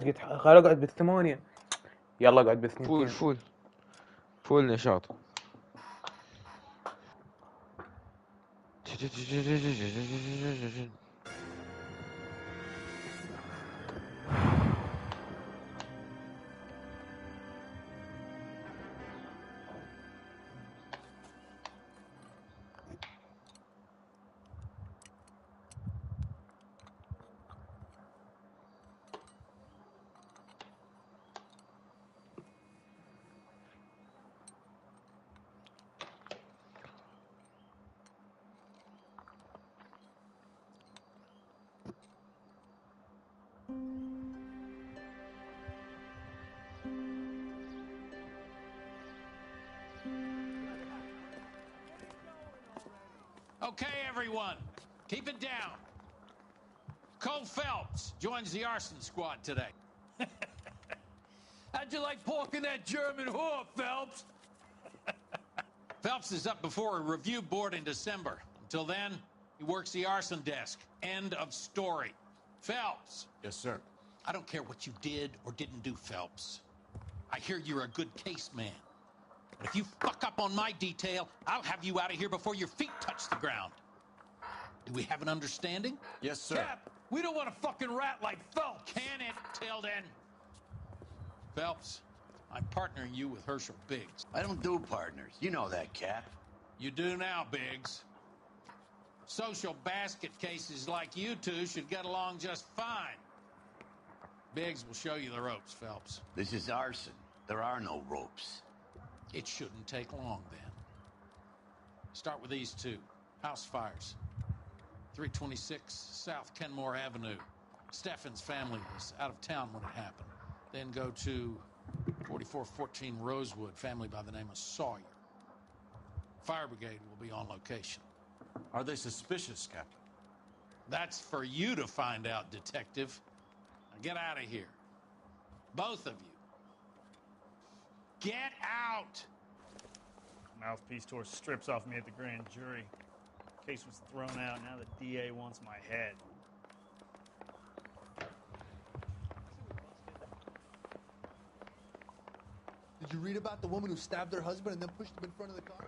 قلت خل اقعد بالثمانية. يلا اقعد فول بالثنتين. فول فول نشاط. Okay, everyone, keep it down. Cole Phelps joins the arson squad today. How'd you like pork in that German whore, Phelps? Phelps is up before a review board in December. Until then, he works the arson desk. End of story. Phelps. Yes, sir. I don't care what you did or didn't do, Phelps. I hear you're a good case man. But if you fuck up on my detail, I'll have you out of here before your feet touch the ground. Do we have an understanding? Yes, sir. Cap, we don't want a fucking rat like Phelps. Can it, Tilden? Phelps, I'm partnering you with Herschel Biggs. I don't do partners. You know that, Cap. You do now, Biggs. Social basket cases like you two should get along just fine. Biggs will show you the ropes, Phelps. This is arson. There are no ropes. It shouldn't take long, then. Start with these two. House fires. 326 South Kenmore Avenue. Steffen's family was out of town when it happened. Then go to 4414 Rosewood, family by the name of Sawyer. Fire brigade will be on location. Are they suspicious, Captain? That's for you to find out, Detective. Now get out of here. Both of you. Get out! Mouthpiece tore strips off me at the grand jury. Case was thrown out. Now the DA wants my head. Did you read about the woman who stabbed her husband and then pushed him in front of the car?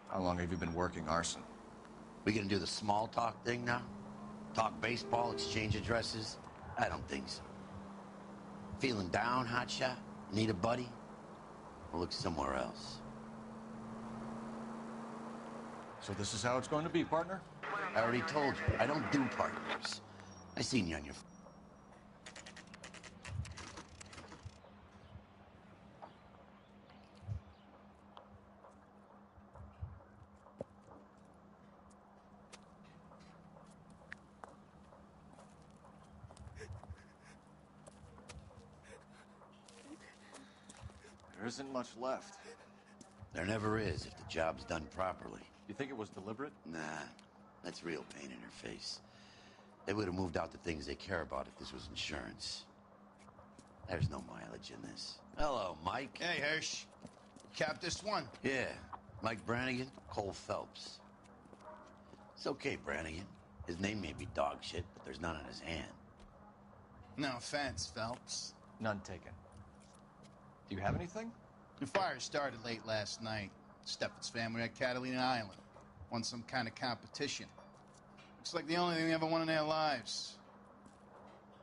How long have you been working arson? We gonna do the small talk thing now? Talk baseball, exchange addresses? I don't think so. Feeling down, hotshot? Need a buddy? We'll look somewhere else. So this is how it's going to be, partner? I already told you, I don't do partners. I seen you on your... There isn't much left. There never is if the job's done properly. You think it was deliberate? Nah, that's real pain in her face. They would have moved out the things they care about if this was insurance. There's no mileage in this. Hello, Mike. Hey, Hirsch. Cap this one. Yeah, Mike Brannigan, Cole Phelps. It's okay, Brannigan. His name may be dog shit, but there's none on his hand. No offense, Phelps. None taken. Do you have anything? The fire started late last night. Steffen's family at Catalina Island. Won some kind of competition. Looks like the only thing they ever won in their lives.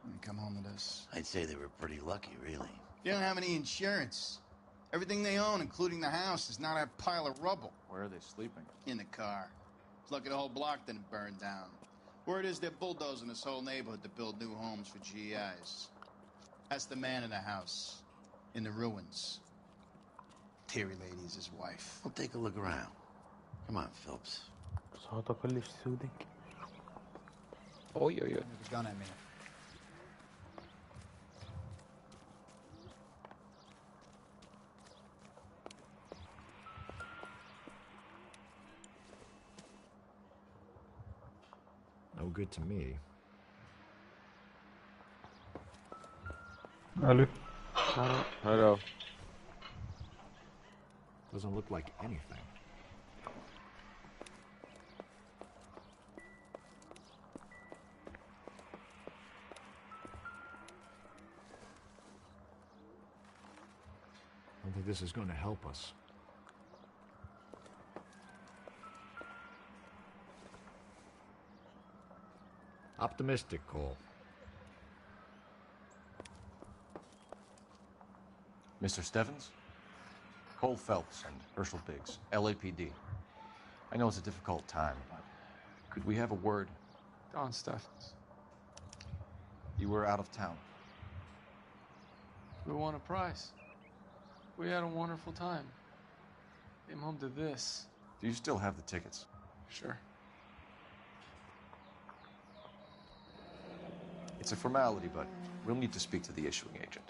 And come home to this. I'd say they were pretty lucky, really. They don't have any insurance. Everything they own, including the house, is not a pile of rubble. Where are they sleeping? In the car. It's lucky the whole block didn't burn down. Word is they're bulldozing this whole neighborhood to build new homes for GIs. That's the man in the house. In the ruins. Terry lady is his wife. We'll take a look around. Come on, Phelps. صوته كلش سودي. Oj, oj, oj. There's a gun at me. No good to me. Alo. Hello. Doesn't look like anything. I don't think this is going to help us. Optimistic, Cole. Mr. Stevens? Cole Phelps and Herschel Biggs, LAPD. I know it's a difficult time, but could we have a word? Don Steffens. You were out of town. We won a prize. We had a wonderful time. Came home to this. Do you still have the tickets? Sure. It's a formality, but we'll need to speak to the issuing agent.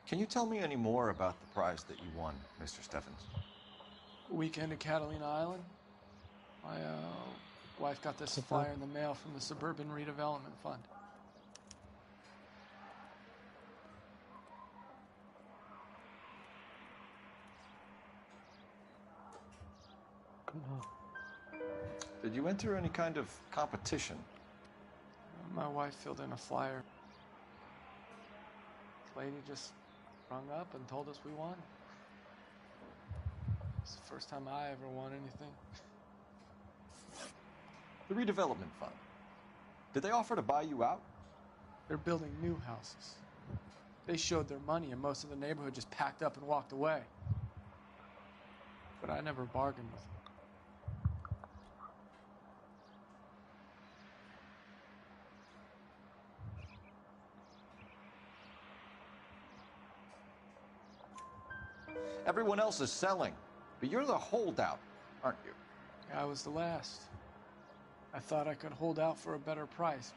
Can you tell me any more about the prize that you won, Mr. Steffens? Weekend at Catalina Island. My wife got this flyer in the mail from the Suburban Redevelopment Fund. Did you enter any kind of competition? My wife filled in a flyer. This lady just rung up and told us we won. It's the first time I ever won anything. The redevelopment fund. Did they offer to buy you out? They're building new houses. They showed their money and most of the neighborhood just packed up and walked away. But I never bargained with them. Everyone else is selling, but you're the holdout, aren't you? I was the last. I thought I could hold out for a better price.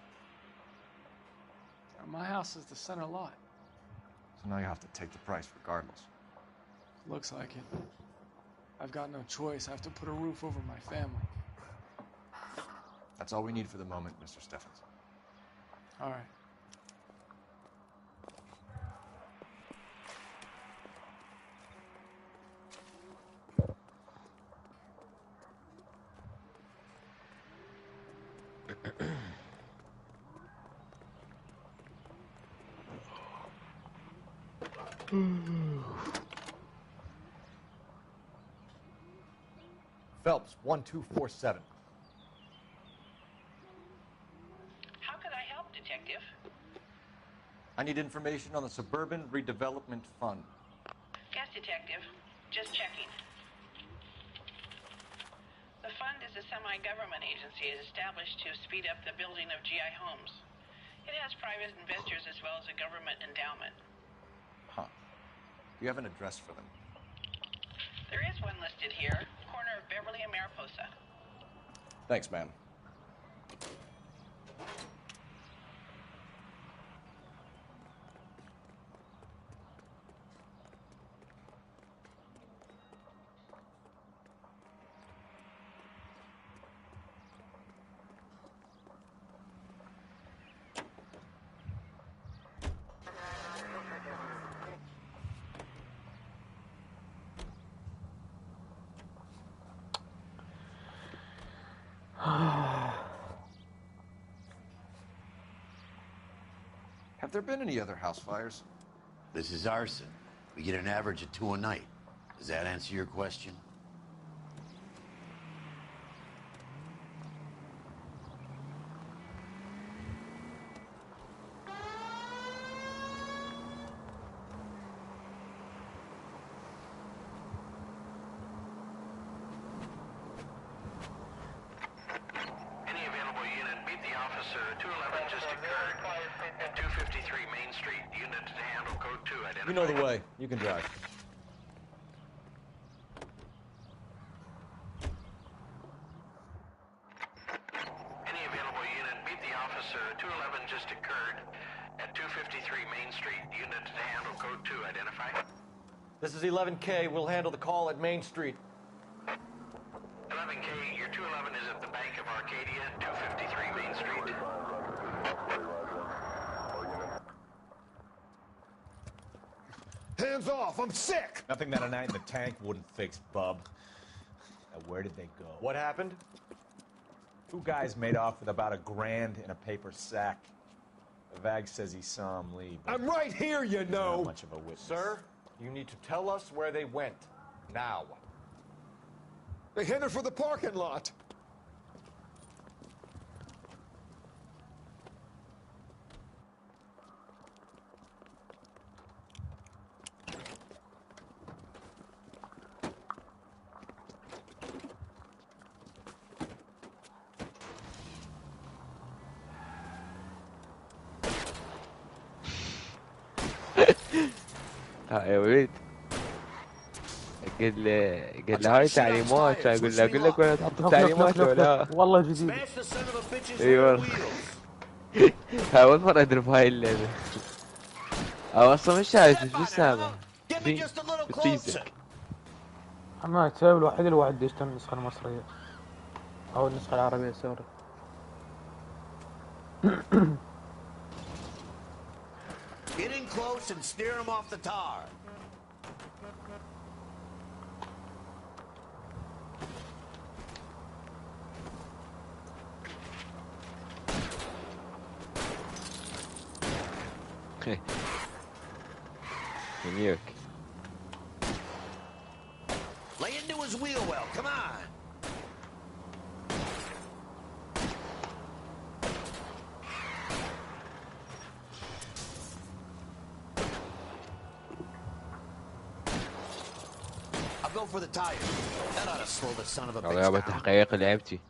My house is the center lot. So now you have to take the price regardless. Looks like it. I've got no choice. I have to put a roof over my family. That's all we need for the moment, Mr. Steffens. All right. Phelps, 1247. How could I help, Detective? I need information on the Suburban Redevelopment Fund. Yes, Detective. Just checking. The fund is a semi-government agency established to speed up the building of GI homes. It has private investors as well as a government endowment. Huh. Do you have an address for them? There is one listed here, corner of Beverly and Mariposa. Thanks, ma'am. Have there been any other house fires? This is arson. We get an average of 2 a night. Does that answer your question? Any available unit, meet the officer. 211 just occurred at 253 Main Street. Unit to handle code 2 identified. You know the way. You can drive. Any available unit, meet the officer. 211 just occurred at 253 Main Street. Unit to handle code 2 identified. This is 11K. We'll handle the call at Main Street. 211K, your 211 is at the Bank of Arcadia, 253 Main Street. Hands off, I'm sick! Nothing that a night in the tank wouldn't fix, bub. Now, where did they go? What happened? Two guys made off with about $1,000 in a paper sack. The Vag says he saw him leave. I'm right here, you know! Not much of a witness. Sir, you need to tell us where they went. Now. They headed for the parking lot. يا وليد قل له هاي تعليمات اقول لك ولا تحط التعليمات ولا والله جديد. ايوه اول مرة ادري بهاي اللعبة او اصلا مش عارف ايش السالفة بتفيزك ما تسوي الوحيد اللي واحد يشتري النسخة المصرية او النسخة العربية سوري. Get in close and steer him off the tar. منيك Lay into his wheel well, come on. I'll go for the tire. That ought to slow the son of a bitch لعبة down. تحقيق لعبتي.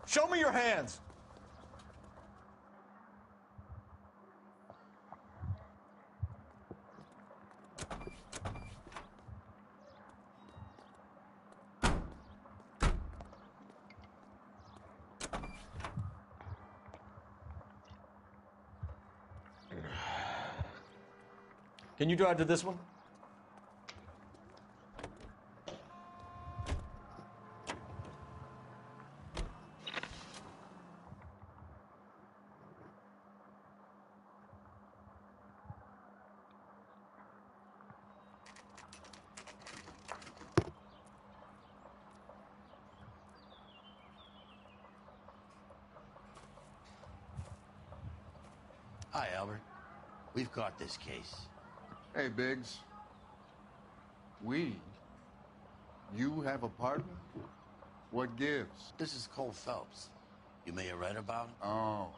Show me your hands! Can you drive to this one? Hi, Albert. We've caught this case. Hey, Biggs. We? You have a partner? What gives? This is Cole Phelps. You may have read about him. Oh,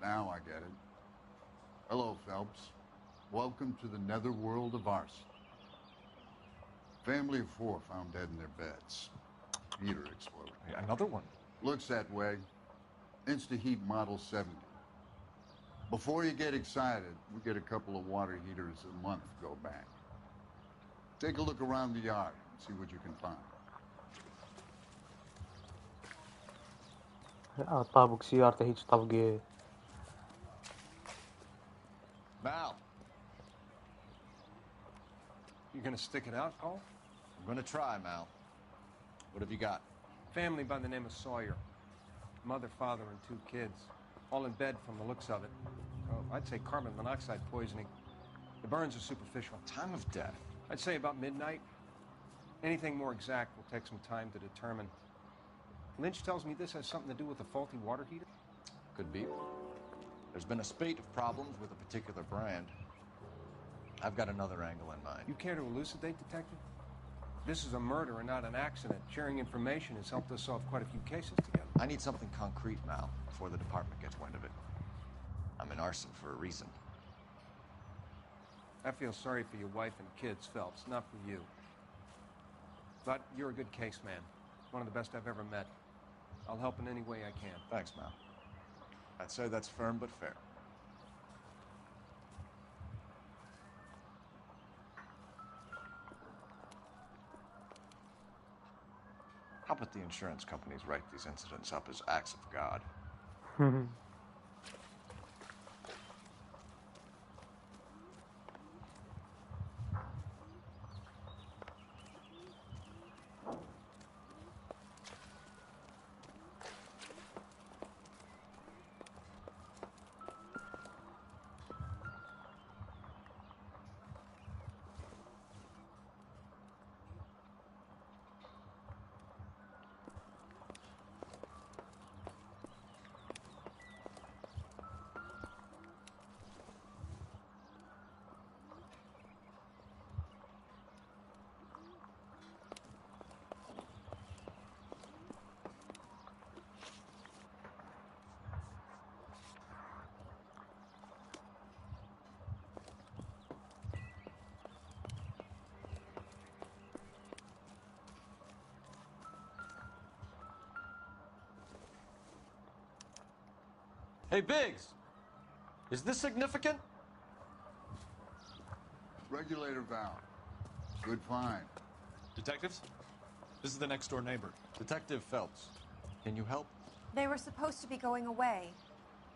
now I get it. Hello, Phelps. Welcome to the netherworld of arson. Family of 4 found dead in their beds. Heater exploded. Another one. Looks that way. Insta-Heat Model 70. Before you get excited, we get a couple of water heaters a month go back. Take a look around the yard and see what you can find. طابق سيارته هيك طبقة. Mal. You gonna stick it out, Cole? I'm gonna try, Mal. What have you got? Family by the name of Sawyer. Mother, father, and 2 kids. All in bed from the looks of it. Oh, I'd say carbon monoxide poisoning. The burns are superficial. Time of death? I'd say about midnight. Anything more exact will take some time to determine. Lynch tells me this has something to do with the faulty water heater. Could be. There's been a spate of problems with a particular brand. I've got another angle in mind. You care to elucidate, Detective? This is a murder and not an accident. Sharing information has helped us solve quite a few cases together. I need something concrete, Mal, before the department gets wind of it. I'm in arson for a reason. I feel sorry for your wife and kids, Phelps, not for you. But you're a good case man. One of the best I've ever met. I'll help in any way I can. Thanks, Mal. I'd say that's firm but fair. How about the insurance companies write these incidents up as acts of God? Hey, Biggs! Is this significant? Regulator valve. Good find. Detectives? This is the next door neighbor. Detective Phelps. Can you help? They were supposed to be going away.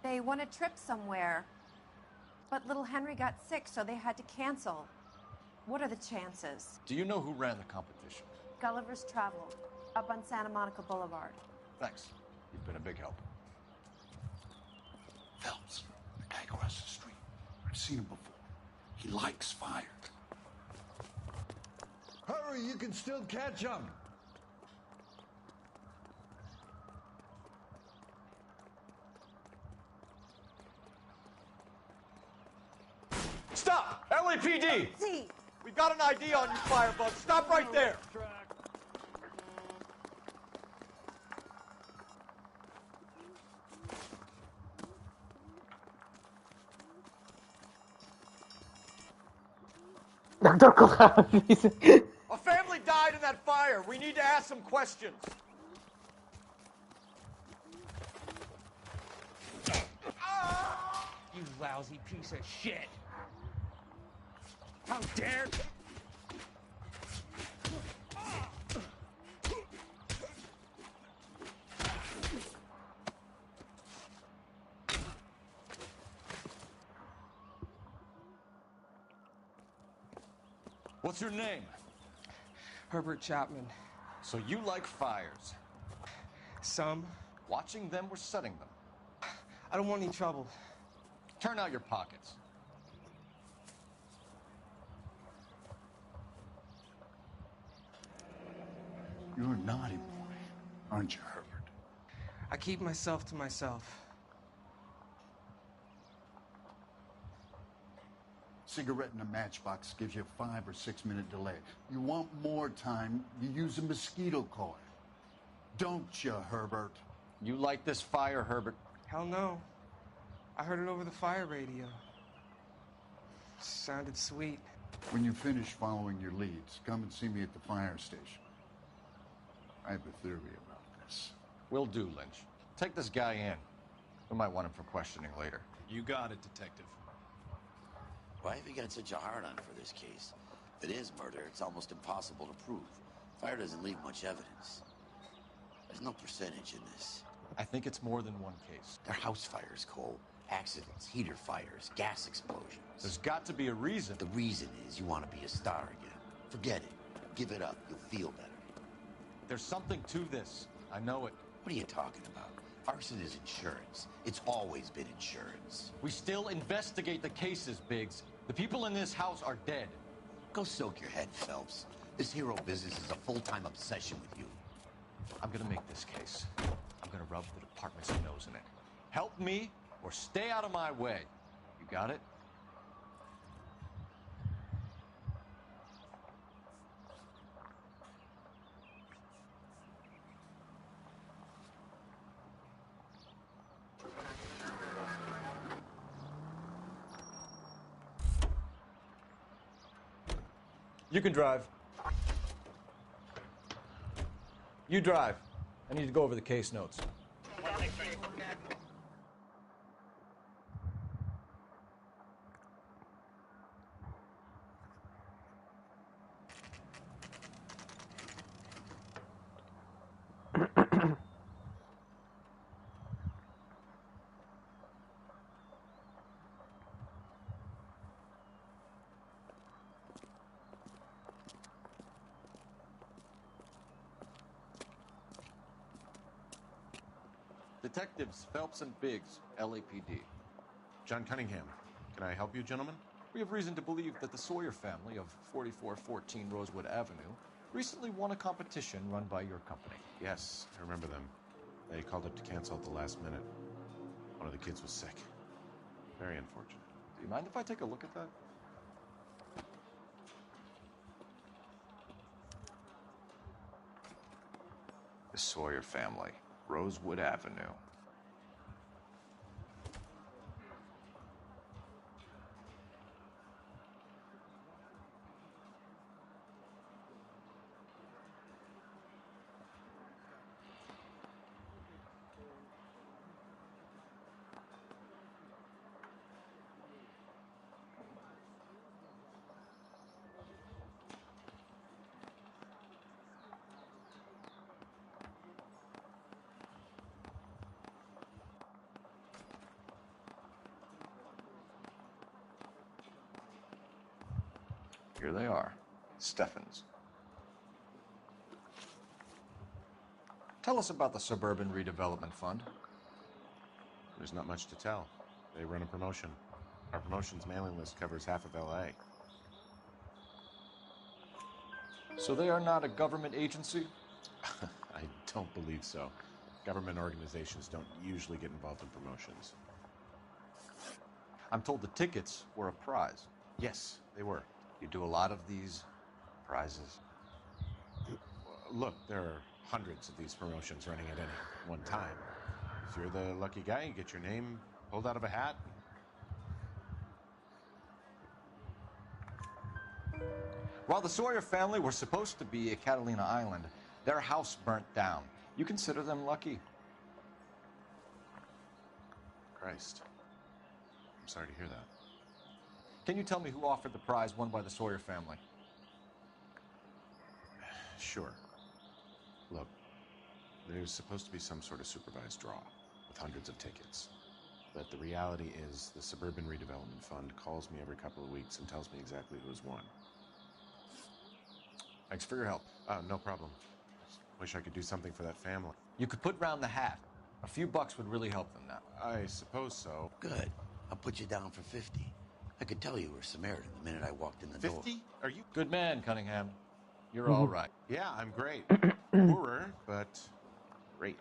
They won a trip somewhere. But little Henry got sick, so they had to cancel. What are the chances? Do you know who ran the competition? Gulliver's Travel, up on Santa Monica Boulevard. Thanks. You've been a big help. Phelps, the guy across the street. I've seen him before. He likes fire. Hurry, you can still catch him. Stop! LAPD! See. We've got an ID on you, Firebug. Stop right there! Dr. Koch. A family died in that fire. We need to ask some questions. You lousy piece of shit. How dare... What's your name? Herbert Chapman. So you like fires? Some. Watching them or setting them? I don't want any trouble. Turn out your pockets. You're a naughty boy, aren't you, Herbert? I keep myself to myself. Cigarette in a matchbox gives you a 5 or 6 minute delay. You want more time, you use a mosquito coil. Don't you, Herbert? You like this fire, Herbert? Hell no. I heard it over the fire radio. Sounded sweet. When you finish following your leads, come and see me at the fire station. I have a theory about this. Will do, Lynch. Take this guy in. We might want him for questioning later. You got it, Detective. Why have you got such a hard-on for this case? If it is murder, it's almost impossible to prove. Fire doesn't leave much evidence. There's no percentage in this. I think it's more than one case. They're house fires, Cole. Accidents, heater fires, gas explosions. There's got to be a reason. The reason is you want to be a star again. Forget it. Give it up. You'll feel better. There's something to this. I know it. What are you talking about? Arson is insurance. It's always been insurance. We still investigate the cases, Biggs. The people in this house are dead. Go soak your head, Phelps. This hero business is a full-time obsession with you. I'm gonna make this case. I'm gonna rub the department's nose in it. Help me or stay out of my way. You got it? You can drive. You drive. I need to go over the case notes. Detectives Phelps and Biggs, LAPD. John Cunningham. Can I help you, gentlemen? We have reason to believe that the Sawyer family of 4414 Rosewood Avenue recently won a competition run by your company. Yes, I remember them. They called up to cancel at the last minute. One of the kids was sick. Very unfortunate. Do you mind if I take a look at that? The Sawyer family, Rosewood Avenue. Here they are. Steffens. Tell us about the Suburban Redevelopment Fund. There's not much to tell. They run a promotion. Our promotion's mailing list covers half of LA. So they are not a government agency? I don't believe so. Government organizations don't usually get involved in promotions. I'm told the tickets were a prize. Yes, they were. You do a lot of these prizes? Look, there are hundreds of these promotions running at any one time. If you're the lucky guy, you get your name pulled out of a hat. While the Sawyer family were supposed to be at Catalina Island, their house burnt down. You consider them lucky? Christ. I'm sorry to hear that. Can you tell me who offered the prize won by the Sawyer family? Sure. Look, there's supposed to be some sort of supervised draw with hundreds of tickets. But the reality is the Suburban Redevelopment Fund calls me every couple of weeks and tells me exactly who's won. Thanks for your help. No problem. Just wish I could do something for that family. You could put round the hat. A few bucks would really help them now. I suppose so. Good. I'll put you down for 50. I could tell you were Samaritan the minute I walked in the door. 50? Are you? Good man, Cunningham. You're all right. Yeah, I'm great. Poorer, but great.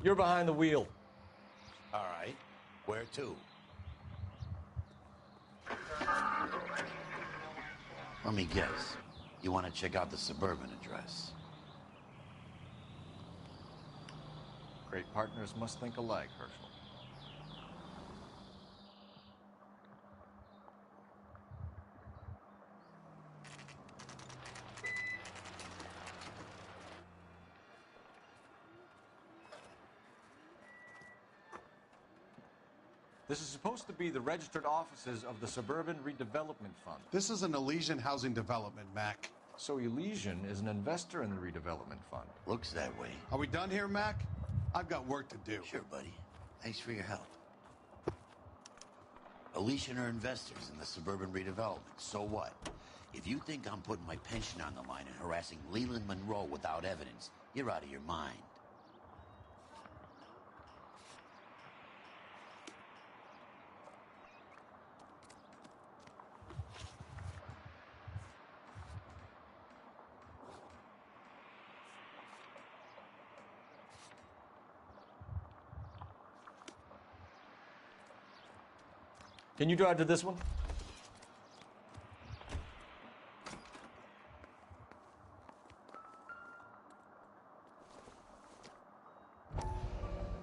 You're behind the wheel. All right. Where to? Let me guess. You want to check out the Suburban address? Great partners must think alike, Herschel. This is supposed to be the registered offices of the Suburban Redevelopment Fund. This is an Elysian housing development, Mac. So Elysian is an investor in the redevelopment fund. Looks that way. Are we done here, Mac? I've got work to do. Sure, buddy. Thanks for your help. Elysian are investors in the Suburban Redevelopment. So what? If you think I'm putting my pension on the line and harassing Leland Monroe without evidence, you're out of your mind. Can you drive to this one?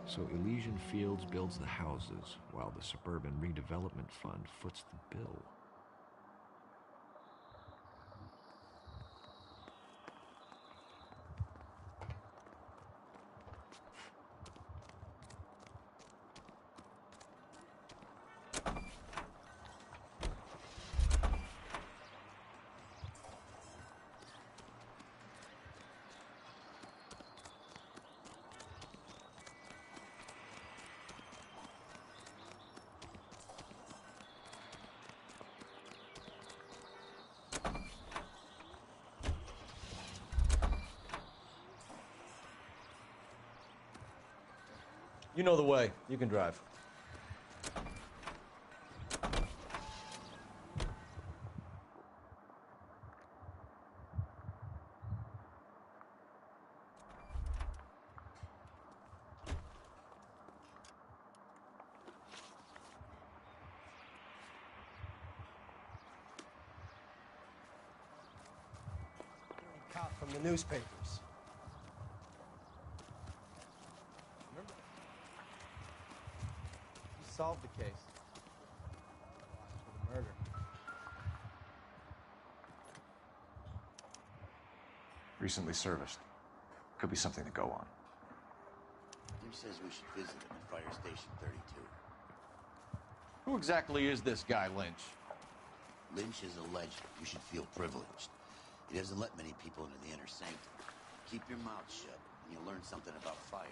So Elysian Fields builds the houses, while the Suburban Redevelopment Fund foots the bill. You know the way. You can drive. Cop from the newspapers. Remember? He solved the case. For the murder. Recently serviced. Could be something to go on. Jim says we should visit him at Fire Station 32. Who exactly is this guy, Lynch? Lynch is a legend. You should feel privileged. He doesn't let many people into the inner sanctum. Keep your mouth shut, and you'll learn something about fires.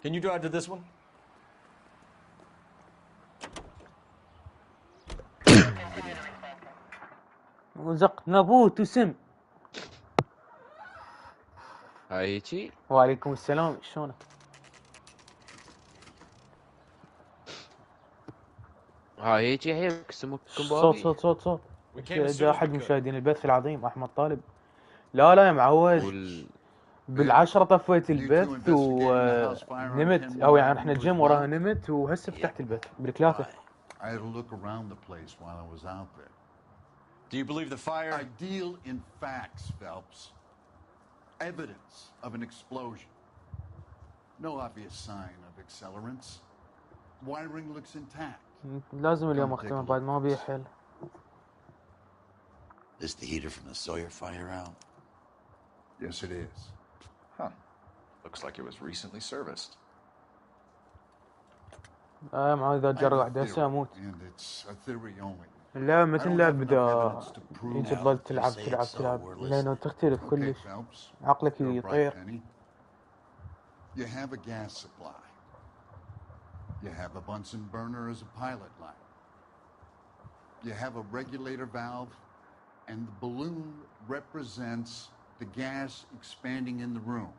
Can you drive to this one? وزق نابوت وسم. هاي هيجي. وعليكم السلام، شلونك؟ هاي هيجي هيك اسمكم صوت بابي. صوت صوت صوت. We came as soon ده as we احد could. مشاهدين البث العظيم احمد طالب. لا يا معود. بالعشرة طفيت البث ونمت، او يعني رحنا الجيم وراها نمت وهسه فتحت البث بالثلاثة. I had to look around the place while I was out there. Do you believe the fire? I deal in facts, Phelps. Evidence of an explosion. No obvious sign of accelerants. Wiring looks intact. لازم اليوم اختمه بعد ما بيه حل. This the heater from the Sawyer fire out? Yes, it is. Huh. Looks like it was recently serviced. معود اذا تجرع هسه اموت. And it's a theory only. اللعبة مثل لعب اذا انت تظل تلعب لانه تختلف كلش. عقلك يطير. You have a gas supply. You have a Bunsen burner as a pilot light. You have a regulator valve, and the balloon represents the gas expanding in the room.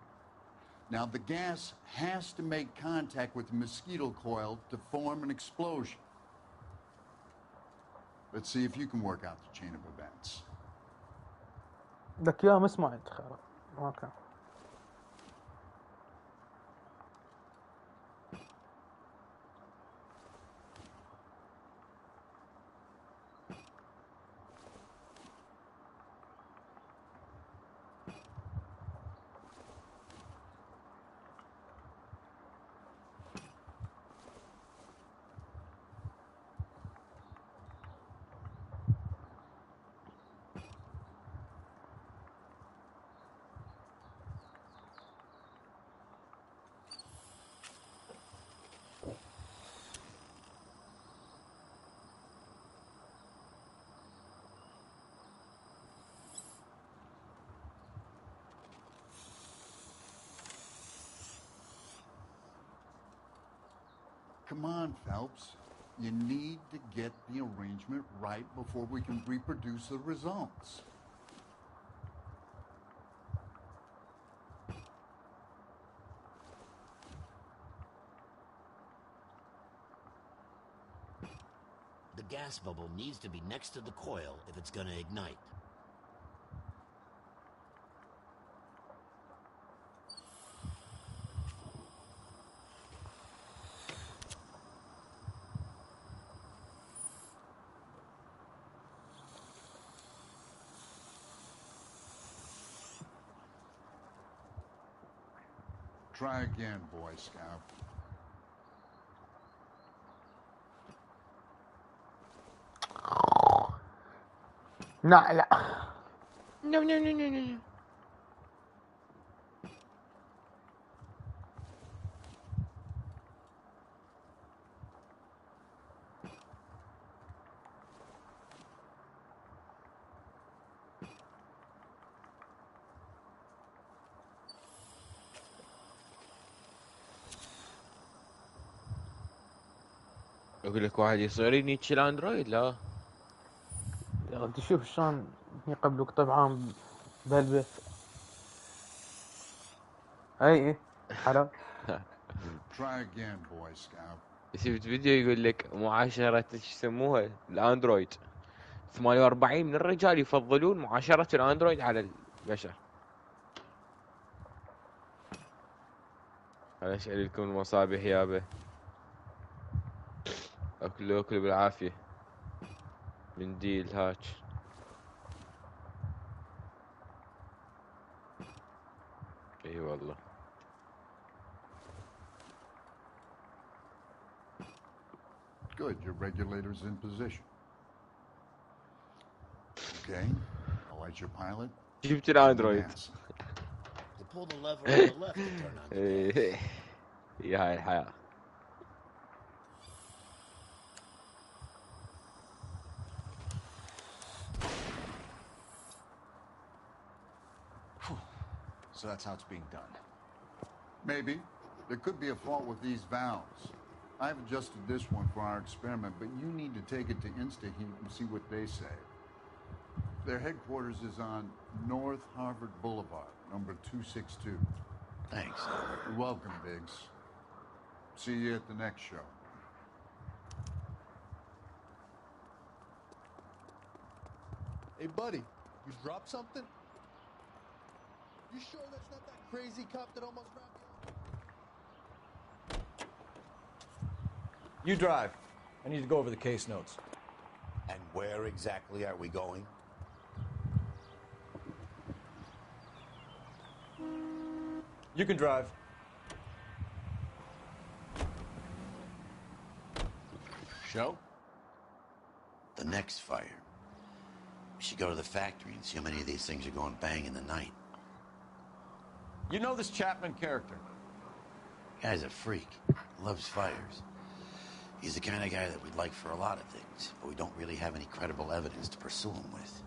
Now, the gas has to make contact with the mosquito coil to form an explosion. Let's see if you can work out the chain of events. لك يا مسمع انت خير. ما كان. Come on, Phelps. You need to get the arrangement right before we can reproduce the results. The gas bubble needs to be next to the coil if it's going to ignite. Try again, Boy Scout. لا. No, no, no, no, no. اقول لك واحد يصير ينيتش الاندرويد لا. تشوف شلون يقبلوك طبعا بهالبث. اي حلو. Try again, Boy Scout. شفت فيديو يقول لك معاشرة ايش يسموها الاندرويد. 48 من الرجال يفضلون معاشرة الاندرويد على البشر. هذا اشعل لكم المصابيح يابا. اكلوا بالعافية. منديل هاك. اي والله. Good, your regulator's in position. Okay, I'll light your pilot. جبت الاندرويد. You pull the lever on the left to turn on the gas. هي هاي الحياة. So that's how it's being done. Maybe. There could be a fault with these valves. I've adjusted this one for our experiment, but you need to take it to InstaHeat and see what they say. Their headquarters is on North Harvard Boulevard, number 262. Thanks. You're welcome, Biggs. See you at the next show. Hey, buddy, you dropped something? You sure that's not that crazy cop that almost grabbed you? You drive. I need to go over the case notes. And where exactly are we going? You can drive. Show? The next fire. We should go to the factory and see how many of these things are going bang in the night. You know this Chapman character? Guy's a freak. Loves fires. He's the kind of guy that we'd like for a lot of things, but we don't really have any credible evidence to pursue him with.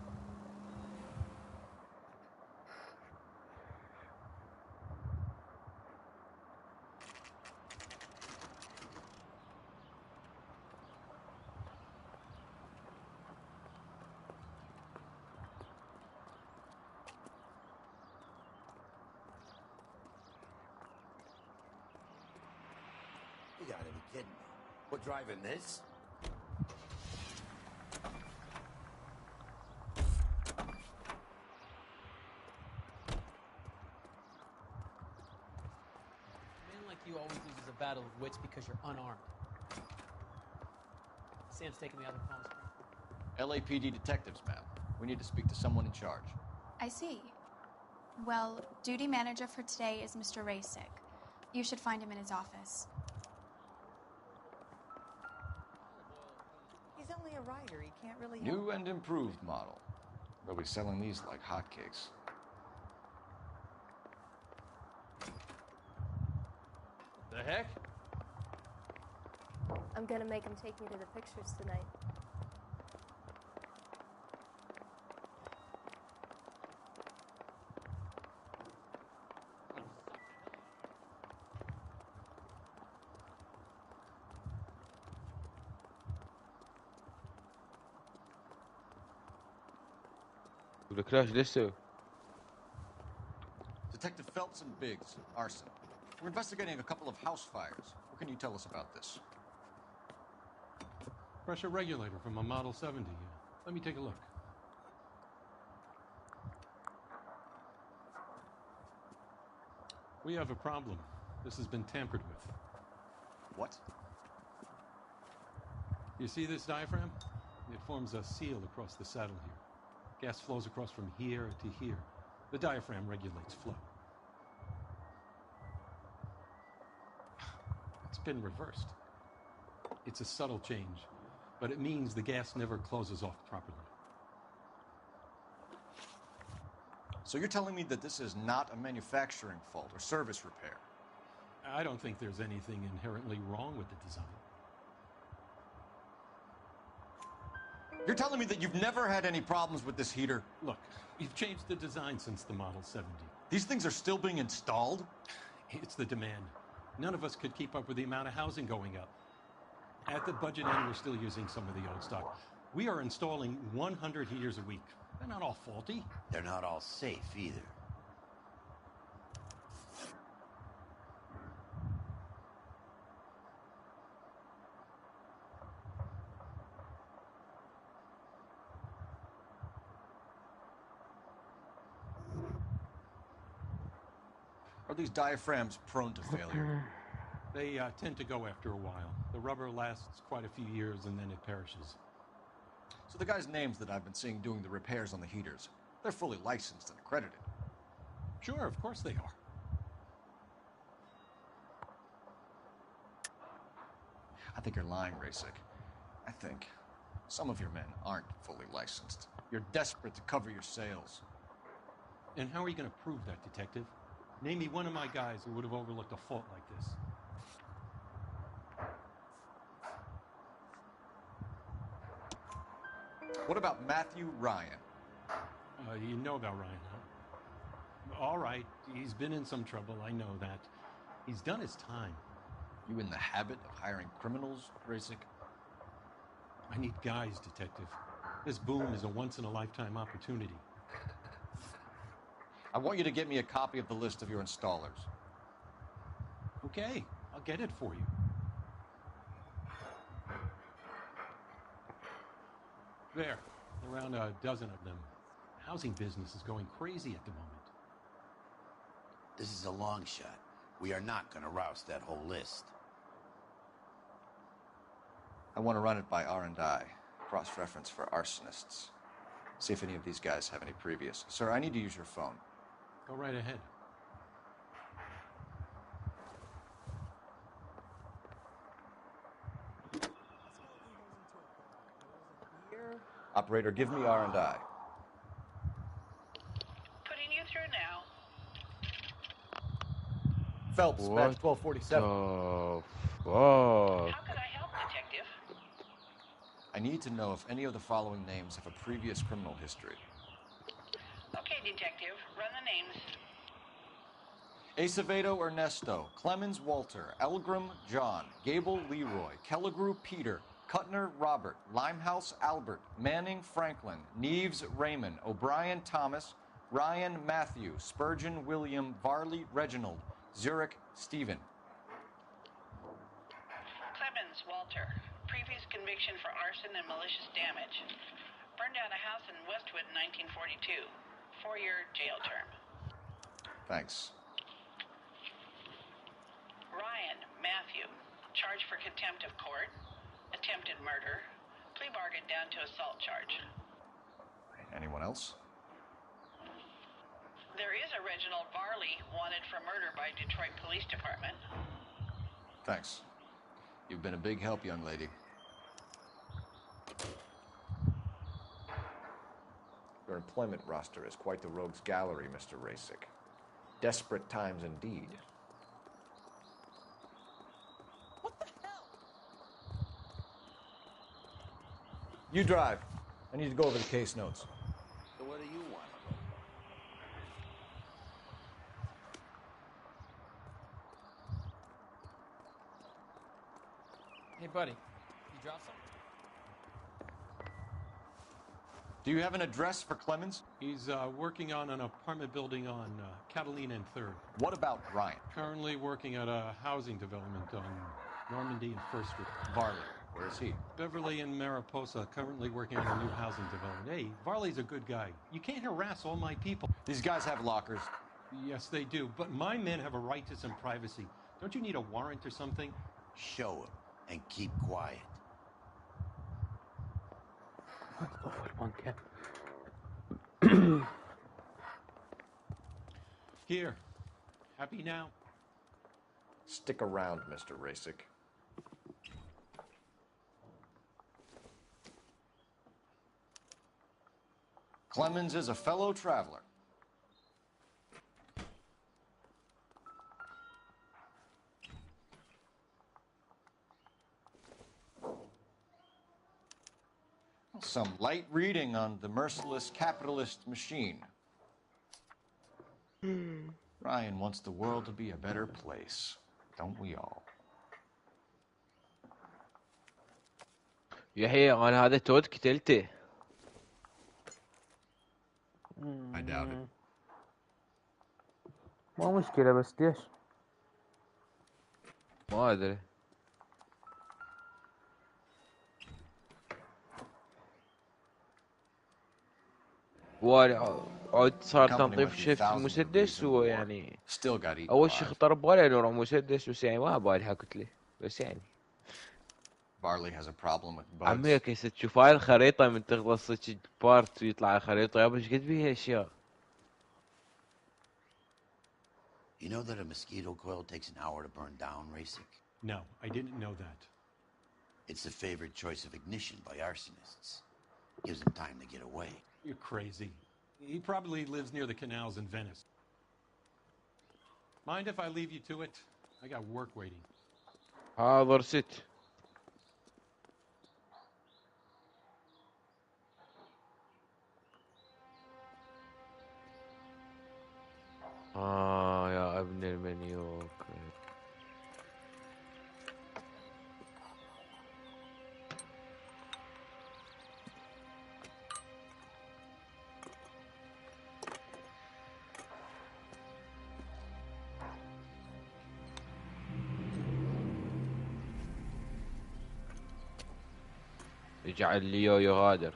You gotta be kidding me. We're driving this? Like you always loses a battle of wits because you're unarmed. Sam's taking the other Palm Springs. LAPD detectives, ma'am. We need to speak to someone in charge. I see. Well, duty manager for today is Mr. Rasick. You should find him in his office. He's only a writer. He can't really New help. and improved model. They'll be selling these like hotcakes. The heck? I'm gonna make him take me to the pictures tonight. والكراش لسه. Detective Phelps and Biggs, arson. We're investigating a couple of house fires. What can you tell us about this? Pressure regulator from a Model 70. Let me take a look. We have a problem. This has been tampered with. What? You see this diaphragm? It forms a seal across the saddle here. Gas flows across from here to here. The diaphragm regulates flow. It's been reversed. It's a subtle change, but it means the gas never closes off properly. So you're telling me that this is not a manufacturing fault or service repair? I don't think there's anything inherently wrong with the design. You're telling me that you've never had any problems with this heater? Look, we've changed the design since the Model 70. These things are still being installed? It's the demand. None of us could keep up with the amount of housing going up. At the budget end, we're still using some of the old stock. We are installing 100 heaters a week. They're not all faulty. They're not all safe either. Are these diaphragms prone to failure? They tend to go after a while. The rubber lasts quite a few years and then it perishes. So the guys' names that I've been seeing doing the repairs on the heaters, they're fully licensed and accredited. Sure, of course they are. I think you're lying, Rasick. I think some of your men aren't fully licensed. You're desperate to cover your sales. And how are you going to prove that, Detective? Name me one of my guys who would have overlooked a fault like this. What about Matthew Ryan? You know about Ryan, huh? All right, he's been in some trouble, I know that. He's done his time. You in the habit of hiring criminals, Rasic? I need guys, Detective. This boom is a once-in-a-lifetime opportunity. I want you to get me a copy of the list of your installers. Okay, I'll get it for you. There, around a dozen of them. The housing business is going crazy at the moment. This is a long shot. We are not going to roust that whole list. I want to run it by R&I, cross-reference for arsonists. See if any of these guys have any previous. Sir, I need to use your phone. Go right ahead. Operator, give me R&I. Putting you through now. Phelps, batch 1247. Oh, fuck. How can I help, Detective? I need to know if any of the following names have a previous criminal history. Okay, Detective. Run the names. Acevedo Ernesto, Clemens Walter, Elgram John, Gable Leroy, Kelligrew Peter, Kuttner Robert, Limehouse Albert, Manning Franklin, Neves Raymond, O'Brien Thomas, Ryan Matthew, Spurgeon William, Varley Reginald, Zurich Stephen. Clemens Walter. Previous conviction for arson and malicious damage. Burned down a house in Westwood in 1942. 4-year jail term. Thanks. Ryan Matthew. Charged for contempt of court. Attempted murder. Plea bargain down to assault charge. Anyone else? There is a Reginald Varley wanted for murder by Detroit Police Department. Thanks. You've been a big help, young lady. Your employment roster is quite the rogues gallery, Mr. Rasic. Desperate times indeed. You drive. I need to go over the case notes. So where do you want to go? Hey, buddy. You dropped something? Do you have an address for Clemens? He's working on an apartment building on Catalina and 3rd. What about Ryan? Currently working at a housing development on Normandy and 1st Street. Varley, where is he? Beverly and Mariposa, currently working on a new housing development. Hey, Varley's a good guy. You can't harass all my people. These guys have lockers. Yes, they do. But my men have a right to some privacy. Don't you need a warrant or something? Show him and keep quiet. Here. Happy now? Stick around, Mr. Rasic. Clemens is a fellow traveler. Some light reading on the merciless capitalist machine. Ryan wants the world to be a better place, don't we all? يحيى انا هذا تود قتلته. I doubt it. ما مشكلة بس ليش؟ ما ادري. عود صار تنظيف شفت مسدس ويعني اول شيء خطر ببالي نوع مسدس بس يعني ما بالها كتله بس يعني Varley has a problem with bugs. عمي كيس تشوف هاي الخريطة من تخلص بارت ويطلع الخريطة يابا ايش قد بيها اشياء. You know that a mosquito coil takes an hour to burn down, Rasic? No, I didn't know that. It's the favorite choice of ignition by arsonists. Gives them time to get away. You're crazy. He probably lives near the canals in Venice. Mind if I leave you to it? I got work waiting. حاضر ست. يا ابن المنيوك. اجعل ليو يغادر.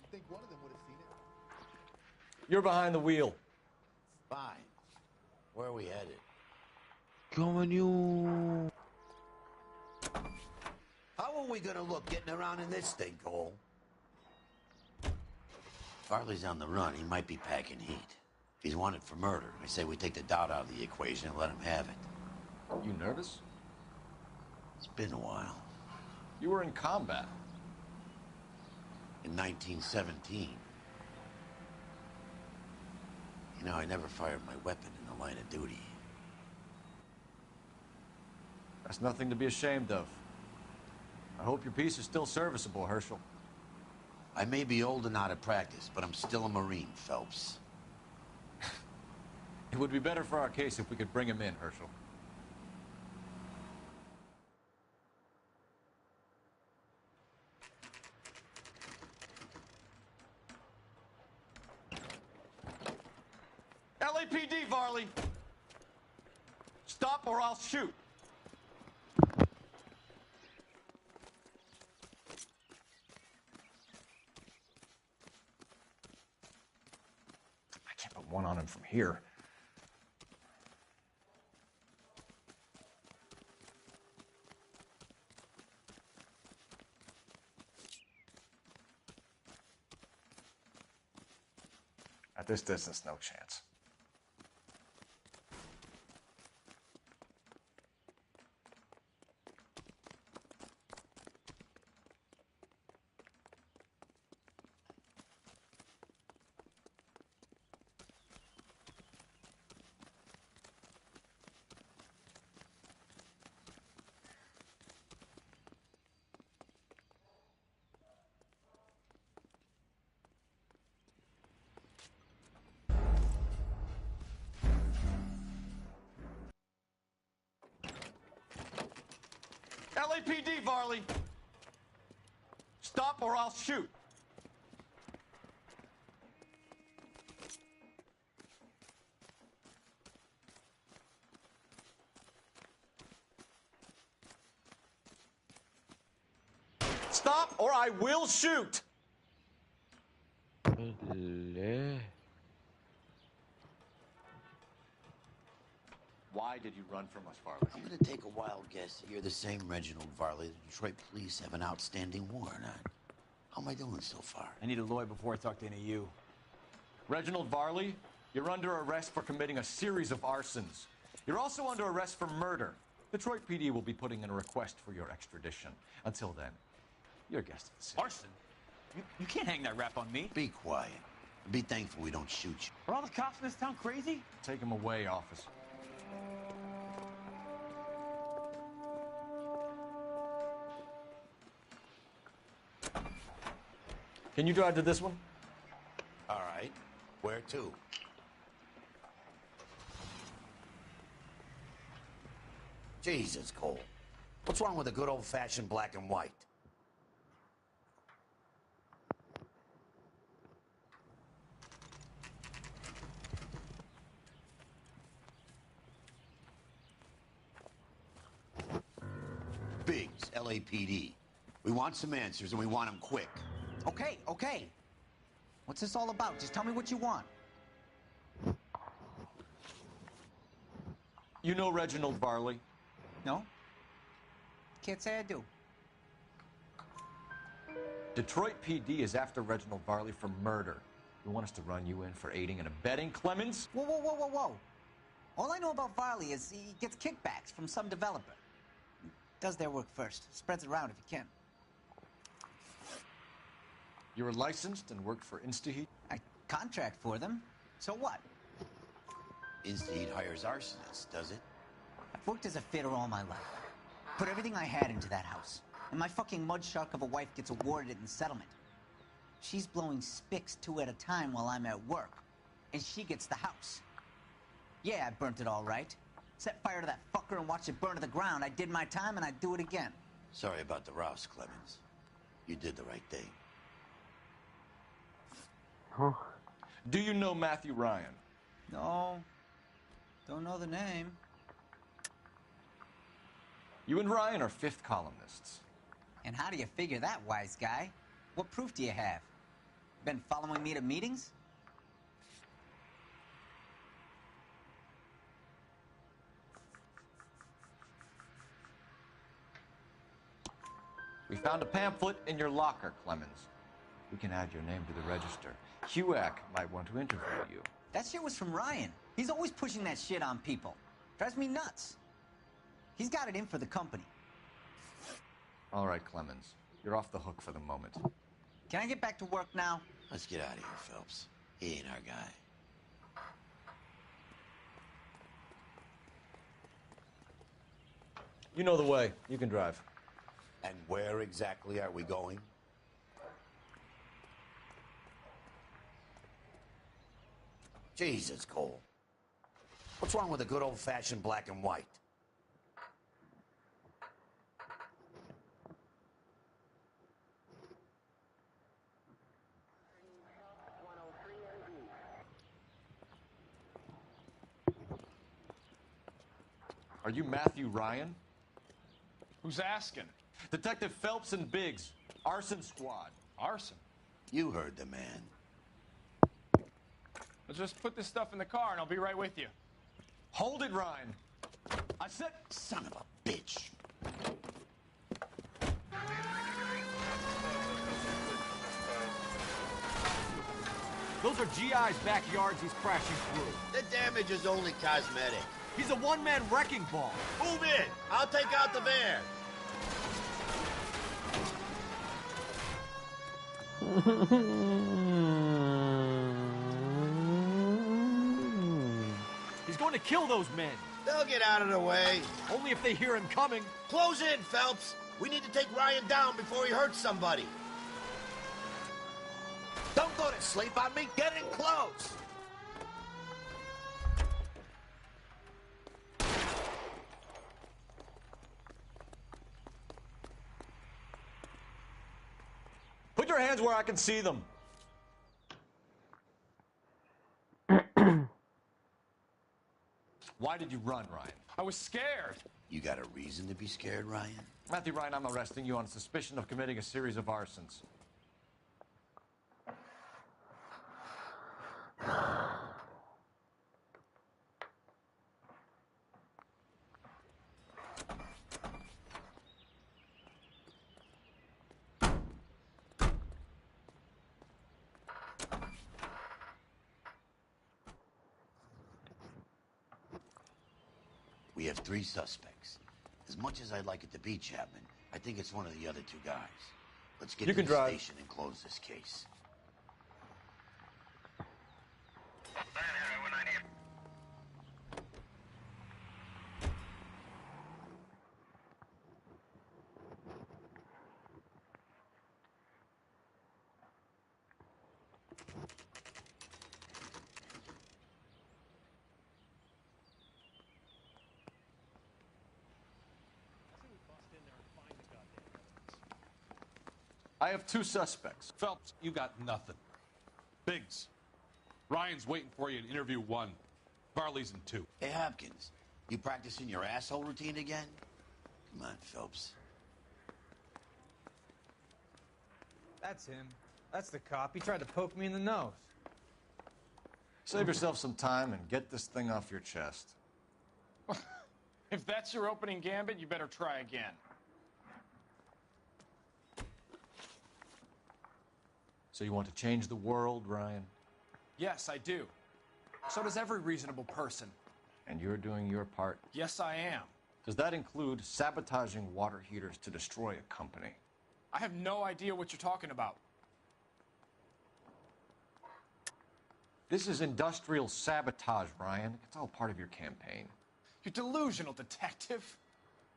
You think one of them would have seen it? You're behind the wheel. Fine. Where are we headed? Come on, you. How are we gonna look getting around in this thing, Cole? Farley's on the run. He might be packing heat. If he's wanted for murder, I say we take the doubt out of the equation and let him have it. You nervous? It's been a while. You were in combat. In 1917. You know, I never fired my weapon in the line of duty. That's nothing to be ashamed of. I hope your piece is still serviceable, Herschel. I may be old and out of practice, but I'm still a Marine, Phelps. It would be better for our case if we could bring him in, Herschel. LAPD, Varley! Stop or I'll shoot! I can't put one on him from here. At this distance, no chance. LAPD, Varley! Stop or I'll shoot! Stop or I will shoot! Why did you run from us, Varley? I'm gonna take a wild guess that you're the same Reginald Varley the Detroit police have an outstanding warrant on. How am I doing so far? I need a lawyer before I talk to any of you. Reginald Varley, you're under arrest for committing a series of arsons. You're also under arrest for murder. Detroit PD will be putting in a request for your extradition. Until then, you're a guest of the city. Arson? You can't hang that rap on me. Be quiet. Be thankful we don't shoot you. Are all the cops in this town crazy? Take him away, officer. Can you drive to this one? All right. Where to? Jesus, Cole. What's wrong with a good old-fashioned black and white? Biggs, LAPD. We want some answers, and we want them quick. Okay, okay. What's this all about? Just tell me what you want. You know Reginald Varley? No? Can't say I do. Detroit PD is after Reginald Varley for murder. You want us to run you in for aiding and abetting Clemens? Whoa, whoa, whoa, whoa, whoa. All I know about Varley is he gets kickbacks from some developer. Does their work first. Spreads it around if he can. You were licensed and worked for InstaHeat? I contract for them. So what? InstaHeat hires arsonists, does it? I've worked as a fitter all my life. Put everything I had into that house. And my fucking mud shark of a wife gets awarded it in settlement. She's blowing spics 2 at a time while I'm at work. And she gets the house. Yeah, I burnt it all right. Set fire to that fucker and watched it burn to the ground. I did my time and I'd do it again. Sorry about the Rouse, Clemens. You did the right thing. Huh? Do you know Matthew Ryan? No. Don't know the name. You and Ryan are fifth columnists. And how do you figure that, wise guy? What proof do you have? Been following me to meetings? We found a pamphlet in your locker, Clemens. We can add your name to the register. HUAC might want to interview you. That shit was from Ryan. He's always pushing that shit on people. Drives me nuts. He's got it in for the company. All right, Clemens. You're off the hook for the moment. Can I get back to work now? Let's get out of here, Phelps. He ain't our guy. You know the way. You can drive. And where exactly are we going? Jesus, Cole. What's wrong with a good old-fashioned black and white? Are you Matthew Ryan? Who's asking? Detective Phelps and Biggs. Arson squad. Arson? You heard the man. I'll just put this stuff in the car and I'll be right with you. Hold it, Ryan. I said... Son of a bitch. Those are GI's backyards he's crashing through. The damage is only cosmetic. He's a one-man wrecking ball. Move in. I'll take out the van. He's going to kill those men. They'll get out of the way. Only if they hear him coming. Close in, Phelps. We need to take Ryan down before he hurts somebody. Don't go to sleep on me. Get in close. Put your hands where I can see them. Why did you run, Ryan? I was scared. You got a reason to be scared, Ryan? Matthew Ryan, I'm arresting you on suspicion of committing a series of arsons. We have 3 suspects. As much as I'd like it to be Chapman, I think it's one of the other 2 guys. Let's get You to can the drive. station and close this case. I have 2 suspects. Phelps, you got nothing. Biggs, Ryan's waiting for you in interview 1. Varley's in 2. Hey, Hopkins, you practicing your asshole routine again? Come on, Phelps. That's him. That's the cop. He tried to poke me in the nose. Save yourself some time and get this thing off your chest. If that's your opening gambit, you better try again. So you want to change the world, Ryan? Yes, I do. So does every reasonable person. And you're doing your part? Yes, I am. Does that include sabotaging water heaters to destroy a company? I have no idea what you're talking about. This is industrial sabotage, Ryan. It's all part of your campaign. You're delusional, detective.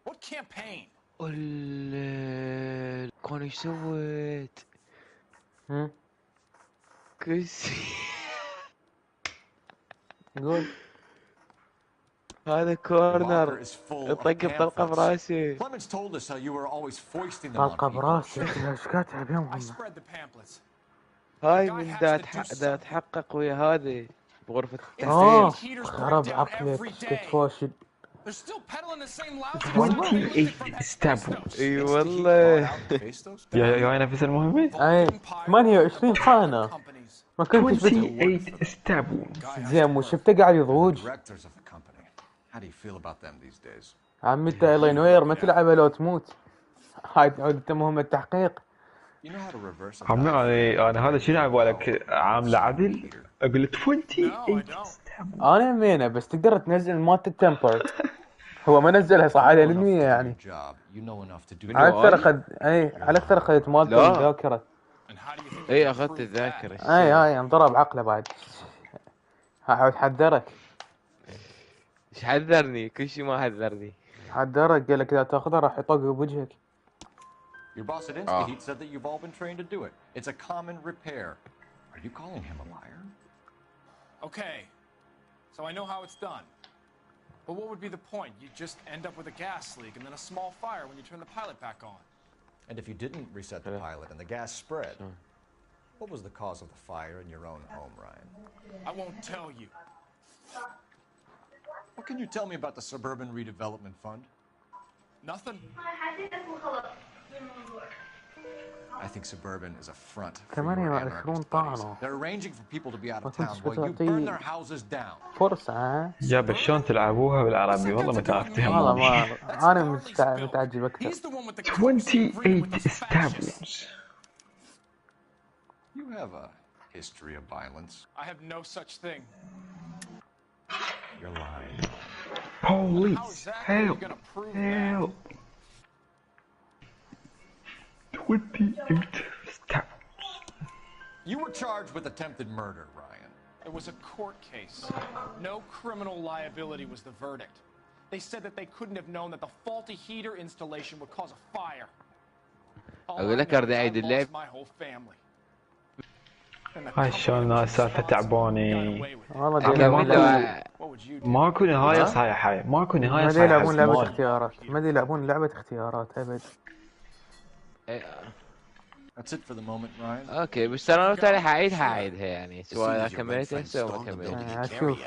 What campaign? كان ايش سويت؟ كرسي. قول. هذا Your locker كورنر is full of طق بطلقة pamphlets. براسي. Clemens told us how you were always foisting them on طلقة people. براسك ايش كاتب I يوم. spread the pamphlets. هاي من دا تحقق ويا هذه بغرفة اه التحقيق. خرب عقلك ايش كنت فاشل. They're still peddling the same lousy 28 stabs. اي والله. يا نفس المهمة؟ اي 28 خانة. ما كنتش 28 stabs. زين مو شفته قاعد يضوج. Directors of the company. How do you feel about them these days? عمي انت نوير ما تلعبها لو تموت. هاي تعود انت مهمة تحقيق. عمي انا هذا شنو على بالك عامله عدل؟ اقول 28 stabs. انا يمينه بس تقدر تنزل مالت التمبر. هو ما نزلها صح على المية يعني. على اكثر على اكثر اخذت مالت الذاكرة. اي اخذت الذاكرة. اي انضرب عقله بعد. هاي حذرك. ايش حذرني؟ كل شيء ما حذرني. حذرك قال لك اذا تاخذها راح يطق بوجهك. Your boss at Insta said that you've all been trained to do it. It's a common repair. Are you calling him a liar? Okay, so I know how it's done. But what would be the point? You just end up with a gas leak and then a small fire when you turn the pilot back on. And if you didn't reset the pilot and the gas spread, what was the cause of the fire in your own home, Ryan? I won't tell you. What can you tell me about the Suburban Redevelopment Fund? Nothing. I think Suburban is a front for 28 طعنة. They're arranging for people to be out of town while you burn their houses down. فرصة. يا بس شلون تلعبوها بالعربي والله ما كان افتهم. والله ما انا متعجب اكثر. 28 stabs. You have a history of violence. I have no such thing. You're lying. Police, help, help. 28 stabs. You were charged with attempted murder, Ryan. It was a court case. No criminal liability was the verdict. They said that they couldn't have known that the faulty heater installation would cause a fire. اقول لك ارد اعيد اللعب. هاي شلون سالفة تعباني. والله ماكو نهاية صحيحة هاي. ماكو نهاية صحيحة. ما يلعبون لعبة اختيارات. ما يلعبون لعبة اختيارات ابد. That's it for the moment, Ryan. اوكي بس ترى انا بالتالي حاعيدها يعني سواء اذا كملتها سواء ما كملتها. اشوف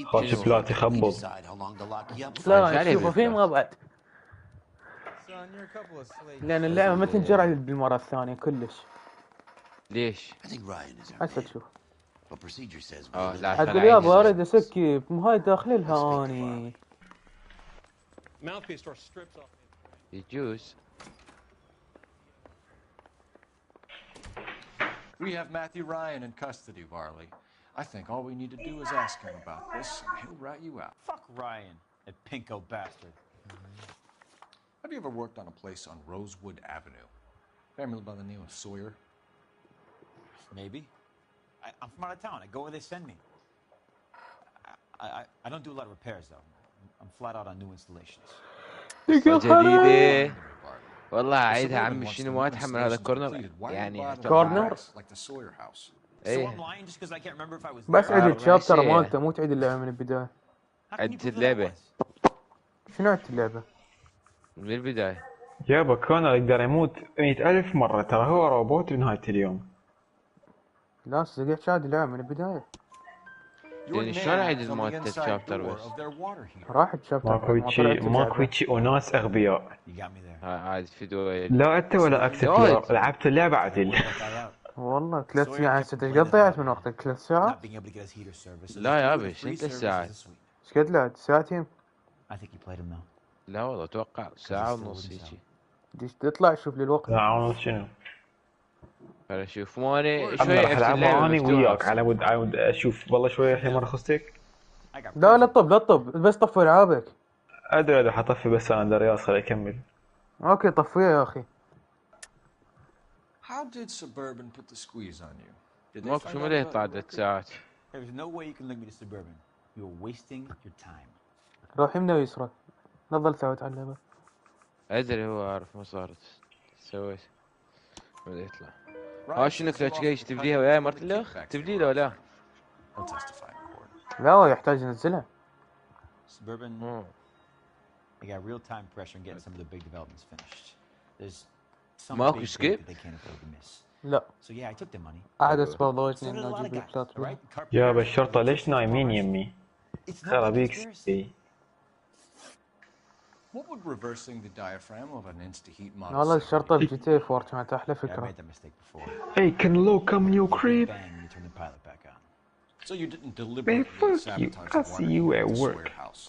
خوش بلاتي خبط. لا شوفه في ما بعد. لان اللعبة ما تنجرع بالمرة الثانية كلش. ليش؟ هسه تشوف. لا تقول يابا اريد اسكب مو هاي داخلها اني. يجوز. We have Matthew Ryan in custody, Varley. I think all we need to do is ask him about this, and he'll rat you out. Fuck Ryan, that pinko bastard. Have you ever worked on a place on Rosewood Avenue? Family by the name of Sawyer? Maybe. I'm from out of town. I go where they send me. I don't do a lot of repairs, though. I'm flat out on new installations. جديدة. والله عيدها عمي شنو ما اتحمل هذا كورنر يعني. كورنر؟ ايه. بس عيد الشابتر مالته مو تعيد اللعبة من البداية. عدت اللعبة. شنو عدت اللعبة؟ من البداية. يابا كورنر يقدر يموت 100,000 مرة ترى هو روبوت بنهاية اليوم. لا صدق عاد اللعبة من البداية. يعني شلون اعيد المالت الشابتر بس؟ راح الشابتر. ماكو شي وناس اغبياء. عاد فيديو. لا انت ولا اكتب لعبت اللعبة عدل. والله 3 ساعات ايش قد ضيعت من وقتك 3 ساعات؟ لا يا بش انت الساعات. ايش قد لعبت ساعتين؟ لا والله اتوقع ساعة ونص هيجي. ديش تطلع شوف لي الوقت. ساعة ونص شنو؟ خل اشوف ماني شوي العبها اني وياك على ود اشوف والله شوي الحين ما رخصتك. لا طب بس طفي العابك. ادري حطفي بس انا رياض خليه يكمل. اوكي طفيه يا اخي. How did Suburban put the squeeze on you? ماكو شو ملي طلعت ساعات. There's no way you can link me to Suburban. You're wasting your time. روح يمنى ويسرى. لا تظل ثابت على اللعبة. ادري هو عارف ما صارت. سويت. بدا يطلع. ها شنو كلتش جيش تبديها وياي مرت الاخ؟ تبدي له ولا؟ لا هو يحتاج ينزلها. Suburban, they got real time pressure on getting some of the big developments finished. There's some ماكو big سكيب؟ that they can't afford to miss. لا So yeah, I took their money. عاد برضوتني So did a ان lot of اجيب guys, البلات all right? يا بالشرطة ليش نايمين يمي؟ It's not خرا a بيك conspiracy. سي. What would reversing the diaphragm of an insta-heat model والله say? الشرطة بجي تي 4 كانت احلى Yeah, I فكرة. made that mistake before. Hey, can Lo come in your Big crib? bang when you turn the pilot back on. So you didn't Man, deliberately fuck you. sabotage I the see wiring you here at at the work. Sawyer house.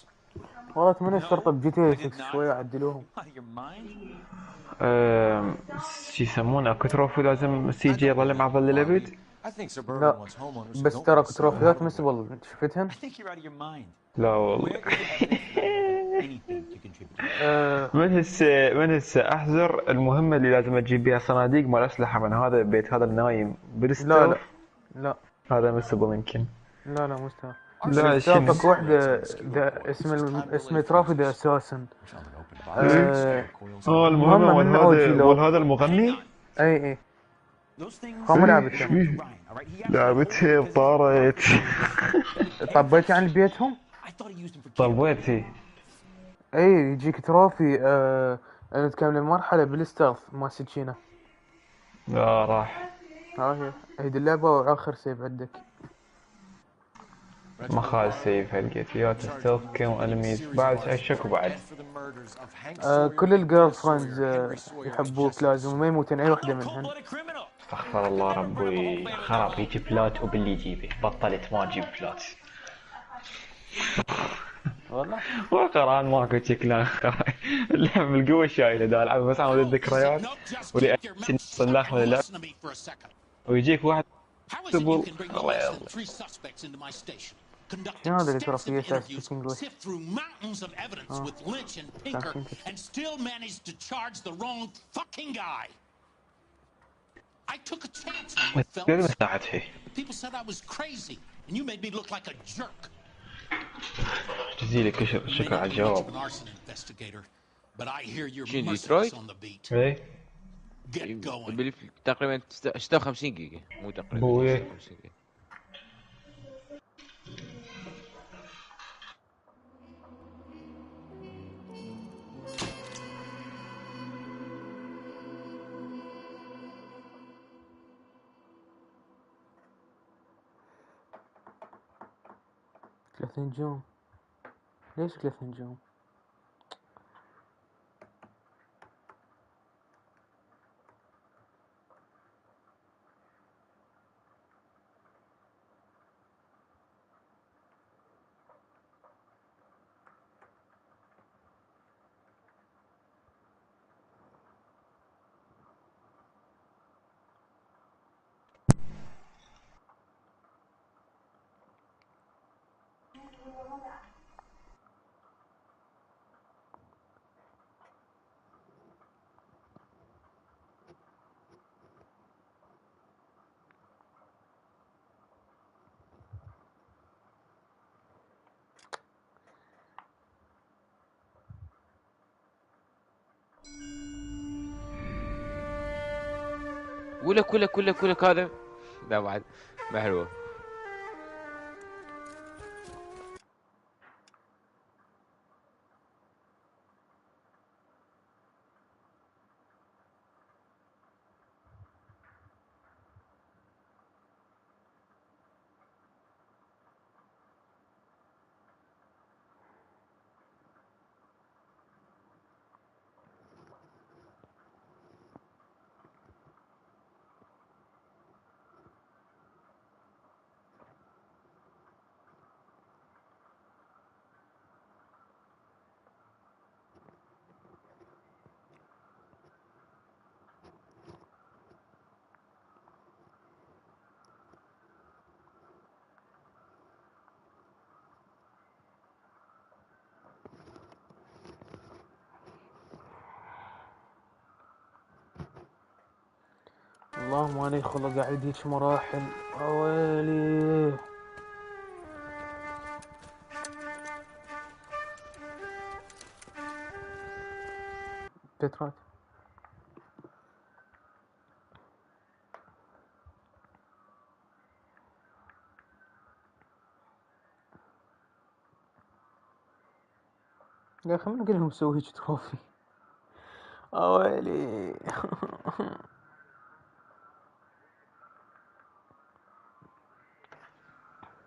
والله اتمنى الشرطة بجي تي 6 not. شوية عدلوهم. Out of your mind? شو يسمونه اكو تروفي لازم سي جي يظل مع ظل الابد؟ I think suburban لا wants homeowners who بس don't ترى want to see تروفيات out of the way. مسبل شفتهن؟ I think you're out of your mind. لا والله. Where is the evidence that anything to contribute to من هسه احذر المهمة اللي لازم تجيب بيها صناديق مال اسلحة من هذا البيت هذا النايم لا بالستوف. لا هذا مسبل يمكن. لا مستوى. لا شنو؟ اكو وحدة اسم ترافي ذا اساسن. المهمة مال هذا المغني؟ اي هم لعبتها. لعبتها طارت. طبيتي عن بيتهم؟ طبيتي. اي يجيك تروفي انه تكمل المرحلة بالستارث ما سكينة. لا راح. هاي هيدي اللعبة واخر سيف عندك. ما خال سيف هلقيت يا ستيلث كيل انميز بعد اشك وبعد. كل الجيرل فريندز يحبوك لازم ما يموتن اي وحدة منهن. استغفر الله ربي خرب يجيب بلات وباللي يجيبه بطلت ما اجيب بلات. والله وقران ماكو شكلان اللعب بالقوة شايله دا العب بس عامل الذكريات ولي نص الاخر اللعب ويجيك واحد تبل الله يلا. شنو هذا اللي ترى فيه اساس انجلش؟ I took a chance on you, Phelps. People said I was crazy, and you made me look like a jerk. جزيلك شكرا على الجواب. But I hear you're merciless on the beat. ايه Get going. تقريبا 56 جيجا مو تقريبا بوي. 56 جيجا. ثلاث نجوم. ليش 3 نجوم؟ ولك هذا لا بعد ما حلوه. والله ماني خلق اعيد هيك مراحل. اويلي تترات. يا اخي من قال لهم سوي هيك تروفي. ويلي.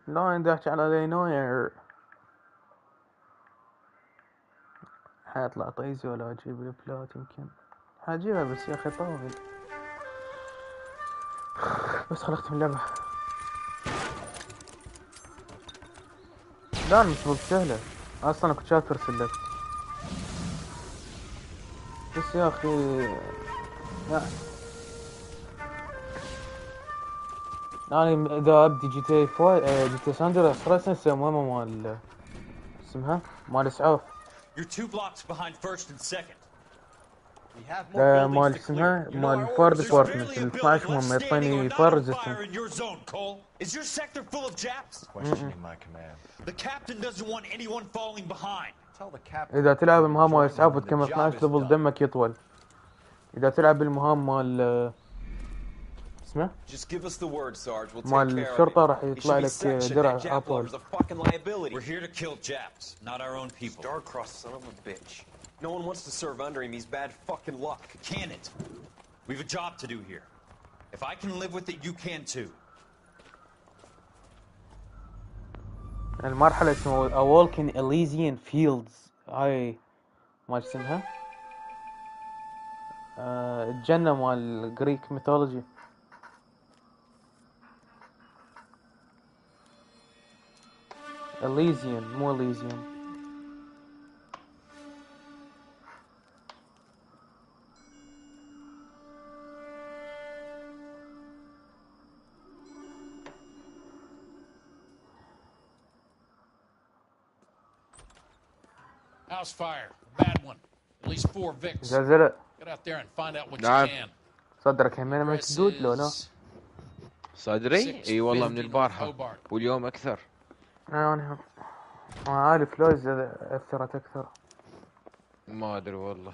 لا ندحش على نوير. حيطلع طيزي ولا اجيب البلات يمكن حاجيبها بس يا اخي طاول. بس خلقت من اللعبة. لا مش سهلة اصلا كنت شايف ترسل بس يا اخي يعني اذا ابدي جي تي 5 جي تي ساندر اصلا اسوي مهمة مال اسمها مال اسعاف. You're 2 blocks behind first and second. We have more مال buildings to اسمها clear. مال فاير There's ديبارتمنت barely a ال building 12 left مهمة standing or يعطيني not فاير on ريزيستنس. fire in your zone, Cole. Is your sector full of Japs? Questioning my command. The captain doesn't want anyone falling behind. Tell the captain. اذا تلعب المهام مال join اسعاف them when the وتكمل job 12 is ليفل done. دمك يطول. اذا تلعب المهام مال اسمه Just give us the word, Sarge. We'll take مال care of الشرطة it. راح It يطلع should be لك sanctioned درع that Jap اطول. lovers a fucking liability. We're here to kill Japs, not our own people. Star-crossed son of a bitch. No one wants to serve under him. He's bad fucking luck. Can it? We've a job to do here. If I can live with it, you can too. المرحلة اسمها A Walk in Elysian Fields. هاي ما اسمها الجنة مال Greek mythology. Elysian مو Elysian. House fire. Bad one. At least 4 Vicks. زلزلة. Get out there and find out what نعم. you can. صدرك همينة مسدود لو لا؟ صدري؟ اي والله من البارحة واليوم اكثر. انا عارف لوز اثرت اكثر. ما ادري والله.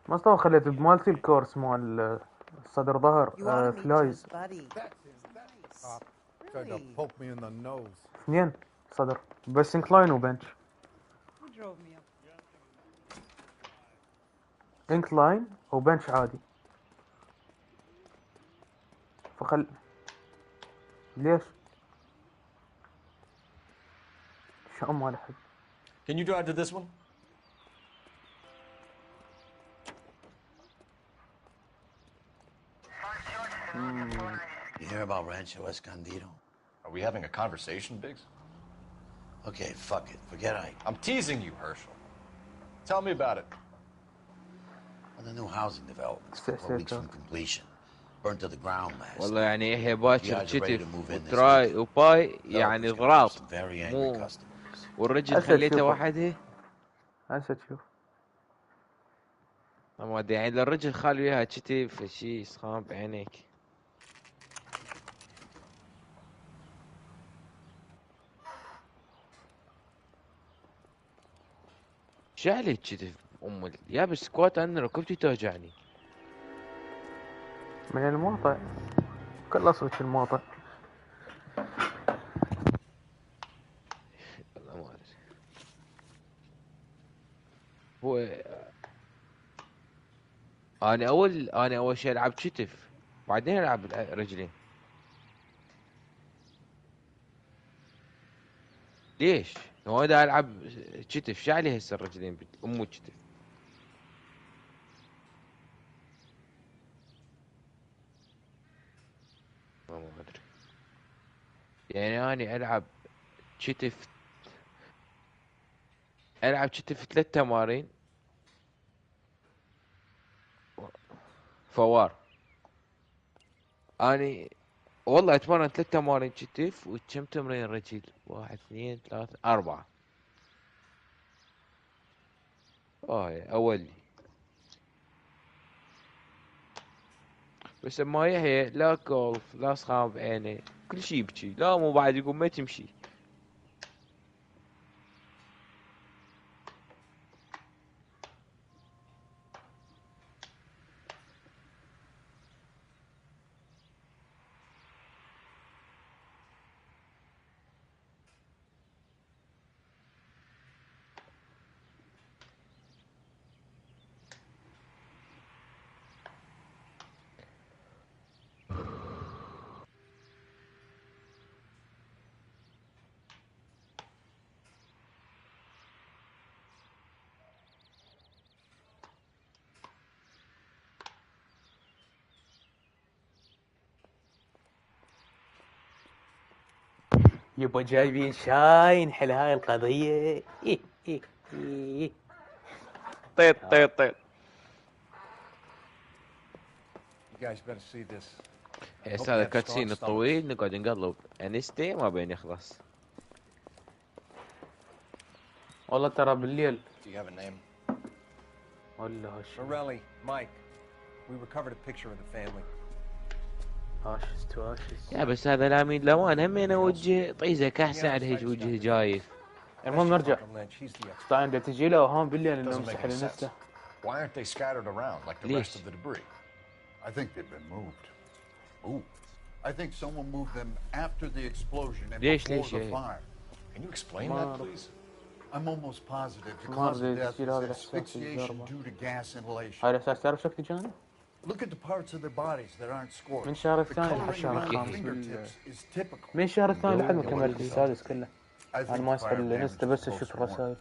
مصطفى خليت بمالتي الكورس مال الصدر ظهر فلايز. اثنين صدر بس انكلاين وبنش. انكلاين وبنش عادي. فخل ليش؟ شو ما لحد. Can you drive to this one? You hear about Rancho Escondido? Are we having a conversation, Biggs? Okay, fuck it. Forget I... I'm teasing you, Herschel. Tell me about it. Well, the new housing development's a couple of weeks from completion. Burnt to the ground last night. والله يعني يحيى باكر كتف وتراي وباي يعني ضراط مو والرجل خليته وحده. هسه تشوف. ما ادري يعني للرجل خالي وياها كتف شيء سخان بعينيك. شعلي كتف ام يا بالسكوات انا ركبتي توجعني. من الموطع كله صوت الموطع. والله ما ادري. هو انا اول شيء العب كتف بعدين العب رجلين. ليش؟ هو اذا العب كتف شعلي هسه الرجلين امو كتف. ما ادري يعني اني العب كتف 3 تمارين فوار. اني والله اتمرن 3 تمارين كتف وكم تمرين رجل 1 2 3 4. اولي بس ما يحيى لا كولف لا سخان بعيني كل شي يبكي. لا مو بعد يقول ما تمشي. يبا جايبين شاي نحل هاي القضية. إيه. طيط. You guys better see this. هسه هذا الكاتسين الطويل نقعد نقلب انستي ما بين يخلص. والله ترى بالليل. Do you have a name? ولا هش. Morelli, Mike. We recovered a picture of the family. هاشس. يا بس هذا الامين لوان همين وجه طيزه كحسه على هيج وجه جايف. المهم نرجع. طبعا بدها تجي له اوهام بالليل انه مسح النسته. Why aren't they scattered around like the rest of the debris? I think they've been moved. Ooh. I think someone moved them after the explosion and before the fire. Can you explain that, please? I'm almost positive the cause of death is asphyxiation due to gas inhalation. هذا اساس تعرف شكل جاني؟ Look at the parts of their bodies that aren't scorched. من الشهر الثاني لحد الشهر الخامس. من الشهر الثاني لحد ما كملت السادس كله. انا ما اسحب الانستا بس اشوف الرسائل.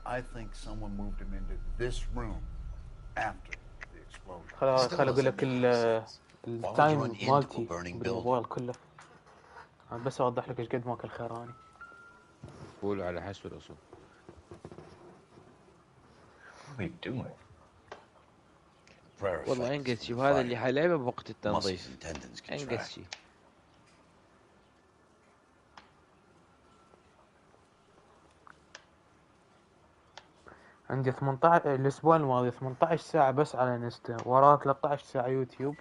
I think someone moved him into this room after the explosion. خل اقول لك التايم مالتي بالموبايل كله. انا بس اوضح لك ايش قد ماكل خيراني. قولوا على حسب الاصول. What are we doing? والله انقذ شيء وهذا اللي حلعبه بوقت التنظيف. انقذ شيء. عندي 18 الاسبوع الماضي 18 ساعة بس على انستا، وراه 13 ساعة يوتيوب،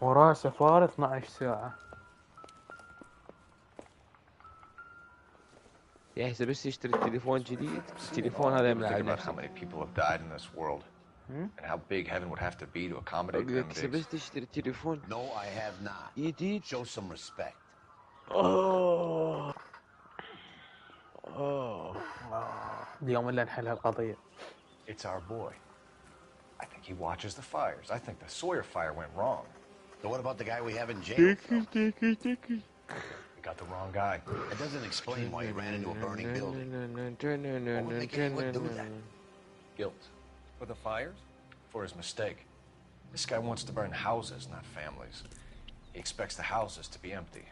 وراه سفارة 12 ساعة. يا هسه بس يشتري تليفون جديد، التليفون هذا يملعب نفسه. How many people have died in this world? And how big heaven would have to be to accommodate them هسه بس تشتري تليفون. No, I have not. جديد. Show some respect. اليوم اللي نحل هالقضية. It's our boy. I think he watches the fires. I think the Sawyer fire went wrong. So what about the guy we have in jail? We got the wrong guy. It doesn't explain why he ran into a burning building. What would make anyone do that? Guilt. For the fires? For his mistake. This guy wants to burn houses, not families. He expects the houses to be empty.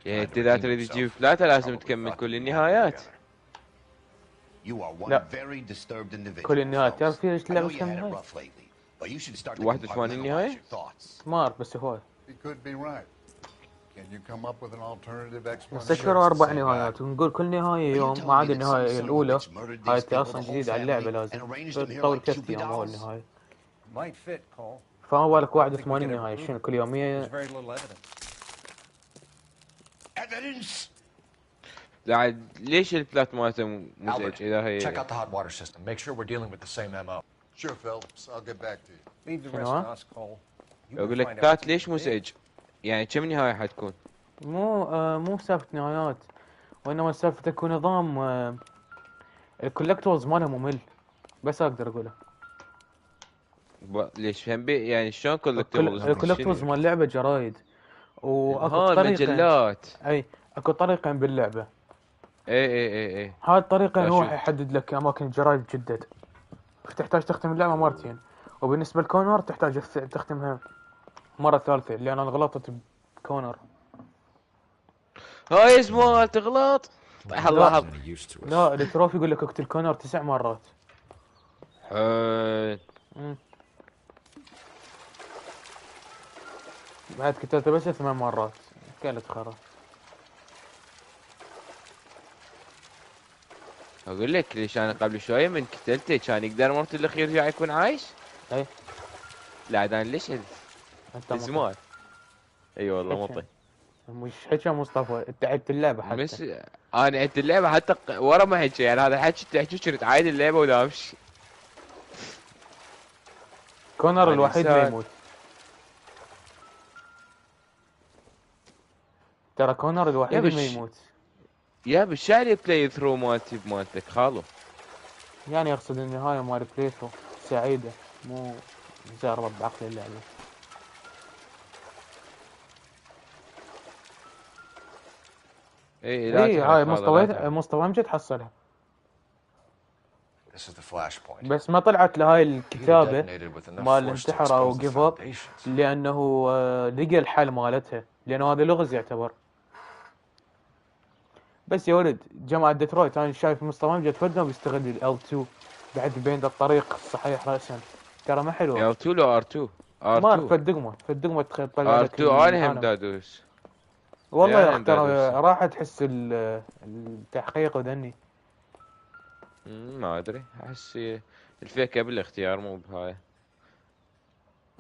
يعني انت اذا تريد تجيب ثلاثة لازم تكمل كل النهايات. You are one very disturbed individual. كل النهايات تعرف فيها ايش اللعبة كم نهاية؟ 81 النهاية؟ ما اعرف بس هواي. He could be right. Can you come up with an alternative explanation? نستشعر 4 نهايات ونقول كل نهاية يوم ما عدا النهاية الأولى هاي اصلا جديدة على اللعبة لازم تطول 3 أيام أول نهاية. فما بالك 81 نهاية شنو كل يومية؟ بعد ليش البلات مالته مزعج اذا هي check out the hot water system. Make sure we're dealing with the same MO. Sure, Phelps. I'll get back to you. Leave the rest to us, Cole. اقول لك بلات ليش مزعج؟ يعني كم نهاية حتكون؟ مو سالفة نهايات، وإنما سالفة اكو نظام الكولكتورز ماله ممل، بس أقدر أقوله. ليش هم يعني شلون كولكتورز؟ الكولكتورز مال اللعبة جرايد، واكو طريقة مجلات. أي اكو طريقين باللعبة. اي هاي الطريقين هو يحدد لك أماكن الجرايد جدد، فتحتاج تختم اللعبة مرتين، وبالنسبة لكونر تحتاج تختمها مرة ثالثة، لأن أنا غلطت بكونر. هاي اسمه تغلط. طيح الله. لا التروفي يقول لك اقتل كونر 9 مرات. بعد قتلته بس 8 مرات، كانت خرا. اقول لك ليش انا قبل شويه من قتلته كان يقدر مرت الاخير جاي يكون عايش؟ اي لا انا ليش زمان. اي والله مطي. مش حكى مصطفى انت عدت اللعبه حتى. بس انا عدت اللعبه حتى ورا ما حكي، يعني هذا الحكي تحكي كنت عايد اللعبه ولا امشي. كونر الوحيد اللي يموت. ترى كونر الوحيد اللي يموت. يا بالشعري بلاي ثرو مالتك خالو. يعني اقصد النهايه مال بلاي ثرو سعيده، مو مجرد بعقل اللعبه. اي هاي مستوى امجد تحصلها. This is the flashpoint. بس ما طلعت لهاي الكتابه مال انتحر او جيف اب، لانه لقى الحل مالتها، لانه هذا لغز يعتبر. بس يا ولد جماعة ديترويت أنا شايف مصطفى أمجد فدنا بيستغل ال2 بعد بين الطريق الصحيح رأسا ترى ما حلوة. L2 لو R2 ما أعرف فالدقمة تطلع لك R2 أنا هم العالم. دادوس والله يا أنا أخي ترى راح تحس التحقيق وذني. ما أدري أحس الفكرة بالاختيار مو بهاي.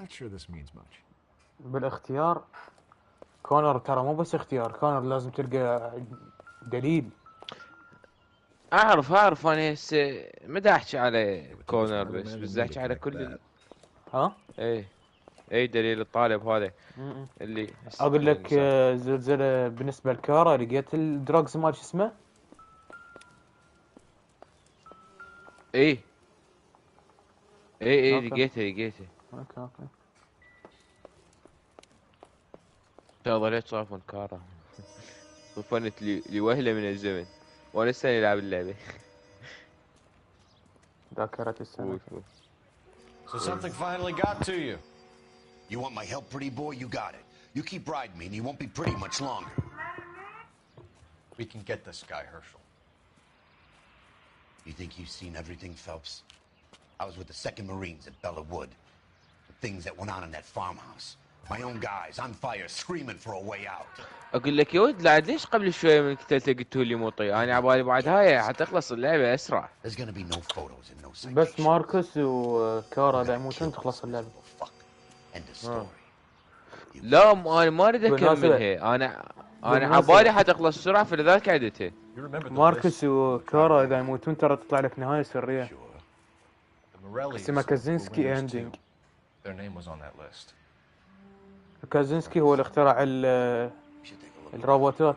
Not sure this means much. بالاختيار كونر ترى مو بس اختيار، كونر لازم تلقى دليل. أعرف أنا هسه ما أحكي على كونر بس أحكي على كل ها؟ اي دليل الطالب هذا اللي اقول لك زلزلة بالنسبة لكارا لقيت الدراجز مال شو اسمه؟ اي لقيته اوكي هذا ليش صافن كارا طفنت لي وهلة من الزمن وانا لسه يلعب اللعبة ذاكرة السنة. So something finally got to you. You want my help, pretty boy? You got it. You keep riding me and you won't be pretty much longer. We can get this guy, Herschel. You think you've seen everything, Phelps? I was with the 2nd Marines at Bella Wood. The things that went on in that farmhouse. My own guys on fire screaming for a way out. اقول لك يا ولد لا ليش قبل شويه من قتلته قلتوا لي مطي انا عبالي بعد هاي حتخلص اللعبه اسرع. There's gonna be no photos and no citations. بس ماركوس وكارا لا يموتون تخلص اللعبه. لا انا ما اريد اكملها انا عبالي حتخلص بسرعه فلذلك عدتها. ماركوس وكارا اذا يموتون ترى تطلع لك نهايه سريه اسمها كازينسكي اندينج. كازينسكي هو اللي اخترع الروبوتات.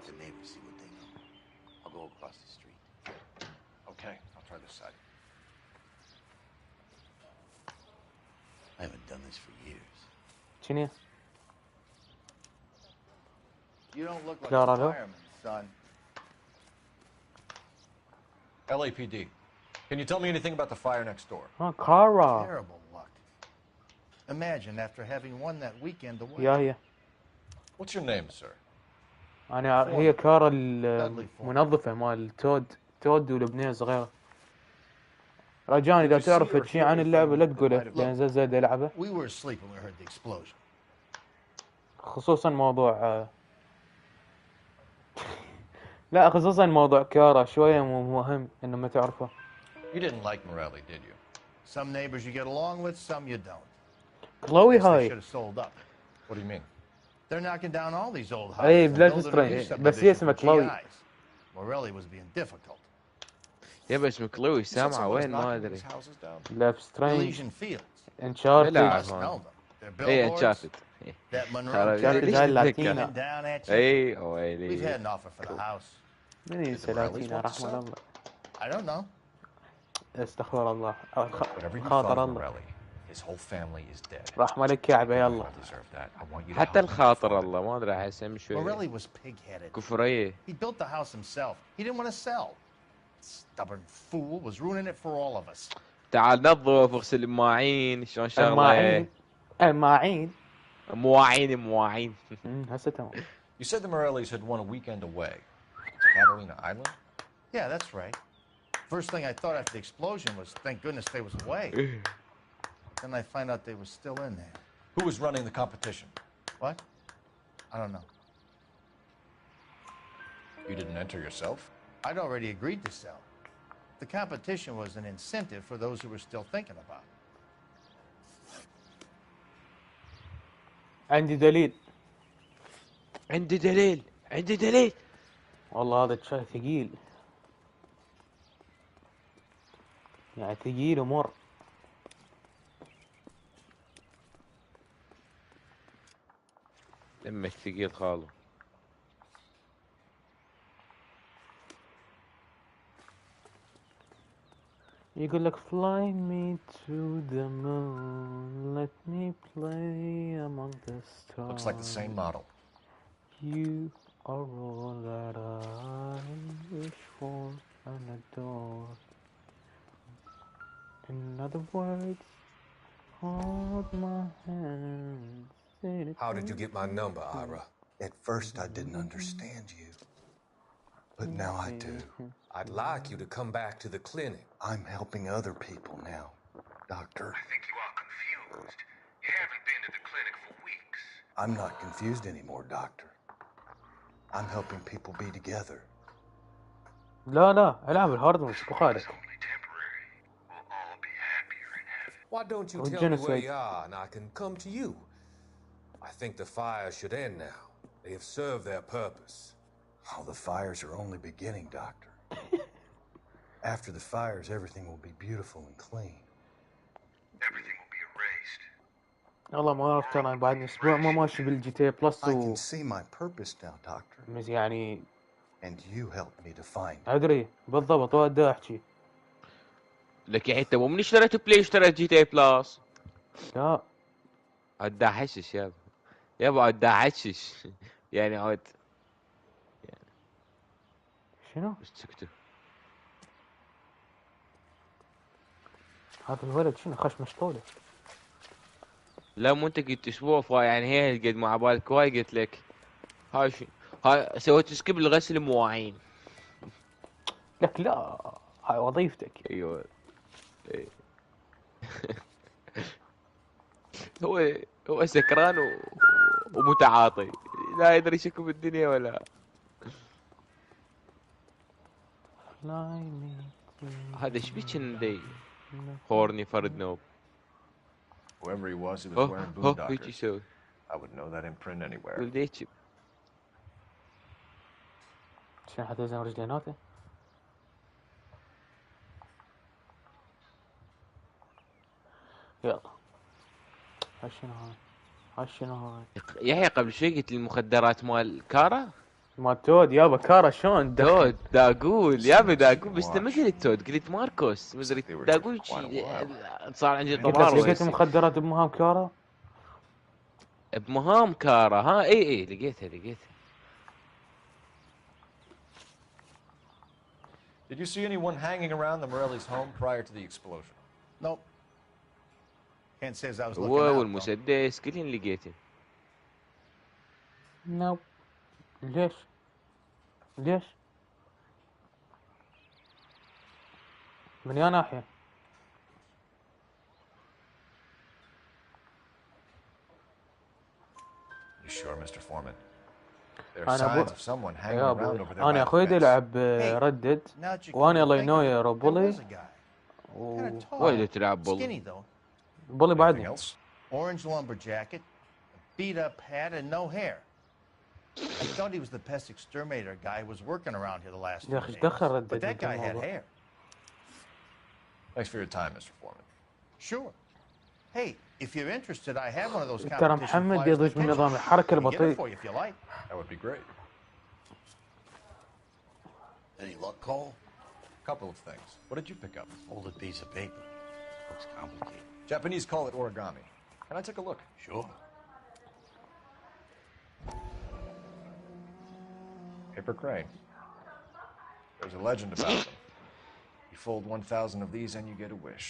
I haven't done this for years. شنو؟ You don't look like a fireman, son. LAPD. Can you tell me anything about the fire next door? Oh, Kara. Terrible luck. Imagine after having won that weekend away. Yeah. What's your name, sir? هي كارا المنظفة مال تود والبنية الصغيرة. رجاء إذا تعرف شيء عن اللعبة لا تقوله لأن زاد ألعبه. We were asleep when we heard the explosion. خصوصا موضوع لا خصوصا موضوع كارا شوية مهم إنه ما تعرفه. You didn't like Morelli, did you? Some neighbors you get along with, some you don't. Chloe They هاي. should have sold up. What do you mean? They're knocking down all these old houses. أي and بلاش building a new سترينج بس هي subdivision اسمها for كلوي. GIs. Morelli was being difficult. يا اسم كلوي سامعة وين ما ادري. لا في سترينج. Elysian Fields. انشارتد. اي انشارتد. That Monroe هاي لاتينا. اي ويلي. We've had an offer for the house. من ينسى لاتينا رحمة الله. I don't know. استغفر الله. خاطر الله. His whole family is dead. رحمة لك يا عبي الله. حتى الخاطر الله ما ادري احس شوي. Morelli was pig-headed. كفرية. He built the house himself. He didn't want to sell. Stubborn fool was ruining it for all of us. تعال نظف واغسل المواعين شلون شغله. مواعين. هسه تمام. You said the Morellis had won a weekend away. Catalina Island? Yeah, that's right. First thing I thought after the explosion was, thank goodness they was away. Then I find out they were still in there. Who was running the competition? What? I don't know. You didn't enter yourself? I'd already agreed to sell. The competition was an incentive for those who were still thinking about it. عندي دليل. والله هذا الشاي ثقيل. يعني ثقيل ومر. دمك ثقيل خالو. يقول لك fly me to the moon, let me play among the stars. Looks like the same model. You are all that I wish for and adore. In other words, hold my hand. How did you get my number, Ira? At first, I didn't understand you. But now I do. I'd like you to come back to the clinic. I'm helping other people now, Doctor. I think you are confused. You haven't been to the clinic for weeks. I'm not confused anymore, Doctor. I'm helping people be together. لا العب الهارد مش بخالك. Why don't you tell me where you are and I can come to you? I think the fires should end now. They have served their purpose. Oh, the fires are only beginning, Doctor. After the fires, everything will be beautiful and clean. Everything will be erased. والله ما أعرف ترى بعد أسبوع ما ماشي بالجي تي بلس I can see my purpose now, Doctor. يعني. And you helped me to find it. أدري بالضبط وأدي أحكي. لك يا حتى مو من اشتريت بلاي اشتريت جي تي لا. لا. عاد احشش يابا عاد احشش يعني عاد. شنو؟ بس سكتوا. هذا الولد شنو خش مشطوله. لا مو انت قلت اسبوع فيعني هي قد مع بالك واي قلت لك هاي هاي سويت سكيب لغسل المواعين. لك لا هاي وظيفتك. ايوه إيه. هو سكران ومتعاطي لا يدري شكو بالدنيا ولا. هذا ايش بيك ندي خورني فرد نوب. Whoever he was wearing boondockers. I would know that imprint anywhere. ولديتشي شنو حتوزن رجليناته؟ يلا هاي شنو هاي؟ يحيى قبل شوي قلت لي المخدرات مال كارا؟ مال تود يابا كارا شلون؟ تود دا اقول يابا دا اقول بس انت ما قلت تود قلت ماركوس مدري دا اقول صار عندي طمار. لقيت المخدرات بمهام كارا؟ بمهام كارا ها اي لقيتها. Did you see anyone hanging around the Morelli's home prior to the explosion? Nope. Can't say as I was looking هو out. والمسدس كلين لقيته. نو. ليش؟ من يا ناحية؟ You sure, Mr. Foreman? There are signs of someone hanging around over there. أنا أخوي يلعب ردد وأنا الله ينوير وبولي وين تلعب بولي بعدني. Orange lumber jacket, beat up hat, and no hair. I thought he was the pest exterminator guy who was working around here the last few days. But that guy had hair. Thanks for your time, Mr. Foreman. Sure. Hey, if you're interested, I have one of those ترى محمد يضيف من نظام الحركة البطيء. That would be great. Any luck, Cole? Couple of things. What did you pick up? Folded piece of paper. Looks complicated. Japanese call it origami. Can I take a look? Sure. Paper crane. There's a legend about them. You fold 1,000 of these and you get a wish.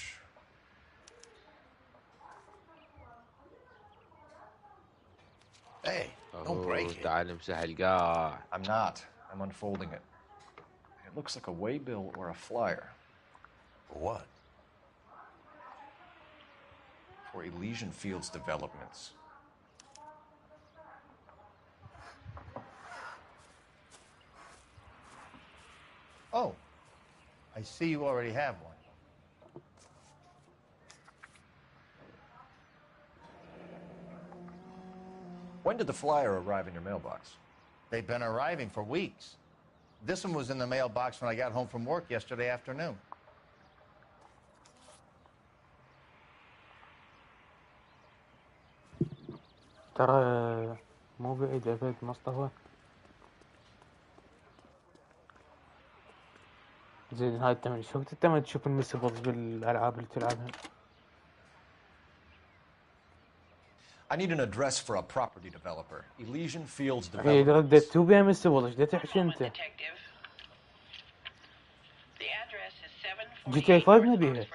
Hey, don't break it. تعال امسح القاع. I'm not. I'm unfolding it. It looks like a waybill or a flyer. For what? For Elysian Fields developments. Oh, I see you already have one. When did the flyer arrive in your mailbox? They've been arriving for weeks. This one was in the mailbox when I got home from work yesterday afternoon. ترى مو بعيد أبد مصطفى. زين هاي التمن شو التمن تشوف المسبلز بالألعاب اللي تلعبها. I need an address for a property developer. Elysian Fields إيه Development. ردت تو بيها مسبلز إيش تحكي أنت؟ جي تي 5 ما بيها.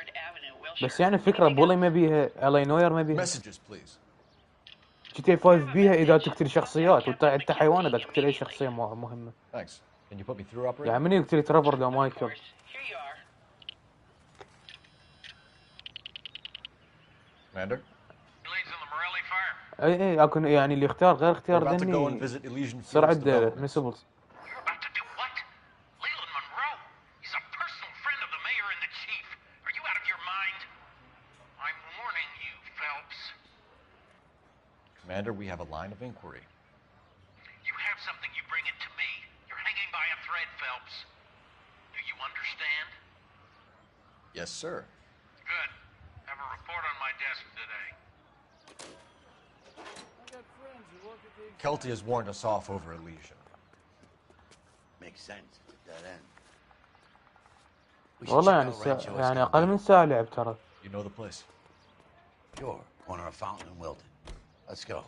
بس يعني فكرة بولي ما بيها، ألاي نوير ما بيها. Messages, please. جي تي 5 بيها إذا تقتل شخصيات، وأنت حيوان إذا تقتل أي شخصية مهمة. Thanks. Can you put me through, operator? يعني من يقتل ترافر لو ما يكب. Commander? اي اكو يعني اللي اختار غير اختيار دني صار عنده ميسبلز. Commander, we have a line of inquiry. You have something, you bring it to me. You're hanging by a thread, Phelps. Do you understand? Yes, sir. Good. Have a report on my desk today. Kelty has warned us off over Elysian. Makes sense. It's a dead end. والله يعني أقل من ساعة لعب ترى. You know the place? Sure. Corner of Fountain and Wilton. Let's go.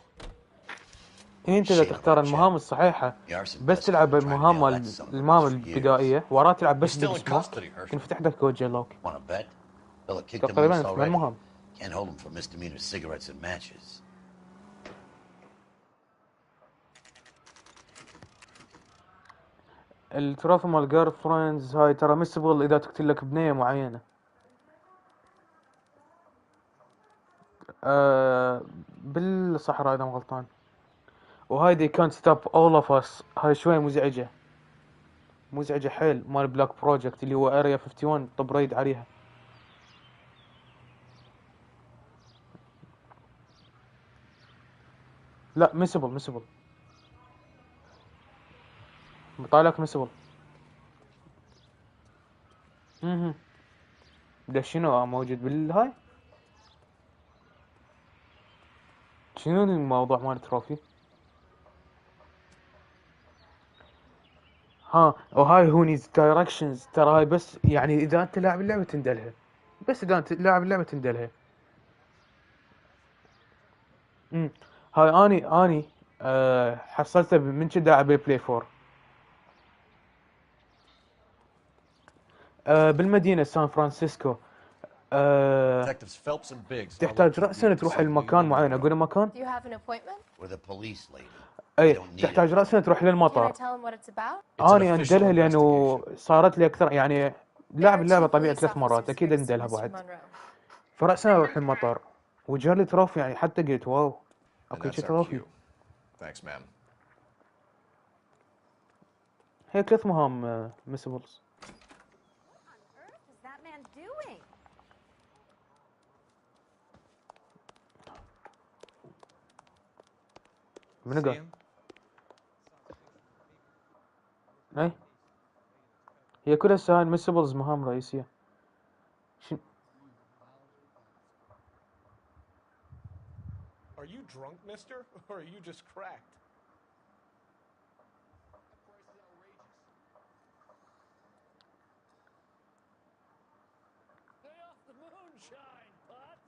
انت اذا تختار المهام الصحيحة بس تلعب المهام البدائية وراه تلعب بس بالسموك ينفتح لك وجه لوك تقريبا نفس المهام. Can't hold him for misdemeanor cigarettes and matches. التروفي مال جير فريندز هاي ترى ميسبل اذا تقتل لك بنية معينة. بالصحراء اذا ما غلطان. وهاي دي كانت ستوب اول اوف اس هاي شوي مزعجة حيل مال بلاك بروجكت اللي هو اريا 51 طب ريد عليها. لا ميسبل بطالك ميسبل. ده شنو موجود بالهاي؟ شنو الموضوع مال التروفي؟ ها وهاي هونيز دايركشنز ترى هاي بس يعني اذا انت لاعب اللعبة تندلها بس اذا انت لاعب اللعبة تندلها. هاي اني حصلته من كدا على بلاي 4 بالمدينة سان فرانسيسكو. تحتاج رأسا تروح المكان معين. اقول مكان اي تحتاج رأسا تروح للمطار. اني اندلها لانه صارت لي اكثر يعني لاعب اللعبة طبيعي 3 مرات اكيد اندلها بعد. فرأسا اروح المطار وجالي تروفي يعني حتى قلت واو اوكي تروفي. هي 3 مهام ميسبلز. من قال؟ اي هي كلها ساين ميسبلز مهام رئيسية. Are you drunk, mister? Or are you just cracked? Stay off the moonshine, bud.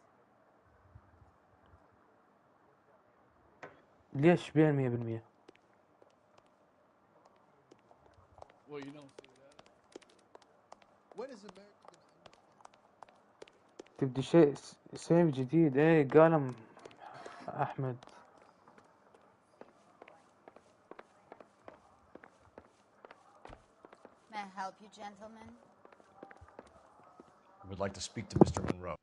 ليش بين 100%؟ Well, you don't see that. When is America تبدي شيء سيف جديد. ايه قال احمد. May I help you, gentlemen? We would like to speak to Mr. Monroe.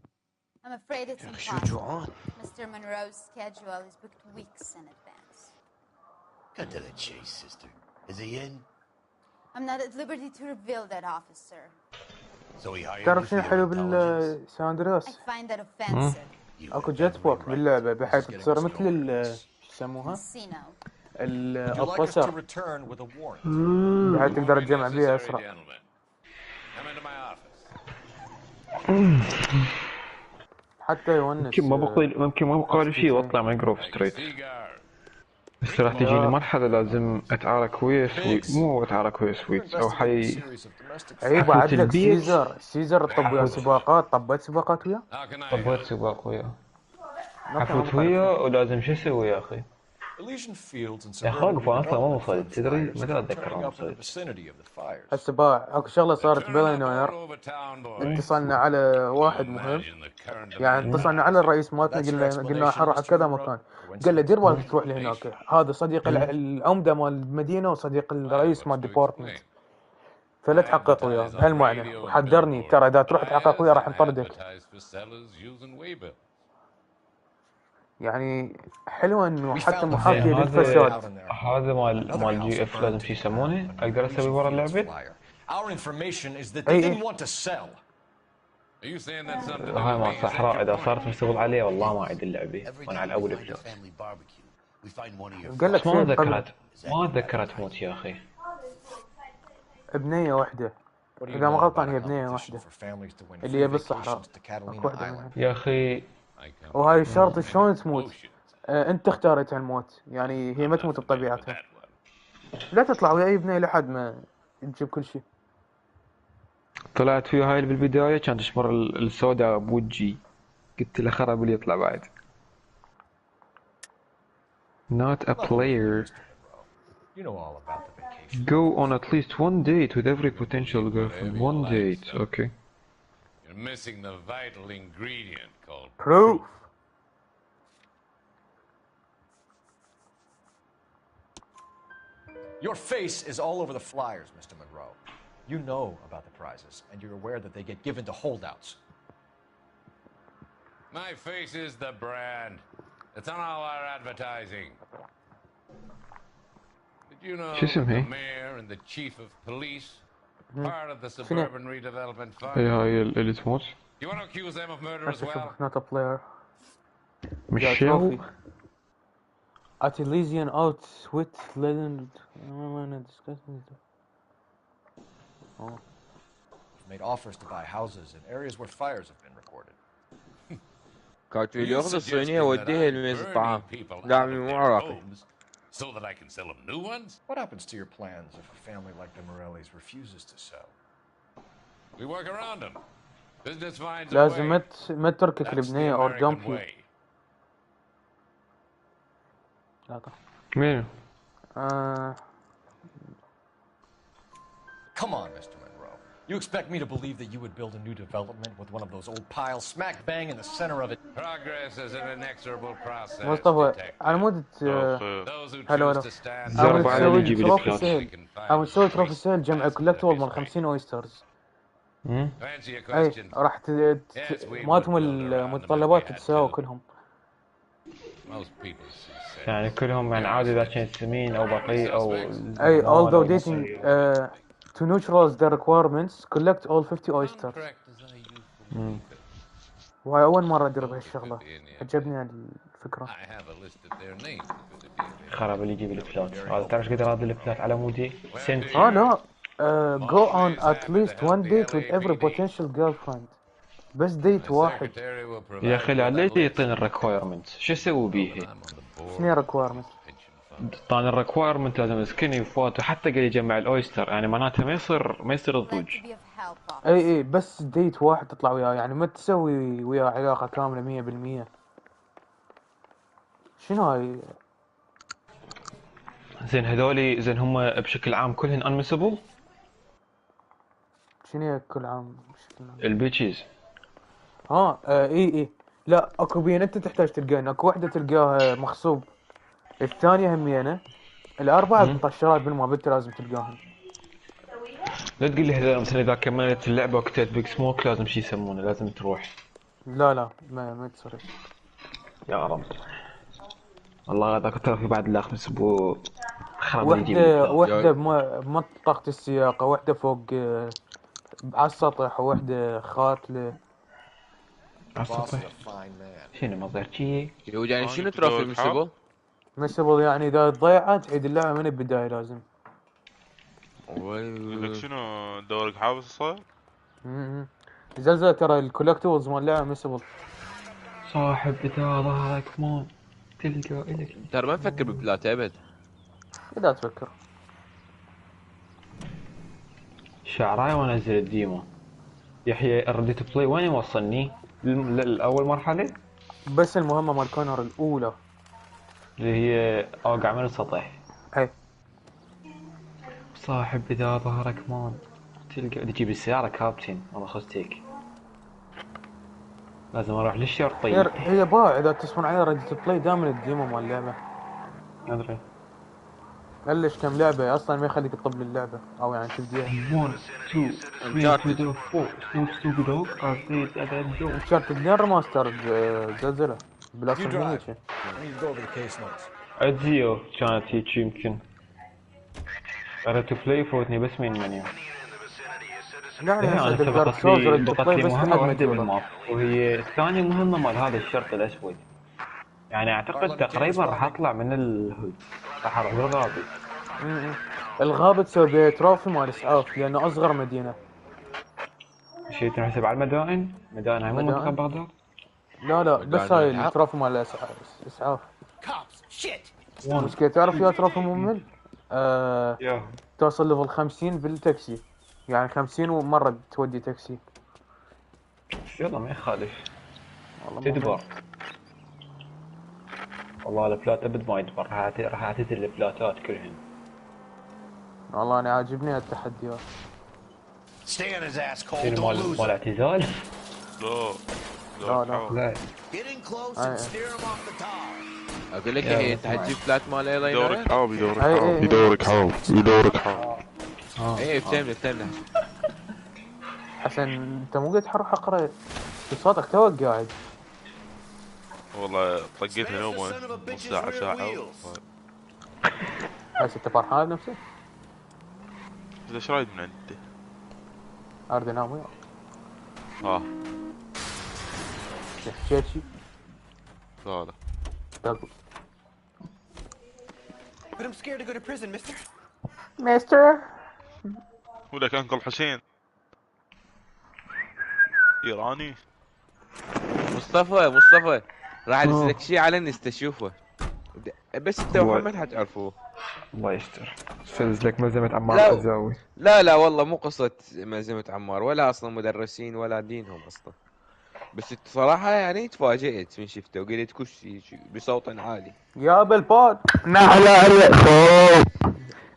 I'm afraid it's impossible. Mr. Monroe's schedule is booked weeks in advance. Cut to the chase, sister. Is he in? I'm not at liberty to reveal that, officer. So he hired تعرف you شنو for حلو your intelligence? بالساندرياس؟ I find that offensive. اكو جيت بوك باللعبة بحيث تصير مثل شو يسموها؟ الأوبسر بحيث تقدر تجمع بيها أسرع. حتى يونس. ممكن ما بقول شيء واطلع من جروف ستريت. بس راح تجي لي مرحلة لازم اتعارك ويا مو اتعارك ويا سويت او حي. عيب عندك سيزر طبيت سباقات وياه؟ طبيت سباق وياه. حفوت وياه ولازم شو اسوي يا اخي؟ يا اخي اصلا ما وصلت تدري متى اتذكر ما وصلت. هسه اكو شغله صارت بين نوير. اتصلنا على واحد مهم يعني اتصلنا على الرئيس مالتنا قلنا حرق كذا مكان قال له دير بالك تروح لهناك، هذا صديق العمدة مال المدينة وصديق الرئيس مال الديبارتمنت، فلا تحقق وياه بهالمعنى، وحذرني ترى اذا تروح تحقق وياه راح نطردك. يعني حلوة انه حتى محاكي للفساد. هذا مال جي اف لازم شي يسمونه اقدر اسوي ورا اللعبة. هاي مال صحراء اذا صارت مستغل عليه والله ما اعيد اللعبة وانا على اول فلوس. قال لك ما تذكرت موت يا اخي. بنية واحدة اذا ما غلطان، هي بنية واحدة اللي هي بالصحراء يا اخي. وهاي الشرط شلون تموت؟ انت اختارت الموت، يعني هي ما تموت بطبيعتها، لا تطلع ويا اي بنية لحد ما تجيب كل شيء. طلعت فيها هاي بالبداية كانت تشمر السوداء بوجهي، قلت له خرب اللي يطلع بعد. Not a player. You know all about the vacation. Go on at least one date with every potential girlfriend. One date, okay. You're missing the vital ingredient called proof. Your face is all over the flyers, Mr. Monroe. You know about the prizes, and you're aware that they get given to holdouts. My face is the brand. It's on all our advertising. Did you know the mayor and the chief of police part of the suburban redevelopment fund? اللي تموت. You want to accuse them of murder as well? Not a player. Michelle. At Elysian out with legend. Made offers to buy houses in areas where fires have been recorded. كانت ياخذ الصينية وديها لميز الطعام. لا من مو عراقي. So that I can sell them new ones? What happens to your plans if a family like the Morellis refuses to sell? We work around them. Business finds a way. لازم ما تتركك البنية or dump you. مين؟ Come on, Mr. Monroe. You expect me to believe that you would build a new development with one of those old piles smack bang in the center of it? Progress is an inexorable process. مصطفى على مود هلا هلا نسوي تروفي سيل جمع كولكتبل مال 50 اويسترز. اي راح مالتهم المتطلبات تتساوي كلهم. يعني كلهم يعني عادي اذا كان سمين او بطيء او اي although dating to neutralize the requirements collect all 50 oysters. وهاي اول مرة ادير بهالشغلة، عجبني الفكرة. خرب اللي يجيب الفلات هذا. تعرف ايش قدر هذا الفلات على مودي سنت؟ لا go on at least one date with every potential girlfriend. بس ديت واحد يا اخي. ليش يعطيني الريكوايرمنت؟ شو اسوي بيها؟ شنو الريكوايرمنت؟ طبعا الريكوايرمنت لازم سكني وفوت، وحتى قال يجمع الاويستر، يعني معناته ما يصير الضوج. اي بس ديت واحد تطلع وياه، يعني ما تسوي وياه علاقة كاملة 100%. شنو هاي؟ زين هذولي زين هم بشكل عام كلهن انمسبل؟ شنو كل عام بشكل عام؟ البيتشيز. اي لا اكو بين انت تحتاج تلقاهن، اكو وحدة تلقاها مخصوب، الثانية همينة، الأربعة مطشرات بالما بنت لازم تلقاهن. لا تقول لي هذول مثلا إذا كملت اللعبة وكتبت بيج سموك لازم شي يسمونه لازم تروح. لا ما تصير. يا رب والله هذا كنت في بعد الآخر أسبوع خرب. وحدة بمنطقة السياقة، وحدة فوق على السطح، وحدة خاتلة على السطح. شنو مضيعتي؟ يعني شنو تروفي مسبل يعني إذا ضيعت عيد اللعبة من البداية لازم. لك شنو دورك حافظ صار؟ زلزلة ترى الكولكتبلز مال اللعبة مسبل. صاحب إذا ظهرك ما تلقى إلك. ترى ما نفكر ببلات أبد. إذا تفكر. شعراي وانزل الديمو. يحيى رديت بلاي وين يوصلني؟ لأول مرحلة؟ بس المهمة مال كونر الأولى اللي هي أوقع من السطح. اي صاحب إذا ظهرك مان تلقى تجيب السيارة كابتن والله خستيك. لازم اروح للشرطي. هي باع اذا تسمون عليها ريدي بلاي دائما الديمو مال اللعبه. ادري. بلش كم لعبه اصلا ما يخليك تطبل اللعبه او يعني تبديها. 1 2 3 4 سنوب ستوبي دوغ ارتيد ادو. انشارتد 2 ريماستر زلزله بالاصل هيك. ادزيو كانت هيك يمكن. ريدي بلاي فوتني بس من منيو. انا سبقت لي مهمة واحدة بالماب وهي الثانية مهمة مال هذا الشرط الأسود. يعني أعتقد تقريبا راح أطلع من راح أروح للغابة. الغابة تسوي بيها تروفي مال إسعاف لأنه أصغر مدينة. شيء تنحسب على المدائن؟ مدائن هاي مو منطقة بغداد؟ لا بس هاي التروفي مال إسعاف. مشكلة تعرف يا تروفي ممل؟ توصل ليفل 50 بالتاكسي. يعني 50 ومرة تودي تاكسي. يلا ما يخالف. تدبر. والله البلات ابد ما يدبر، راح اعتزل البلاتات كلهن. والله انا عاجبني هالتحديات. مال اعتزال؟ لا اقول لك هي تحدي بلات مال اي لاين. يدورك حاوب يدورك حاوب. ايه فهمنا. حسن انت مو قد حروح اقرا صوتك توك قاعد. والله طقيتها نومه نص ساعة بس انت فرحان بنفسك؟ ايش رايد من عندي؟ اريد انام وياك. شيء لا But I'm scared to go to prison, mister. ولك انكل حسين ايراني. مصطفى راح ارسلك شيء على الانستا شوفه بس انت ومحمد حتعرفوه. الله يستر. فز لك ملزمة عمار الزاوي. لا والله مو قصة ملزمة عمار ولا اصلا مدرسين ولا دينهم اصلا. بس صراحة يعني تفاجئت من شفته وقلت كشي بصوت عالي. يا بالبود نحلة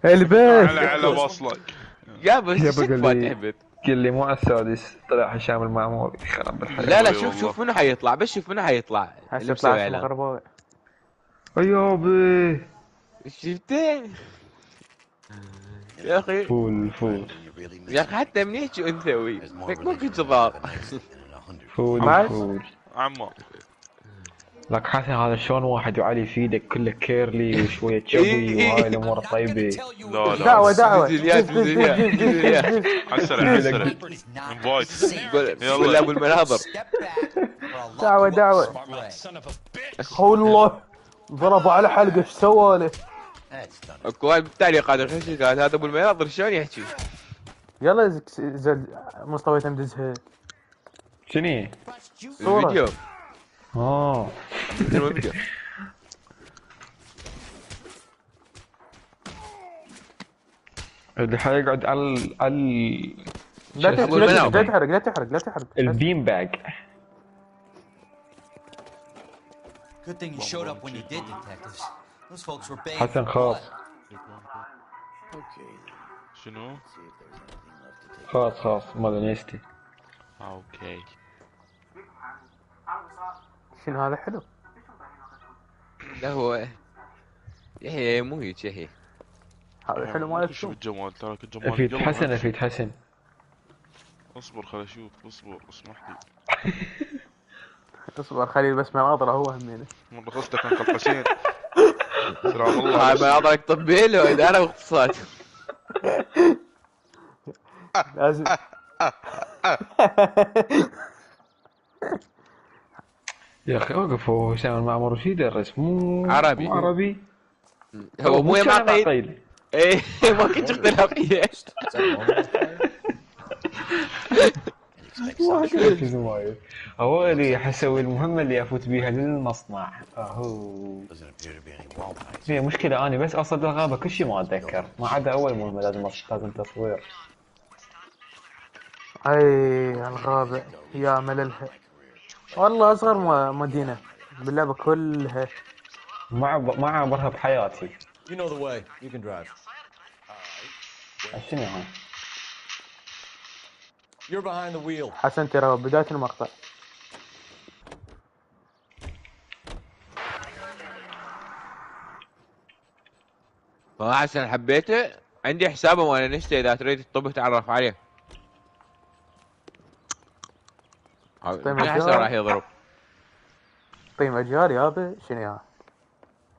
البيت على وصلك يا بس تهبط. قل لي مو على السادس طلع هشام المعموري خرب الحلقة. لا شوف منو حيطلع بس شوف منو حيطلع. حيطلع الغرباوي. ايوبي شفته يا اخي. فول يا اخي حتى منيح شو انثوي لك ما في جضار. فول عمو لك حسن هذا شلون واحد وعلي يفيدك كله كيرلي وشوية شبي وهاي الامور طيبة. لا دعوة عسل يلا ابو المناظر. دعوة والله ضربوا على حلقه ايش سوى له؟ اكو واحد بالتعليقات الخشي قال هذا ابو المناظر شلون يحكي. يلا مصطفى تمدزها شنو؟ الفيديو. الفيديو. اللي حيقعد على لا تحرق البيم باج. Good thing you showed up when you did, detectives. Those folks were begging. حسن خاص. شنو؟ خاص مال نيستي. اوكي. شنو هذا حلو؟ لا هو يحيى مو هيك يحيى. هذا حلو مالك. شوف الجمال تراك الجمال. افيد حسن. اصبر خل اشوف اسمح لي. اصبر خليل بس مناظره هو همينه. والله قصدك انكل حسين. سلام الله. هاي مناظرك طبيه له اداره واقتصاد. لازم يا اخي اوقف. هو هشام المعموري شو يدرس؟ مو عربي. هو مو معقيد. ايه ما كنت اختلافيه. هو اللي حسوي المهمة اللي افوت بيها للمصنع. هي مشكلة اني بس اصل الغابة كل شيء ما اتذكر ما عدا اول مهمة لازم تصوير. الغابة يا مللها والله اصغر مدينة باللعبة كلها. ما عبرها بحياتي. You know the way. You can drive. شنو هاي؟ You're behind the wheel. حسن ترى بداية المقطع. صراحة عشان حبيته. عندي حسابه مال انستا اذا تريد تطبه تعرف عليه. من حسن راح يضرب. طيب مجال يابا شنو يا؟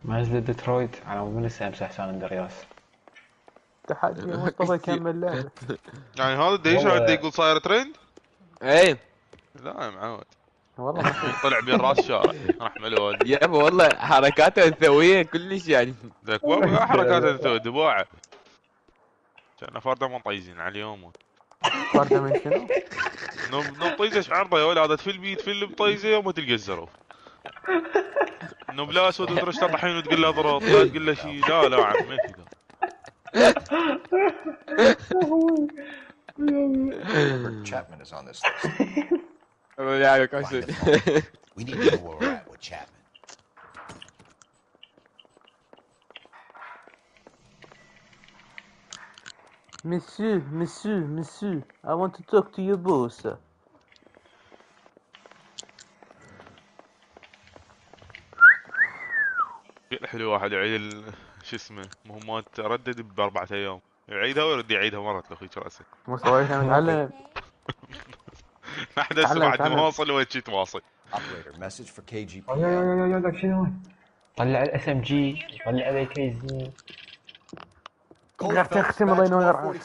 ما نزل ديترويت على من السامسح سان اندرياس. تحدي مصطفى يكمل لعبه. يعني هذا ديش عاد يقول صاير ترند؟ ايه لا يا معود والله طلع بين راس الشارع راح ملود. يابا والله حركاته انثويه كلش يعني. ذاك والله حركاته انثويه دباعه. كان فرده ما طايزين على اليوم. فرده من شنو؟ نوم طيزه ايش عرضه يا ولد هذا تفل بيت فيلم طيزه يوم ما تلقى الزروف. انه بلا اسود وترش طحين وتقول له ضرب لا تقول له شيء لا عم ما في ذا. Chapman is on this list. We need to know where we're at with Chapman. Monsieur, I want to talk to your boss. حلو واحد يعيد شو اسمه مهمات تردد ب4 ايام يعيدها ويرد يعيدها مرات لو خيك راسك. مو سويتها متعلم. احدث بعد ما وصل وجهي تواصل. Operator message for KGP. يا لك شنو؟ طلع الاس ام جي طلع لي كي زي. قاعد تختم الله ينور.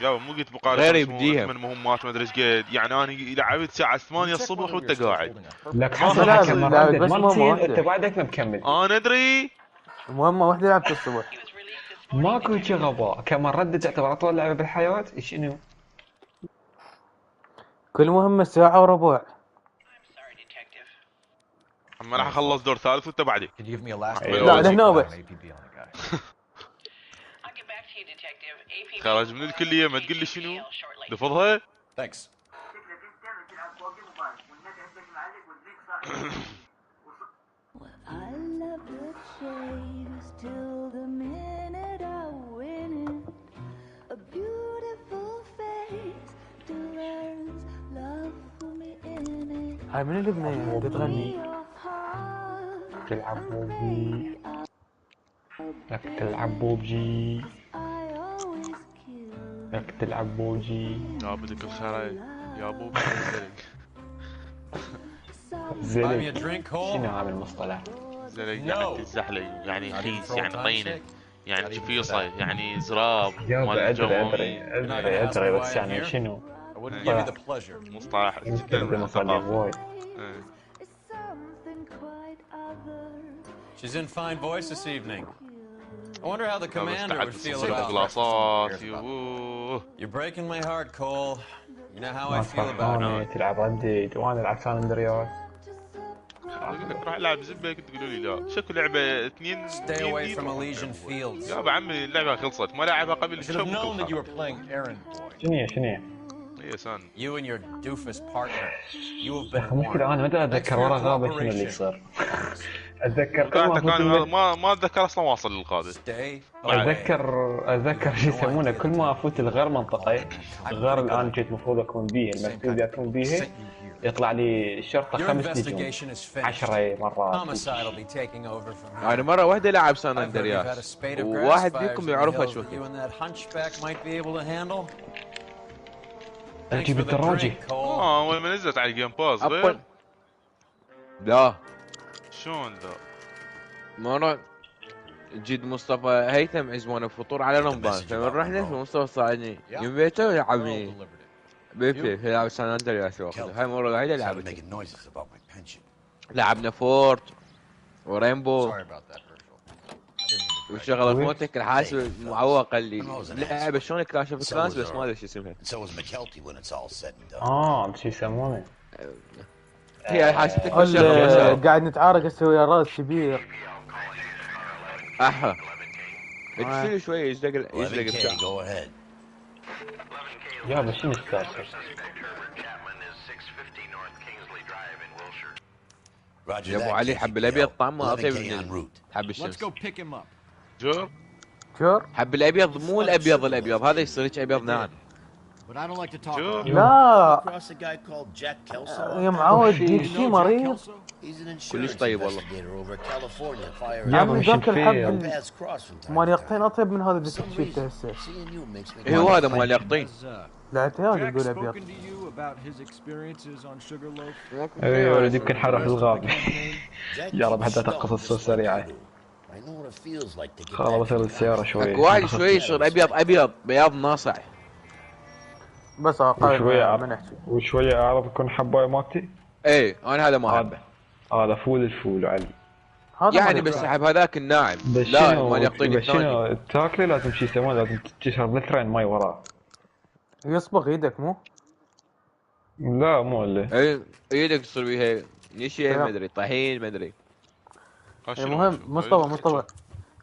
يا مو قلت بقارب غير يبديها من مهمات ما ادري ايش قد يعني انا لعبت الساعه 8 الصبح وانت قاعد. لك حصل حكم ما تصير انت بعدك ما مكمل. انا ادري مهمه واحده لعبت الصبح. ماكو شي غباء كمان ردت تعتبر اطول لعبه بالحياه شنو؟ كل مهمه ساعه وربع. اما راح اخلص دور ثالث وانت بعدي. لا لهنا بس. خرج من الكليه ما تقول لي شنو؟ لفظها؟ Thanks. هاي من اللي بتغني؟ تلعب بوبي لك تلعب بوبجي لك تلعب بوجي يا بدك الخير يا بوبي زلق شنو هذا المصطلح؟ زلق يعني تزحلق يعني خيس يعني طينه يعني جفيصه يعني زراب مال ادري بس يعني شنو؟ مصطلح جدا ثقافي. She's in fine voice this evening. I wonder how the commander would feel about it. You're breaking my heart, Cole. You know how I feel about it. تلعب ردد وانا العب سان اندرياس. راح العب زبه كنت تقولوا لي لا شكل لعبه 2 Stay away from Elysian Fields. يا ابو عمي اللعبه خلصت ما لعبها قبل should have known that you were playing errand boy. شنو؟ اي سان. You and your doofus partner. You have been. ممكن انا ما اتذكر ورا غابه شنو اللي يصير. اتذكر ما اتذكر اصلا واصل للقاده. اتذكر شو يسمونه كل ما افوت الغير منطقه غير الان كنت المفروض اكون بيها المكتوب اللي اكون بيها يطلع لي الشرطه 5 نجوم 10 مرات. انا مره واحده لعب سان اندرياس وواحد فيكم يعرفها شو تجيب الدراجه اول ما نزلت على الجيم باس غير لا شلون ذا مرة جد مصطفى هيثم عزمونا فطور على رمضان فمن رحنا فمصطفى صاعدني يوم بيته ويلعبني بيبي يلعب سان اندرياس هاي مرة الوحيدة لعبت لعبنا فورت ورينبو وشغلت موتك الحاسب معوق قال لي لعبة شلون كلاش اوف كلانس بس ما ادري شو اسمها شو يسمونه هي حاسبتك قاعد نتعارك اسوي راس كبير احا تشيل شوي يزلق يا بس شنو السالفه يا ابو علي حب الابيض طعمه اطيب من حب الشمس جور حب الابيض مو الابيض هذا يصير هيك ابيض ناعم لا يا معود ديك شي مريض. كلش طيب والله. عمي ذاك الحب مال يقطين اطيب من هذا اللي شفته هسه. هو هذا مال يقطين. لا تياج تقول ابيض. اي يا ولد يمكن حرف الغاب. جرب حتى تقص سريعه. خلاص بصير السيارة شوي. واحد شوي يصير ابيض بياض ناصع. بس اقل وشوية اعرف يكون حباية مالتي. ايه انا هذا ما احبه. هذا فول الفول علي. يعني بس احب هذاك الناعم. لا ما يقطيني بس شنو تاكله لازم شي يسمونه لازم تشرب لترين ماي وراه. يصبغ ايدك مو؟ لا مو اللي. ايه ايدك تصير بيها نشيه ما ادري طحين ما ادري. المهم مصطفى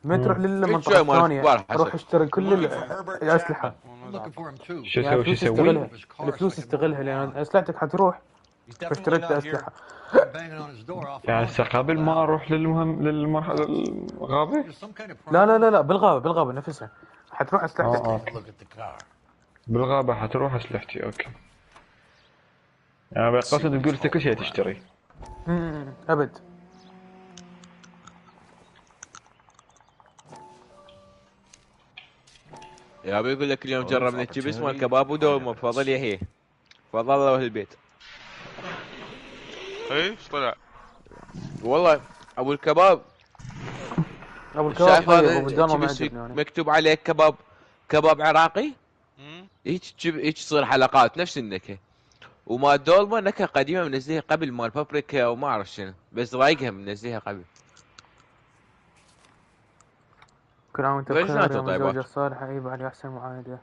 من تروح للمنطقة الثانية روح اشتري كل الأسلحة. شو اسوي شو اسوي؟ الفلوس استغلها لأن أسلحتك حتروح فاشتريت أسلحة. يعني هسه قبل ما أروح للمرحلة الغابة؟ لا بالغابة نفسها حتروح أسلحتك. بالغابة حتروح أسلحتي أوكي. يعني بالقصد تقول كل شيء تشتري. أبد. يا ابي يقول لك اليوم جربنا الشيبس مال كباب ودولمه بفضل يحيى فضل الله واهل البيت. ايش طلع؟ والله ابو الكباب طيب ابو مكتوب عليه كباب عراقي. هيك تصير حلقات نفس النكهه. وما الدولمه نكهه قديمه منزلها قبل مال بابريكا وما اعرف شنو بس رايقها منزلها قبل. كل عام وانت بخير يا مزوجة الصالحة. اي بعد احسن معايدة.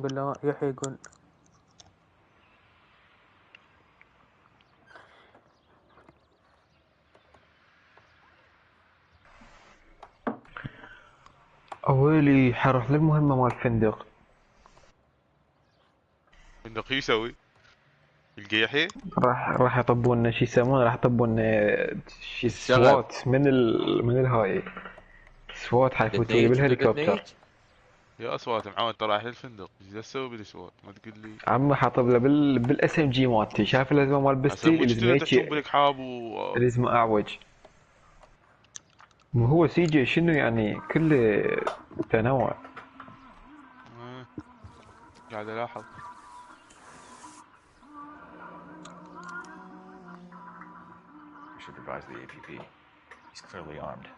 قل له يحيى يقول أولي حروح للمهمة مال الفندق. الفندق يسوي؟ يلقى يحيى؟ راح يطبون شي يسمونه راح يطبون شي سوات من الهاي سوات حيفوتوا لي بالهليكوبتر. يا اصوات معاود ترى رايح للفندق ايش تسوي بالسوات ما تقول لي. عمي حاطب له بالاس ام جي مالتي شايف الازمه مال بستي اللي اسمه اعوج. هو سي جي شنو يعني كله تنوع. قاعد الاحظ. You should advise the APP. He's clearly armed.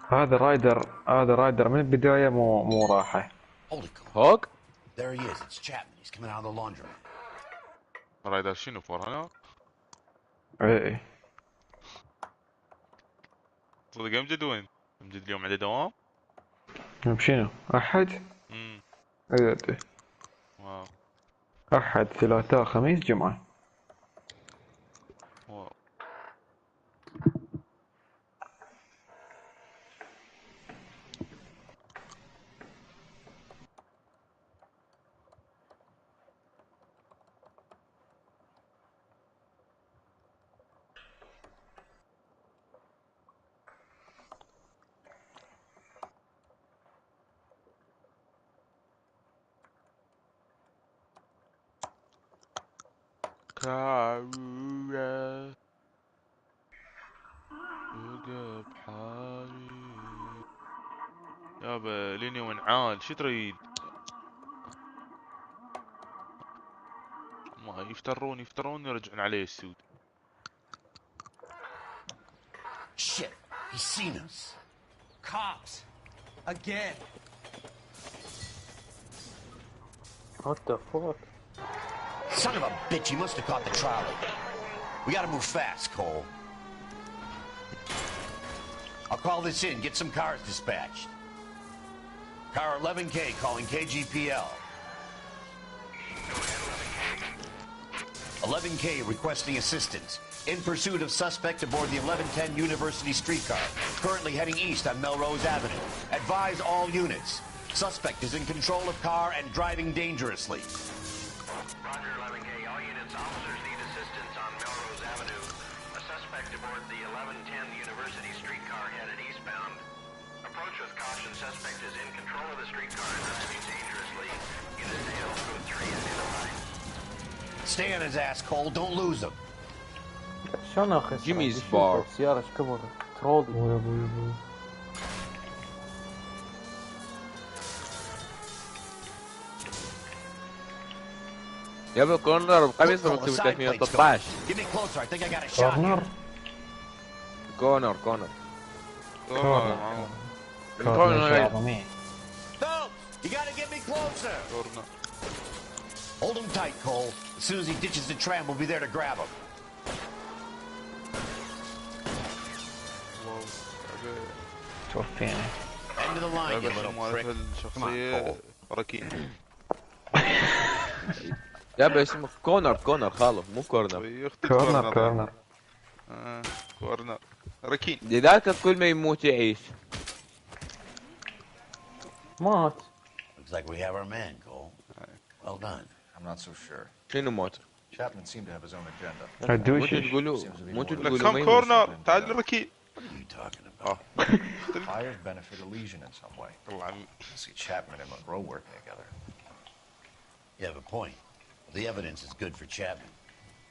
هذا رايدر من البداية مو راحة. هوك؟ There he is. It's Chapman. He's coming out of the laundry. رايدر شنو فور هنا؟ ايه. صدق امجد وين؟ امجد اليوم عنده دوام؟ شنو؟ أحد؟ ايه. واو. أحد ثلاثاء خميس جمعة. واو. كارورة بقى بحالي يابا ليني ونعال شو تريد؟ ما يفترون يرجعون عليه السود. Shit, he's seen us. Cops again. What the fuck? Son of a bitch, he must have caught the trolley. We gotta move fast, Cole. I'll call this in, get some cars dispatched. Car 11K calling KGPL. 11K requesting assistance. In pursuit of suspect aboard the 1110 University streetcar. Currently heading east on Melrose Avenue. Advise all units. Suspect is in control of car and driving dangerously. Roger, 11K. All units, officers need assistance on Melrose Avenue. A suspect aboard the 1110 University streetcar headed eastbound. approach with caution. Suspect is in control of the streetcar and driving dangerously. Unit AO code 3 is in line. Stay on his ass, Cole. Don't lose him. شلون اخسر؟ جيمي's bar. السيارة ايش كبر؟ ترولي. يابا كورنر بقميص مكتوب 313. كورنر كورنر كورنر You gotta get me closer. Hold him tight, Cole. As soon as he ditches the tram, we'll be there to grab him. توفينا. End of the line, you little prick. Come on, Cole. ركين. يابا اسمه كورنر خالو مو كورنر. كورنر كورنر ركين. لذلك كل ما يموت يعيش. مات. Looks like we have our man, Cole. Well done. I'm not so sure. شنو موت؟ Chapman seemed to have his own agenda. مو تقولوا كم كورنر تعال ركين. What are you talking about? Fires benefit Elysian in some way. See Chapman and Monroe working together. You have a point. The evidence is good for Chapman.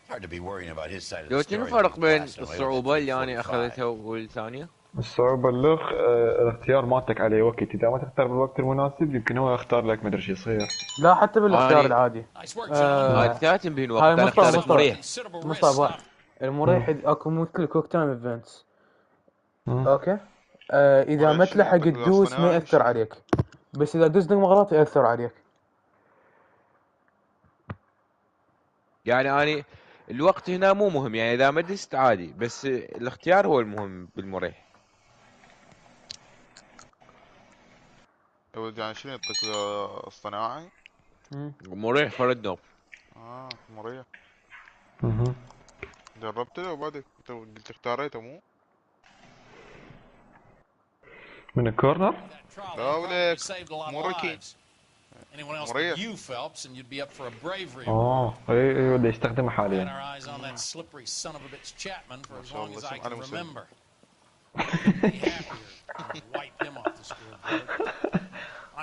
Hard to be worrying about his side of the لو story. شنو الفرق بين الصعوبة اللي أنا أخذتها والثانية؟ الصعوبة الاختيار مالتك عليه وقت، إذا ما تختار بالوقت المناسب يمكن هو يختار لك مدري شو يصير. لا حتى بالاختيار العادي. هاي بين وقت أنا اختارت مريح. مصطفى المريح اكو مثل كوك تايم ايفنتس. اوكي. إذا ما تلحق تدوس ما يأثر عليك. بس إذا دزت غلط يأثر عليك. يعني أنا الوقت هنا مو مهم، يعني إذا ما دست عادي، بس الاختيار هو المهم بالمريح. يعني شنو يعطيك اصطناعي؟ مريح فرد نوب. مريح. جربته وبعدك قلت اختاريته مو؟ من الكورنر؟ لا ولك مو ركين. مريح. اي بده يستخدمه حاليا. ما شاء الله اسم على مسلم.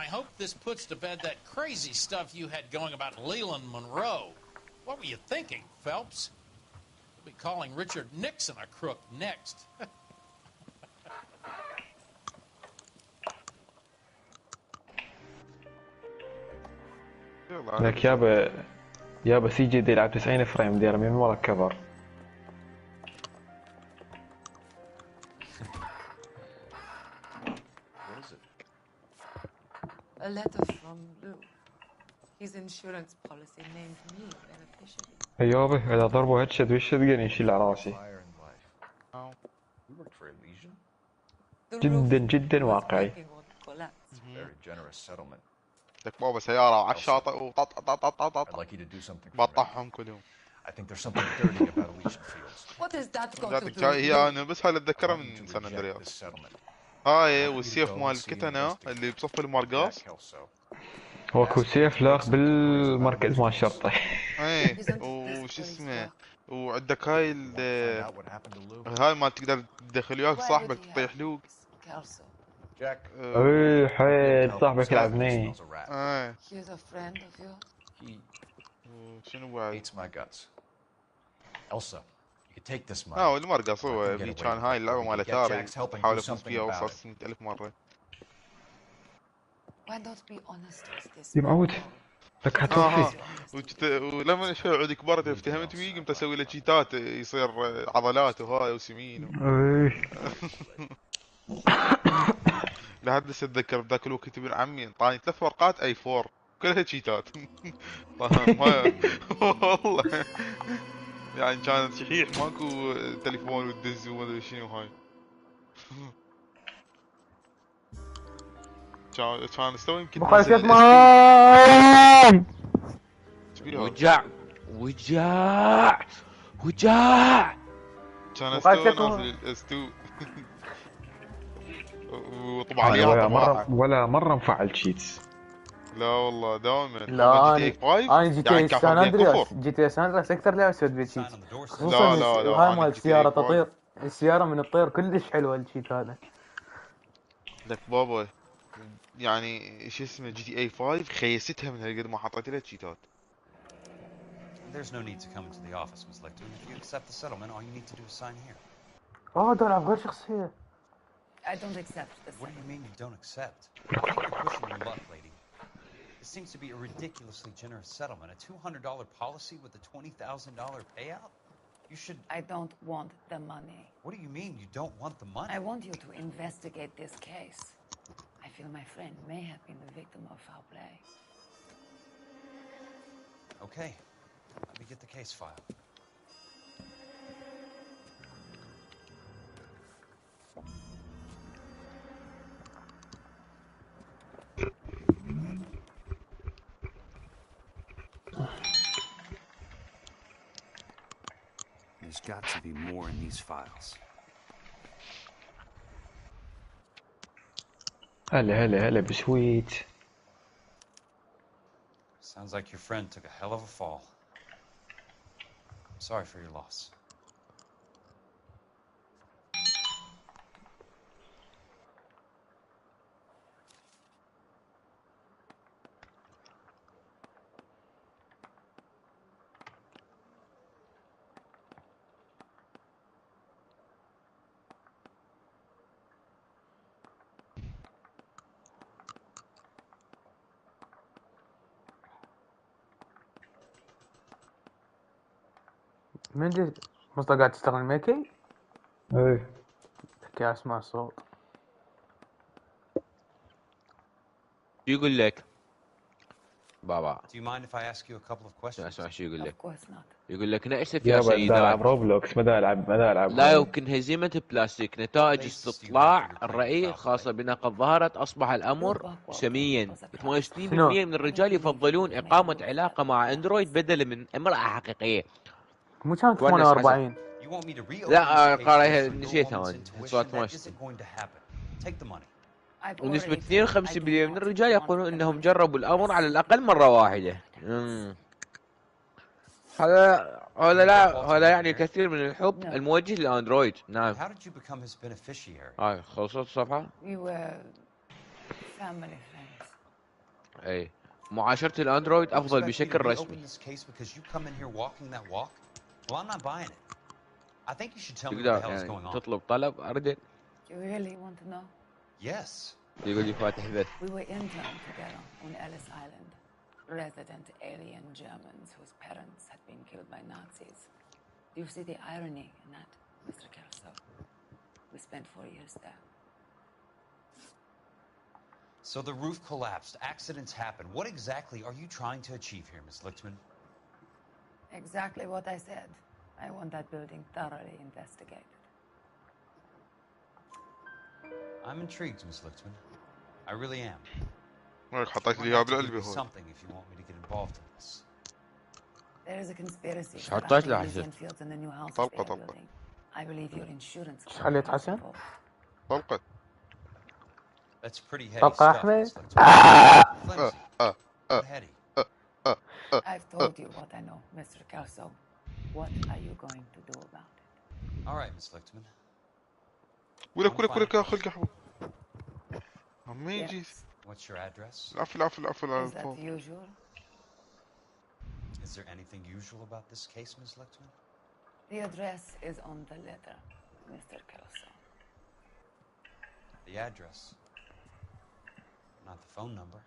I hope this puts to bed that crazy stuff you had going about Leland Monroe. What were you thinking, Phelps? You'll be calling Richard Nixon a crook next. لك يابا سي جي دي يلعب 90 فريم ديره من ورا الكفر. A letter from Lou. His insurance policy named me beneficiary. يابا اذا ضربوا هيدشت والشتقن يشيل على راسي. جدا واقعي. لك بابا سيارة على الشاطئ وطط بطحهم كلهم. What is that got to do? هي انا بس هاي اتذكرها من سان اندرياس. هاي والسيف مال الكتنة اللي بصف المرقاص. هو كو سيف لاخ بالمركز مال الشرطة. ايه وش اسمه وعندك هاي ما تقدر تدخل وياك صاحبك تطيح لوك. ايه حيل صاحبك يلعبني. ايه He's a friend of yours. شنو بعد؟ Eats my guts. Elsa, you can take this money. المرقص هو كان هاي اللعبة مال اتاري حاول افوز فيها وصلت 100,000 مرة. Why not be honest with this? يا معود لك هتوفي. ولما شوي عود كبرت افتهمت بيه قمت اسوي له تشيتات يصير عضلات وهاي وسمين. لحد هسه اتذكر بذاك الوقت ابن عمي انطاني 3 ورقات اي 4 كلها تشيتات. والله يعني كانت شحيح ماكو تليفون والدز وما ادري شنو هاي. كان استوى يمكن مخالفات مان وجاع كان استوى نازل الاس2 وطبعا ولا مرة مفعل تشيتس. لا والله دائما. لا انا جي تي سان اندرياس اكثر لعبه سويت بيها تشيت. خصوصا هاي مال السياره تطير، السياره من الطير كلش حلوه الشيت هذا. لك بابا يعني شو اسمه جي تي اي 5 خيستها من هالقد ما حطيت لها تشيتات. There's no need to come into the office, Ms. Licton. If you accept the settlement, all you need to do is sign here. ده العب غير شخصية. I don't accept this. What do you mean you don't accept? I think you're pushing your luck, lady. This seems to be a ridiculously generous settlement. A $200 policy with a $20,000 payout? You should... I don't want the money. What do you mean you don't want the money? I want you to investigate this case. I feel my friend may have been the victim of foul play. Okay. Let me get the case file. There's got to be more in these files. هلا بسويت. Sounds like your friend took a hell of a fall. I'm sorry for your loss. من دي مصدق قاعد تستخدم ميكي؟ ايه تحكي اسمع الصوت. يقول لك بابا. Do you mind if I ask you a couple of questions? اسمع شو يقول لك. Of course not. يقول لك نأسف يا يا بدي العب سيدات. روبلوكس ما العب لا يمكن هزيمة بلاستيك. نتائج استطلاع الرأي الخاصة بنا قد ظهرت. أصبح الأمر سميا. 68% من الرجال يفضلون إقامة علاقة مع أندرويد بدلا من امرأة حقيقية. مو كانت 48. لا قارئها نسيتها أنا. صوت ماشي. ونسبة 52% من الرجال يقولون انهم جربوا الامر على الاقل مرة واحدة. هذا يعني كثير من الحب الموجه للاندرويد. نعم. خلصت الصفحة. اي معاشرة الاندرويد افضل بشكل رسمي. تقدر يعني تطلب طلب اردد. Yes. يقول لي فاتح بث. We were interned together on Ellis Island. Resident alien Germans whose parents had been killed by Nazis. Do you see the irony in that, Mr. Kelso? We spent 4 years there. So the roof collapsed. Accidents happen. What exactly are you trying to achieve here, Miss Lichtman? Exactly what I said. I want that building thoroughly investigated. I'm intrigued, Miss Lichtman. I really am. حطيت لي اياها بالقلب هون. Something if you want me to get involved in this. There is a conspiracy. حطيت له حسن. طلقة. I believe your insurance. خليت حسن. طلقت. That's pretty heady طلقة stuff. أحمد. I've told you what I know, Mr. Kelso. What are you going to do about it? All right, Miss Lichtman. ولك اخي القهوة. عمي جيت. What's your address? العفو. Is that usual? Is there anything usual about this case, Miss Lichtman? The address is on the letter, Mr. Kelso. The address, not the phone number.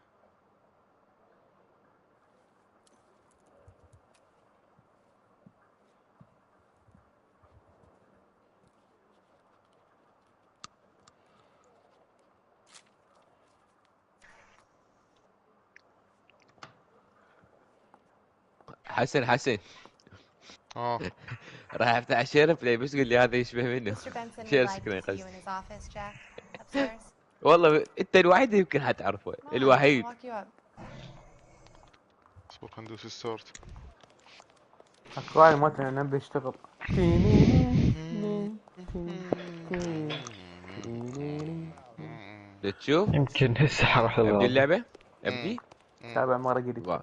حسن راح افتح شيرف لي بس قول لي هذا يشبه منه. شير سكرين قصدي. والله انت الوحيد يمكن حتعرفه. الوحيد. اصبر خلينا ندوس ستارت. اكواري ما نبي اشتغل. تشوف؟ يمكن هسه حروح ابدي اللعبة؟ ابدي؟ تابع مرة قريب.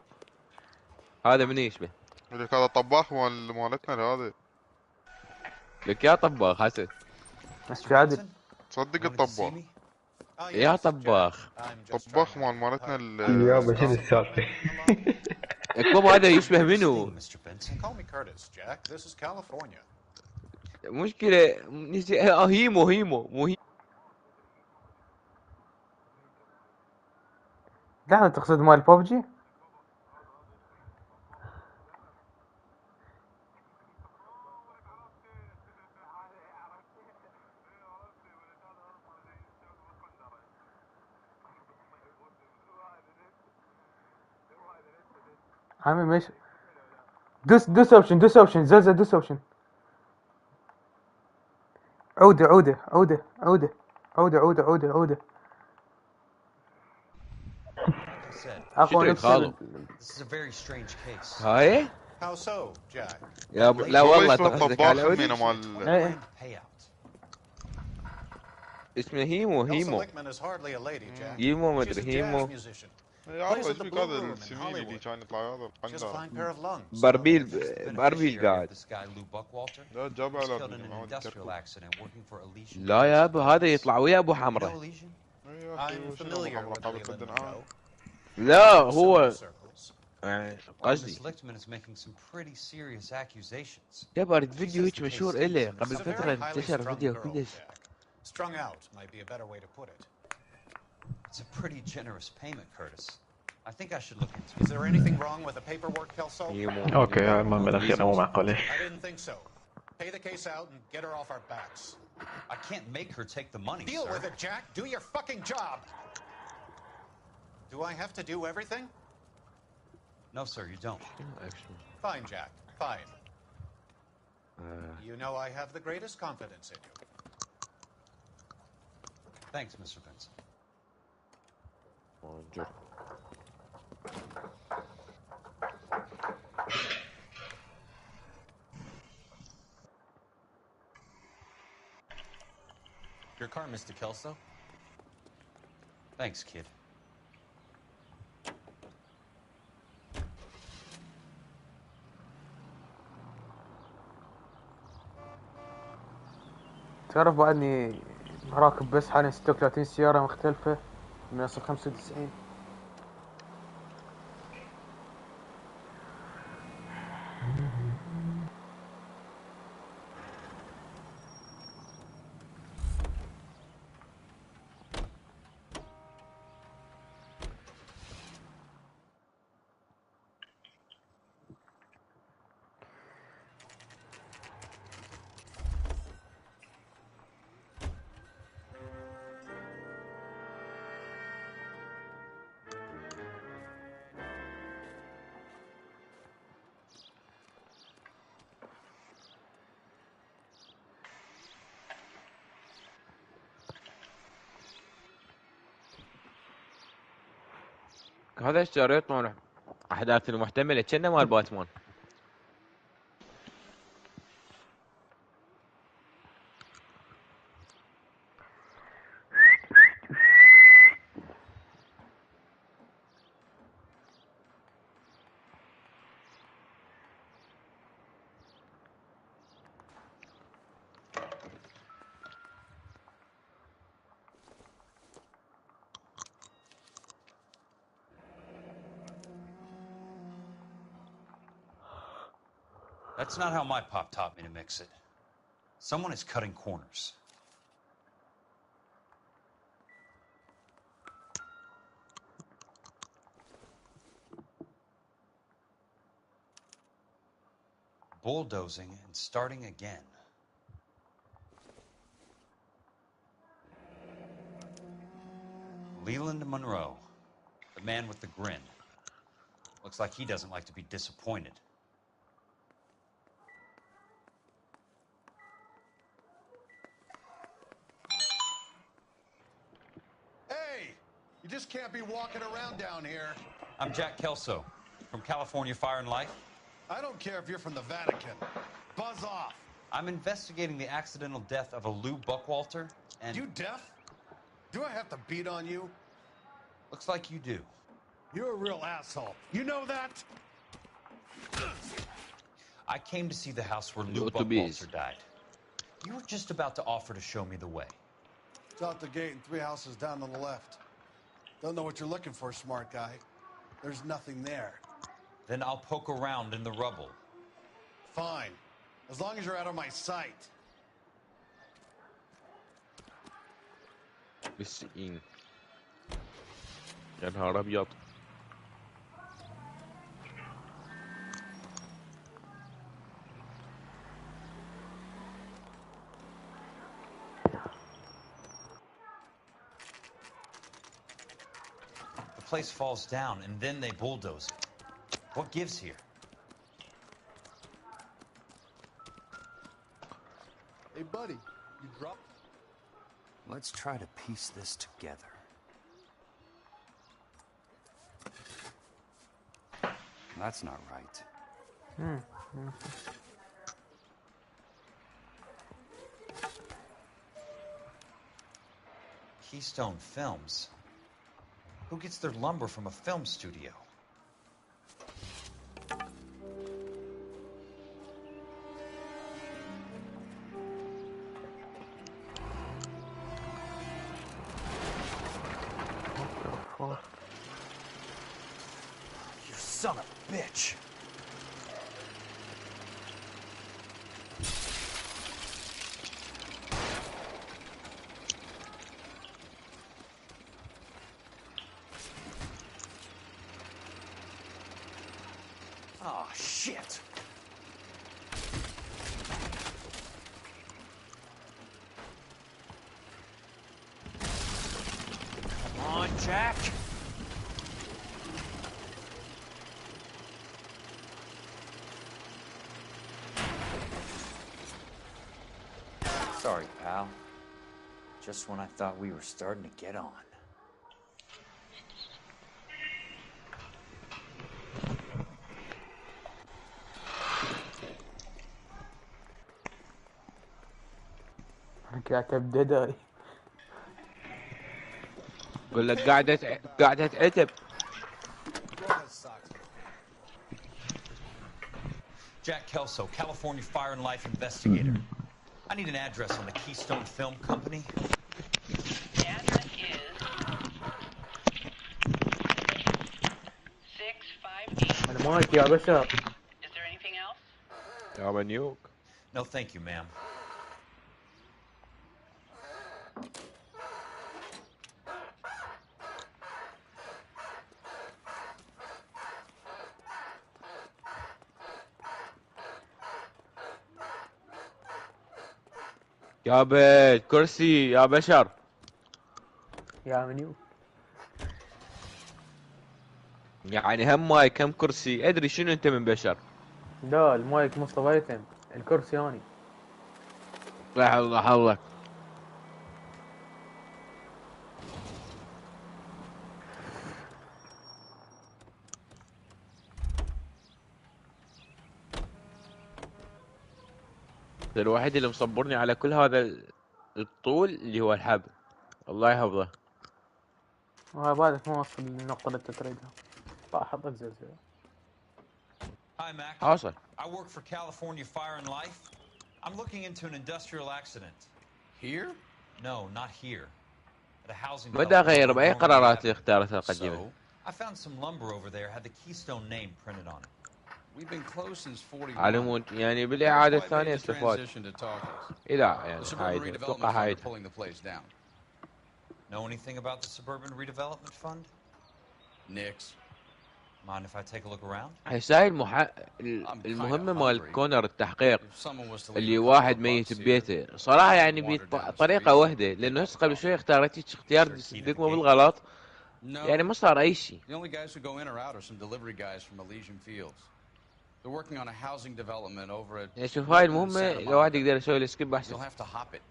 هذا من يشبه؟ لك هذا طباخ مالتنا هذا. لك يا طباخ حسن. بس عادل. تصدق الطباخ. يا طباخ. طباخ مالتنا يابا شنو السالفة؟ بابا هذا يشبه منو؟ Mr. Benson. Call me Curtis, Jack. This is California. مشكلة هيمو مو هيمو. لحظة تقصد مال بوبجي؟ عامل ماشي. دوس اوبشن زلزل دوس اوبشن. عودة عفوا نفس هاي؟ How so, Jack? يا لا والله قصدك على عودي؟ اسمه هيمو هيمو مدري هيمو يعرف ايش بك هذا السمين اللي كان يطلع هذا القندر باربيل قاعد. لا جاب على لا يا ابو هذا يطلع ويا ابو حمره. لا هو قصدي يا اريد فيديو هيك مشهور إله قبل فترة انتشر فيديو كلش. Strung out might be a better way to put it. It's a pretty generous payment, Curtis. I think I should look into it. Is there anything wrong with the paperwork, Kelso? اوكي المهم الاخير مو معقولة. I didn't think so. Pay the case out and get her off our backs. I can't make her take the money, Deal sir. with it, Jack. Do your fucking job. Do I have to do everything? No, sir, you don't. Fine, Jack. Fine. You know I have the greatest confidence in you. Thanks, Mr. Benson. Your car, Mr. Kelso. Thanks, kid. تعرف بعدني راكب بس حاليا 36 سيارة مختلفة من اصل 95. هذا اشتريت مال احداث المحتملة كأنه مال باتمان. That's not how my pop taught me to mix it. Someone is cutting corners. Bulldozing and starting again. Leland Monroe, the man with the grin. Looks like he doesn't like to be disappointed. You just can't be walking around down here. I'm Jack Kelso, from California Fire and Life. I don't care if you're from the Vatican. Buzz off. I'm investigating the accidental death of a Lou Buckwalter, and... You deaf? Do I have to beat on you? Looks like you do. You're a real asshole. You know that? I came to see the house where Lou Buckwalter died. You were just about to offer to show me the way. It's out the gate and 3 houses down on the left. Don't know what you're looking for, smart guy. There's nothing there. Then I'll poke around in the rubble. Fine. As long as you're out of my sight. بالسكين يا نهار ابيض. The place falls down and then they bulldoze it. What gives here? Hey, buddy, you dropped... Let's try to piece this together. That's not right. Keystone Films? Who gets their lumber from a film studio? You son of a bitch. Oh, shit. Come on, Jack. Sorry, pal. Just when I thought we were starting to get on. كاتب دداي. يقول لك قاعدة عتب. Jack Kelso, California Fire and Life investigator. I need an address on the Keystone Film Company. The address is 658. أنا معك يا بشر. Is there anything else? يا منيوك. No, thank you, ma'am. يا بيت كرسي يا بشر. يا منيو. يعني هم مايك هم كرسي ادري شنو انت من بشر. لا المايك مصطفى هيثم، الكرسي هاني. لا الله حولك. الوحيد اللي مصبرني على كل هذا الطول اللي هو الحبل. الله يحفظه. بالك ما وصل للنقطة اللي تريدها. حطك زلزال. Hi, Mac. حاصل. I work for California Fire and Life. I'm looking into an industrial accident. Here? No, not here. At a housing مدى غير بأي قرارات اللي اختارتها القديمة. I found some lumber over there had the Keystone name printed on it. We've been closed since 41. على مود يعني بالإعادة الثانية استفاد. لا يعني هاي أتوقع هاي. Pulling the place down. Know anything about the Suburban Redevelopment Fund? Nix. Mind if I take a look around? هسه المهمة مال كونر التحقيق اللي واحد ميت ببيته صراحة يعني بطريقة واحدة لأنه هسه قبل شوي اختارت اختيار دقمة بالغلط يعني ما صار أي شيء. The only guys who go in or out are some delivery guys from Elysian Fields. They're working on a housing development over at. يعني شوف هاي المهمة لو واحد يقدر يسوي له سكيب أحسن. You'll have to hop it.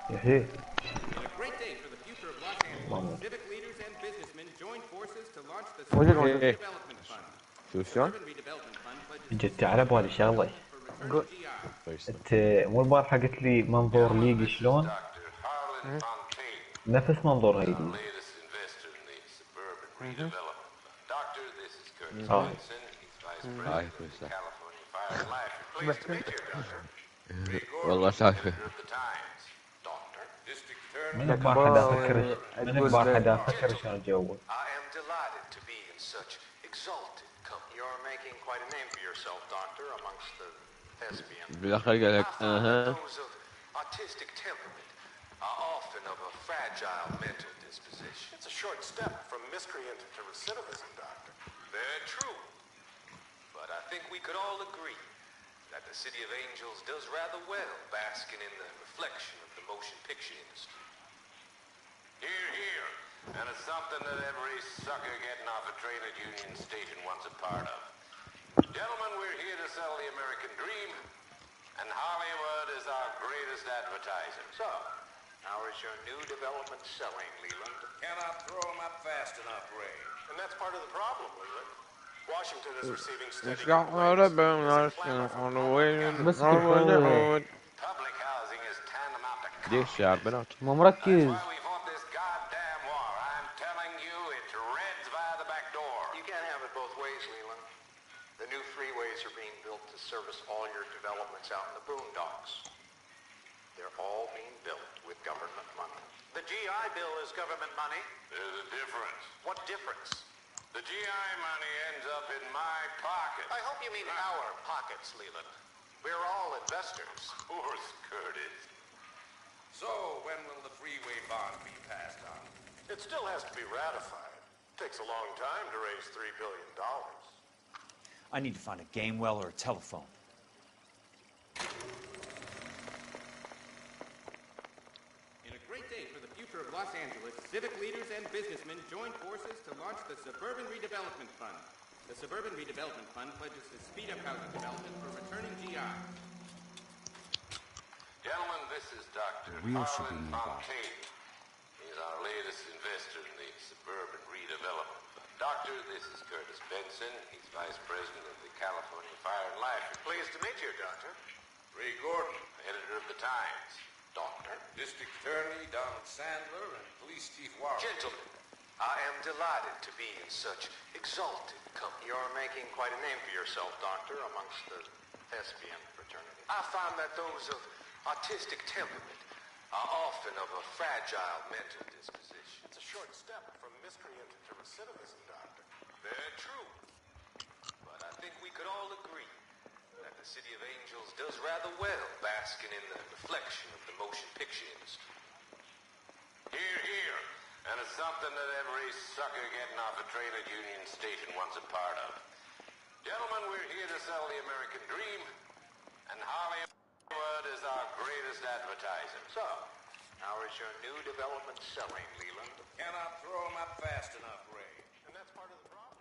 يحيي In a great day for the future of Los Angeles, civic leaders and businessmen joined forces to launch the موجود Suburban موجود Redevelopment Fund. شو The شلون؟ Suburban Redevelopment Fund pledges جد تعال بهذه شغله قول انت مو البارحه قلت لي منظور ليجي شلون؟ نفس منظور هيدي هاي كويسة والله سالفة من البارحه دا افكر من البارحه دا افكر شلون اتجوز I am delighted to be in such exalted company. You're making quite a name for yourself, Doctor, amongst the thespians. بالاخر قال لك Those of artistic temperament are often of a fragile mental disposition. It's a short step from miscreant to recidivism, Doctor. Very true. But I think we could all agree that the City of Angels does rather well basking in the reflection of the motion picture industry. Hear, hear. And it's something that every sucker getting off a train at Union Station wants a part of. Gentlemen, we're here to sell the American dream, and Hollywood is our greatest advertiser. So, how is your new development selling, Leland? Cannot throw them up fast enough, Ray. And that's part of the problem, Leland. Washington is receiving steady public housing is tantamount to ليش يا بنات؟ مو مركز You can't have it both ways, Leland. The new freeways are being built to service all your developments out in the boondocks. They're all being built with government money. The GI Bill is government money. There's a difference. What difference? The GI money ends up in my pocket. I hope you mean our pockets, Leland. We're all investors. Of course, Curtis. So, when will the freeway bond be passed on? It still has to be ratified. Takes a long time to raise $3 billion. I need to find a game well or a telephone. In a great day for the future of Los Angeles, civic leaders and businessmen joined forces to launch the Suburban Redevelopment Fund. The Suburban Redevelopment Fund pledges to speed up housing development for returning GI. Gentlemen, this is Dr. Real should be nearby. Fontaine. He's our latest investor in the Suburban Redevelopment Fund. Doctor, this is Curtis Benson. He's Vice President of the California Fire and Life. Pleased to meet you, Doctor. Ray Gordon, editor of the Times. Doctor. District Attorney Donald Sandler and Police Chief Warren. Gentlemen, I am delighted to be in such exalted company. You're making quite a name for yourself, Doctor, amongst the thespian fraternity. I find that those of artistic temperament are often of a fragile mental disposition. It's a short step from miscreant to recidivism, Doctor. Very true. But I think we could all agree that the City of Angels does rather well basking in the reflection of the motion picture industry. Hear, hear. And it's something that every sucker getting off a train at Union Station wants a part of. Gentlemen, we're here to sell the American dream, and Hollywood is our greatest advertiser. So, how is your new development selling, Leland? Cannot throw them up fast enough, Ray. And that's part of the problem.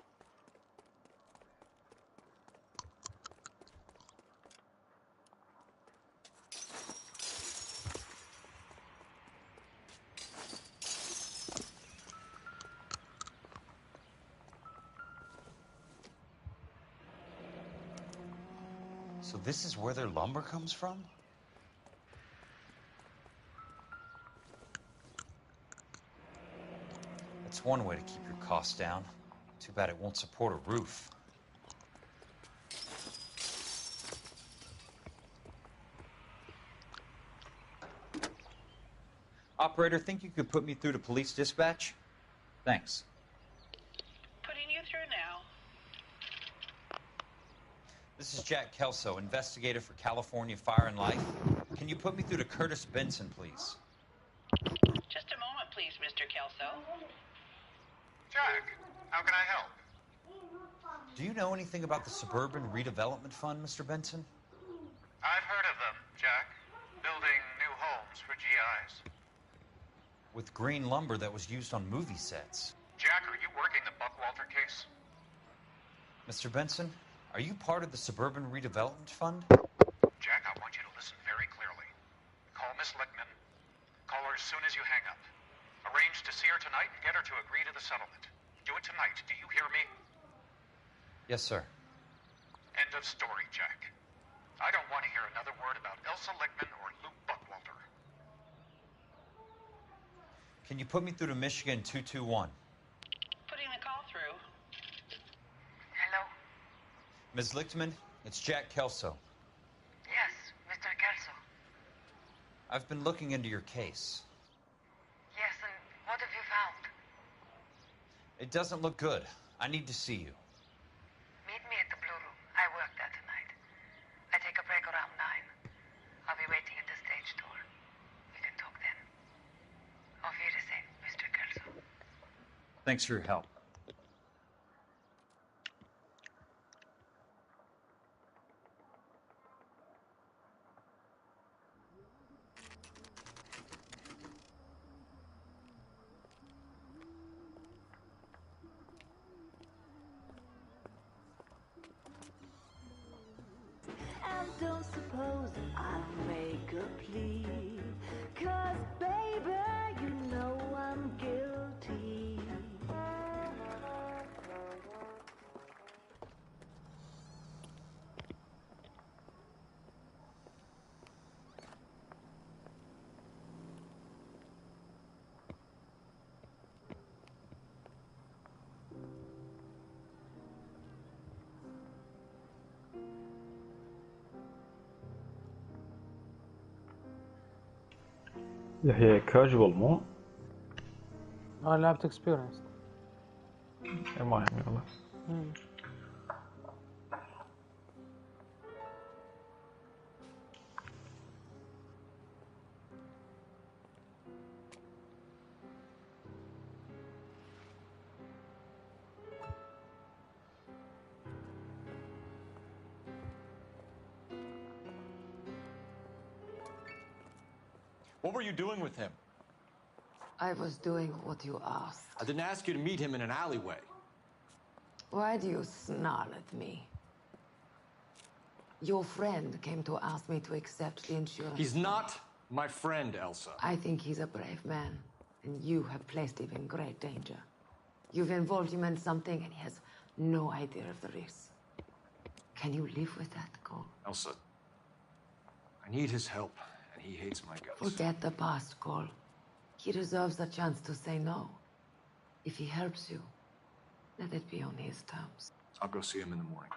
So this is where their lumber comes from? That's one way to keep your costs down. Too bad it won't support a roof. Operator, think you could put me through to police dispatch? Thanks. Putting you through now. This is Jack Kelso, investigator for California Fire and Life. Can you put me through to Curtis Benson, please? Just a moment, please, Mr. Kelso. Jack, how can I help? Do you know anything about the Suburban Redevelopment Fund, Mr. Benson? I've heard of them, Jack. Building new homes for GIs. with green lumber that was used on movie sets. Jack, are you working the Buckwalter case? Mr. Benson, are you part of the Suburban Redevelopment Fund? Jack, I want you to listen very clearly. Call Miss Lickman. Call her as soon as you hang up. Arrange to see her tonight and get her to agree to the settlement. Do it tonight. Do you hear me? Yes, sir. End of story, Jack. I don't want to hear another word about Elsa Lickman or Luke Buckwalter. Can you put me through to Michigan 221? Putting the call through. Hello? Ms. Lichtman, it's Jack Kelso. Yes, Mr. Kelso. I've been looking into your case. Yes, and what have you found? It doesn't look good. I need to see you. Meet me at the Blue Room. I work there tonight. I take a break around 9. I'll be waiting at the stage door. We can talk then. Auf Wiedersehen, Mr. Kelso. Thanks for your help. And don't suppose I'll make a plea, 'cause baby, you know I'm guilty. هي كاجوال مو؟ لعبت اكسبيرينس. ما يهمني والله. What were you doing with him? I was doing what you asked. I didn't ask you to meet him in an alleyway. Why do you snarl at me? Your friend came to ask me to accept the insurance. He's not my friend, Elsa. I think he's a brave man, and you have placed him in great danger. You've involved him in something, and he has no idea of the risk. Can you live with that, Cole? Elsa, I need his help, and he hates my guts. Forget the past, Cole. He deserves a chance to say no. If he helps you, let it be on his terms. I'll go see him in the morning.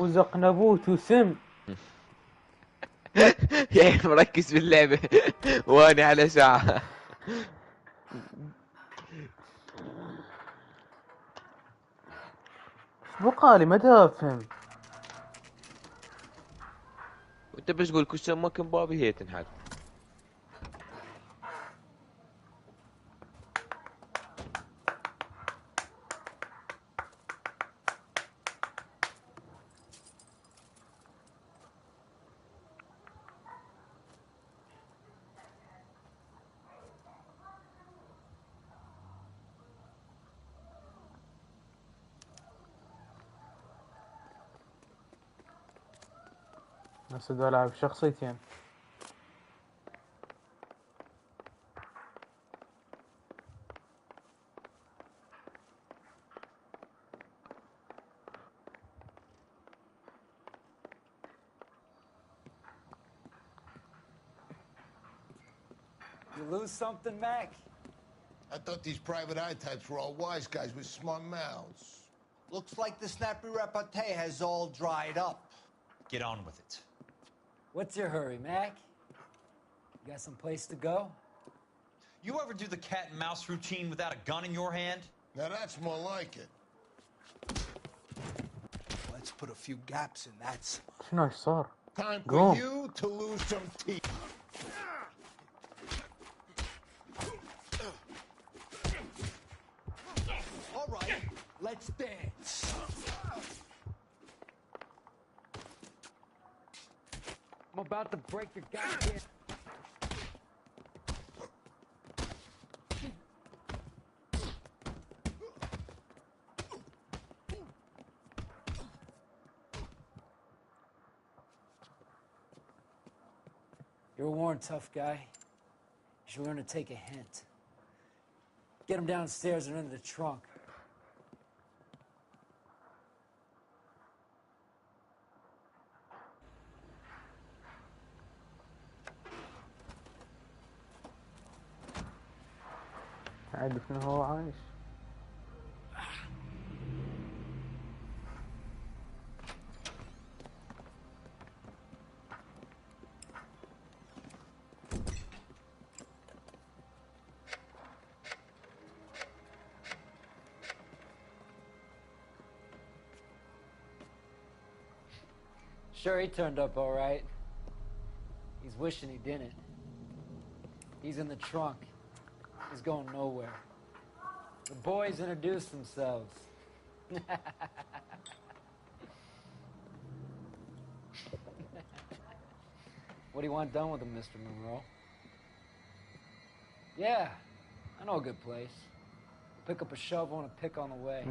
وزقنبوت وسم. يا مركز باللعبة واني على ساعة. بقالي ما تفهم. وانت بس تقول كل ما كان بابي هي تنحل. بس بدي ألعب شخصيتين. You lose something, Mac? I thought these private eye types were all wise guys with smart mouths. Looks like the snappy repartee has all dried up. Get on with it. What's your hurry, Mac? You got some place to go? You ever do the cat and mouse routine without a gun in your hand? Now that's more like it. Watch Let's put a few gaps in that smile. شنو ايش صار؟ Time for قوم. you to lose some teeth. All right, let's dance. I'm about to break your goddamn... You're a worn, tough guy. You should learn to take a hint. Get him downstairs and into the trunk. عارف انه هو عايش. Sure, he turned up all right. He's wishing he didn't. He's in the trunk. He's going nowhere. The boys introduced themselves. What do you want done with him, Mr. Monroe? Yeah, I know a good place. Pick up a shovel and a pick on the way.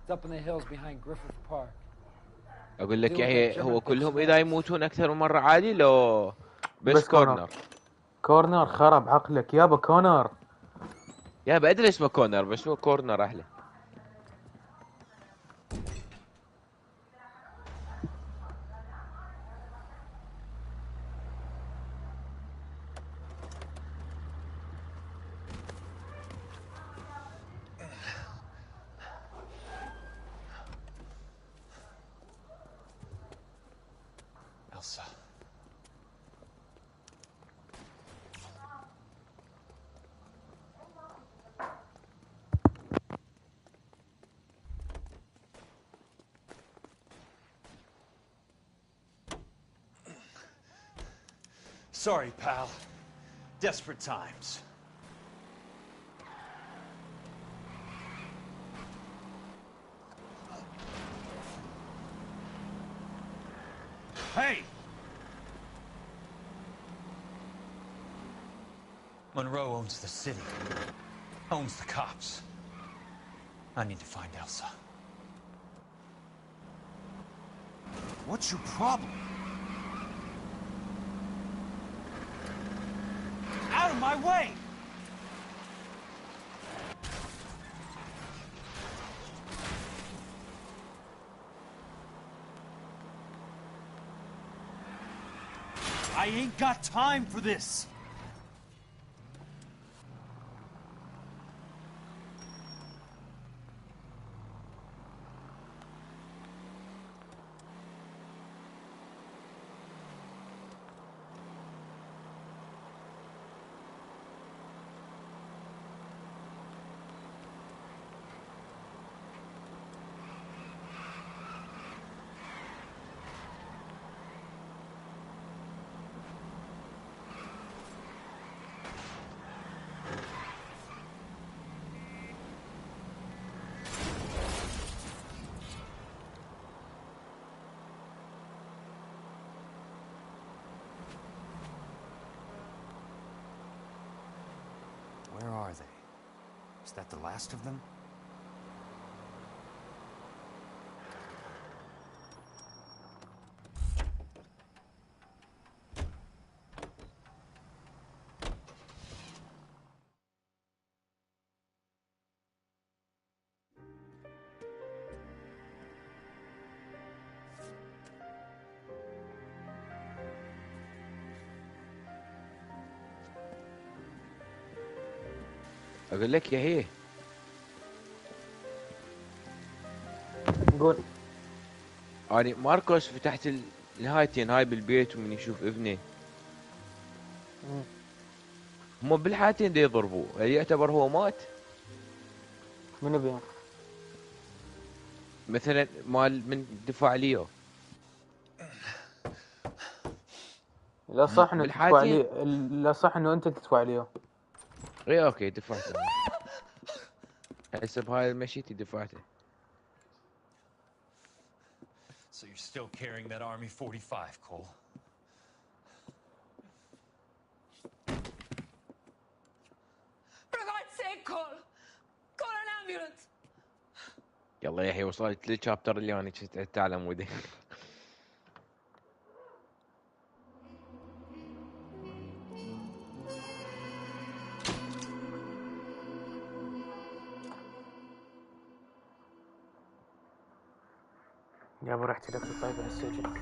It's up in the hills behind Griffith Park. اقول لك يعني هو كلهم اذا يموتون اكثر من مره عادي لو بس كورنر. كورنر خرب عقلك يابا كونر. يابا ادري اسمه كورنر بس هو كورنر احلى. Elsa. Sorry, pal. Desperate times. Hey! Monroe owns the city. Owns the cops. I need to find Elsa. What's your problem? Out of my way! I ain't got time for this! Where are they? Is that the last of them? اقول لك يا هي قول. يعني ماركوس فتحت النهايتين هاي بالبيت ومن يشوف ابنه هم بالحالتين دي يضربوه هل يعتبر هو مات؟ منو بيهم؟ مثلا مال من دفاع ليو. لا صح انه تدفع بالحالتين لي، لا صح انه انت تدفع ليه. اي اوكي دفعته. هسه بهاي مشيتي دفعته. So you're still carrying that Army 45, Cole? For God's sake, Cole! Call an ambulance! يلا يا اخي وصلت للشابتر اللي انا كنت اتعلم ودي. يا ابو رحت لك طيبه هالسجن.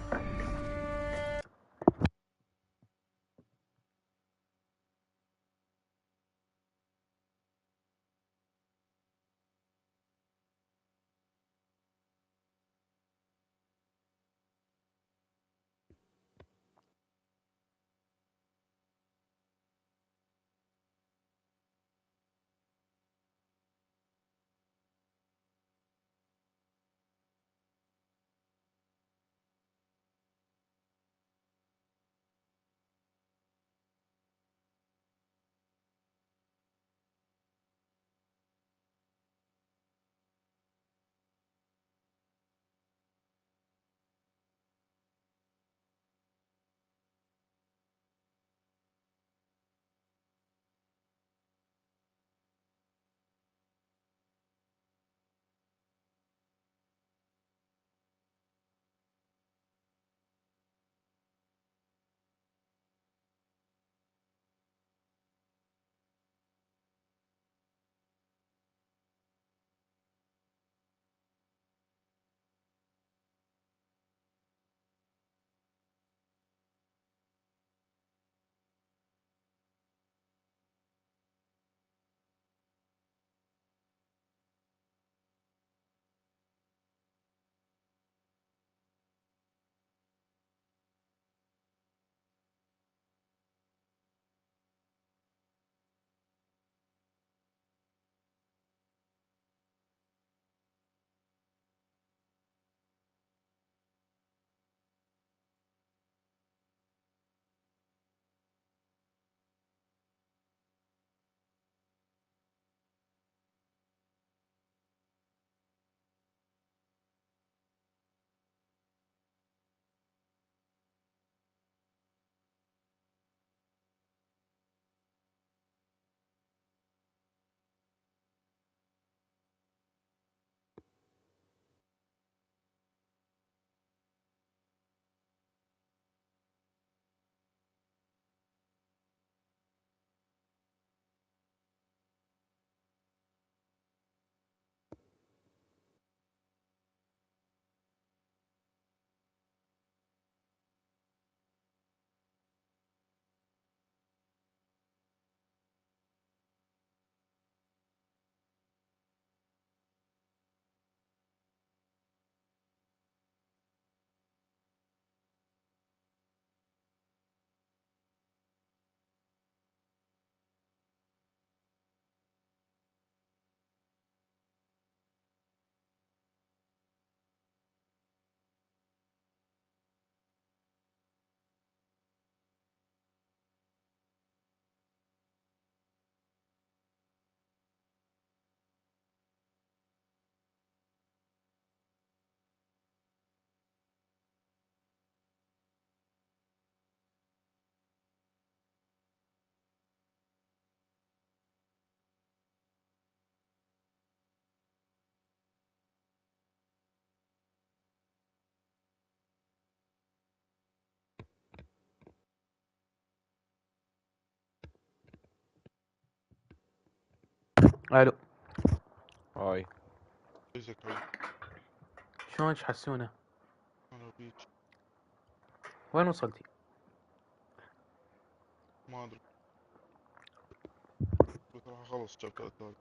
الو. هاي. شلون تحسونه؟ انا بيك. وين وصلتي؟ ما ادري. بس راح اخلص الشابتر الثالث.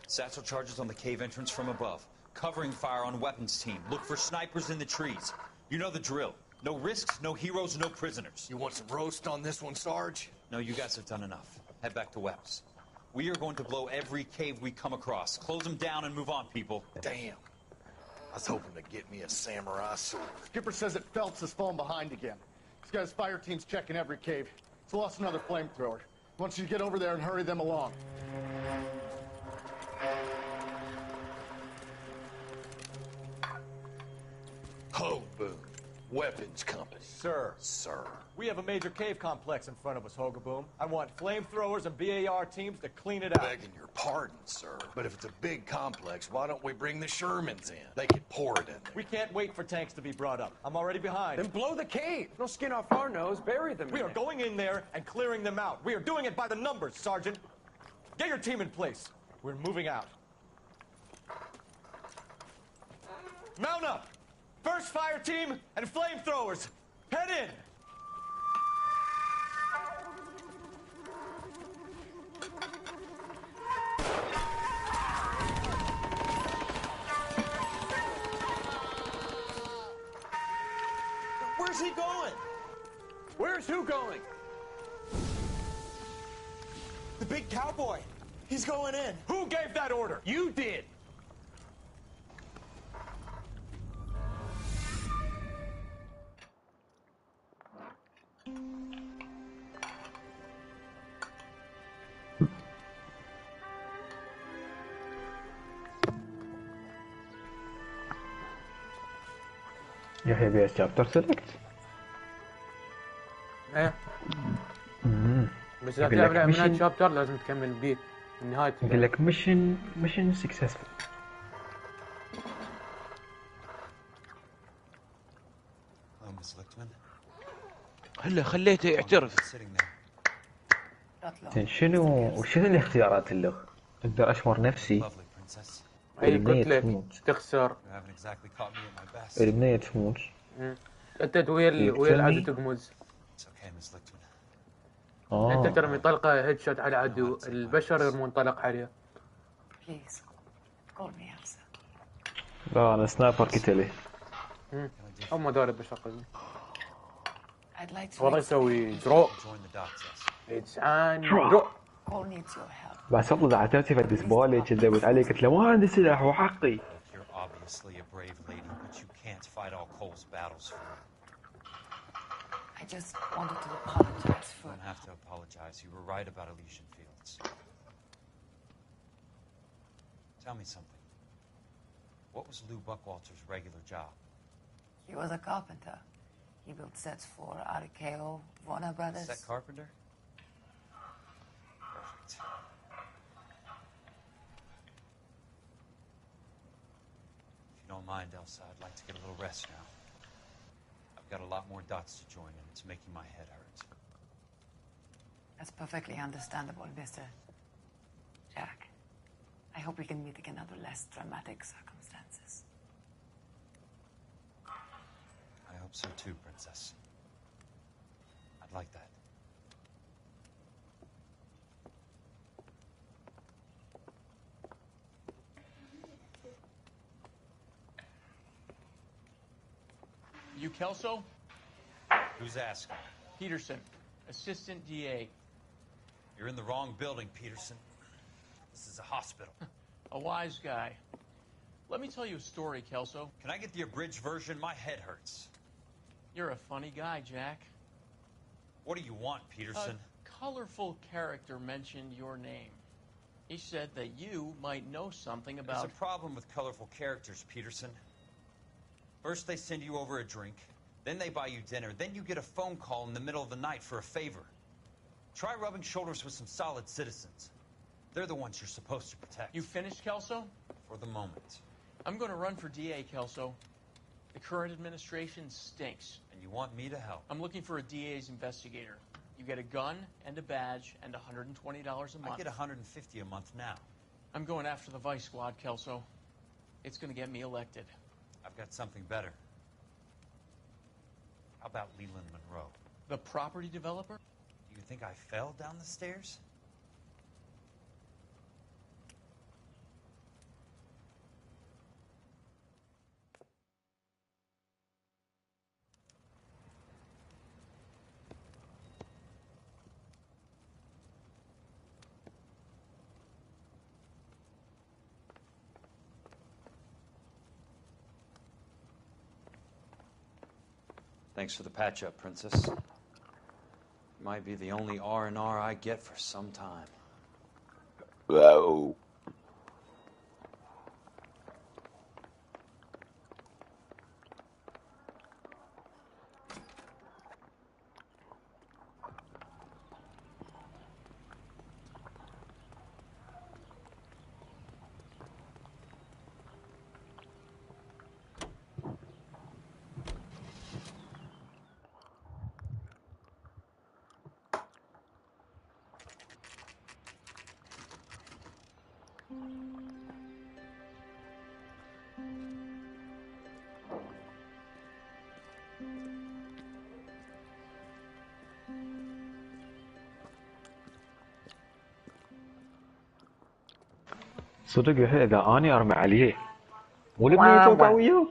Satchel charges on the cave entrance from above. Covering fire on weapons team. Look for snipers in the trees. You know the drill. No risks, no heroes, no prisoners. You want some roast on this one, Sarge? No, you guys have done enough. head back to Webb's. We are going to blow every cave we come across. Close them down and move on, people. Damn. I was hoping to get me a samurai sword. Skipper says that Phelps has fallen behind again. He's got his fire teams checking every cave. He's lost another flamethrower. He wants you to get over there and hurry them along. Ho, Boom. Weapons Company. Sir. Sir. We have a major cave complex in front of us, Hogaboom. I want flamethrowers and BAR teams to clean it out. Begging your pardon, sir. But if it's a big complex, why don't we bring the Shermans in? They could pour it in there. We can't wait for tanks to be brought up. I'm already behind. Then blow the cave. No skin off our nose. Bury them. We are going in there and clearing them out. We are doing it by the numbers, Sergeant. Get your team in place. We're moving out. Mount up! First fire team and flamethrowers! Head in! Where's he going? Where's who going? The big cowboy. He's going in. Who gave that order? You did. يحيى بي chapter select. ايه بس اذا تلعب من الشابتر لازم تكمل بيه النهاية. يقول لك mission successful. هلا خليته يعترف. شنو الاختيارات اللي اقدر اشمر نفسي؟ اي قلت لك تخسر. البنية تموت. انت ويا العدو تقمز. انت ترمي طلقه هيد شوت على العدو، البشر يرمون طلق عليه. لا انا سنايبر قتله. هم ذول البشر قصدي. والله يسوي درو. اتس ان درو. بس افضل اذا عتبتي في الديسبولي كذبت علي قلت له ما عندي سلاح وحقي. Obviously a brave lady, but you can't fight all Cole's battles for her. I just wanted to apologize for... You don't have to apologize. You were right about Elysian Fields. Tell me something. What was Lou Buckwalter's regular job? He was a carpenter. He built sets for RKO, Warner Brothers. Set carpenter? Perfect. Don't mind, Elsa. I'd like to get a little rest now. I've got a lot more dots to join, and it's making my head hurt. That's perfectly understandable, Mr. Jack. I hope we can meet again under less dramatic circumstances. I hope so too, Princess. I'd like that. You Kelso? Who's asking? Peterson, Assistant DA. You're in the wrong building, Peterson. This is a hospital. A wise guy. Let me tell you a story, Kelso. Can I get the abridged version? My head hurts. You're a funny guy, Jack. What do you want, Peterson? A colorful character mentioned your name. He said that you might know something about... There's a problem with colorful characters, Peterson. First they send you over a drink, then they buy you dinner, then you get a phone call in the middle of the night for a favor. Try rubbing shoulders with some solid citizens. They're the ones you're supposed to protect. You finished, Kelso? For the moment. I'm going to run for DA, Kelso. The current administration stinks. And you want me to help? I'm looking for a DA's investigator. You get a gun and a badge and $120 a month. I get $150 a month now. I'm going after the Vice Squad, Kelso. It's going to get me elected. I've got something better. How about Leland Monroe? The property developer? Do you think I fell down the stairs? Thanks for the patch-up, Princess. Might be the only R&R I get for some time. Whoa. صدق اذا اني ارمي عليه مو البنيه توقع وياه؟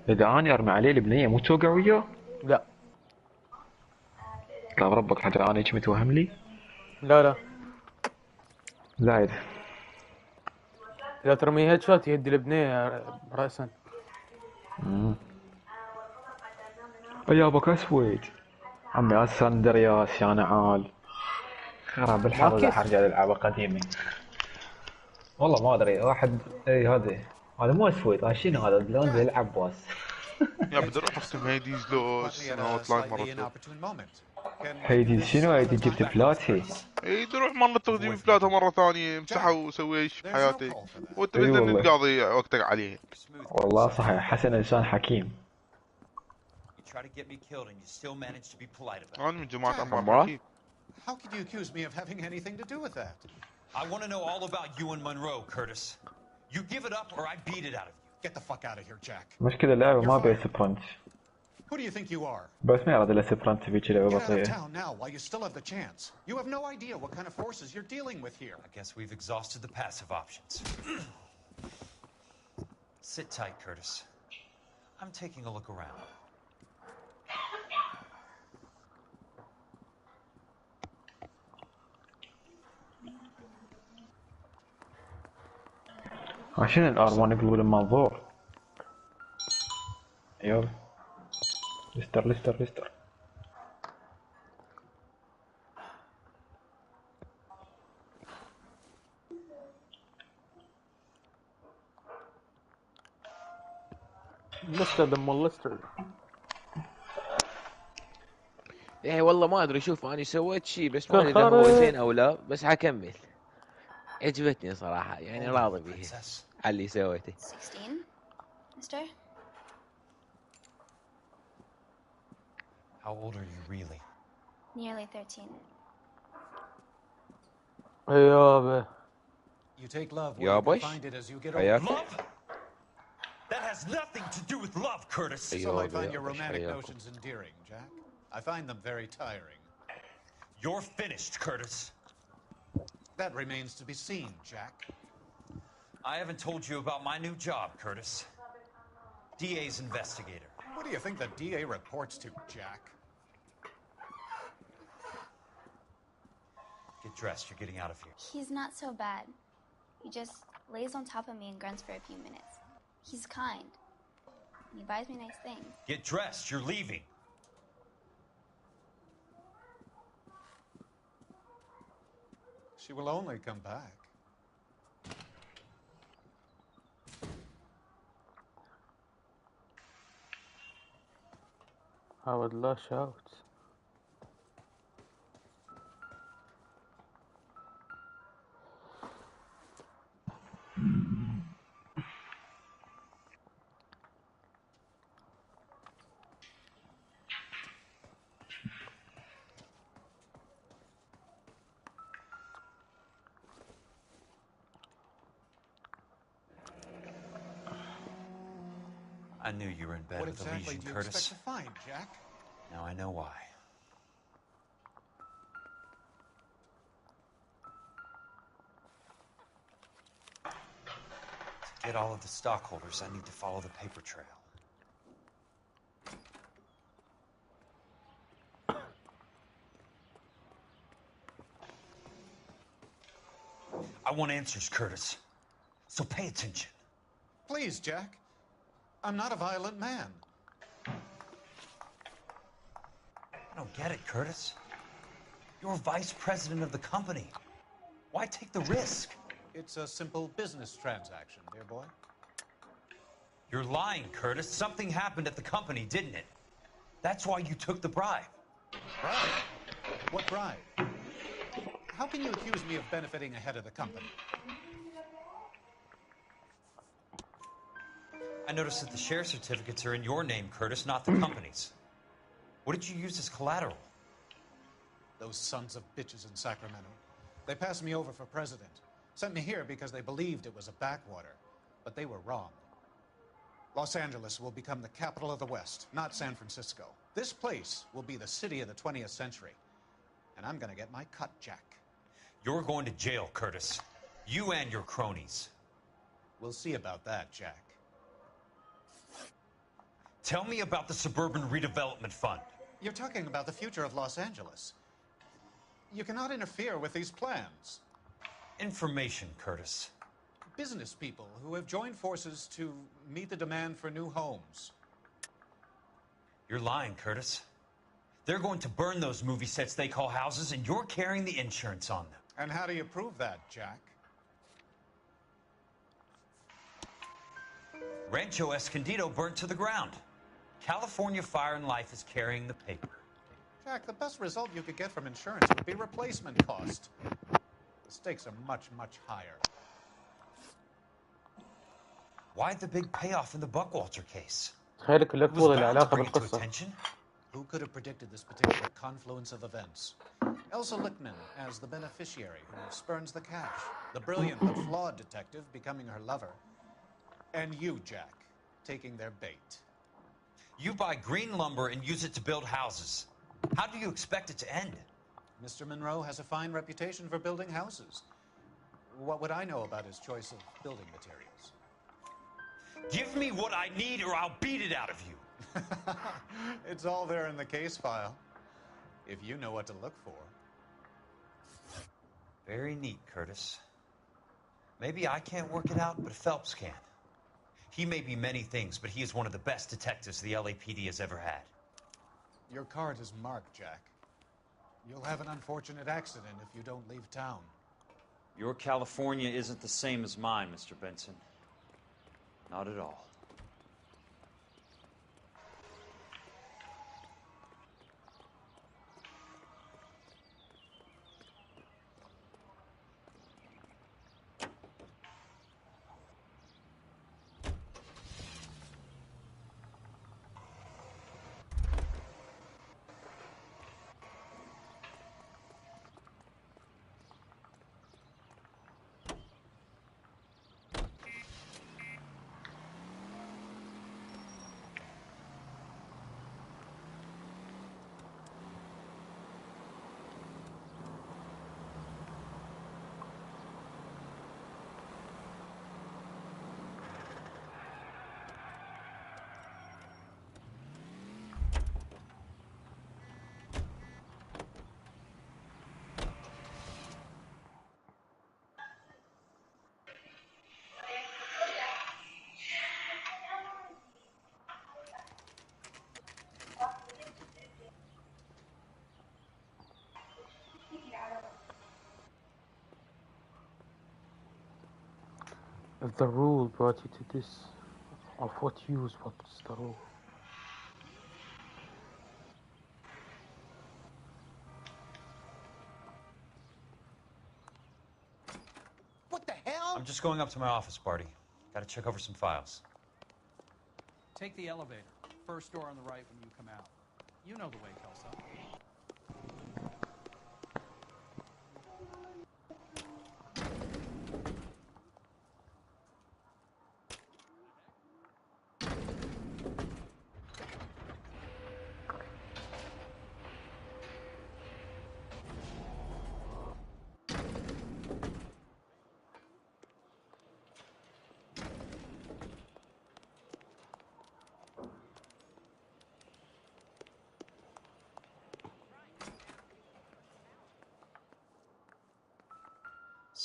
اذا اني ارمي عليه البنيه مو توقع وياه؟ لا لا بربك حتى اني كنت متوهم لي. لا زايد اذا ترمي هيد شوت يهدي البنيه راسا. يابك اسود عمي يا سندر يا نعال خراب الحظ اذا حرجع للعبه قديمه. والله ما ادري واحد اي هذا مو اسود شنو هذا لون زي العباس. يا بدي اروح اختم هيديز لو سنوات لايك مرة. هيدي شنو هيدي جبت فلاتي؟ اي بدي اروح مرة تقديم فلاتها مرة ثانية امسحها وسوي ايش بحياتك وانت أي بدنا تقاضي وقتك عليه. والله صحيح حسن انسان حكيم. انا من جماعة عمار حكيم. How could you accuse me of having anything to do with that? I want to know all about you and Monroe, Curtis. You give it up or I beat it out of you. Get the fuck out of here, Jack. مشكلة اللعبة ما بيها سبرنت. Who do you think you are? بس ما يراد له سبرنت في لعبة Get out of بطيئة. town now while you still have the chance. You have no idea what kind of forces you're dealing with here. I guess we've exhausted the passive options. Sit tight, Curtis. I'm taking a look around. عشان الار1 يقولوا المنظور. يلا لستر دم لستر. ايه والله ما ادري. شوف اني سويت شيء بس ما ادري اذا هو زين او لا بس حكمل. عجبتني صراحة يعني راضي به على اللي سويته. 16, mister? How old are you really? Nearly 13. يابا. You take love where you find it as you get older. Love? That has nothing to do with love, Curtis. So I find your romantic notions endearing, Jack. I find them very tiring. You're finished, Curtis. That remains to be seen, Jack. I haven't told you about my new job, Curtis. DA's investigator. What do you think the DA reports to, Jack? Get dressed, you're getting out of here. He's not so bad. He just lays on top of me and grunts for a few minutes. He's kind. He buys me nice things. Get dressed, you're leaving. She will only come back. I would lash out. I knew you were in bed What with exactly Elysian, do you Curtis. expect to find, Jack? Now I know why. To get all of the stockholders, I need to follow the paper trail. I want answers, Curtis. So pay attention. Please, Jack. I'm not a violent man. I don't get it, Curtis. You're vice president of the company. Why take the risk? It's a simple business transaction, dear boy. You're lying, Curtis. Something happened at the company, didn't it? That's why you took the bribe. Bribe? What bribe? How can you accuse me of benefiting ahead of the company? I noticed that the share certificates are in your name, Curtis, not the company's. What did you use as collateral? Those sons of bitches in Sacramento. They passed me over for president. Sent me here because they believed it was a backwater. But they were wrong. Los Angeles will become the capital of the West, not San Francisco. This place will be the city of the 20th century. And I'm gonna get my cut, Jack. You're going to jail, Curtis. You and your cronies. We'll see about that, Jack. Tell me about the Suburban Redevelopment Fund. You're talking about the future of Los Angeles. You cannot interfere with these plans. Information, Curtis. Business people who have joined forces to meet the demand for new homes. You're lying, Curtis. They're going to burn those movie sets they call houses, and you're carrying the insurance on them. And how do you prove that, Jack? Rancho Escondido burnt to the ground. California Fire and Life is carrying the paper. Jack, the best result you could get from insurance would be replacement cost. The stakes are much, much higher. Why the big payoff in the Buckwalter case? تخيل كلك طول العلاقة بالقصة. Who could have predicted this particular confluence of events? Elsa Lichtman as the beneficiary who spurns the cash. The brilliant but flawed detective becoming her lover. And you, Jack, taking their bait. You buy green lumber and use it to build houses. How do you expect it to end? Mr. Monroe has a fine reputation for building houses. What would I know about his choice of building materials? Give me what I need or I'll beat it out of you. It's all there in the case file, if you know what to look for. Very neat, Curtis. Maybe I can't work it out, but Phelps can. He may be many things, but he is one of the best detectives the LAPD has ever had. Your card is marked, Jack. You'll have an unfortunate accident if you don't leave town. Your California isn't the same as mine, Mr. Benson. Not at all. If the rule brought you to this, of what use was the rule? What the hell? I'm just going up to my office, Barty. Gotta check over some files. Take the elevator. First door on the right when you come out. You know the way, Kelso.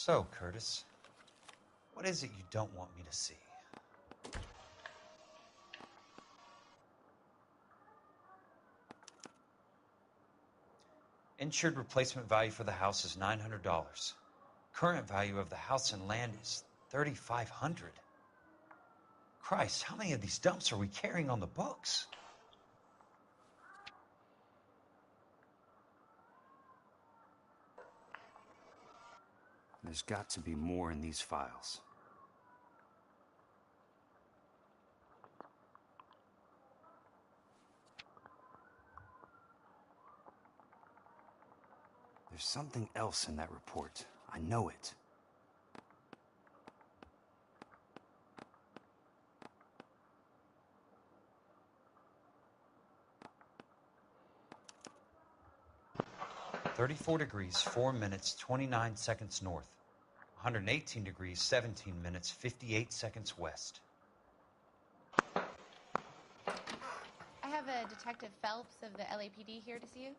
So, Curtis, what is it you don't want me to see? Insured replacement value for the house is $900. Current value of the house and land is $3,500. Christ, how many of these dumps are we carrying on the books? There's got to be more in these files. There's something else in that report. I know it. "34 degrees, 4 minutes, 29 seconds north. 118 degrees, 17 minutes, 58 seconds west." I have a Detective Phelps of the LAPD here to see you.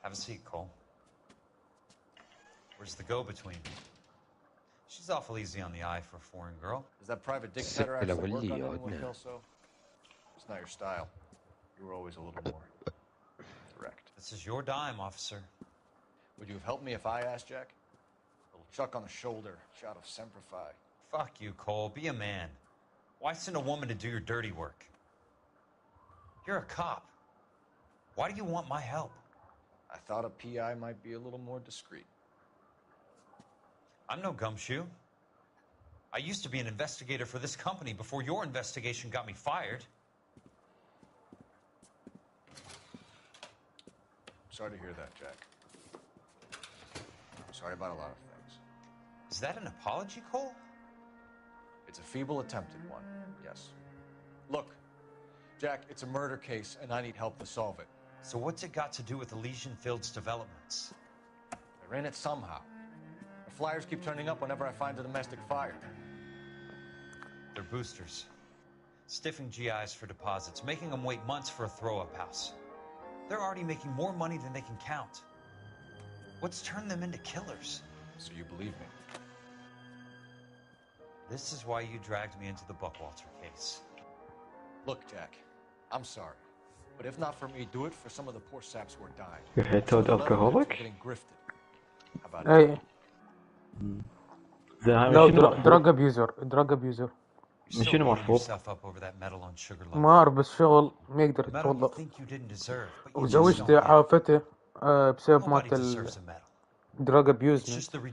Have a seat, Cole. Where's the go-between? She's awful easy on the eye for a foreign girl. Does that private dictator actually work on anyone, Kelso? It's not your style. You were always a little more direct. This is your dime, officer. Would you have helped me if I asked, Jack? A little chuck on the shoulder, shot of Semper Fi. Fuck you, Cole. Be a man. Why send a woman to do your dirty work? You're a cop. Why do you want my help? I thought a PI might be a little more discreet. I'm no gumshoe. I used to be an investigator for this company before your investigation got me fired. Sorry to hear that, Jack. Sorry about a lot of things. Is that an apology, Cole? It's a feeble attempted one, yes. Look, Jack, it's a murder case, and I need help to solve it. So what's it got to do with Elysian Fields developments? They're in it somehow. The flyers keep turning up whenever I find a domestic fire. They're boosters. Stiffing GIs for deposits, making them wait months for a throw-up house. They're already making more money than they can count. What's turned them into killers? So you believe me? This is why you dragged me into the Buckwalter case. Look, Jack, I'm sorry. But if not for me, do it for some of the poor saps who are dying. You're head-to-head alcoholic? Getting grifted. How about اي لا دراج ابيوزر دراج ابيوزر شنو مرفوض؟ ما اعرف بس شغل ما يقدر يتوظف وزوجته عافته بسبب مالت الدراج ابيوزمنت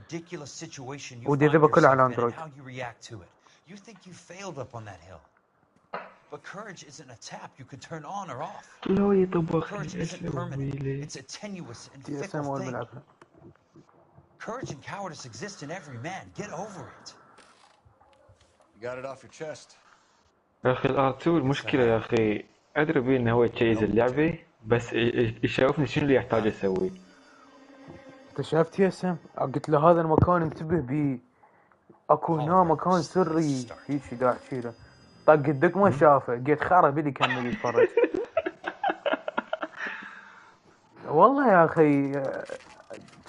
ودي ذبه كلها على اندرويد. But courage isn't a tap you can turn on or off. Courage isn't permanent. It's a tenuous and fickle thing. Courage and cowardice exist in every man. Get over it. You got it off your chest. يا اخي الار2 المشكلة يا اخي ادري بيه انه هو يتشيز اللعبة بس يشوفني شنو اللي يحتاج اسوي. اكتشفت يا سم قلت له هذا المكان انتبه بيه اكو هنا مكان سري هيك قاعد شيله طق الدق ما شافه قلت خرب بدي كمل يتفرج. والله يا اخي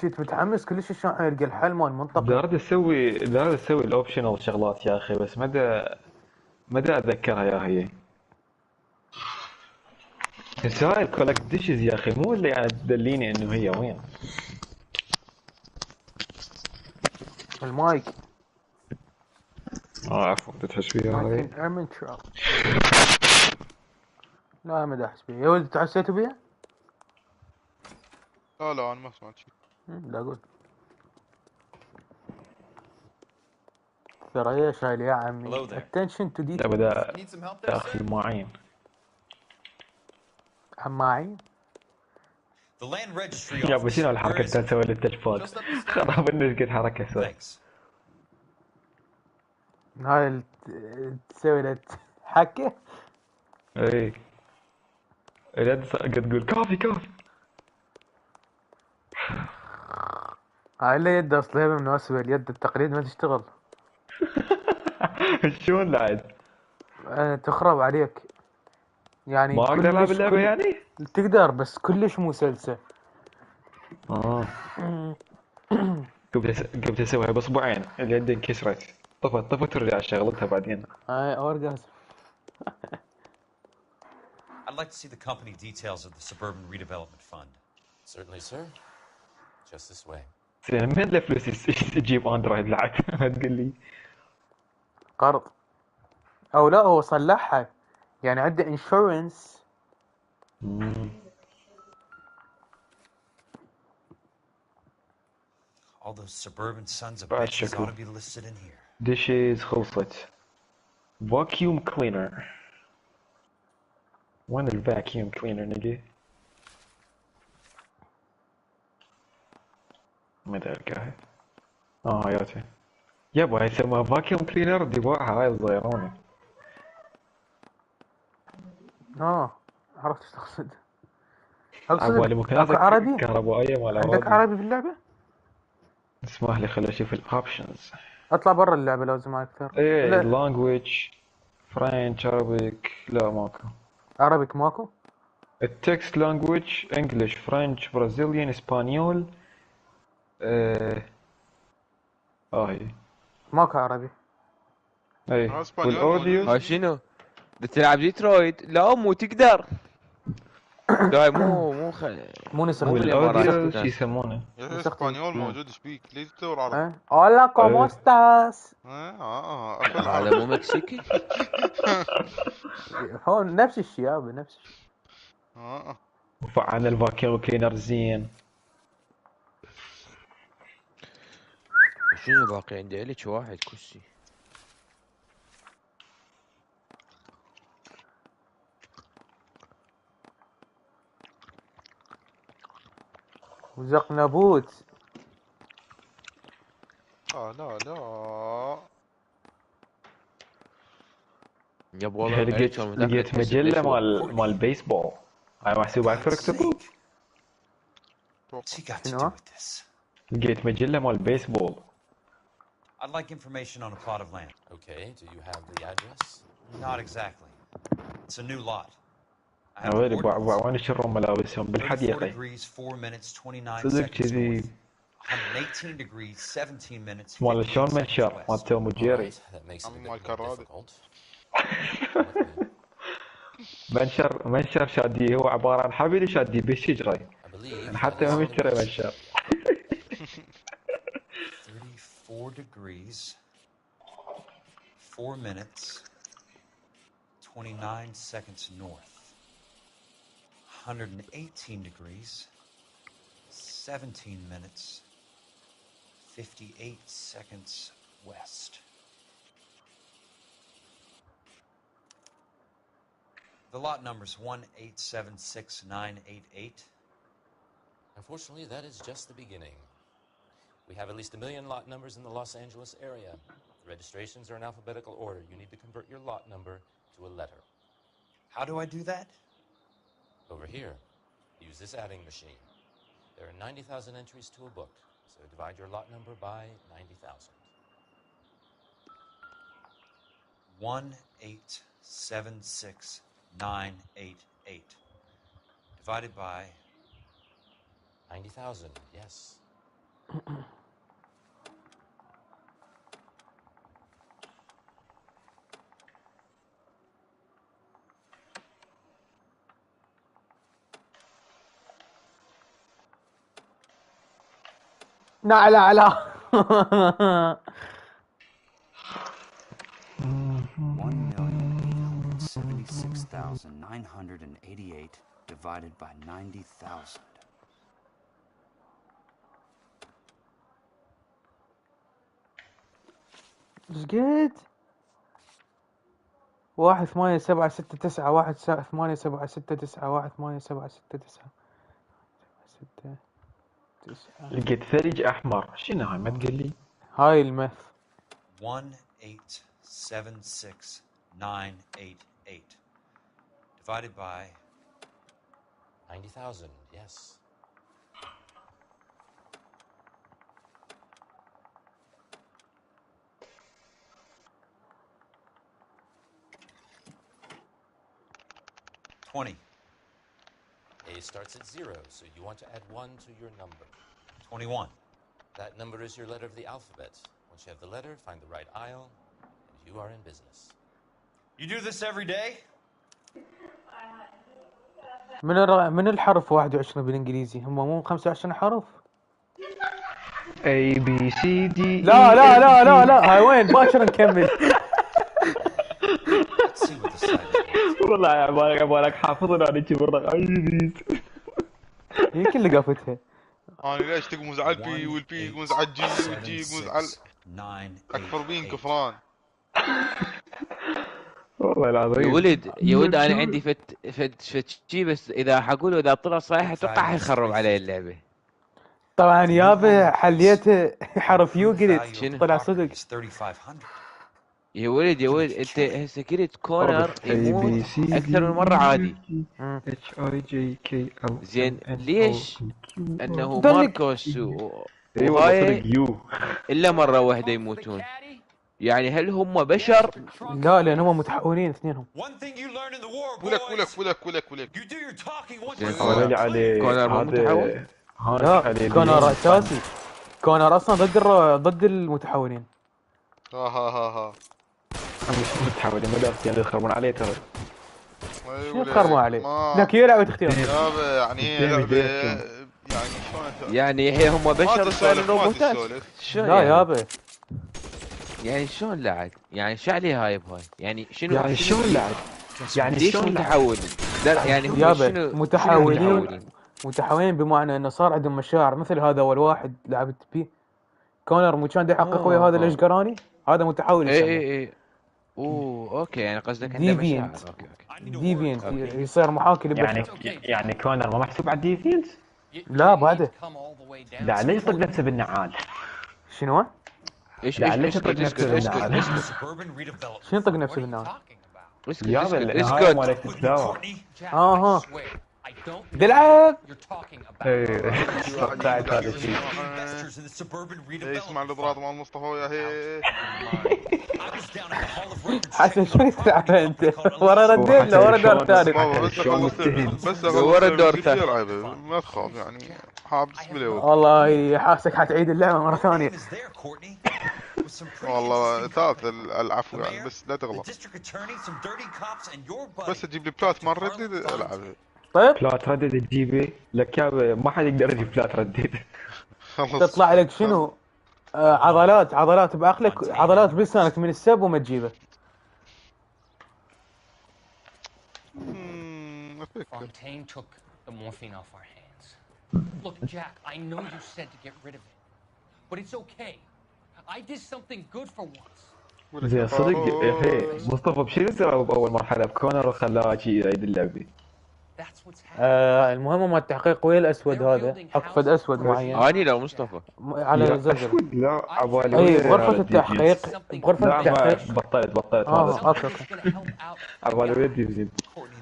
كنت متحمس كلش عشان يلقى الحل مال المنطقه. دارد اسوي الاوبشنال شغلات يا اخي بس مدى اتذكرها يا اخي. رسائل كولكت ديشز يا اخي مو اللي يعني تدليني انه هي وين. المايك عفوا تحس فيها هاي. لا ما احس بيها. يا ولد تحسيتوا بيها؟ لا انا ما سمعت شيء. لا اقول ترى يا شايل يا عمي attention to detail. بدأ يا اخي معين معين يا ابو شنو الحركه اللي تسوي للتلفون خرب انه قد حركه سوي هاي تسوي له حكه. اي اليد قد تقول كافي هاي لا يد اصلها مناسبه اليد التقليد ما تشتغل. شلون بعد؟ تخرب عليك يعني ما اقدر العب اللعبه يعني؟ تقدر بس كلش مو سلسه. قبل اسويها باصبعين اليد انكسرت طفت ورجع شغلتها بعدين. هاي اورجازم. I I'd like to see the company details of the Suburban Redevelopment Fund. Certainly, sir. Just this way. زين من له فلوس تجيب اندرويد لعك ما تقول لي قرض او لا هو صلحها يعني عنده انشورنس. All those suburban sons of bitches ought to be listed in here. دشيز خلصت. vacuum cleaner. وين الفاكيوم كلينر نجي؟ ما القاها. هاياتي. يابا هاي يسموها فاكيوم كلينر دباعها هاي الصغيرونة. عرفت ايش تقصد. عبالي مكنسة عربي كهربائية مال عندك عربي باللعبة؟ اسمح لي خليني اشوف الاوبشنز. اطلع برا اللعبة لازم اكثر. ايه لانجويج فرنش عربيك لا ماكو. عربيك ماكو؟ التكست لانجويج انجلش فرنش برازيليان اسبانيول هي ماكو عربي. ايه والاوديو هاي شنو؟ تلعب ديترويت؟ لا مو تقدر. لا مو نسخ والاوديو شو يسمونه؟ اسبانيول موجود شبيك ليش تدور عربي؟ hola cómo estás. هذا مو مكسيكي؟ هو نفس الشيء يابا نفس الشيء. وفعلنا الفاكيوم كلينر زين. شنو باقي عندي لك واحد كرسي. وزقنبوت. لا يب والله لقيت مجلة مال بيسبول. هاي محسوبة أكثر اكتبوا. شنو؟ لقيت مجلة مال بيسبول. I'd like information on a plot of land. Okay, do you have the address? Not exactly. It's a new lot. وين وين يشرون ملابسهم بالحديقة. صدق كذي. 118 degrees 17 minutes. مال شلون منشر مال توم وجيري. منشر شادي هو عبارة عن حبل شادي بالشجرة. يعني حتى ما مشتري منشر. 34 degrees 4 minutes 29 seconds north. 118 degrees 17 minutes 58 seconds west. The lot number's 1876988. Unfortunately, that is just the beginning. We have at least 1 million lot numbers in the Los Angeles area. The registrations are in alphabetical order. You need to convert your lot number to a letter. How do I do that? Over here, use this adding machine. There are 90,000 entries to a book, so divide your lot number by 90,000. 1876988 divided by 90,000. Yes. لا 1,876,988 divided by 90,000. ايش قد؟ 18769 لقيت ثلج احمر. شنو هاي ما تقول لي؟ هاي المث. 1876988 divided by 90,000. Yes. A starts at 0, so you want to add 1 to your number. 21. That number is your letter of the alphabet. Once you have the letter, find the right aisle, and you are in business. You do this every day? من الحرف 21 بالانجليزي؟ هم مو 25 حرف؟ A B C D E لا لا لا F لا G. لا، هاي وين باكر نكمل. والله عبالك حافظنا انا كبر رقم. هي كل قافتها. انا ليش تقمز على البي والبي يقمز على الجي والجي يقمز على اكفر بين كفران. والله العظيم يا ولد انا عندي فت شي، بس اذا حقوله اذا طلع صحيح اتوقع حيخرب علي اللعبه. طبعا يابا حليته حرف يو قلت طلع صدق. يا ولد انت هسه قلت كونر يموت اكثر من مره عادي. H I J K L زين M N ليش O Q R. انه ماركوس اي والله وهاي صدق يو الا مره واحده يموتون؟ يعني هل هم بشر؟ لا لان هم متحولين اثنينهم. ولك كونر مو متحول؟ لا كونر اساسي. كونر اصلا ضد المتحولين. ها مش متحولين مدرسة يعني يخربون عليه ترى. شو يخربون عليه؟ لك هي لعبة اختيار. يعني هي لعبة يعني شلون يعني هي هم بشر صاروا روبوتات؟ لا يابا يعني شلون لعب؟ يعني شو عليه هاي بهاي؟ يعني شنو؟ يعني شلون لعب؟ يعني ليش شلون متحول؟ يعني هم يابا شنو متحولين بمعنى انه صار عندهم مشاعر مثل هذا اول واحد لعبة بي كونر مو كان يحقق ويا هذا الاشقراني، هذا متحول يسموه. اي اوكي، يعني قصدك عنده مشاعر. اوكي ديفينت يصير محاكي للبشر. يعني كونر ما محسوب على الديفينت؟ لا بعده. لا ليش يطق نفسه بالنعال؟ شنو؟ ايش ليش يطق نفسه بالنعال؟ شنو يطق نفسه بالنعال؟ يابا النهاية مالت تتساوى. ها بلعب. توقعت هذا الشيء. اسمع الاضراب مال مصطفى يا هي. حسن شو تلعب انت؟ ورا ردين لا ورا دور ثالث. بس ورا الدور الثالث ما تخاف يعني حابس بليوت. والله حاسك حتعيد اللعبة مرة ثانية. والله ثالث العفو يعني بس لا تغلط. بس تجيب لي بلات مال ردد العبها. طيب بلات ردد تجيبه لك يا ما حد يقدر يجيب بلات ردد. تطلع لك شنو؟ عضلات بعقلك، عضلات بلسانك من السب وما تجيبه. Fontaine took the morphine off our hands. Look, Jack, I know you said to get rid of it, but it's okay. I did something good for once. زين صدق يا اخي مصطفى بشير سوى باول مرحله بكونر وخلاه شيء يعيد اللعبه. المهم ما التحقيق ويا الاسود هذا اقفد اسود معين. اني لو مصطفى على الزلزال. اسود لا عبالي اي غرفة التحقيق بغرفة التحقيق. بطلت اوكي عبالي ويا الديفيد.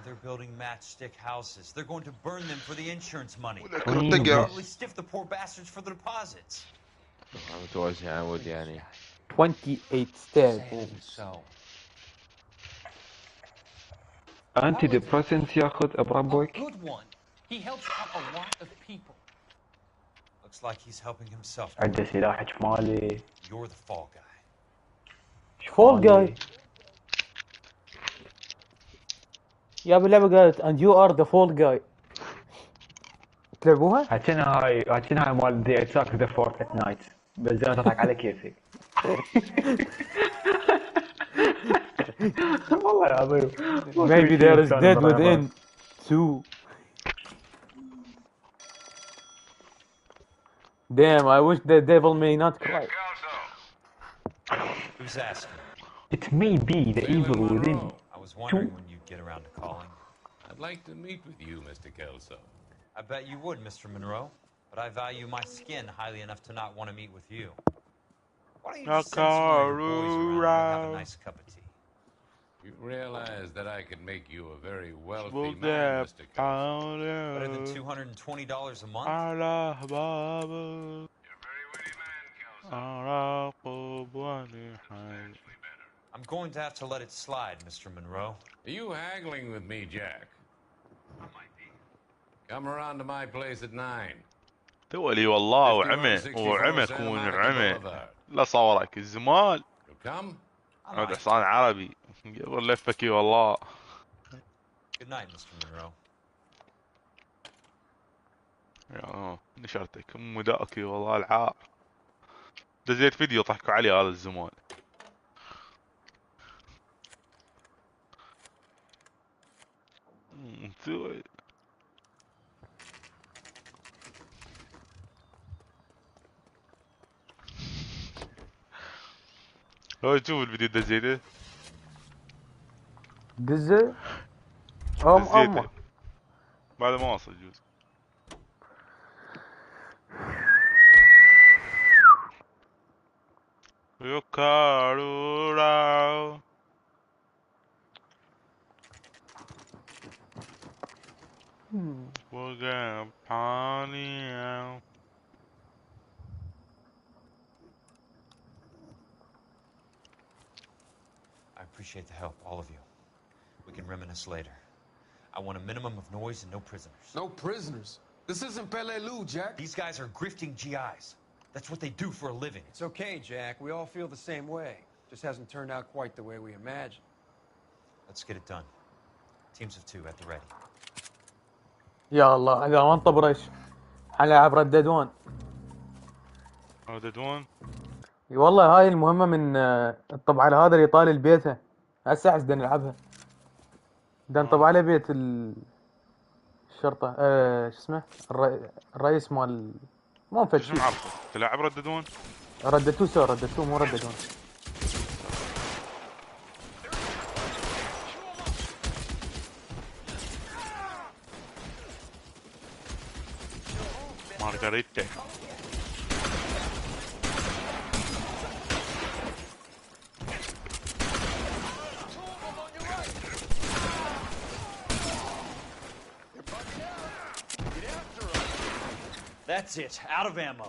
They're building matchstick houses. They're going to burn them for the insurance money. Probably stiff the poor bastards for the deposits. متوازي عود يعني 28 ستيب. انتي ديبريسنت ياخذ ابرابويك. He helps out a lot of people. Looks like he's helping himself. عنده سلاح جمالي. You're the fall guy. fall guy. يا باللعبة قالت and you are the fall guy. تلعبوها؟ هاتشنا هاي مال ذا اتاك ذا فورت ات نايت. بس زين تضحك على كيفك. والله العظيم. Maybe there is dead within too. Damn, I wish the devil may not cry. Who's asking? It may be the evil within. I was wondering when you'd get around to calling. I'd like to meet with you, Mr. Kelso. I bet you would, Mr. Monroe. But I value my skin highly enough to not want to meet with you. Why don't you just send some of your boys around and have a nice cup of tea? You realize that I could make you a very wealthy man, Mr. Kelso. Better than $220 a month? You're a very witty man, Kelso. I'm going to have to let it slide, Mr. Monroe. Are you haggling with me, Jack? Come around to my place at 9. تولي والله وعمى كون عمى لا صورك الزمان. هذا حصان عربي قبل لفكي والله. Good night, Mr. Monroe. نشرتك مداكي والله العار. دزيت فيديو ضحكوا علي هذا الزمان. هاي شوف الفيديو دزيته. دزه دزيته بعد ما وصل جوز. يوكارورا وقع بحالي. I appreciate the help, all of you. We can reminisce later. I want a minimum of noise and no prisoners. No prisoners? This isn't Pelelu, Jack. These guys are grifting GIs. That's what they do for a living. It's okay, Jack. We all feel the same way. Just hasn't turned out quite the way we imagined. Let's get it done. Teams of 2 at the ready. يا الله اذا ما انطبرش حنلعب رددون. رددون؟ اي والله هاي المهمة من الطبع على هذا اللي طالي البيته. هسه عز نلعبها. نطبع على بيت الشرطة شو اسمه الرئيس مال مو مفتش. شو نعرفه؟ تلعب رددون؟ رددتو سو رددتو مو رددون. مارغريتا. That's it. Out of ammo.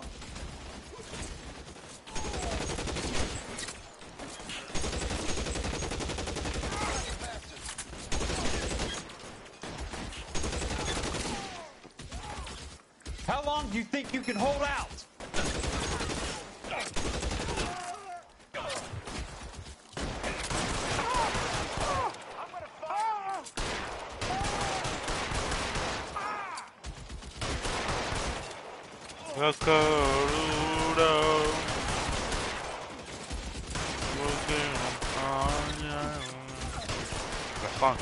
How long do you think you can hold out?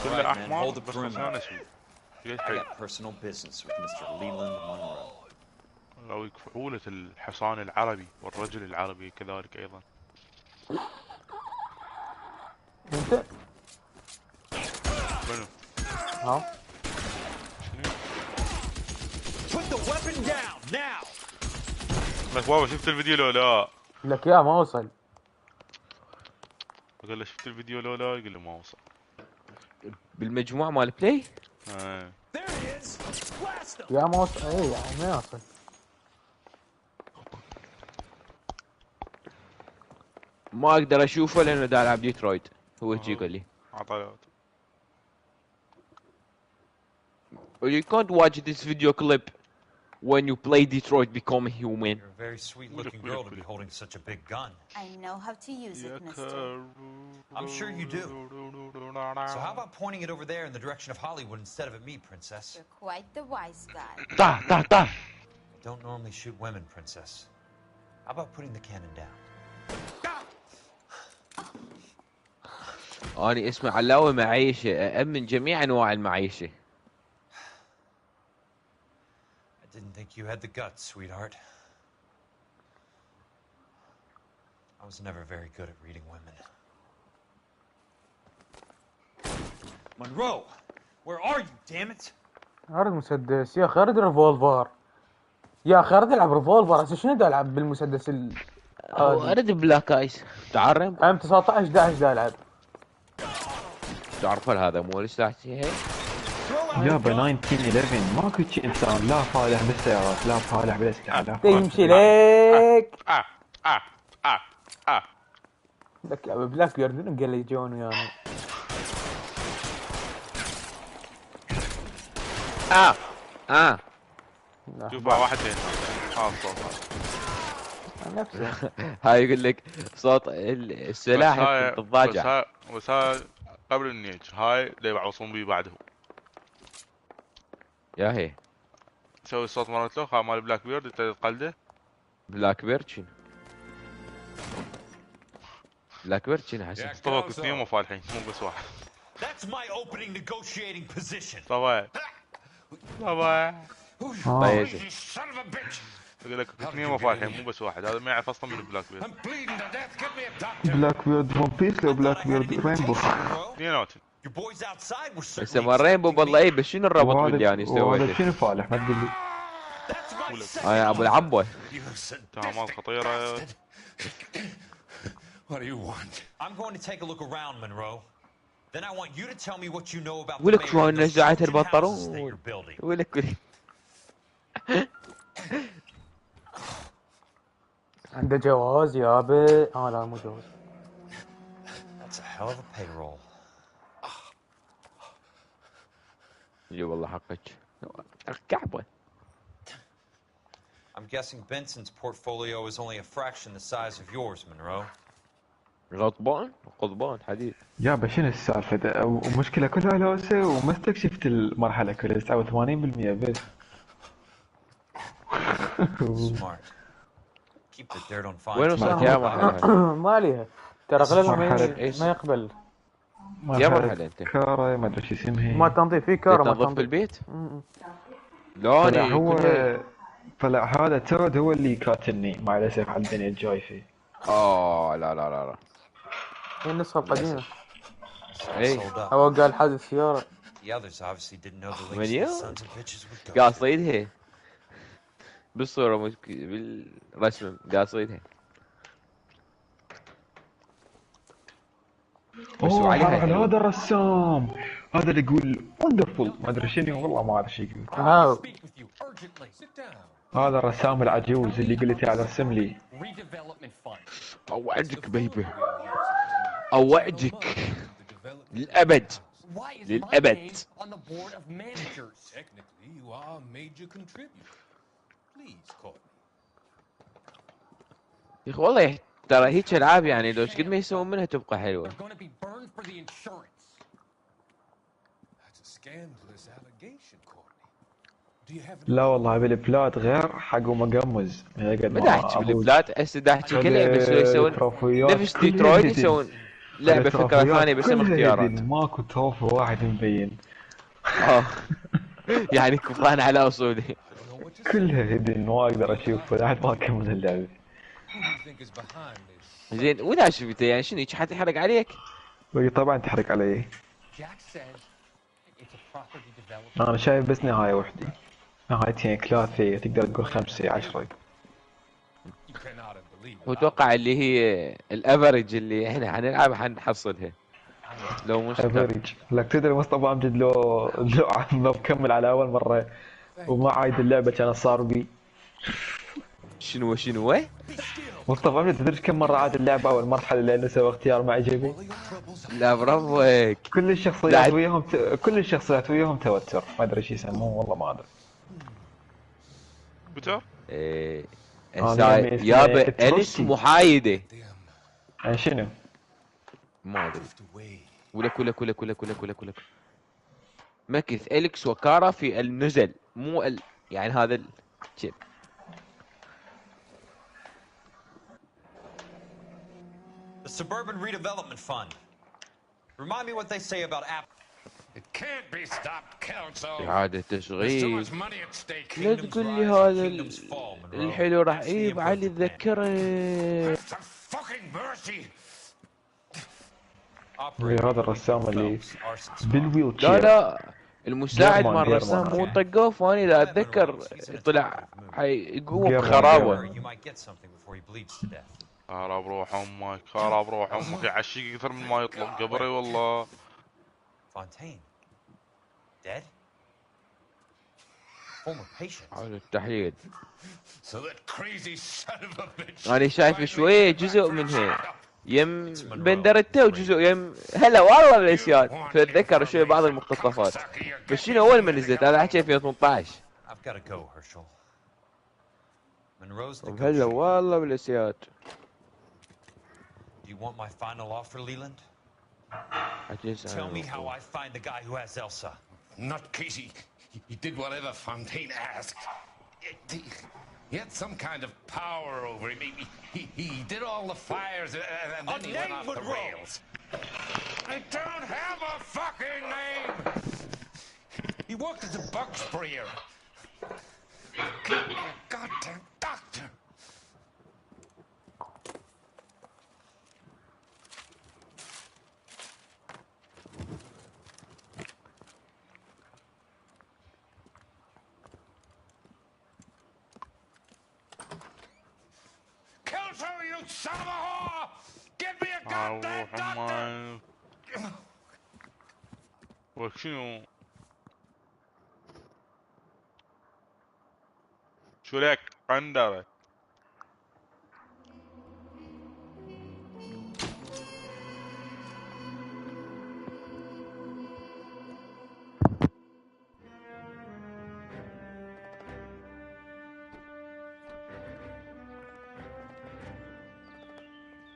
كله احمر. Hold the perimeter. I got personal business with Mr. Leland Monroe. لو فعولة الحصان العربي والرجل العربي كذلك ايضا. انت؟ منو؟ ها؟ Put the weapon down now. لك بابا شفت الفيديو لو لا؟ لك يا ما وصل. اقول له شفت الفيديو لو لا؟ يقول له ما وصل. بالمجموع مال بلاي؟ يا ما وصل. اي يعني ما يوصل. ما اقدر اشوفه لانه دا العب ديترويت. هو يجي يقول لي. عطيات. You can't watch this video clip when you play Detroit Become Human. You're a very sweet-looking girl to be holding such a big gun. I know how to use it, mister. I'm sure you do. So how about pointing it over there in the direction of Hollywood instead of at me, princess? You're quite the wise guy. I don't normally shoot women, princess. How about putting the cannon down? أنا اسمي علاوي معيشة، أأمن جميع أنواع المعيشة. I didn't think you had the guts, sweetheart. I was never very good at reading women. Monroe, where are you, damn it? أرد مسدس يا أخي أرد ريفولفر. يا أخي أرد ألعب ريفولفر. هسه شنو دا ألعب بالمسدس أرد بلاك آيس. تعرف؟ ام 19 11 دا ألعب. تعرف هذا مو السلاح هي؟ يابا 1911 ماكو شي انسان لا فالح بالسيارات لا فالح بالاسلحه لا فالح. تمشي ليك. لك يا بلاك يردون قال لي جون ويانا. شوف واحد هنا. نفسه. هاي يقول لك صوت السلاح الضاجع. بس هاي قبل النيج هاي اللي يبعصون بيه بعده. يا هي تسوي الصوت مالته مال بلاك بيرد انت تقلده. بلاك بيرد شنو؟ بلاك بيرد شنو حسن؟ مصطفى اثنين مو فالحين مو بس واحد. That's my opening negotiating position. طبعا طبعا طيب اقول لك اثنين مو فالحين مو بس واحد، هذا ما يعرف اصلا من البلاك بيرد. بلاك بيرد ون بيس لو بلاك بيرد رينبو؟ اثنيناتهم. هسه مال رينبو بالله اي، بس شنو الربط باللي يعني وهذا سويته؟ شنو فالح ما تقول لي؟ انا ابو العبوه. اتهامات خطيره. What do you want? I'm going to take a look around, Monroe. Then I want you to tell me what you know about the ولك mayor شلون and the نزعت houses that البطارون. you're building. ولك عنده جواز يابا. لا مو جواز. That's a hell of a payroll. اي والله حقك. كعبه. I'm guessing Benson's portfolio is only a fraction the size of yours, Monroe. غضبان قضبان حديد. يابا شنو السالفة؟ ومشكلة كلها لوسة وما استكشفت المرحلة كلها 89% بس. Smart. Keep the dirt on fine. وين وصلت يا مرحلة؟ ما عليها ترى اغلبهم ما يقبل. يا مرحلة انت؟ كارا ما ادري شو اسمها. ما تنظيف في كارا ما تنظيف في البيت؟ لا هو طلع هذا تود هو اللي كاتلني مع الاسف على الدنيا الجاي فيه. لا لا لا لا. هي النسخة القديمة. اي هو قال حادث سيارة. مليون قاصيدها بالصورة مش بالرسم قاصيدها. اوه على هذا الرسام هذا اللي يقول وندرفول ما ادري شنو والله ما اعرف شو يقول. هذا الرسام العجوز اللي يقول لي تعال ارسم لي. اوعدك بيبي اوعدك للابد للابد. يا اخي والله ترى هيك العاب يعني لو ايش قد ما يسوون منها تبقى حلوه. لا والله بالبلاد غير حق ومقمز. ما دا احكي بالبلاد هسه دا احكي كلها بس يسوون نفس ديترويت يسوون لعبه فكره ثانيه باسم اختيارات. ماكو توفى واحد مبين. يعني كفران على اصولي. كلها هدن ما اقدر اشوفه لحد ما اكمل اللعبه. زين واذا شفته يعني شنو حد يحرق عليك؟ طبعا تحرق علي. انا شايف بس نهايه وحده. نهايتين ثلاثه تقدر تقول 5 10. واتوقع اللي هي الافرج اللي احنا حنلعبها حنحصلها لو مش افرج. لك تدري مصطفى امجد لو بكمل على اول مره وما عايد اللعبه كان صار بي. شنو مصطفى امجد تدري كم مره عاد اللعبه اول مرحله لانه سوى اختيار ما عجبي. لا برافوك. كل الشخصيات وياهم كل الشخصيات وياهم توتر ما ادري شو يسموه والله ما ادري. بتر؟ ايه يابا اليس محايده. شنو؟ ما ادري. ولك مكث اليكس وكارا في النزل مو يعني هذا كذا. The Suburban Redevelopment Fund. Remind me what they say about Apple. It can't be stopped, Kelso. إعادة تشغيل. لا تقول لي هذا الحلو راح يجيب علي تذكره. هذا الرسام اللي بالويل تشير. لا المساعد مال الرسام مو طقوه فاني لا اتذكر طلع يقوم بخرابه. خراب روح امك يعشيك اكثر من ما يطلب قبري والله. Fontaine. Dead? Former patient. حول التحليل. So that crazy son of a bitch. أنا شايف شوية جزء منها يم بندرته وجزء يم هلا والله الأشياء فأتذكر شوية بعض المقتطفات. بس شنو أول ما نزلت هذا حكي في 18. I've got to go, Herschel. Monroe's هلا والله بالأشياء. Do you want my final offer, Leland? Tell me how I find the guy who has Elsa. Not Casey. He did whatever Fontaine asked. He had some kind of power over him. He did all the fires and then he went off the rails. I don't have a fucking name! He worked as a bug sprayer. Give me a goddamn doctor! Kelso, you son of a whore! Give me a goddamn doctor! وشنو؟ شو لك قندرة؟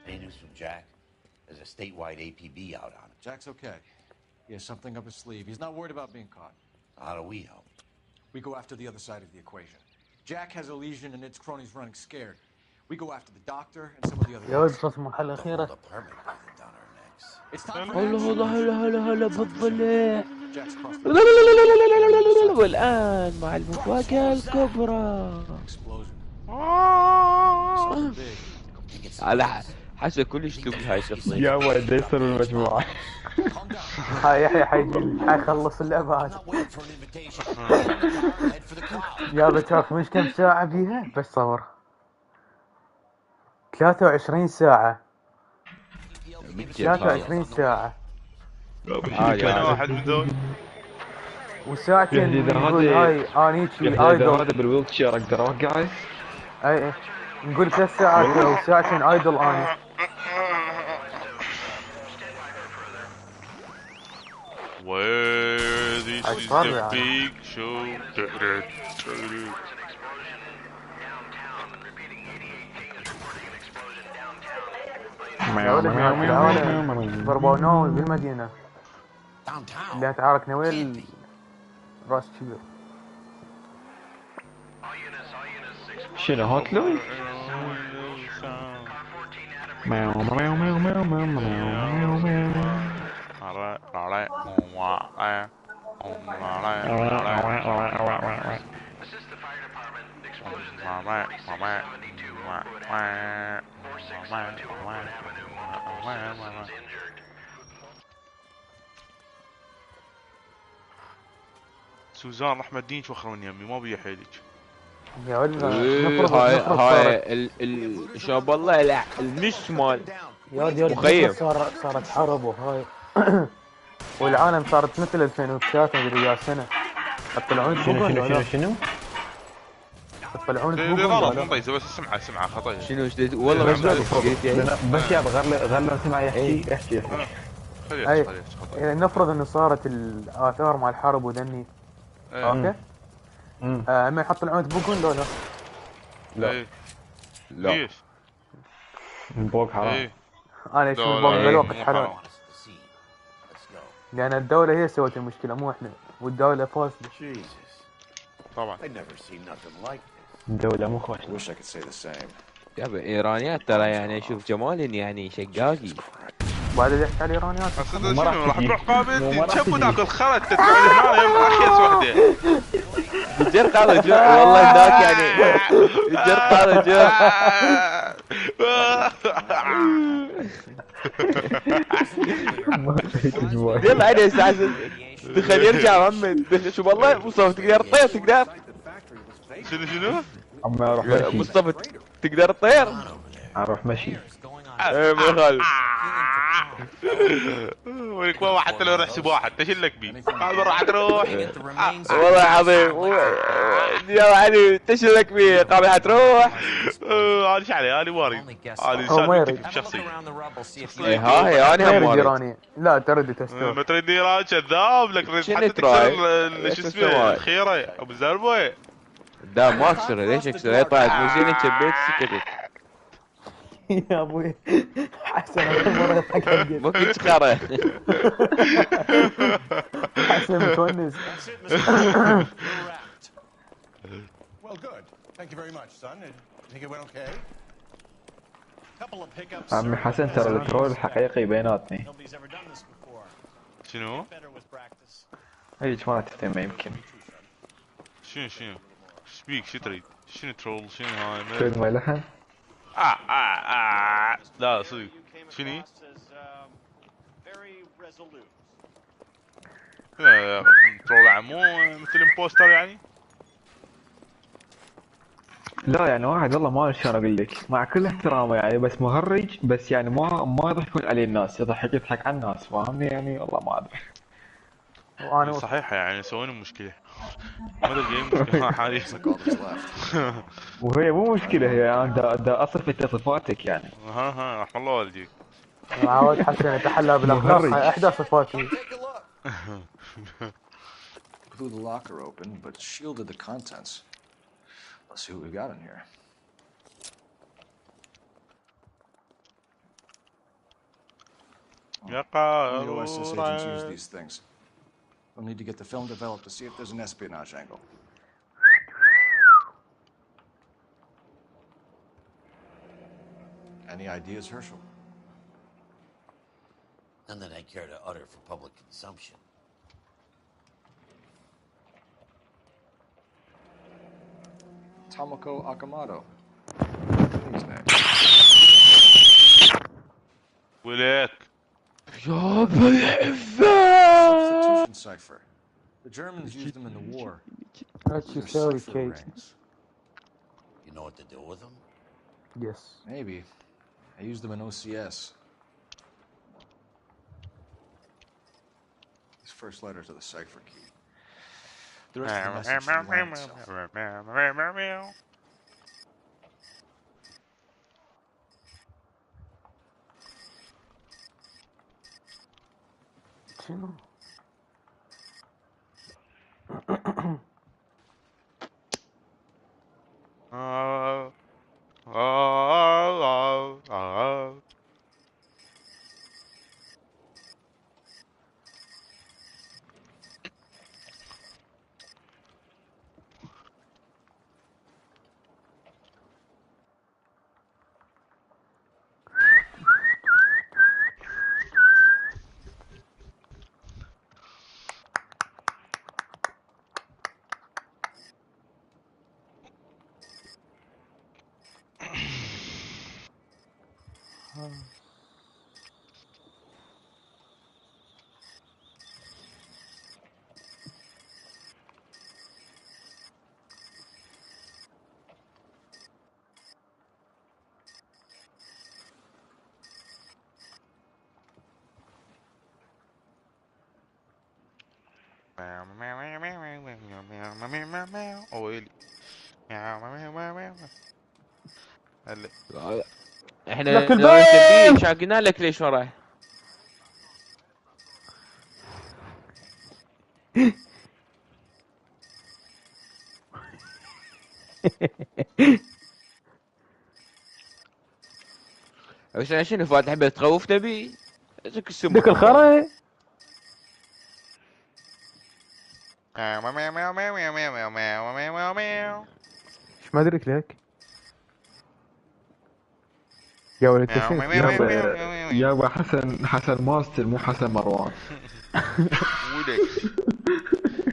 Any news from Jack? There's a statewide APB out on him. Jack's okay. He has something up his sleeve. He's not worried about being caught. How do we help? We go after the other side of the equation. Jack has a legion and its cronies running scared. We go after the doctor and some of the other يا ولد خلص المرحلة الأخيرة. هلا بالضلع. والآن مع المفاجأة الكبرى. على حسب كلش تبي هاي الشخصية. يا ولد يصير المجموعة. هاي يحيى حيخلص اللعبة هذه. يا بتعرف مش كم ساعة بيها؟ بس صور 23 ساعة. 23 ساعة. أنا واحد من ذول. وساعتين نقول هاي انيتشي ايدول. هذا بالويل تشير اقدر اوقعه؟ اي نقول 3 ساعات او ساعتين ايدول اني. Where this is the big show. ضربوناه بالمدينة اللي تعارك نويل راس كبير. شنو هوتلو؟ ماو ماو ماو ماو ماو ماو ماو. سوزان رحمة الدين شوخر من يمي ما بيا حيلك. يا ولد هاي شاب الله المشمال يا ولد صارت حرب وهاي والعالم صارت مثل 2003 مدري يا سنة. يطلعون شنو؟ يطلعون بس سمعة خطية. شنو والله بس يا غير له سمعة يحكي. خليه نفرض انه صارت الاثار مع الحرب وذني. اوكي. اما يحط العود بوكون لو لا. ليش؟ البوك حرام. انا اشوف البوك بالوقت حرام. لان الدولة هي سوت المشكلة مو احنا، والدولة فاسدة. طبعا. الدولة مو خوش. يا ايرانيات ترى يعني شوف جمال يعني شقاقي. بعد يحكي على الايرانيات. شنو راح تروح قابلتي تشب تاكل خرط تتعلم هنا يوم اخيس وحده. الجر قال جو والله هناك يعني الجر قال جو. يلا عادي اساس دخل يرجع عمي شوف والله مصطفى تقدر تطير تقدر. شنو؟ عمي اروح مصطفى تقدر تطير؟ اروح مشي. ايه ما يخالف. وينك ما حتى لو رح سباحة تشلك بيه بعد راح تروح. والله العظيم يا علي تشلك بيه قبل حتروح. انا ايش علي انا وارد انا انسان شخصي. هاي انا هم وارد. لا تردي تستوى ما تردي ايراني كذاب لك حتى تكسر شو اسمه الخيره ابو زربه. لا ما اكسر ليش اكسر؟ هي طلعت موزيني كبيت سكتت. يا ابوي حسن اول مرة يضحك حقك. ما كنت خرا. حسن متونس. Well, good. Thank you very much, son. I think it went okay. Couple of hiccups, عمي sir. حسن ترى الترول الحقيقي بيناتني. Nobody's ever done this before. شنو؟ Better with practice. هيك ما تتم يمكن. شنو ايش بيك؟ شو تريد؟ شنو ترول؟ شنو هاي؟ تريد ما لحن؟ لا صدق. شنو؟ ترول عمو مثل امبوستر يعني؟ لا يعني واحد والله ما أدري شلون اقول لك، مع كل احترامه يعني، بس مهرج، بس يعني ما يضحكون عليه الناس، يضحك على الناس، فاهمني يعني؟ والله ما ادري. وانا صحيح يعني سوينا مشكلة. مدى الجيم مشكلة حاليا. وهي مو مشكلة، هي انا دا اصف انت صفاتك يعني. ها رحم الله والديك. عاود حسن يتحلى بالاخلاق، هاي احدى صفاتي. Blew the locker open, but shielded the contents. Let's see what we got in here. يا The OSS agents use قارورة. these things. We'll need to get the film developed to see if there's an espionage angle. Any ideas, Herschel? None that I care to utter for public consumption. Tomoko Akamoto. His name. ولك. Substitution cipher. The Germans used them in the war. That's your story, Kate. You know what to do with them? Yes. Maybe. I used them in OCS. These first letters are the cipher key. The rest of the message should line itself. شنو؟ ويلي. احنا لك لو البيت. شاقنا لك ليش وراي؟ بس انا شنو فاتح بيت تخوف نبي؟ ذيك السم. ديك الخرا. ايش ما ادري لك يا ولد يابا حسن ماستر مو حسن مروان.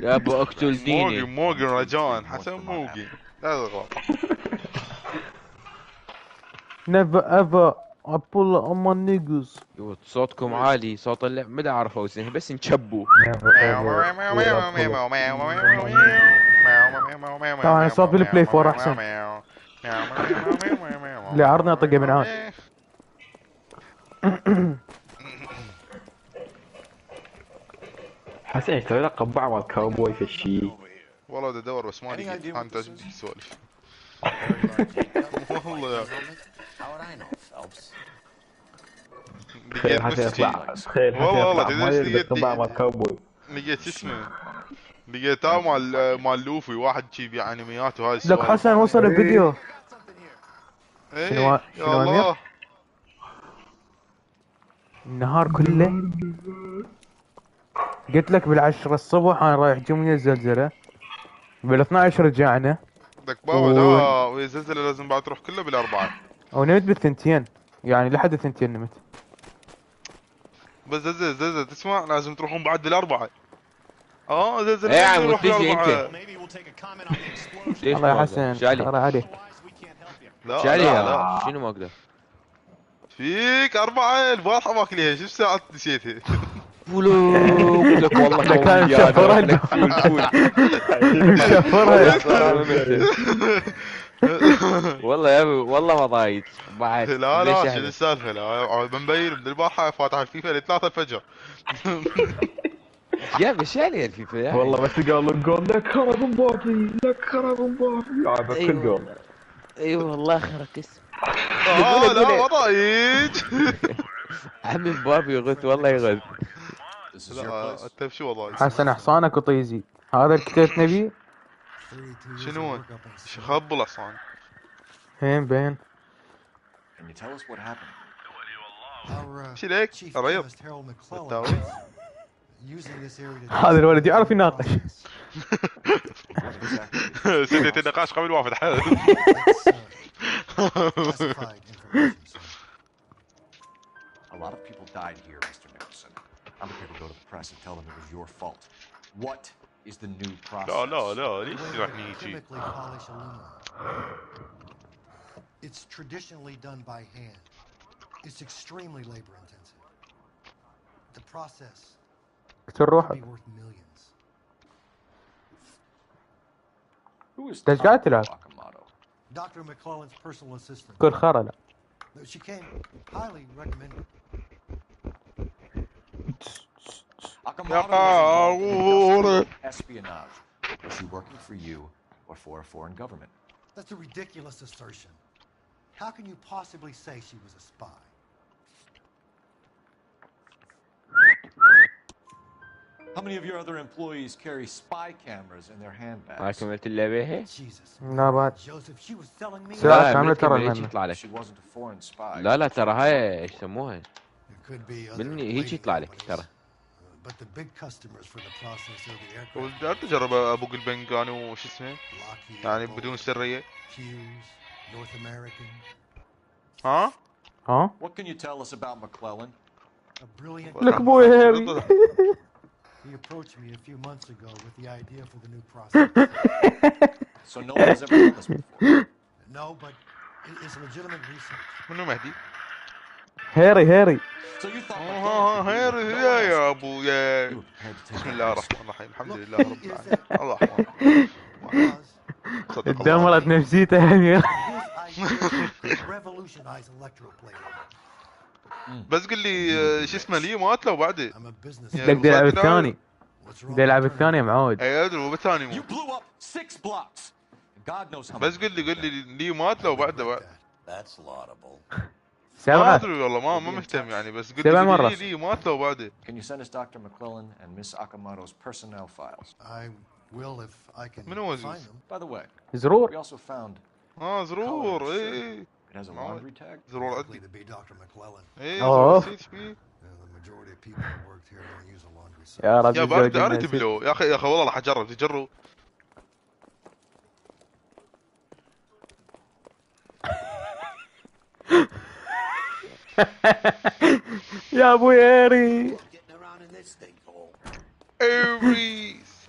يابا اقتل ديني. موجن رجاء حسن موجن لا تغلط. never ever I pull on my niggas. صوتكم عالي، صوت اللعب ما اعرف اوزنه بس نشبو. طبعا صوت بالبلاي 4 احسن. اللي عرضنا اطقه من عاد. حسن يسوي لك قبعه مال كاوبوي في الشيء. والله بدي ادور بس ما لقيت. انت ايش بدك تسولف؟ والله يا تخيل حسن يطلع، تخيل حسن والله يطلع ما يلبس قبعه مال كاوبوي. لقيت شو اسمه، لقيتها مال لوفي، واحد شي يبيع انميات وهاي لك حسن وصل الفيديو. شنو يا الله النهار كله قلت لك بال10 الصبح انا رايح جمية الزلزلة، بال12 رجعنا دك-BAE لا، وهي زلزلة لازم بعد تروح كله بال4. ونمت بالثنتين، يعني لحد الثنتين نمت. بس زلزلة تسمع لازم تروحون بعد بال4. زلزلة ايه يا لازم عم نروح تجي انت. الله يا حسن خير عليك. لا شنو ما اقدر فيك 4 البارحة ماكليها، شو ساعة نسيتها؟ فلوك لك والله كان مشفرها لك فول مشفرها. والله يا ابي والله ما ضايج بعد. لا شنو السالفة؟ لا بنبين من البارحة فاتح الفيفا ل3 الفجر. يا بشالي الفيفا يعني. والله بس قال الجول لك خرب مبابي، لك خرب مبابي لعبه كل جول. اي والله خرك اسم. لا ما ضايج. عمي مبابي يغث والله يغث. لا انت بشو ضايج؟ حسن حصانك وطيزي، هذا الكتيت نبي. شنو خبل حصان؟ هين بين. شو ليك؟ ريض هذا الولد يعرف يناقش. سديت النقاش قبل ما فتح. A lot of people died here, Mr. Nicholson. I'm here to go to the press and tell them it was your fault. What is the new process? لا ليش راح نيجي؟ It's traditionally done by hand. It's extremely labor intensive. The process تروح. could be worth millions. Who is ايش قاعد تلعب؟ Dr. McClellan's personal assistant. كل خرا لا. She came highly recommended. Espionage. Was she working for you or for a foreign government? That's a ridiculous assertion. How can you possibly say she was a spy? How many of your other employees carry spy cameras in their handbags? ما كملت اللعبة هي؟ لا بعد. Joseph, she was selling me. ساعة كاملة ترى المهمة. She wasn't a foreign spy. لا ترى هاي ايش يسموها؟ There could be other مني هيك يطلع لك ترى. But the big customers for the process are the aircraft. ولا تجرب ابوق البنغاني وش اسمه؟ يعني بدون سرية. North American. ها؟ What can you tell us about McClellan? A brilliant. لك بوي هاري. He approached me a few months ago with the idea for the new process. So no one has ever done this before. No, but it's legitimate research. منو مهدي؟ هاري. So you thought هاري يا ابويا. بسم الله الرحمن الرحيم، الحمد لله رب العالمين. الله الرحمن. اتدمرت نفسيته يا امير. Revolutionize electroplating. بس قل لي شو اسمه لي مات له بعده. بدك تلعب الثاني. بدي العب الثاني معود. اي ادري بالثاني مو. بس قل لي لي مات له بعده بعد. ما ادري والله ما مهتم يعني، بس قل لي مات له بعده. Can you send us Dr. McClellan and Miss Akamoto's personnel files? I will if I can منو find them. By the way, زرور. we also found زرور اي. It has a laundry tag. زرور Likely to be Dr. McClellan. اي نسيت فيه. The majority of people who worked here don't use a laundry service. يا رب يا برد اريد بلو يا اخي والله راح اجرب تجرب. يا ابو هاري. Aries.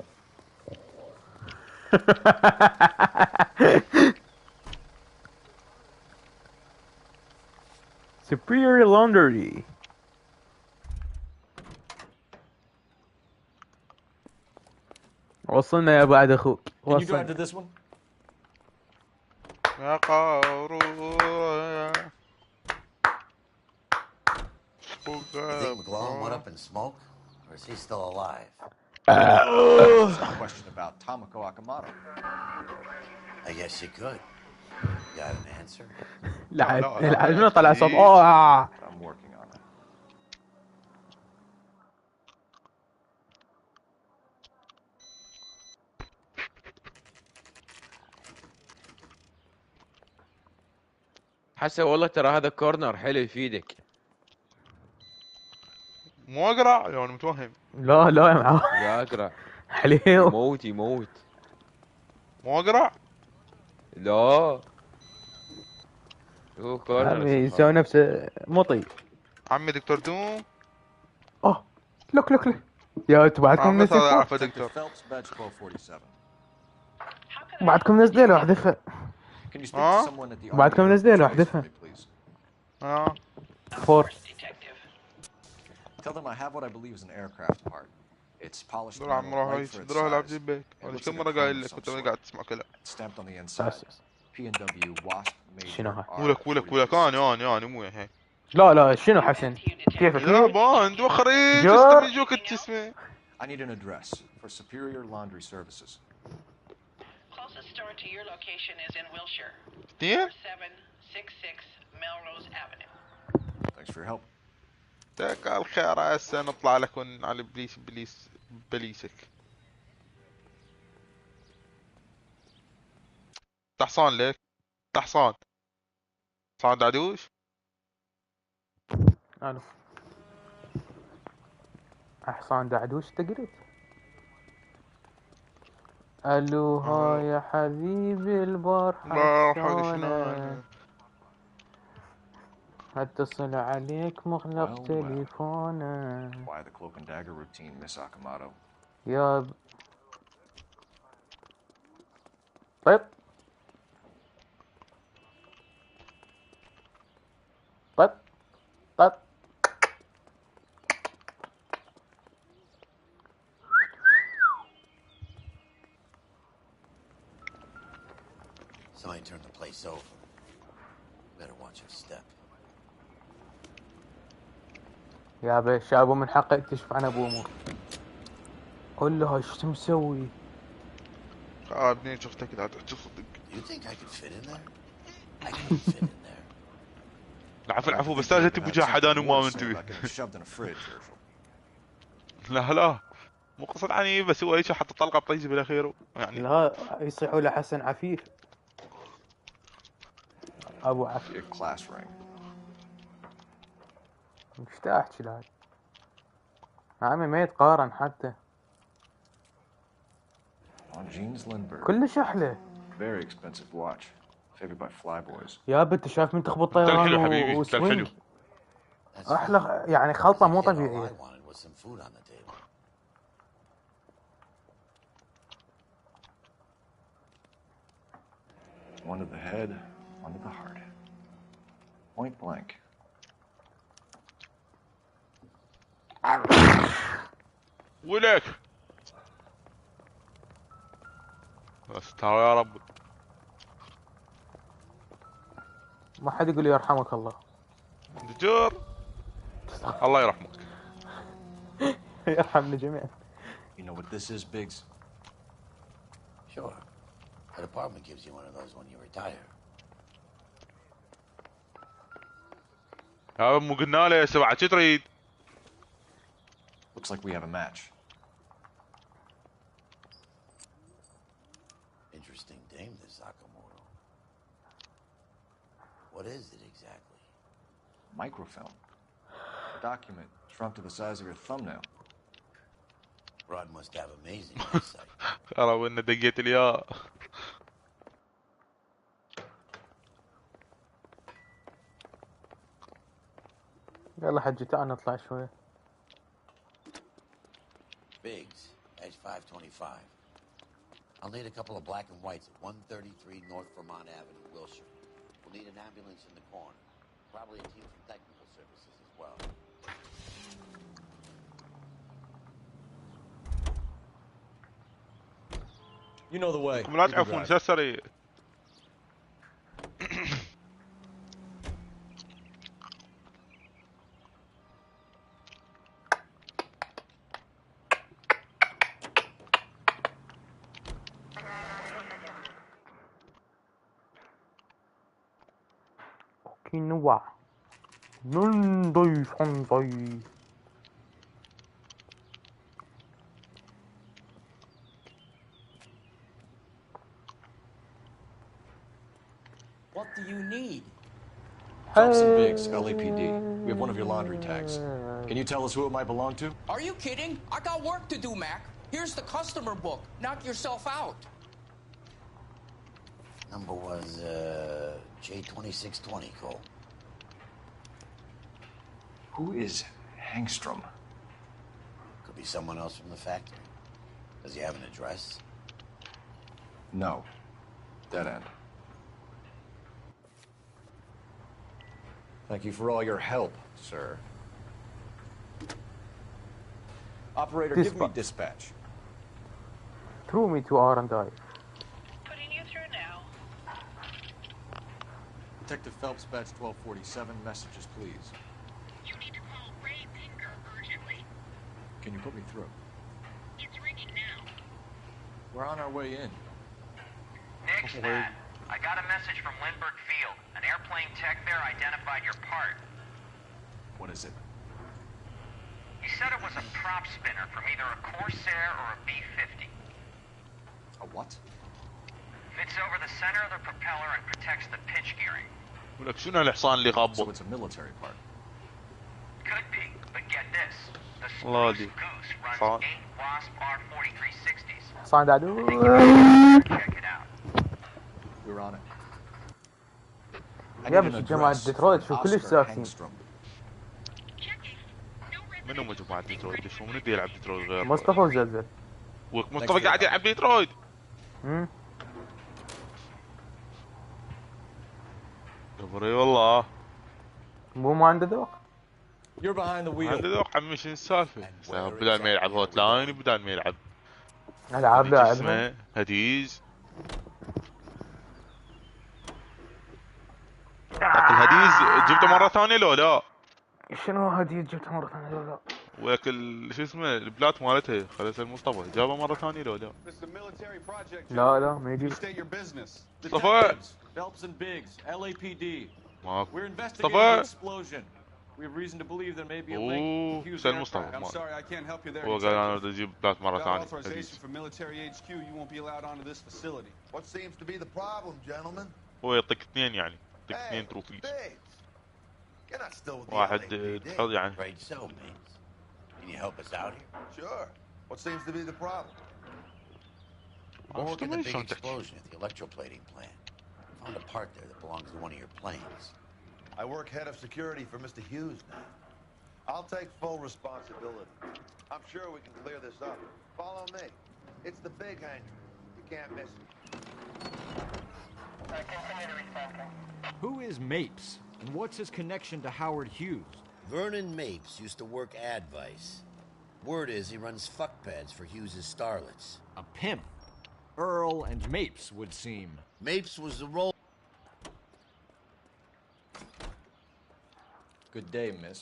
Superior laundry. وصلنا يا بعد اخوك. Can you drive to this one? يا قارورة. You think McClellan went up in smoke, or is he still alive? Question about Tomoko Akamoto. I guess you could. Got an answer? لا طلع صوت I'm working on it. حسن والله ترى هذا كورنر حلو يفيدك. مو اقرع يعني متوهم. لا لا يا معود. لا اقرع. حليو. يموت. مو اقرع؟ لا. هو كورنر يسوي نفسه مطي. عمي دكتور دوم. لك يا انتوا بعدكم بس هذا منزلين اعرفه دكتور. بعدكم منزلين له احذفها. بعدكم منزلين له احذفها. فور. Tell them I have what I believe is an aircraft part. It's polished دور عم روح right for its دروح العب size. جيبك. It انا looks كم like مرة a قايل chrome of لك some كنت sort. قاعد تسمع كلام. Stamped on the inside. P&W WASP major ولك انا مو هيك. لا شنو حسن؟ كيفك؟ لا بان دوخري جار. جست يجوك اسمه. I need an address for Superior Laundry Services. Closest store to your location is in Wilshire. 4766 Melrose Avenue. Thanks for your help. تاك الخير هسه نطلع لك على بليسك. تحصان لك. تحصان دعدوش. الو. حصان دعدوش تقريت. الو ها يا حبيبي البارحة شلونك؟ اتصل عليك مغلق تليفونك. Why the cloak and dagger routine, Miss Akamoto? يا طيب Somebody turned the place over. Better watch your step. يا باشا ابو من حقه يكتشف عن ابوه وامه. قول له ايش مسوي؟ ابني شفتك قاعد تصدق. You think I could fit in there? I can fit in there. العفو بس لا تبي جاحد انا وما انتبه. لا مو قصد عني بس هو ايش حط طلقه بطيجي بالاخير يعني. لا يصيحوا له حسن عفيف. ابو عفيف. مش تحكي لا عمي ما يتقارن حتى. كلش احلى. Very expensive watch. Favored by flyboys. يا انت شايف من تخبط طيران وسوينج. احلى يعني خلطه مو طبيعيه. One to the head, one to the heart. Point blank. ولك استوى يا رب. ما حد يقول يرحمك الله. دجور الله يرحمك. يرحمنا جميعا. You know what this is, Biggs? Sure. The department gives you one of those when you retire. هذا مو قلنا له سبعة شو تريد؟ Looks like we have a match. Interesting dame, this Sakamoto. What is it exactly? Microfilm. A document shrunk to the size of your thumbnail. Rod must have amazing eyesight. خلاص إنه دقيت الياء. يلا حجي تعال نطلع شوي. Biggs, edge 525. I'll need a couple of black and whites at 133 North Vermont Avenue, Wilshire. We'll need an ambulance in the corner. Probably a team from technical services as well. You know the way. لا تعرفون شو سريع. كينوا نضيف نضيف. Phelps and Biggs, LAPD. We have one of your laundry tags. Can you tell us who it might belong to? Are you kidding? I got work to do, Mac. Here's the customer book. Knock yourself out. Number was J2620, Cole. Who is Hangstrom? Could be someone else from the factory. Does he have an address? No. Dead end. Thank you for all your help, sir. Operator, give me dispatch. Through me to R&I. Putting you through now. Detective Phelps, badge 1247. Messages, please. You need to call Ray Pinker urgently. Can you put me through? It's ringing now. We're on our way in. Nick's Nat. I got a message from Lindbergh Field. An airplane tech there identified your part. What is it? He said it was a prop spinner from either a Corsair or a B-50. A what? Fits over the center of the propeller and protects the pitch gearing. ولك شنو الحصان اللي So غابه؟ it's a military part. Could be, but get this. The الله Spruce دي Goose runs صار 8 Wasp R4360s. حصان دعدو. Check it out. We're on it. يا بس جماعة ديترويت شو كلش ساكتين. منو مجموعة ديترويت؟ شو منو يلعب ديترويت غير؟ مصطفى وزلزل. مصطفى قاعد يلعب ديترويت. دبري والله. مو ما عنده ذوق. You're behind the wheel. عنده ذوق عمي شنو السالفة؟ بدال ما يلعب هوت لاين بدال ما يلعب. العاب لاعبها. اسمه هديز. الهديز جبته مرة ثانية لو لا؟ شنو هديز جبته مرة ثانية لو لا؟ وياك شو اسمه البلات مالتها خلص المصطفى جابها مرة ثانية لو لا؟ لا ما يجي. مصطفى Phelps and Biggs, LAPD. ماكو. We're investigating the explosion. We have reason to believe there may be a link to Hughes مصطفى. I'm sorry, I can't help you there. هو قال انا بدي اجيب بلات مرة ثانية. Authorization from military HQ, you won't be allowed onto this facility. What seems to be the problem, gentlemen? هو يعطيك اثنين يعني. يعطيك اثنين تروفيز. You're not still with the واحد LAPD. يعني. Right, so, mates. Can you help us out here? Sure. What seems to be the problem? We're working the big explosion at the electroplating plant. Found a part there that belongs to one of your planes. I work head of security for Mr. Hughes now. I'll take full responsibility. I'm sure we can clear this up. Follow me. It's the big hangar. You can't miss it. Who is Mapes, and what's his connection to Howard Hughes? Vernon Mapes used to work Advice. Word is he runs fuck pads for Hughes' starlets. A pimp. Earl and Mapes would seem. Mapes was the role. Good day, miss.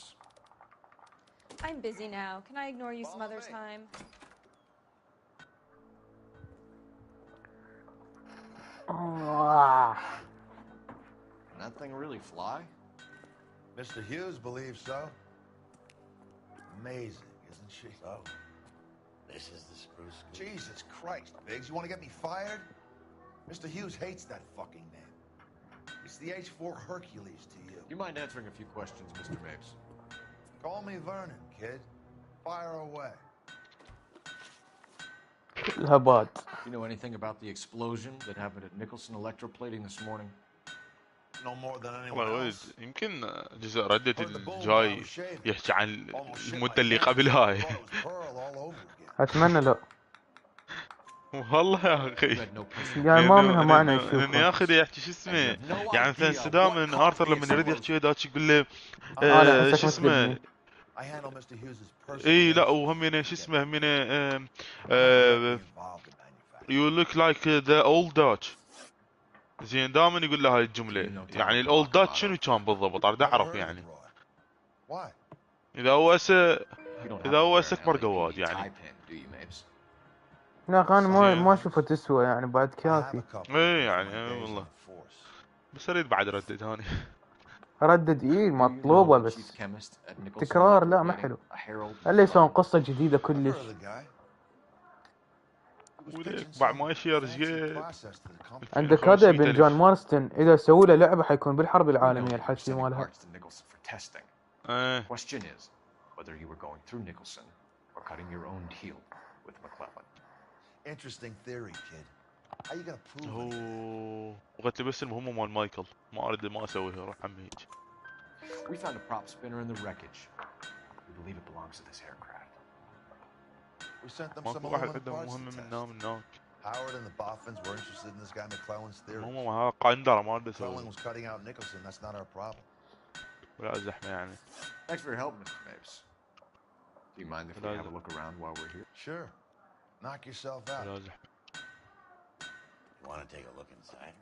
I'm busy now. Can I ignore you some other time? Can that thing really fly? Mr. Hughes believes so. Amazing, isn't she? So, this is the Spruce Goose. Jesus Christ, Biggs, you want to get me fired? Mr. Hughes hates that fucking name. It's the H-4 Hercules to you. Do you mind answering a few questions, Mr. Mapes? Call me Vernon, kid. Fire away. الهبات. You know anything about the explosion that happened at Nicholson Electroplating this morning? No more than anyone والله else. يمكن جزء ردة الجاي يحكي عن المدة اللي قبلها. اتمنى لا. والله يا اخي يعني ما منها معنى يشوفها. لان ياخذ يحكي شو اسمه يعني مثلا سدام من ارثر لما يريد يحكي ذاك يقول له شو اسمه اي لا وهم شو اسمه هم you look like the old Dutch زين دائما يقول له هاي الجمله يعني الاولد داتش شنو كان بالضبط اريد اعرف يعني اذا هو هسه اكبر قواد يعني لا انا ما اشوفها تسوى يعني بعد كافي. ايه يعني والله بس اريد بعد ردد هاني. ردد ايه مطلوبه بس تكرار لا ما حلو. الا يسوون قصه جديده كلش. بعد ما يشير زين. عندك هذا ابن جون مارستن اذا سووا له لعبه حيكون بالحرب العالميه الحشي مالها. whether you were going through Nicholson or cutting your own deal with McClellan. Interesting theory, kid. How you gonna prove it? اوه بغيت لي بس المهمة مال مايكل ما اريد ما اسويها روح عمي هيك. We found a prop spinner in the wreckage. We believe it belongs to this aircraft. We sent them ماكو some واحد aluminum عنده parts مهمة to من test. هنا من هناك. Howard and the Boffins were interested in this guy McClellan's theory. المهمة هذا قندرة ما ادري McClellan اسوي. was cutting out Nicholson. That's not our problem. ولا زحمة يعني. Thanks for your help, Mr. Mapes. Do you mind if we have a look around while we're here? Sure. Knock yourself out. ولا زحمة. You want to take a look inside?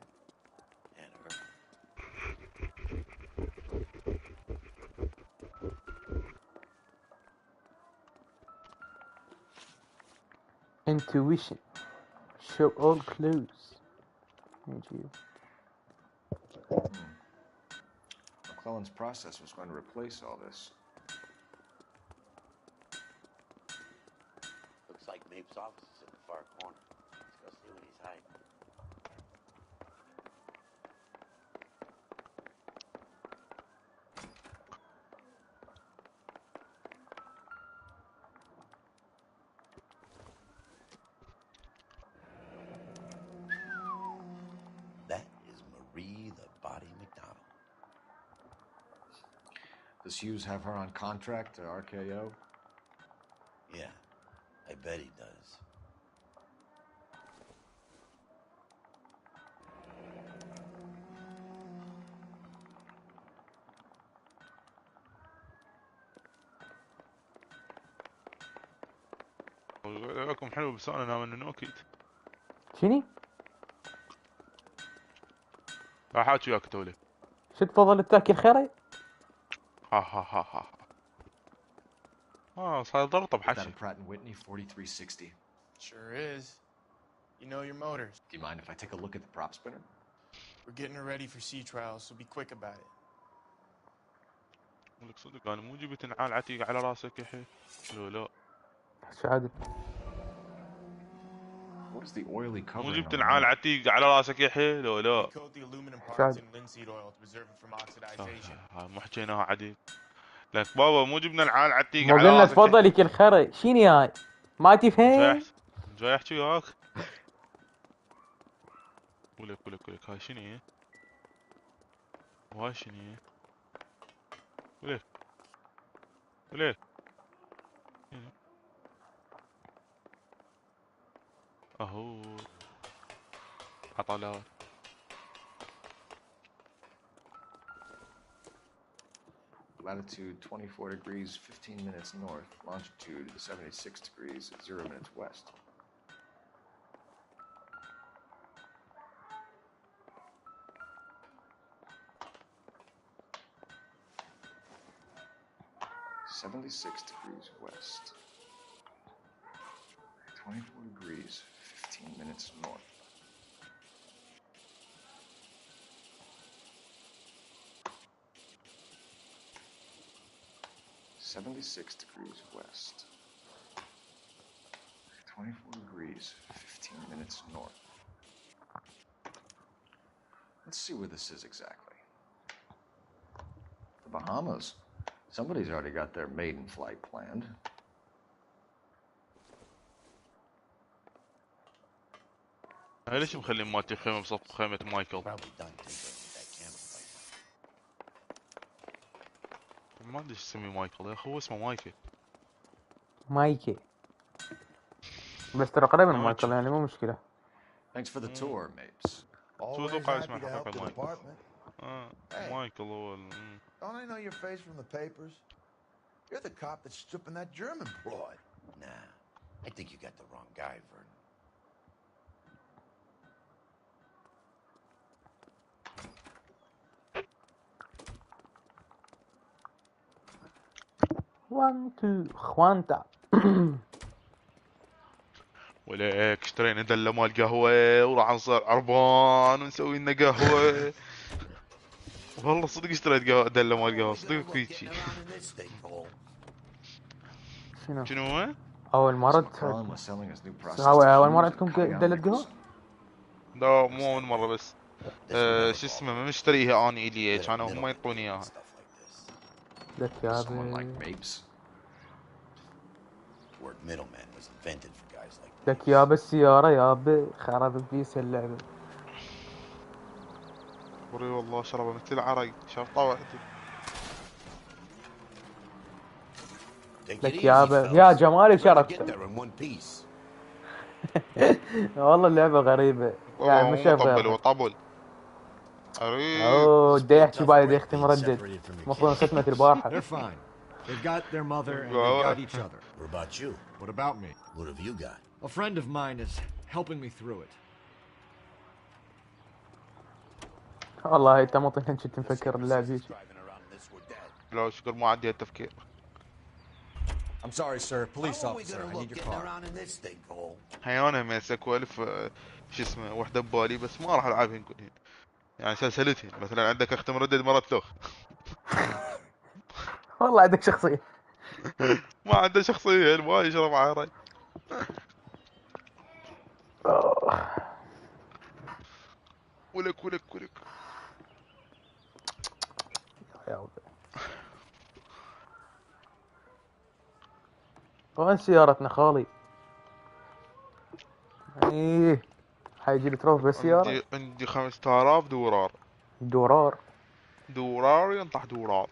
And her. Intuition. Show all clues. McClellan's process was going to replace all this. Looks like Mapes' office is in the far corner. Let's go see what he's hiding. That is Marie the Body McDonald. Does Hughes have her on contract to RKO? Yeah, I bet he does. لكم حلو بس انا نام انه اكيد. شني؟ راح احكي وياك تولي. شو تفضل تاكل خيري؟ ها ها ها ها. صار ضرطة بحكي. Pratt & Whitney 4360. Sure is. You know your motors. Do you mind if I take a look at the prop spinner? We're getting her ready for sea trials, so be quick about it. لك صدق انا مو جبت نعال عتيق على راسك يا حي. لا. سعادة. What is the oily covering? مو جبت نعال عتيق على راسك يا حي. لا. Coat the aluminum parts in linseed oil to preserve it from oxidization. مو حكيناها عديد. لك بابا مو جبنا نعال عتيق مو على راسك. قلنا تفضل يكل خيري. شيني هاي؟ ما تفهم؟ جاي احكي وياك. ولك هاي شنو هي؟ وهاي شنو هي؟ ولك اهو عطلات. Latitude 24 degrees 15 minutes north, longitude 76 degrees 0 minutes west. west. 24 degrees 15 minutes north. West. 24 degrees 15 minutes north. Let's see where this is exactly. The Bahamas. Somebody's already got their maiden flight planned. ليش مخلي مالتي خيمة بصف خيمة مايكل؟ ما ادري ايش اسمي مايكل يا اخي، هو اسمه مايكي بس ترى قريب من مايكل يعني مو مشكلة. Thanks for the tour, Mapes. شو اتوقع اسمه حقيقة مايكل؟ مايكل هو Don't I know your face from the papers? You're the cop that's stripping that German broad. Nah, I think you got the wrong guy, Vernon. One, two, خوانتا. وليك اشترينا دلة مال قهوة وراح نصير عربان ونسوي لنا قهوة. والله صدق اشتريت دلة مال قهوة صدق فيك. شنو هو؟ أول مرة أول مرة عندكم دلة قهوة؟ لا مو أول مرة بس شو اسمه ما مشتريها أنا إلي كانوا هم يعطوني إياها. لك يا word middleman was invented for guys like لك يابا السيارة يابا خرب بيس اللعبة. وري والله شربه مثل العرق شرطة واحدة. لك يابا يا جمالي شربته. والله اللعبة غريبة يعني مش شايف غيرها. طبل. اوه دا يحكي بالي دا يختي مردد. المفروض ختمة البارحة. They've got their mother and they've got each other. What about you? What about me? What have you got? A friend of mine is helping me through it. والله انت مو طيب كنت مفكر اللعب هيك. لا شكر مو عندي التفكير. I'm sorry, sir. Police officer. I need your car. حيوانة مسك والف شو اسمه وحدة ببالي بس ما راح العبهن كلهن. يعني سلسلتهن مثلا عندك اخت مردد مرت لوخ. والله عندك شخصية. ما عنده شخصية ما يشرب عاري. ولك ولك ولك. وين سيارتنا خالي؟ ايه حيجي لي تروف بالسيارة. عندي 5000 دولار. دولار ينطح دولار.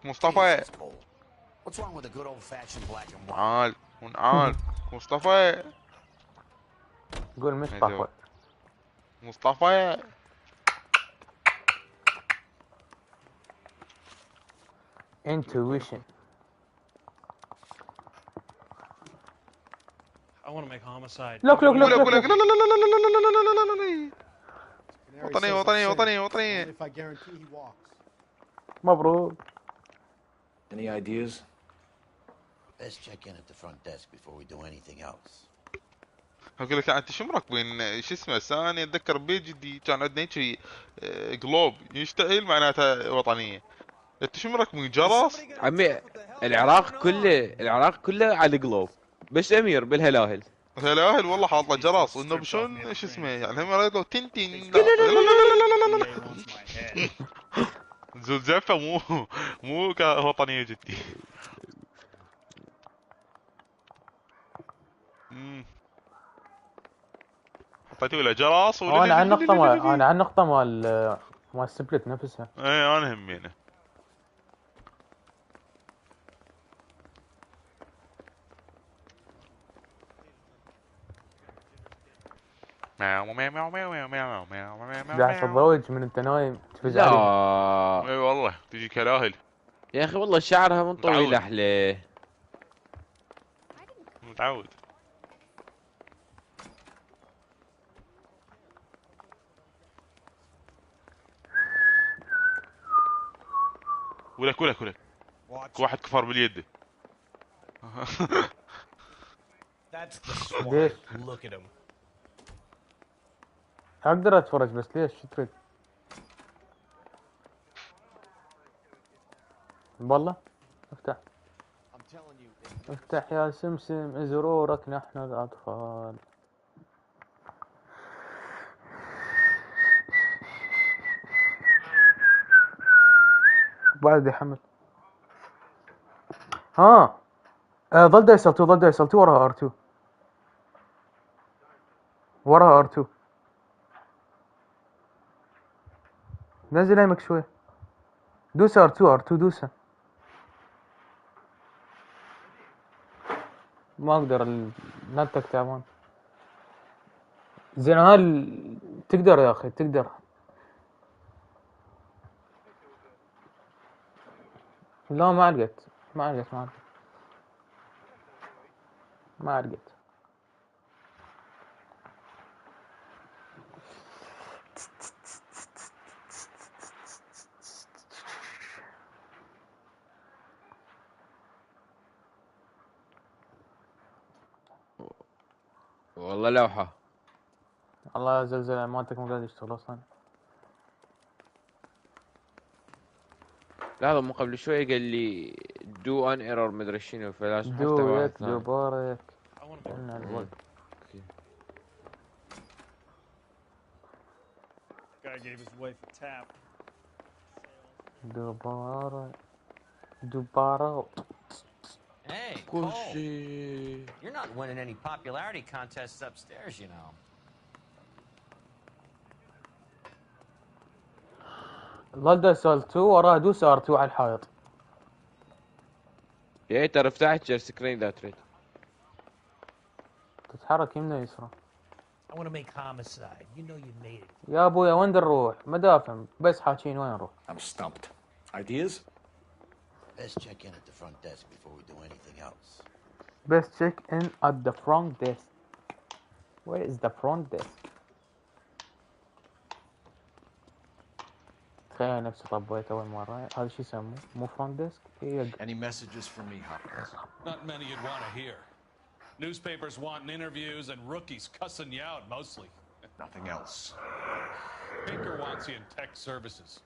مصطفى. What's wrong with a good old-fashioned black and white? عال ونعال مصطفى. قول مصطفى. مصطفى. Intuition. I want to make homicide. Look. لا وطني. مبروك. Any ideas? Let's check in at the front desk before we do anything else. اقول لك انت شو مركبين شو اسمه ثاني اتذكر بيت جدي كان عندنا هيك جلوب يشتغل معناتها وطنيه. انت شو مركبين جرس؟ عمي العراق كله على القلوب بس امير بالهلاهل. هلاهل والله حاط له جرس انه شلون شو اسمه يعني هم يقولوا تنتين. زول زفه مو كوطنيه جدي. حطيتوا له جرس انا على النقطة مال السبلت نفسها. ايه انا همينه. قاعد تتضوج من انت نايم تفز عليها. اي والله تجي كلاهل. يا اخي والله شعرها من طويل احلى. متعود. ولك واحد كفار باليد. ليش؟ اقدر اتفرج بس ليش شو تريد؟ والله افتح يا سمسم زرورك نحن الاطفال. بعد يحمل. ظل دايسل 2 وراها R2. وراها R2. نزل ايمك شوي. دوس R2 دوسه. ما اقدر النتك تعبان. زين هل تقدر يا اخي تقدر. لا ما عرقت. والله لوحة. الله زلزال مالتك مو قاعد يشتغل اصلا. لحظة مو قبل شوي قال لي دو ان ايرور مدري شنو فلازم افتح واحد ثاني. دوبارك. Guy gave his wife a tap. دوبارة. Hey, كل Cole. شيء. You're not winning any popularity contests upstairs, you know. ظل دوس ال2 وراه دوس R2 على الحائط. يا ترى فتحت شير سكرين ذا تريد. تتحرك يمنا يسرى. I want to make homicide. You know you made it. يا ابويا وين نروح؟ مدافن بس حاكين وين نروح؟ I'm stumped. Ideas? Best check in at the front desk before we do anything else. Best check in at the front desk. Where is the front desk? تخيل نفسي طبيت أول مرة. هذا شو يسموه؟ مو front desk؟ إيه. Any messages from me, Hopkins? Not many you'd want to hear. Newspapers wanting interviews and rookies cussing you out mostly. Nothing else. Baker wants you in tech services.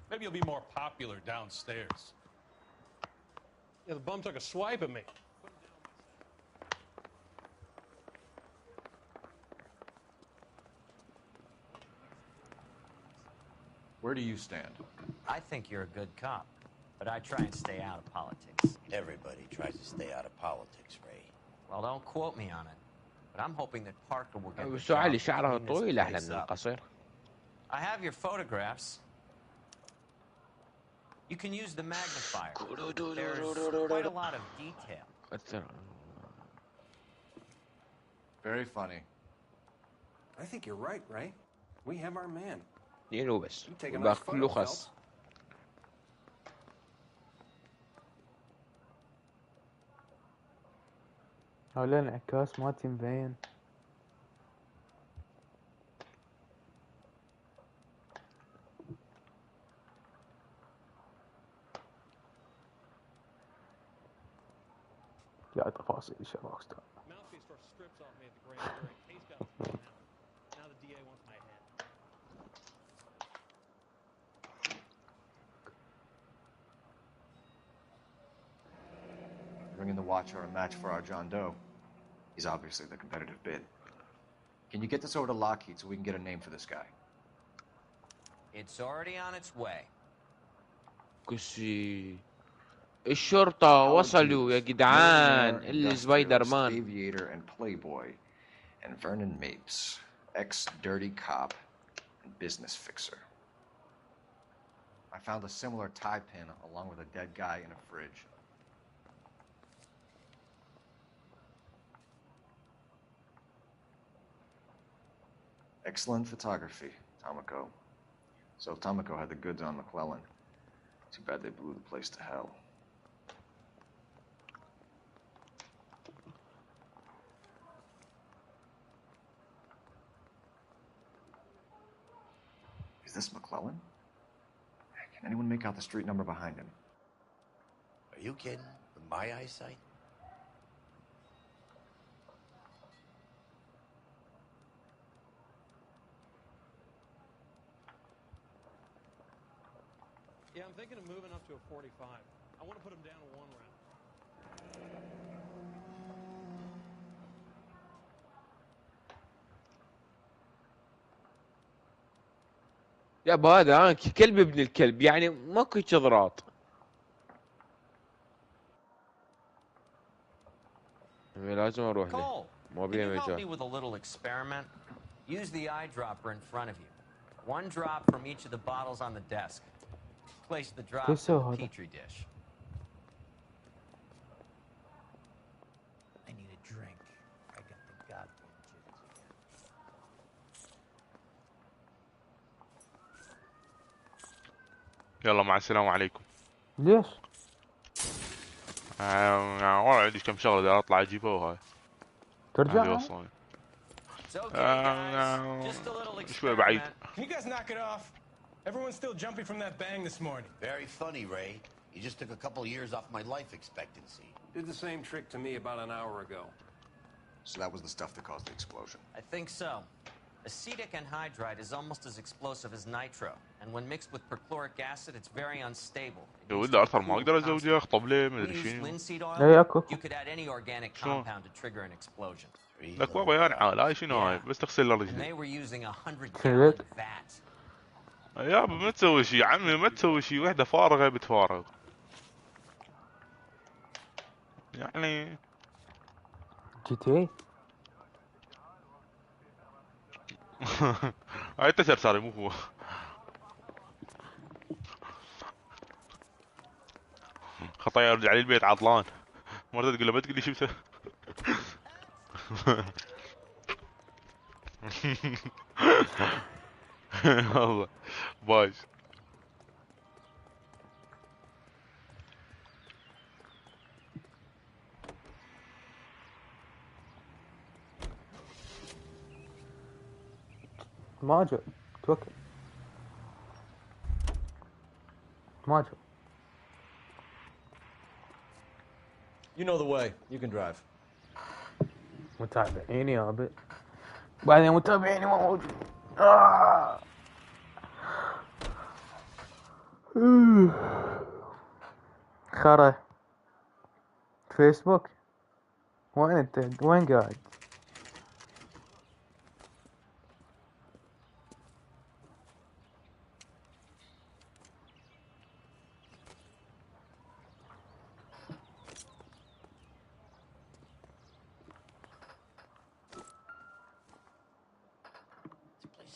Maybe you'll be more popular downstairs. Yeah, the bum took a swipe at me. Where do you stand? I think you're a good cop, but I try and stay out of politics. Everybody tries to stay out of politics, Ray. Well, don't quote me on it, but I'm hoping that Parker will get the بس علي job شعرها cleaning this طويل أحلى place من up. القصير. I have your photographs. You can use the magnifier. There's quite a lot of detail. Very funny. I think you're right, Ray. We have our man. ينو بس. You take a nice باقي كله photo, خاص. هؤلاء انعكاس مالتي مبين. يا تفاصيل شباب ستار. Bringing the Watcher a match for our John Doe. He's obviously the competitive bid. Can you get this over to Lockheed so we can get a name for this guy? It's already on its way. كشي. الشرطة وصلوا يا جدعان. اللي سبايدر مان. Aviator and playboy, and Vernon Mapes, ex-dirty cop and business fixer. I found a similar tie pin along with a dead guy in a fridge. Excellent photography, Tomoko. So Tomoko had the goods on McClellan. Too bad they blew the place to hell. Is this McClellan? Can anyone make out the street number behind him? Are you kidding? With my eyesight? Yeah, I'm thinking of moving up to a 45. I want to put him down to 1 round. يا هذا كلب ابن الكلب يعني ماكو شذرات. لازم اروح له. ما بيه Can you help me مجال. with a little experiment? Use the eyedropper in front of you. 1 drop from each of the bottles on the desk. Place the drops in the petri dish. I need a drink. I got the goddamn jitters again. يلا مع السلامة عليكم. ليش؟ والله عندي كم شغلة بدي اطلع اجيبها وهاي. ترجع؟ شوي بعيد. Can you guys knock it off? Everyone's still jumping from that bang this morning. Very funny, Ray. You just took a couple years off my life expectancy. Did the same trick to me about an hour ago. So that was the stuff that caused the explosion. I think so. Acetic anhydride is almost as explosive as nitro, and when mixed with perchloric acid, it's very unstable. ولد ارثر ما اقدر ازوجه اخطب ليه ما ادري Use شنو. linseed oil. لا ياكو. You could add any organic compound to trigger an explosion. لك بابا يا نعال هاي شنو هاي بس تغسل له And رجلي. they were using 100-gallon vat. يا ما تسوي شيء عمي ما تسوي شيء وحده فارغه بتفارغ. يعني جي تي اي. هاي انت سرساري مو هو. خطايا يرجع لي البيت عطلان. مرة تقول له ما تقول لي شو مسوي. والله بايش. ما جو توكل ما جو. You know the way. You can drive. متابعيني يا ابي. بعدين متابعيني ما موجود. خرا فيسبوك. وين انت؟ وين قاعد؟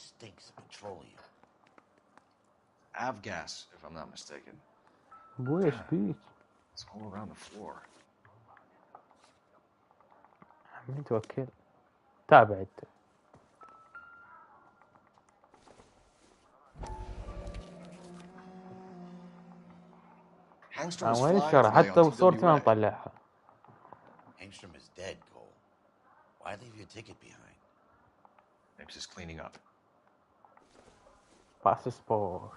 Stinks of petroleum. Avgas, if I'm not mistaken. ابوي ايش بيك؟ It's all around the floor. عمي توكل. تابع انت. وين الشارع؟ حتى صورتي ما مطلعها. Angstrom is dead, Cole. Why leave your ticket behind? Maybe just cleaning up. باسبورت.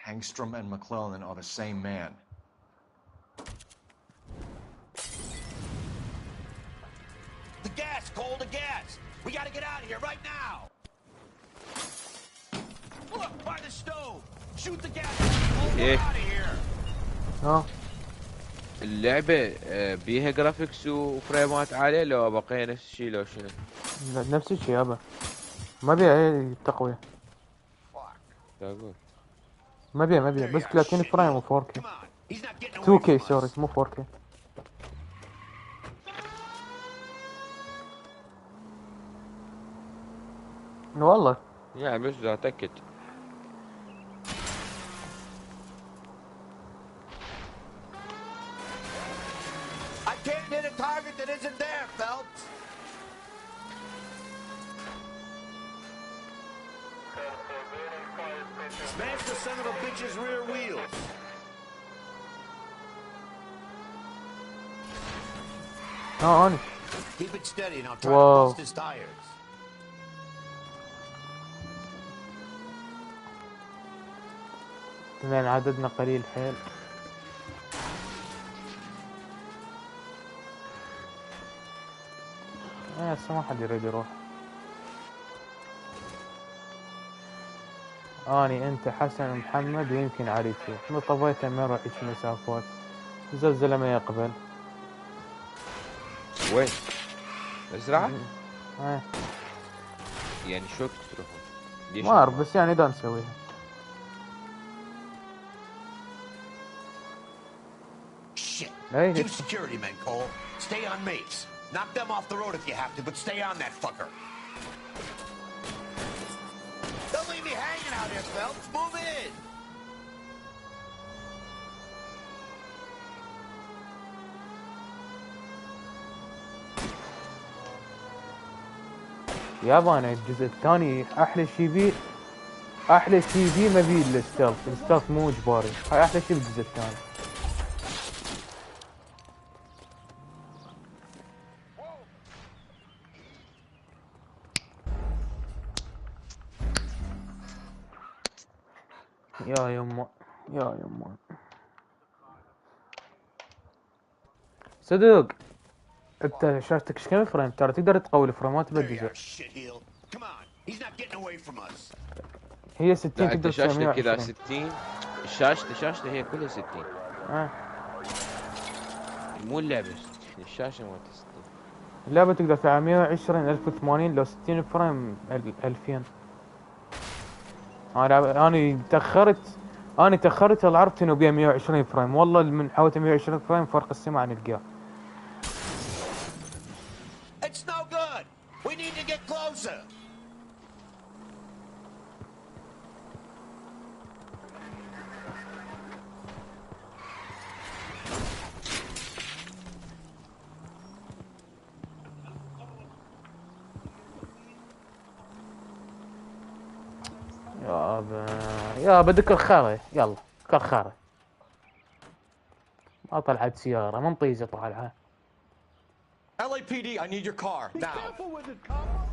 Angstrom and McClellan are the same man. The gas, Cole, the gas! We gotta get out of here right now! Look, by the stove! Shoot the gas! Get out of here! ها اللعبة بيها جرافيكس وفريمات عالية لو بقية نفس الشيء لو شنو؟ نفس الشيء يابا. ما بيها اي تقوية. ما بيها بس 30 فريم و 4K. 2K سوري مو 4K. والله يعني بس بدي اتأكد. I can't hit a target that isn't there, Phelps! Smash the son of a bitch's rear wheels! on. Keep it steady and I'll try to bust his tires. لأن عددنا قليل حيل. هسه ما حد يريد يروح. اني انت حسن ومحمد ويمكن عريسي. احنا طبيته ما راح يجي مسافات. زلزلة ما يقبل. وين؟ مزرعة؟ يعني شو وقت تروحون؟ ما اعرف بس يعني دا نسويها. Shit. Two security men, Cole. Stay on mates. Knock them off the road if you have to, but stay on that fucker. Don't leave me hanging out here, Phelps. Move in. يابا الجزء الثاني احلى شيء بيه ما بيه الستالث مو اجباري. هاي احلى شيء بالجزء الثاني. يا يما صدق انت شاشتك ايش كم فريم؟ ترى تقدر تقوي الفريمات بالجزء. هي 60 تقدر تسوي 120. كذا 60 شاشته هي كلها 60. مو اللعبة 60 الشاشة مالت 60. اللعبة تقدر تلعب 120 1080 لو 60 فريم 2000. انا تاخرت عرفت انه بيها 120 فريم، والله من حوالي 120 فريم فرق السماء عن القاع. It's no good. We need to get closer. يابا دك الخاري، يلا كالخاري. ما طلعت سيارة من طيزة طالعة. LAPD, I need your car now. Careful with it, copper.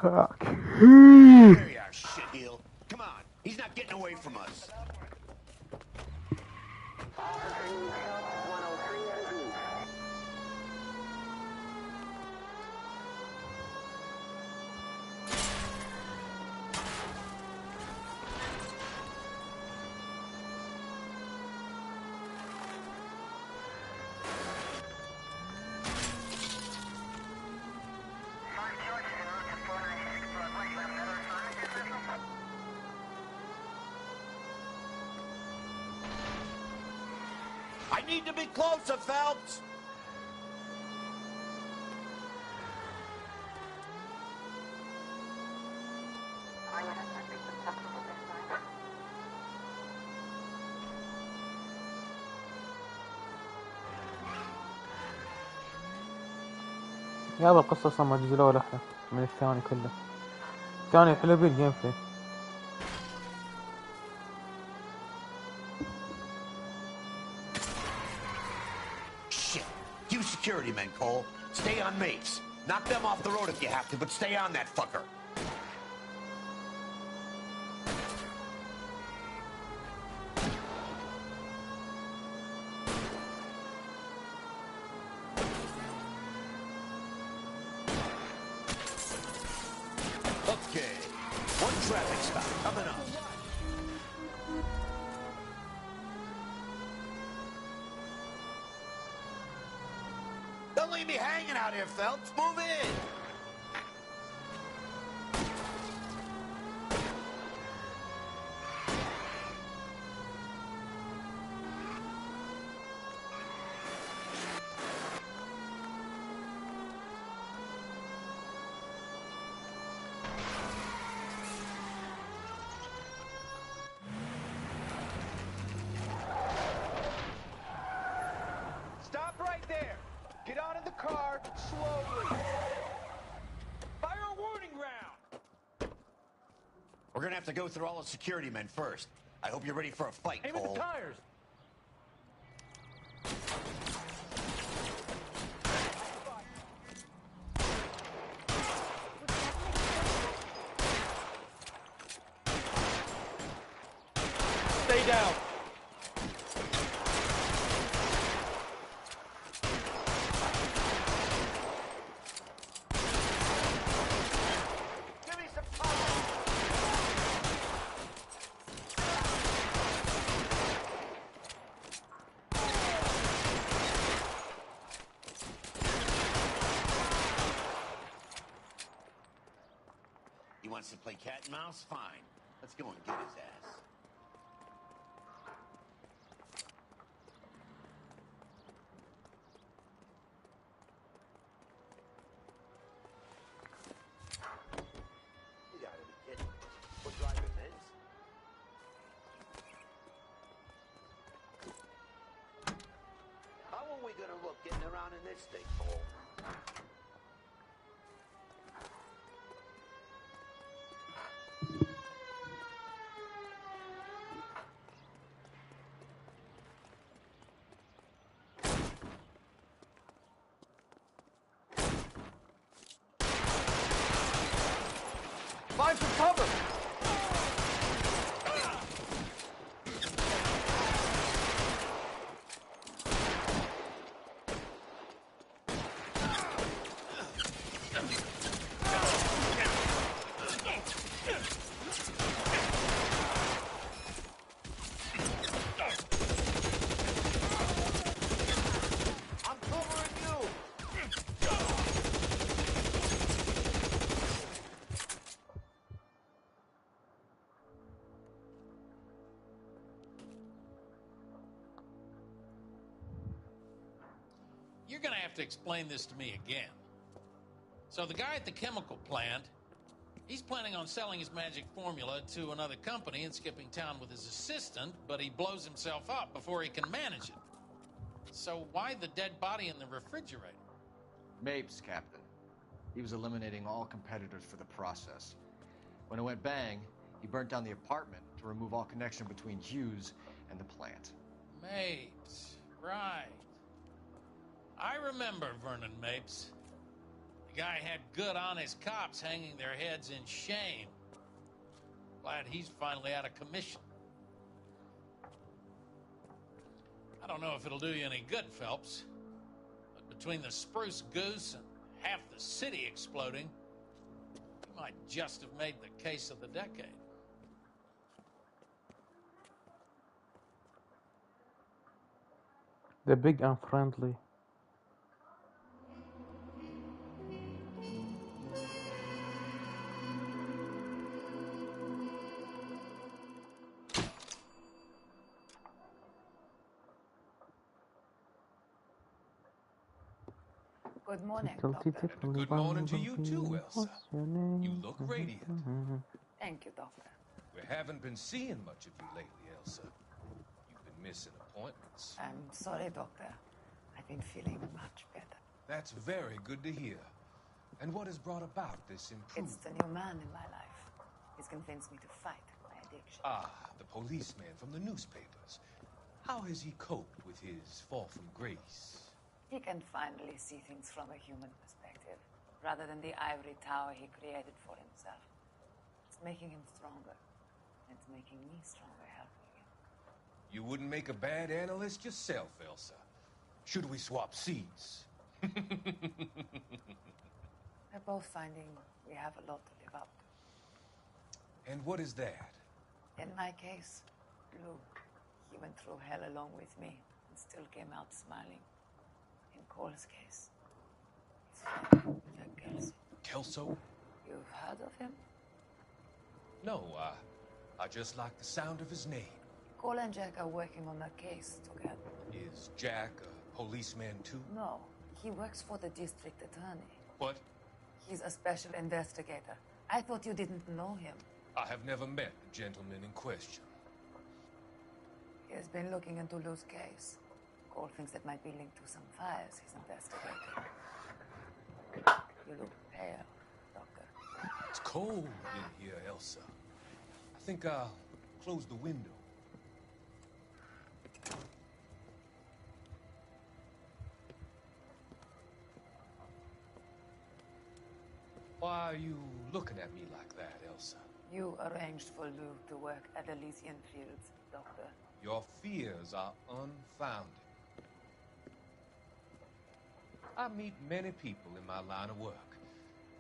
Fuck. There you are, shitheel. Come on, he's not getting away from us. I need to be closer, Phelps. يابا القصة اصلا ما الجزء الاول احلى من الثاني كله. الثاني حلو بالجيم بلاي. You security men, Cole. Stay on mates. Knock them off the road if you have to, but stay on that fucker. Okay. One traffic stop coming up. Don't leave me hanging out here, Phelps. Move in. Stop right there. Get out of the car slowly. Fire a warning round. We're gonna have to go through all the security men first. I hope you're ready for a fight, Aim at Cole. the tires. Stay down. Give me some power. He wants to play cat and mouse? Fine. Let's go and get his ass. You gotta be kidding. We're driving this. How are we gonna look getting around in this thing, Cole? Find some cover. you're gonna have to explain this to me again. So the guy at the chemical plant, he's planning on selling his magic formula to another company and skipping town with his assistant, but he blows himself up before he can manage it. So why the dead body in the refrigerator? Mapes, Captain. He was eliminating all competitors for the process. When it went bang, he burnt down the apartment to remove all connection between Hughes and the plant. Mapes, right. I remember Vernon Mapes. The guy had good, honest cops hanging their heads in shame. Glad he's finally out of commission. I don't know if it'll do you any good, Phelps, but between the spruce goose and half the city exploding, you might just have made the case of the decade. The big and friendly. Good morning, Doctor. Good morning to you too, Elsa. You look radiant. Thank you, Doctor. We haven't been seeing much of you lately, Elsa. You've been missing appointments. I'm sorry, Doctor. I've been feeling much better. That's very good to hear. And what has brought about this improvement? It's the new man in my life. He's convinced me to fight my addiction. Ah, the policeman from the newspapers. How has he coped with his fall from grace? He can finally see things from a human perspective, rather than the ivory tower he created for himself. It's making him stronger. It's making me stronger helping him. You wouldn't make a bad analyst yourself, Elsa. Should we swap seats? We're both finding we have a lot to live up to. And what is that? In my case, Lou, he went through hell along with me and still came out smiling. In Cole's case, his friend, Jack Kelso. Kelso? You've heard of him? No, I just like the sound of his name. Cole and Jack are working on a case together. Is Jack a policeman too? No, he works for the district attorney. What? He's a special investigator. I thought you didn't know him. I have never met the gentleman in question. He has been looking into Lou's case. Cole thinks it might be linked to some fires he's investigating. You look pale, Doctor. It's cold in here, Elsa. I think I'll close the window. Why are you looking at me like that, Elsa? You arranged for Lou to work at Elysian Fields, Doctor. Your fears are unfounded. I meet many people in my line of work.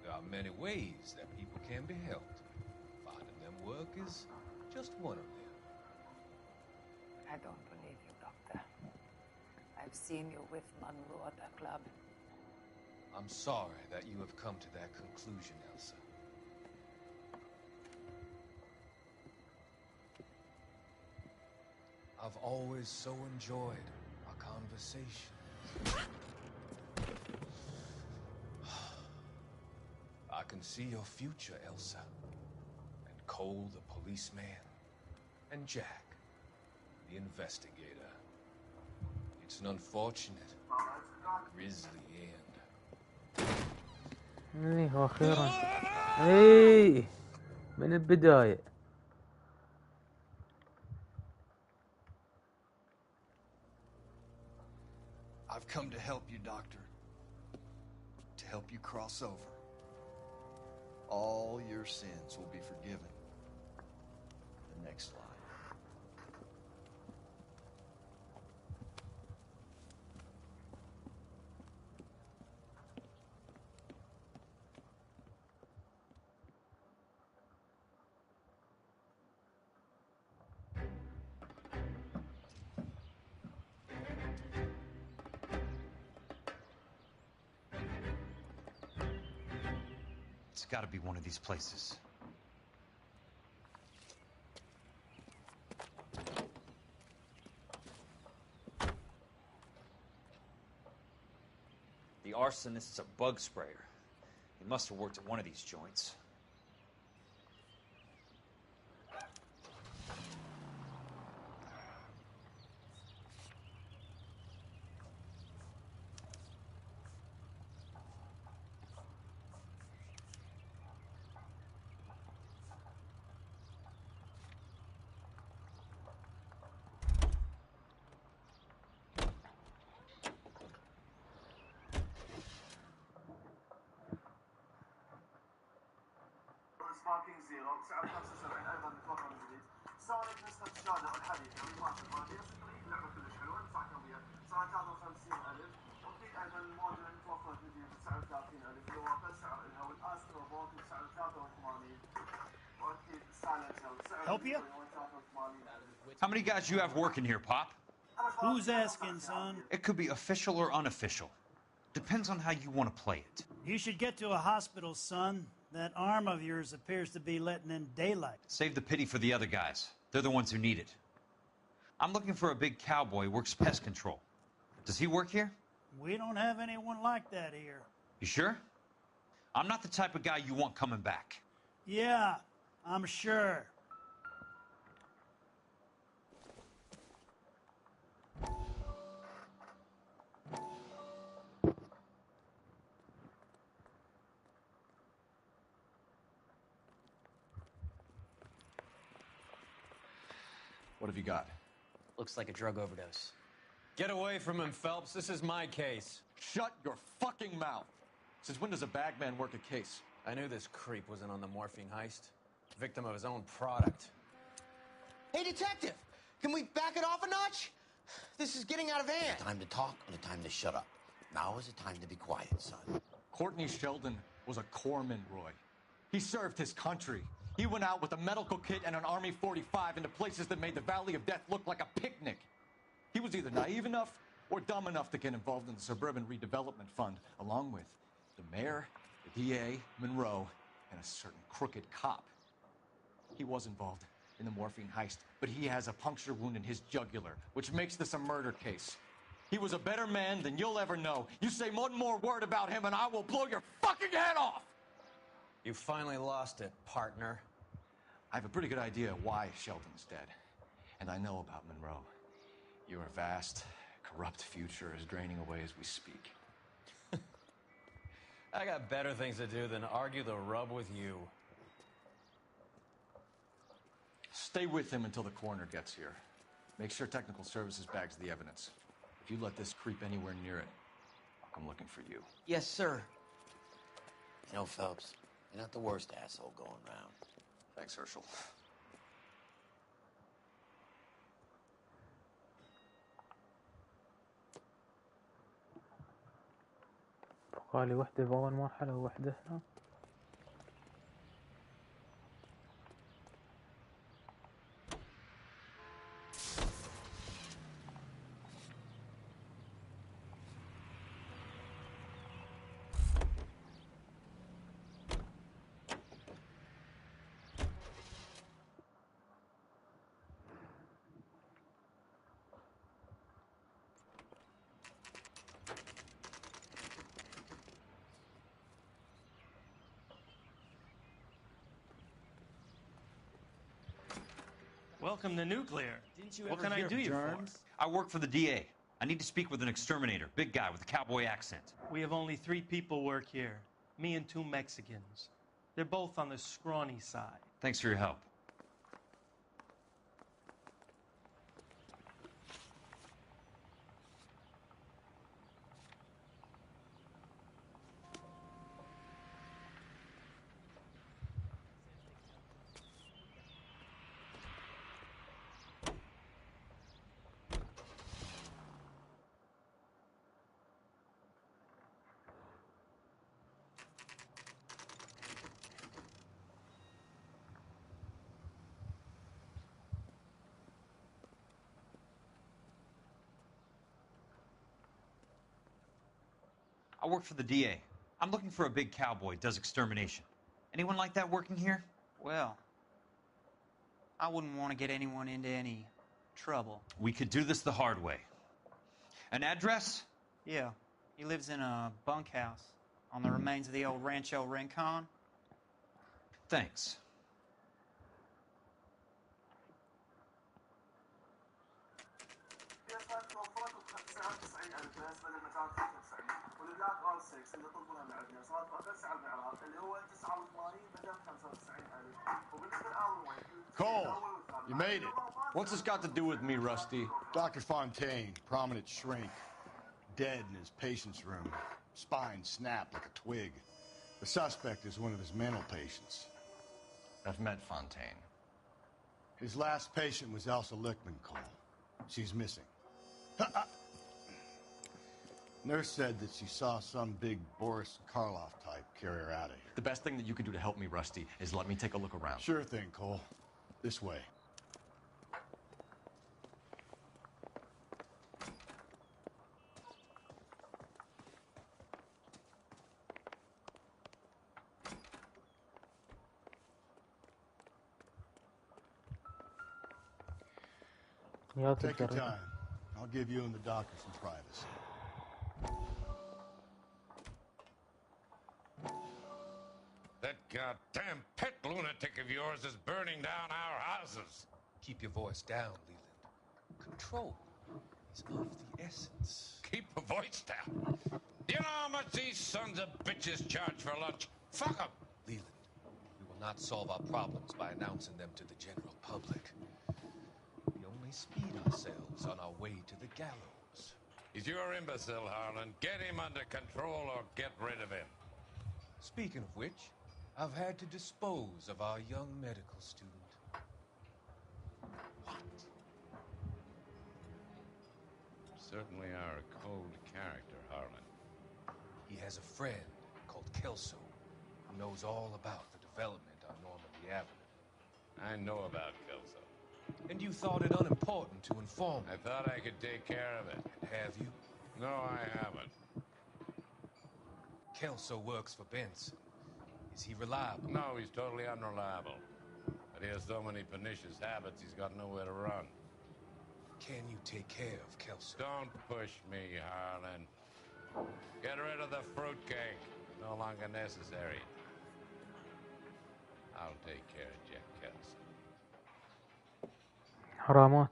There are many ways that people can be helped. Finding them work is just one of them. I don't believe you, Doctor. I've seen you with Monroe at the club. I'm sorry that you have come to that conclusion, Elsa. I've always so enjoyed our conversations. I can see your future, Elsa. And Cole, the policeman. And Jack, the investigator. It's an unfortunate, grisly end. ايه واخيرا ايه من البداية. I've come to help you, Doctor. To help you cross over. All your sins will be forgiven. The next life. It's gotta be one of these places. arsonist's a bug sprayer. He must have worked at one of these joints. سباركينج زيرو سعر 75 ايضا متوفر من جديد. سونيك نسخة الشهادة والحديثة ريماستر فاضية لعبة كلش حلوة ننصحكم بها سعر 53,000 وفي ايضا الموديل متوفر جديد بسعر 30,000 اللي هو اقل سعر لها والاسترو فوت بسعر 83 واكيد السايلنسر بسعر 83,000. How many guys you have working here, Pop? Who's asking, son? It could be official or unofficial. Depends on how you want to play it. You should get to a hospital, son. That arm of yours appears to be letting in daylight. Save the pity for the other guys. They're the ones who need it. I'm looking for a big cowboy who works pest control. Does he work here? We don't have anyone like that here. You sure? I'm not the type of guy you want coming back. Yeah, I'm sure. What have you got? Looks like a drug overdose. Get away from him, Phelps. This is my case. Shut your fucking mouth! Since when does a bagman work a case? I knew this creep wasn't on the morphine heist. Victim of his own product. Hey, detective! Can we back it off a notch? This is getting out of hand. The time to talk or the time to shut up? Now is the time to be quiet, son. Courtney Sheldon was a corpsman, Roy. He served his country. He went out with a medical kit and an Army 45 into places that made the Valley of Death look like a picnic. He was either naive enough or dumb enough to get involved in the Suburban Redevelopment Fund, along with the mayor, the DA, Monroe, and a certain crooked cop. He was involved in the morphine heist, but he has a puncture wound in his jugular, which makes this a murder case. He was a better man than you'll ever know. You say one more word about him and I will blow your fucking head off! You finally lost it, partner. I have a pretty good idea why Sheldon's dead. And I know about Monroe. Your vast, corrupt future is draining away as we speak. I got better things to do than argue the rub with you. Stay with him until the coroner gets here. Make sure technical services bags the evidence. If you let this creep anywhere near it, I'll come looking for you. Yes, sir. You know, Phelps, you're not the worst asshole going round. Thanks, Herschel. بقالي وحدة بأول مرحلة ووحدة هنا. Welcome to Nuclear. Didn't you What ever can I hear do of you germs? for? I work for the DA. I need to speak with an exterminator, big guy with a cowboy accent. We have only 3 people work here. Me and 2 Mexicans. They're both on the scrawny side. Thanks for your help. I work for the DA. I'm looking for a big cowboy, does extermination. Anyone like that working here? Well, I wouldn't want to get anyone into any trouble. We could do this the hard way. An address? Yeah. He lives in a bunkhouse on the remains of the old Rancho Rincon. Thanks. Cole, you made it. What's this got to do with me, Rusty? Dr. Fontaine, prominent shrink, dead in his patient's room. Spine snapped like a twig. The suspect is one of his mental patients. I've met Fontaine. His last patient was Elsa Lichtman, Cole. She's missing. Nurse said that she saw some big Boris Karloff type carry her out of here. The best thing that you can do to help me, Rusty, is let me take a look around. Sure thing, Cole. This way. Take your time. I'll give you and the doctor some privacy. That goddamn pet lunatic of yours is burning down our houses. Keep your voice down, Leland. Control is of the essence. Keep your voice down? You know how much these sons of bitches charge for lunch? Fuck them! Leland, we will not solve our problems by announcing them to the general public. We only speed ourselves on our way to the gallows. He's your imbecile, Harlan. Get him under control or get rid of him. Speaking of which, I've had to dispose of our young medical student. What? You certainly are a cold character, Harlan. He has a friend called Kelso who knows all about the development on Normandy Avenue. I know about Kelso. And you thought it unimportant to inform me. I thought I could take care of it. And have you? No, I haven't. Kelso works for Benson. Is he reliable? No, he's totally unreliable. But he has so many pernicious habits, he's got nowhere to run. Can you take care of Kelso? Don't push me, Harlan. Get rid of the fruitcake. No longer necessary. I'll take care of Jack Kelso. حرامات.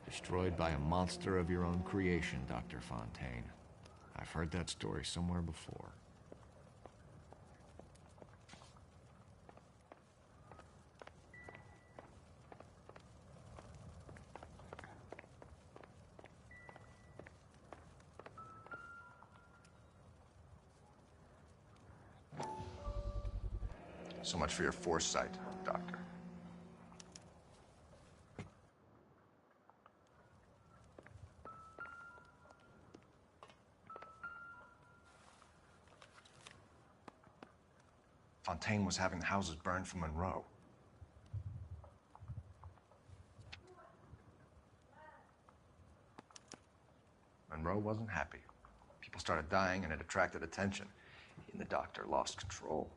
Destroyed by a monster of your own creation, Dr. Fontaine. I've heard that story somewhere before. So much for your foresight, Doctor. Fontaine was having the houses burned for Monroe. Monroe wasn't happy. People started dying and it attracted attention. He and the doctor lost control.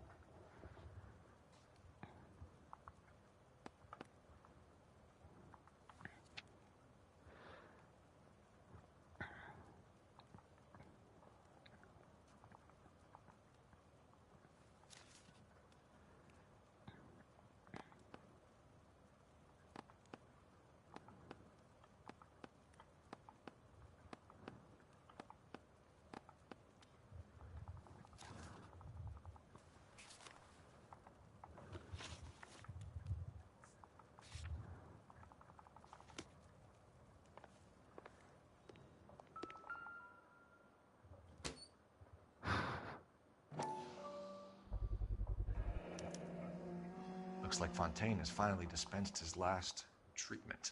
Looks like Fontaine has finally dispensed his last treatment.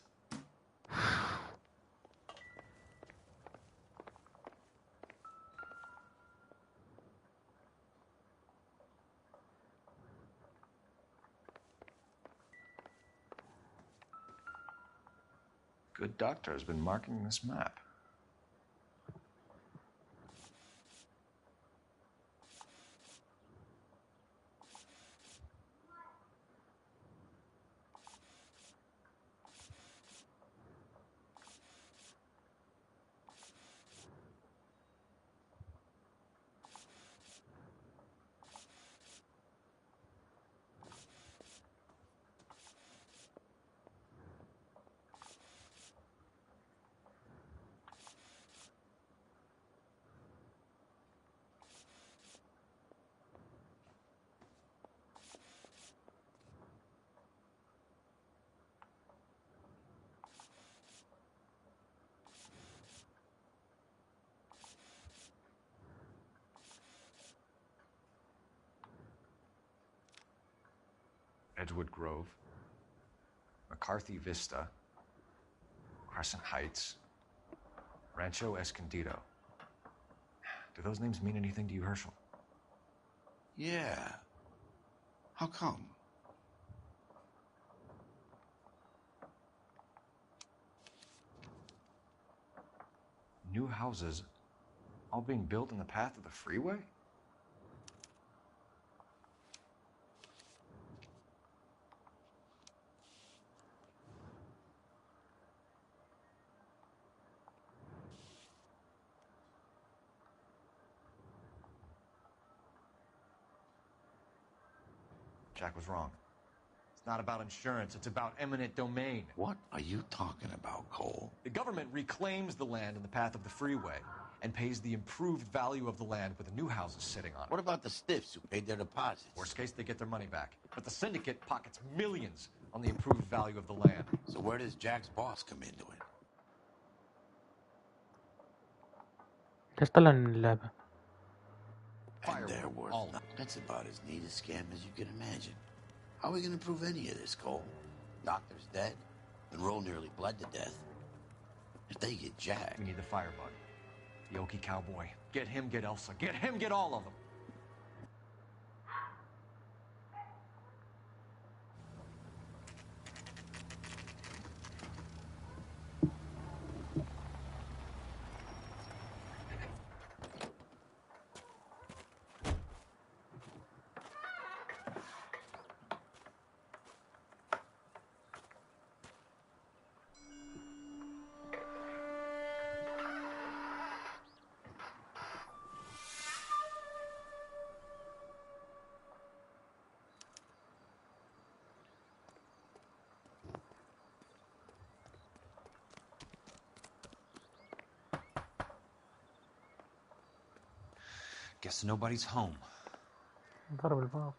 good doctor has been marking this map. Edgewood Grove, McCarthy Vista, Crescent Heights, Rancho Escondido. Do those names mean anything to you, Herschel? Yeah. How come? New houses all being built in the path of the freeway? Jack was wrong. It's not about insurance, it's about eminent domain. What are you talking about, Cole? The government reclaims the land in the path of the freeway and pays the improved value of the land with the new houses sitting on it. What about the stiffs who paid their deposits? Worst case, they get their money back. But the syndicate pockets millions on the improved value of the land. So where does Jack's boss come into it? ليش طلع من اللعبة؟ And they're worth nothing. That's about as neat a scam as you can imagine. How are we going to prove any of this, Cole? Doctor's dead. Monroe nearly bled to death. If they get Jack... We need the firebug. The Okie cowboy. Get him, get Elsa. Get him, get all of them. Guess nobody's home. ضرب الباب.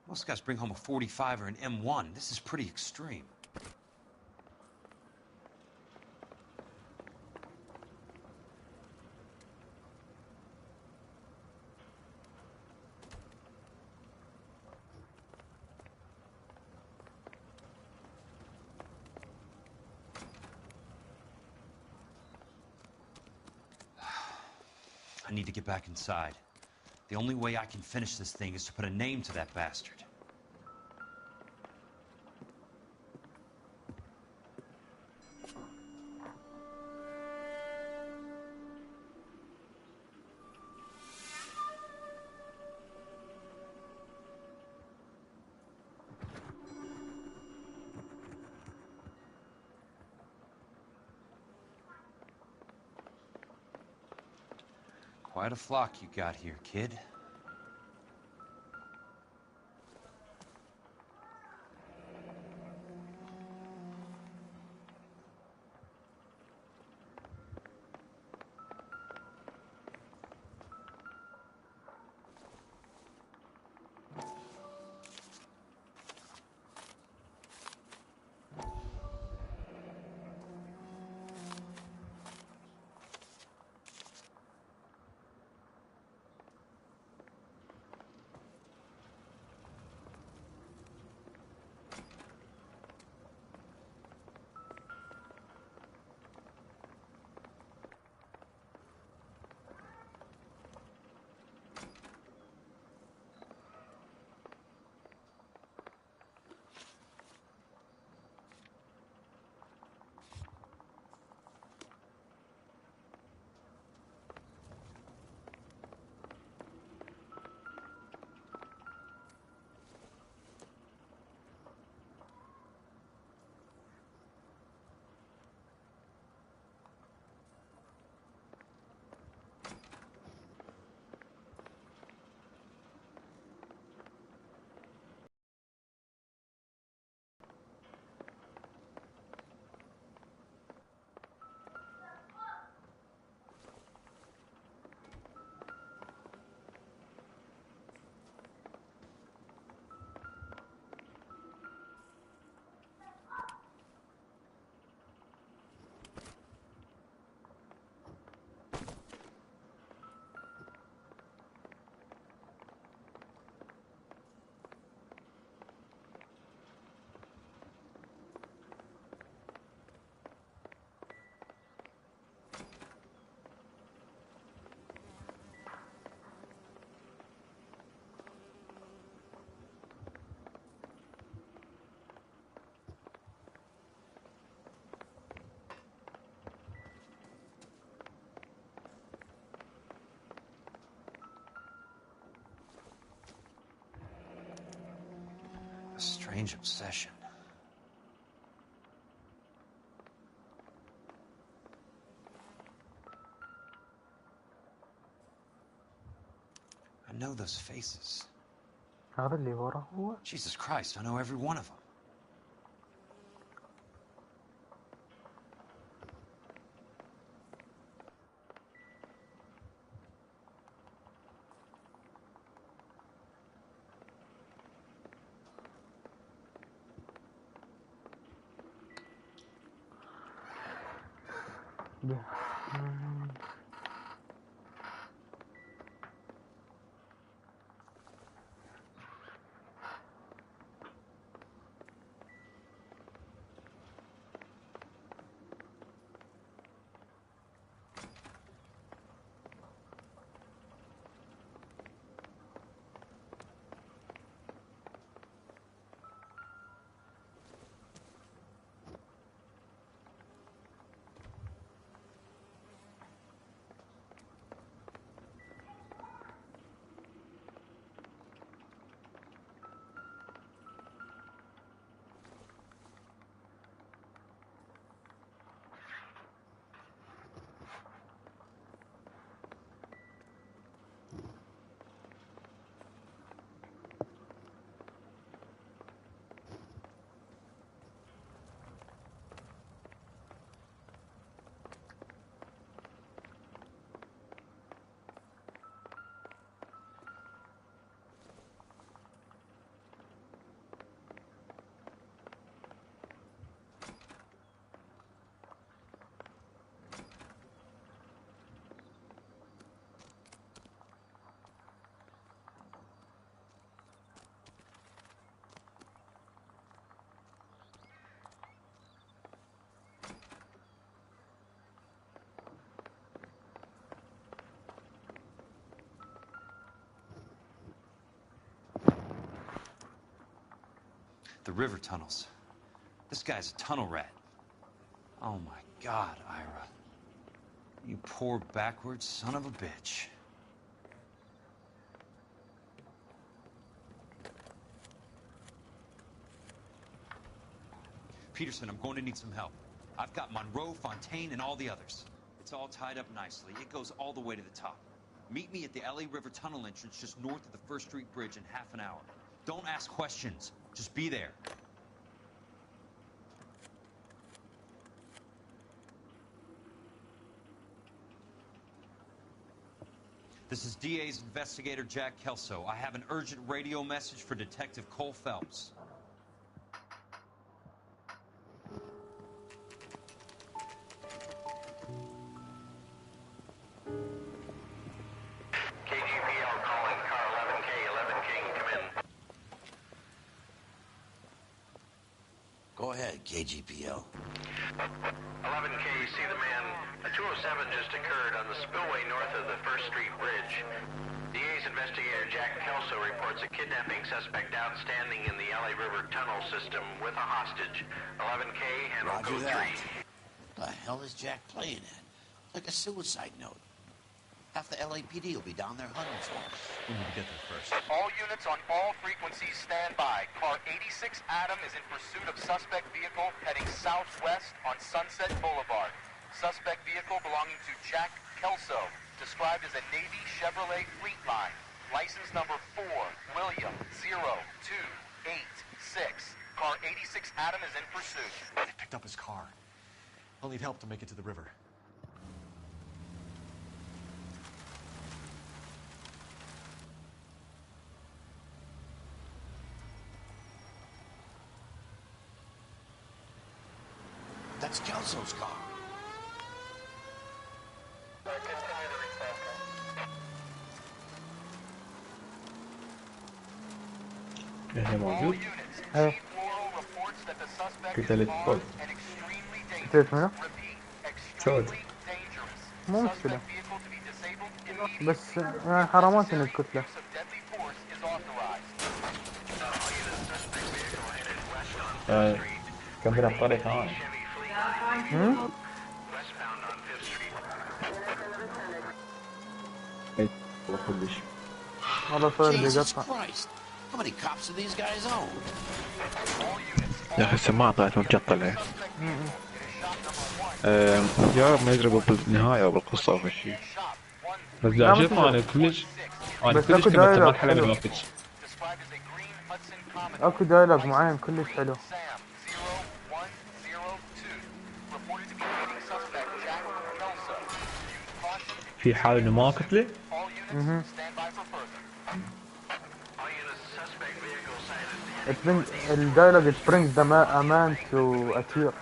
Most guys bring home a 45 or an M1. This is pretty extreme. I need to get back inside. The only way I can finish this thing is to put a name to that bastard. Quite a flock you got here, kid. A strange obsession. I know those faces. هذا اللي ورا هو. Jesus Christ, I know every one of them. The river tunnels. This guy's a tunnel rat. Oh my God, Ira. You poor backwards son of a bitch. Peterson, I'm going to need some help. I've got Monroe, Fontaine, and all the others. It's all tied up nicely. It goes all the way to the top. Meet me at the LA River Tunnel entrance just north of the First Street Bridge in half an hour. Don't ask questions. Just be there. This is DA's investigator Jack Kelso. I have an urgent radio message for Detective Cole Phelps. KGPL calling car 11K, 11K, come in. Go ahead, KGPL. 11K, see the man. A 207 just occurred on the spillway north of the First Street Bridge. DA's investigator Jack Kelso reports a kidnapping suspect outstanding in the LA River tunnel system with a hostage. 11K, handle Roger code that. 3. What the hell is Jack playing at? Like a suicide note. Half the LAPD will be down there hunting for him. We need to get there first. All units on all frequencies stand by. Car 86 Adam is in pursuit of suspect vehicle heading southwest on Sunset Boulevard. Suspect vehicle belonging to Jack Kelso, described as a Navy Chevrolet Fleetline. License number 4, William 0286. Car 86 Adam is in pursuit. They picked up his car. I'll need help to make it to the river. That's Kelso's car. هي موجود؟ ايه قتلت فوق قتلت منه؟ شود مو مشكلة بس حرامات انك كتلة كان في الطريق هاي والله صار Jesus بيقطع Christ. How many cops do these guys own? يا أخي السماعة طلعت متقطعة. يا رب ما يزرقوا بالنهاية أو بالقصة أو شيء. بس لا ما شوف تزرق. أنا كلش بس اكو تبت دايلوج المرحلة اللي حلو. وقفتش. اكو دايلوج معين كلش حلو. في حال إنه ما قتله. الدايلوج it brings the a man to a tear.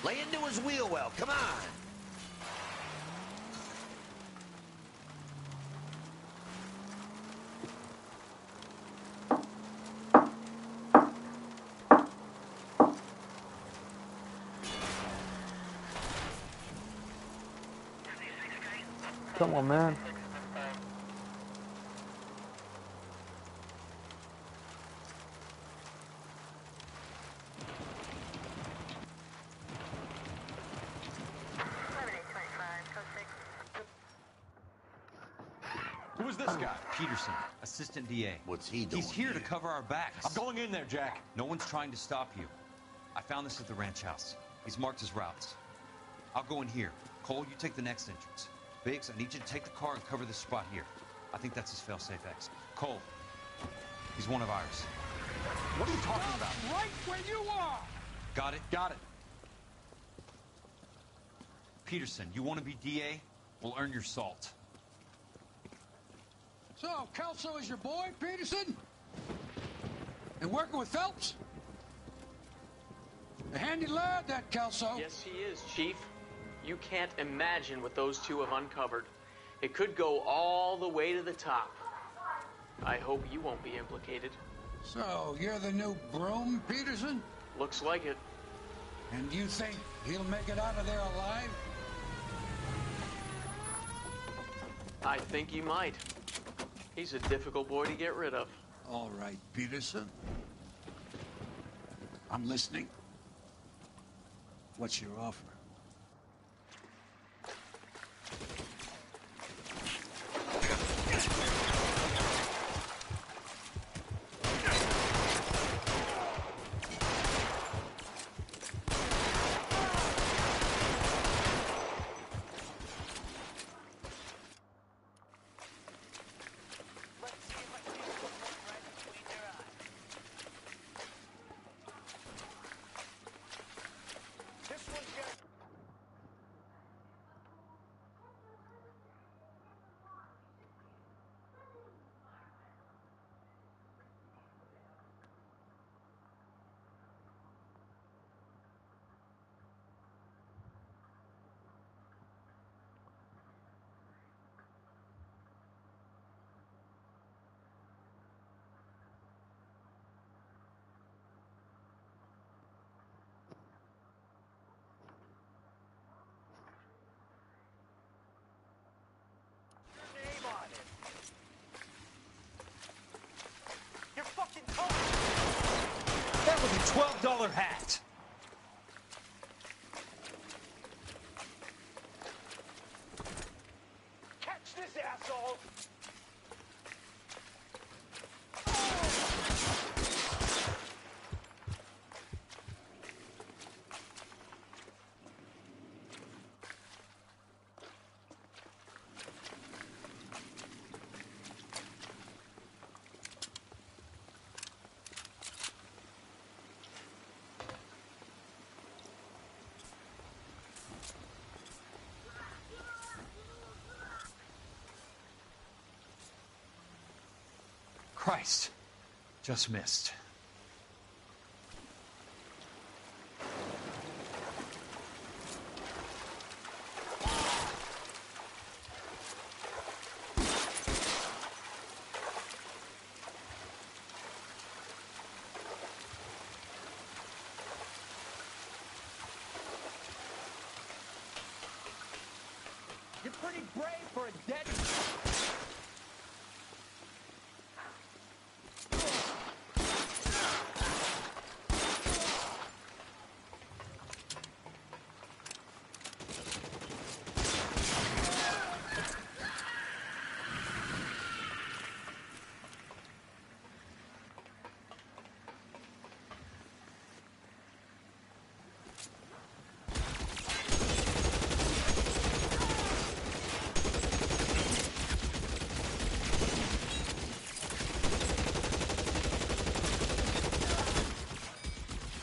Lay into his wheel well, come on! Come on, man. Who is this guy? Peterson, assistant DA. What's he doing? He's here to cover our backs. I'm going in there, Jack. No one's trying to stop you. I found this at the ranch house. He's marked his routes. I'll go in here. Cole, you take the next entrance. Biggs, I need you to take the car and cover this spot here. I think that's his fail-safe exit. Cole, he's one of ours. What are you talking about? Right where you are! Got it? Got it. Peterson, you want to be DA? We'll earn your salt. So, Kelso is your boy, Peterson? And working with Phelps? A handy lad, that Kelso. Yes, he is, Chief. You can't imagine what those two have uncovered. It could go all the way to the top. I hope you won't be implicated. So, you're the new broom, Peterson? Looks like it. And you think he'll make it out of there alive? I think he might. He's a difficult boy to get rid of. All right, Peterson. I'm listening. What's your offer? That was a $12 hat. Catch this asshole! Christ. Just missed. You're pretty brave for a dead...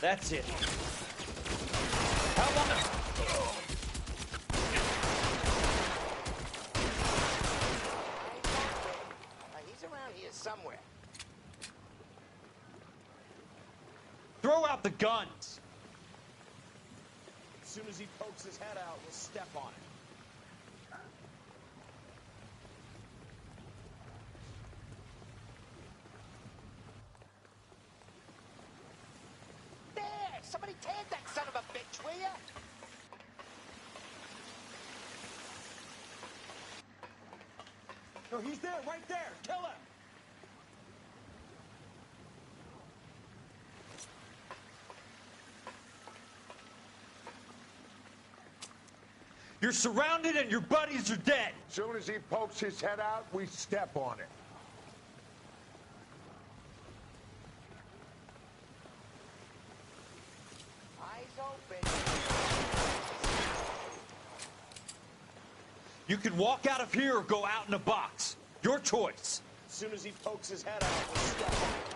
That's it. How long? He's around here somewhere. Throw out the guns. As soon as he pokes his head out, we'll step on it. Somebody tag that son of a bitch, will ya? No, he's there, right there. Kill him. You're surrounded and your buddies are dead. Soon as he pokes his head out, we step on it. You can walk out of here or go out in a box. Your choice. As soon as he pokes his head out, we'll step on it.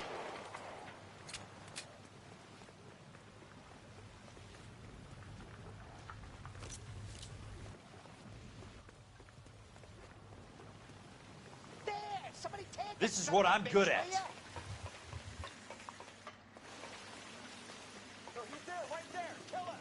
There! Somebody tag that This is son what of a I'm bitch, good will at. ya? No, he's there, right there. Kill him.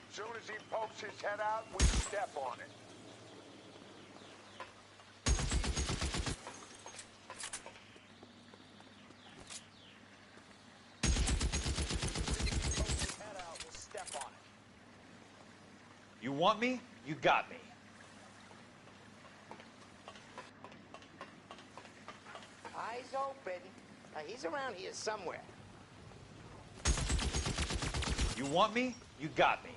Soon as he pokes his head out, we step on it. Pokes his head out, we'll step on it. You want me? You got me. Eyes open. He's around here somewhere. You want me? You got me.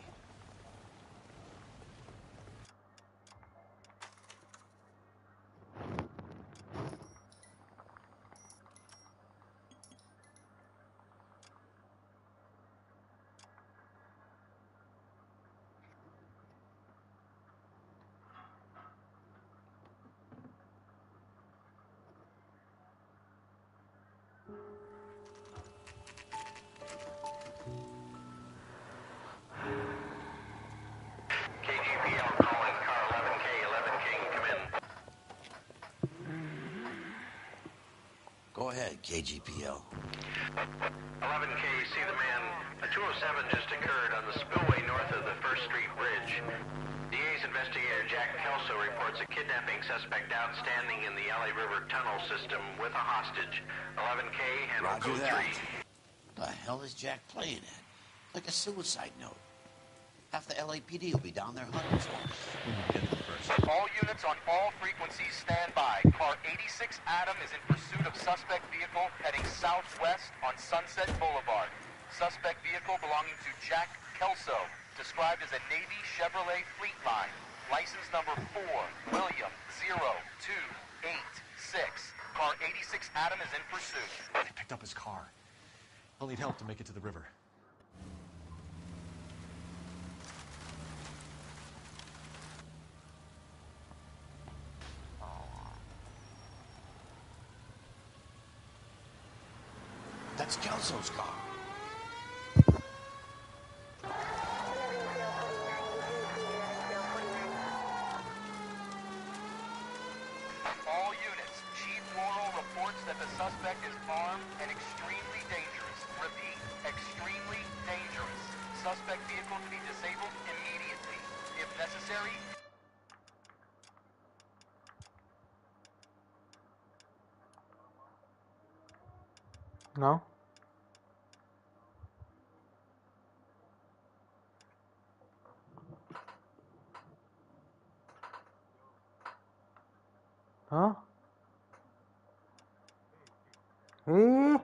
KGPL calling car 11K, 11K, come in. Go ahead, KGPL. 11K, see the man. A 207 just occurred on the spillway north of the 1st Street Bridge. DA's investigator Jack Kelso reports a kidnapping suspect outstanding in the LA River tunnel system with a hostage. 11K, handle Roger code that. 3. The hell is Jack playing at? Like a suicide note. Half the LAPD will be down there hunting for him. All units on all frequencies stand by. Car 86 Adam is in pursuit of suspect vehicle heading southwest on Sunset Boulevard. Suspect vehicle belonging to Jack Kelso, described as a Navy Chevrolet Fleetline. License number 4, William 0286. Car 86 Adam is in pursuit. They picked up his car. He'll need help to make it to the river. That's Kelso's car. suspect vehicle to be disabled immediately. If necessary, No. ها؟ ايه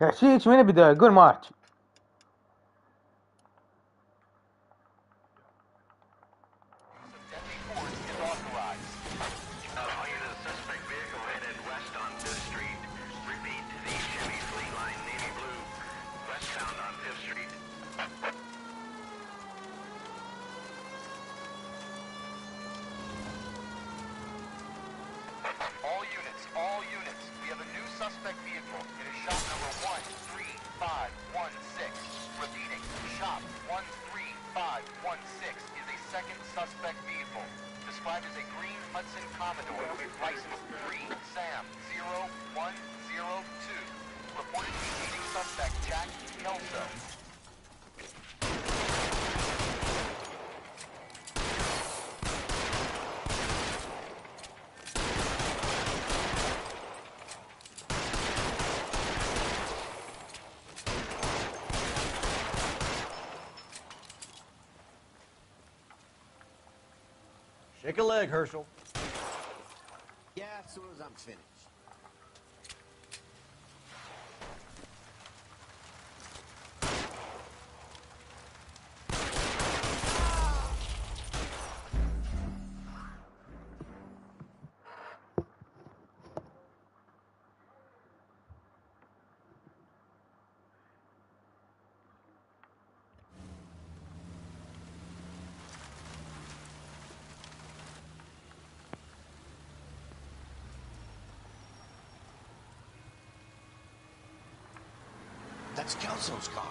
احكيك من البداية قول ما احكي. all units, we have a new suspect vehicle. It is shop number 13516. Repeating, shop 13516 is a second suspect vehicle. Described as a green Hudson Commodore, license 3 Sam 0102. Reported to be leading suspect Jack Kelso. Shake a leg, Herschel. Yeah, as soon as I'm finished. That's Kelso's car.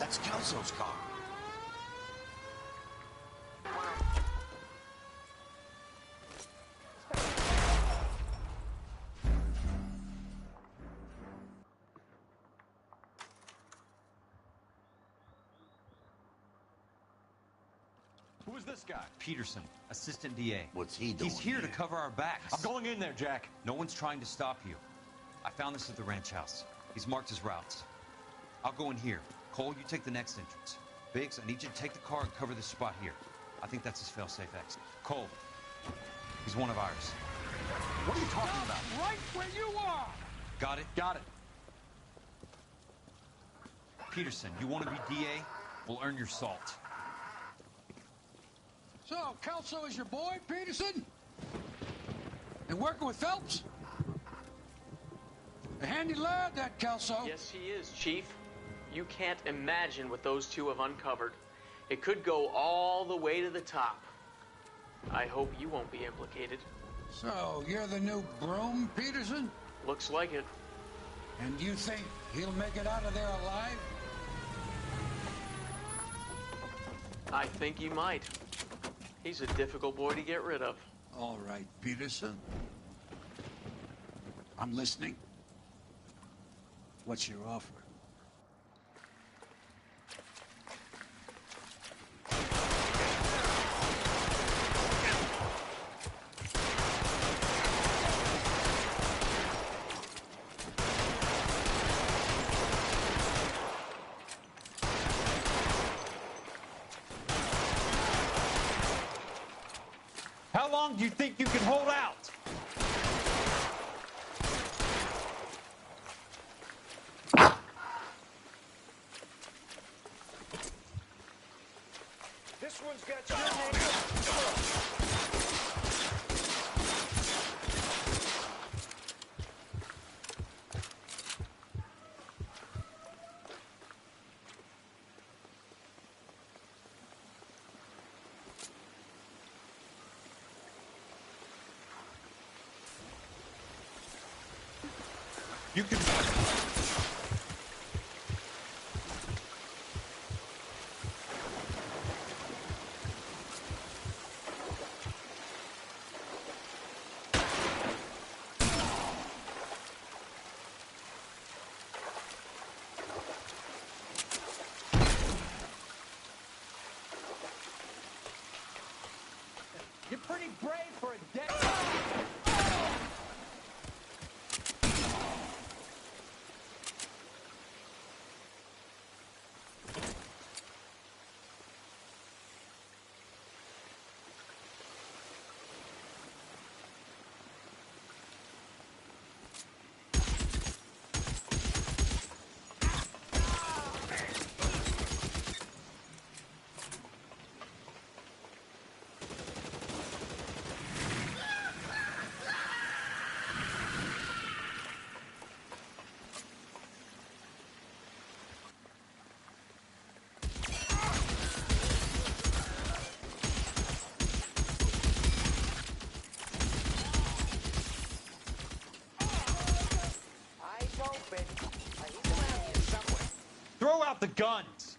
That's Kelso's car. Who is this guy? Peterson, assistant DA. What's he doing? He's here to cover our backs. I'm going in there, Jack. No one's trying to stop you. I found this at the ranch house. He's marked his routes. I'll go in here. Cole, you take the next entrance. Biggs, I need you to take the car and cover this spot here. I think that's his fail-safe exit. Cole, he's one of ours. What are you talking about? Right where you are! Got it? Got it. Peterson, you want to be DA? We'll earn your salt. So, Kelso is your boy, Peterson? And working with Phelps? A handy lad, that Kelso. Yes, he is, Chief. You can't imagine what those two have uncovered. It could go all the way to the top. I hope you won't be implicated. So, you're the new broom, Peterson? Looks like it. And you think he'll make it out of there alive? I think he might. He's a difficult boy to get rid of. All right, Peterson. I'm listening. What's your offer? How long do you think you can hold out? This one's got your name. You can... You're pretty brave for a dead... Throw out the guns!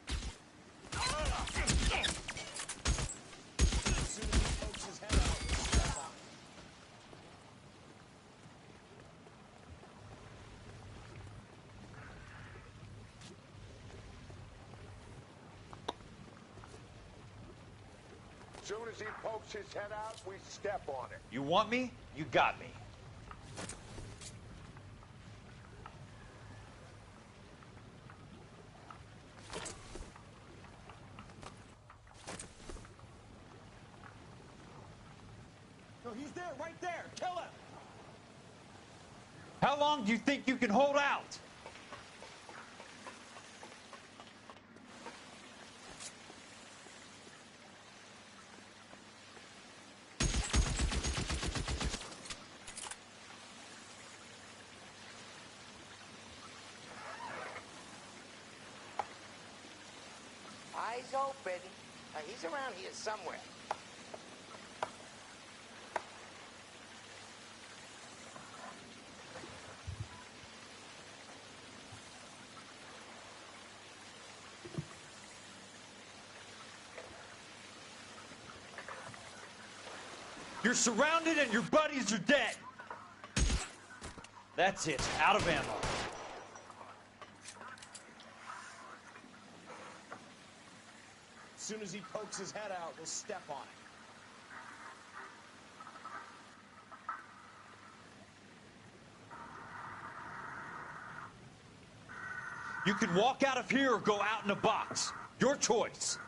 Soon as he pokes his head out, we step on it. You want me? You got me. No, he's there, right there. Kill him. How long do you think you can hold out? Eyes open. He's around here somewhere. You're surrounded and your buddies are dead. That's it. Out of ammo. As soon as he pokes his head out, we'll step on it. You can walk out of here or go out in a box. Your choice.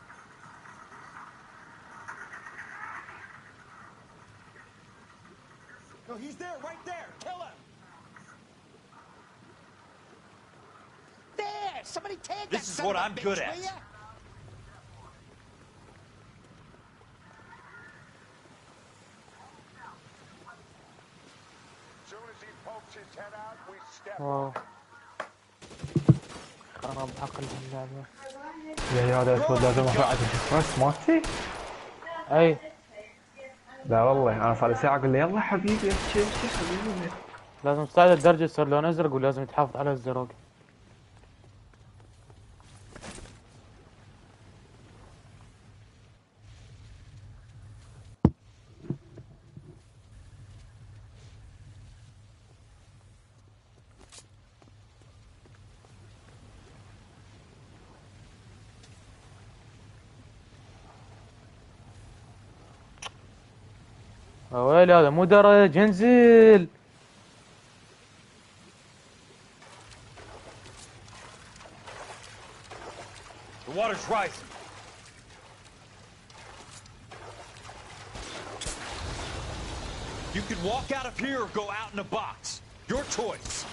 No, he's there, right there. Kill him. There! Somebody tag that This is son what of a I'm bitch, good will at. ya? Soon as he pokes his head out, we step واو خرب عقل اللعبة. يا هذا اسود لازم اروح اعدل بس مالتي. اي لا والله انا صار لي ساعه اقول له يلا حبيبي شي حبيبي. لازم تستعد الدرجة يصير لون ازرق ولازم تحافظ على الزرق. ويلي هذا مو درج انزل. The water's rising. You can walk out of here or go out in a box. Your choice.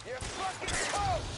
You're fucking close!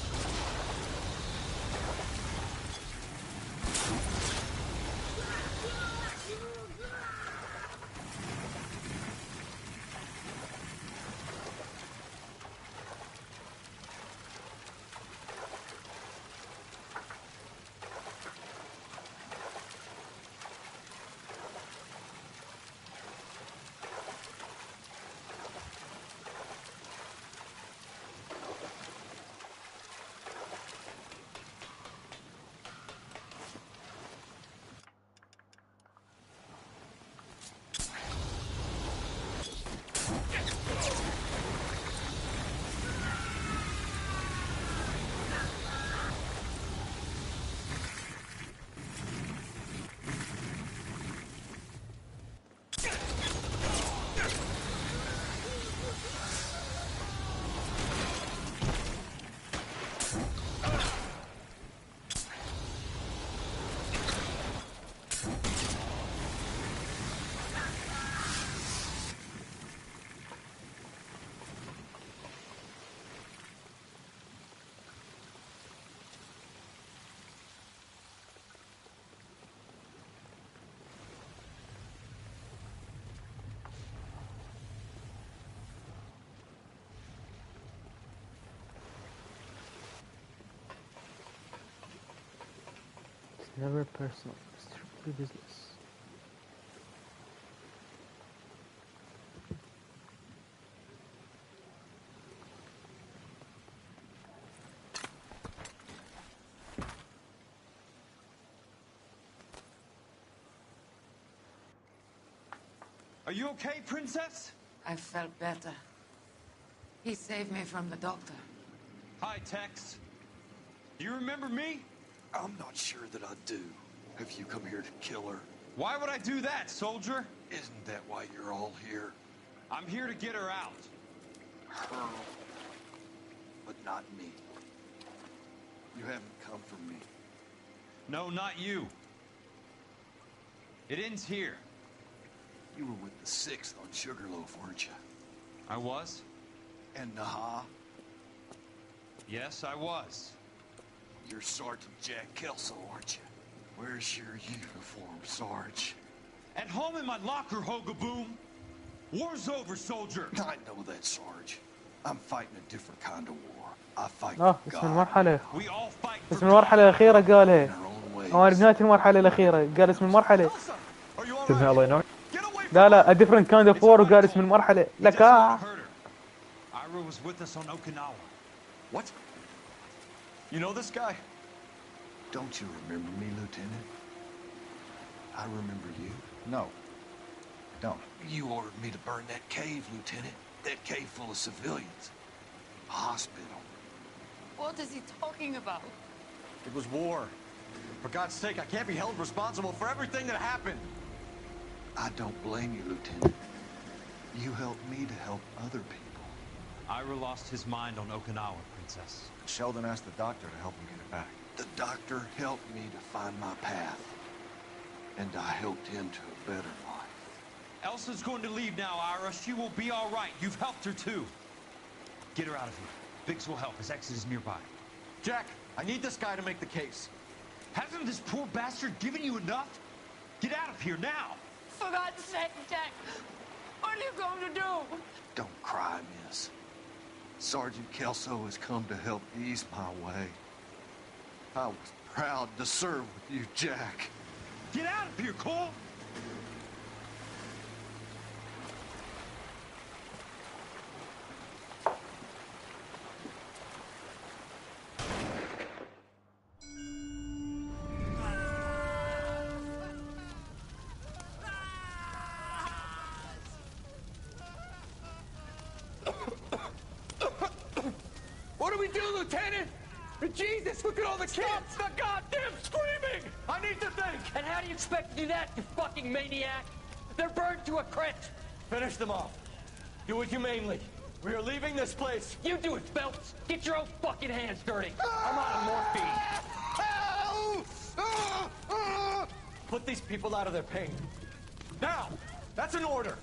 Never personal, strictly business. Are you okay, Princess? I felt better. He saved me from the doctor. Hi, Tex. Do you remember me? I'm not sure that I do. Have you come here to kill her? Why would I do that, soldier? Isn't that why you're all here? I'm here to get her out. Her. But not me. You haven't come for me. No, not you. It ends here. You were with the 6th on Sugarloaf, weren't you? I was? And Naha? Yes, I was. You're Sergeant Jack Kelso, aren't you? Where's your uniform, Sarge? At home in my locker, Hogaboom. War's over, soldier. I know that, Sarge. I'm fighting a different kind of war. I fight اسم المرحلة. We all fight اسم المرحلة الأخيرة قالها. أو بنهاية المرحلة الأخيرة قال اسم المرحلة. اسمها الله ينور. لا a different kind of war وقال اسم المرحلة. لك Ira was with us on Okinawa. What? You know this guy? Don't you remember me, Lieutenant? I remember you. No, I don't. You ordered me to burn that cave, Lieutenant. That cave full of civilians. A hospital. What is he talking about? It was war. For God's sake, I can't be held responsible for everything that happened. I don't blame you, Lieutenant. You helped me to help other people. Ira lost his mind on Okinawa, Princess. Sheldon asked the doctor to help him get it back. The doctor helped me to find my path. And I helped him to a better life. Elsa's going to leave now, Ira. She will be all right. You've helped her, too. Get her out of here. Biggs will help. His exit is nearby. Jack, I need this guy to make the case. Hasn't this poor bastard given you enough? Get out of here now! For God's sake, Jack! What are you going to do? Don't cry, miss. Sergeant Kelso has come to help ease my way. I was proud to serve with you, Jack. Get out of here, Cole! What do we do, Lieutenant? Jesus, look at all the kids! Stop the goddamn screaming! I need to think! And how do you expect to do that, you fucking maniac? They're burned to a crisp! Finish them off. Do it humanely. We are leaving this place. You do it, Phelps! Get your own fucking hands dirty! I'm out of morphine! Put these people out of their pain. Now! That's an order!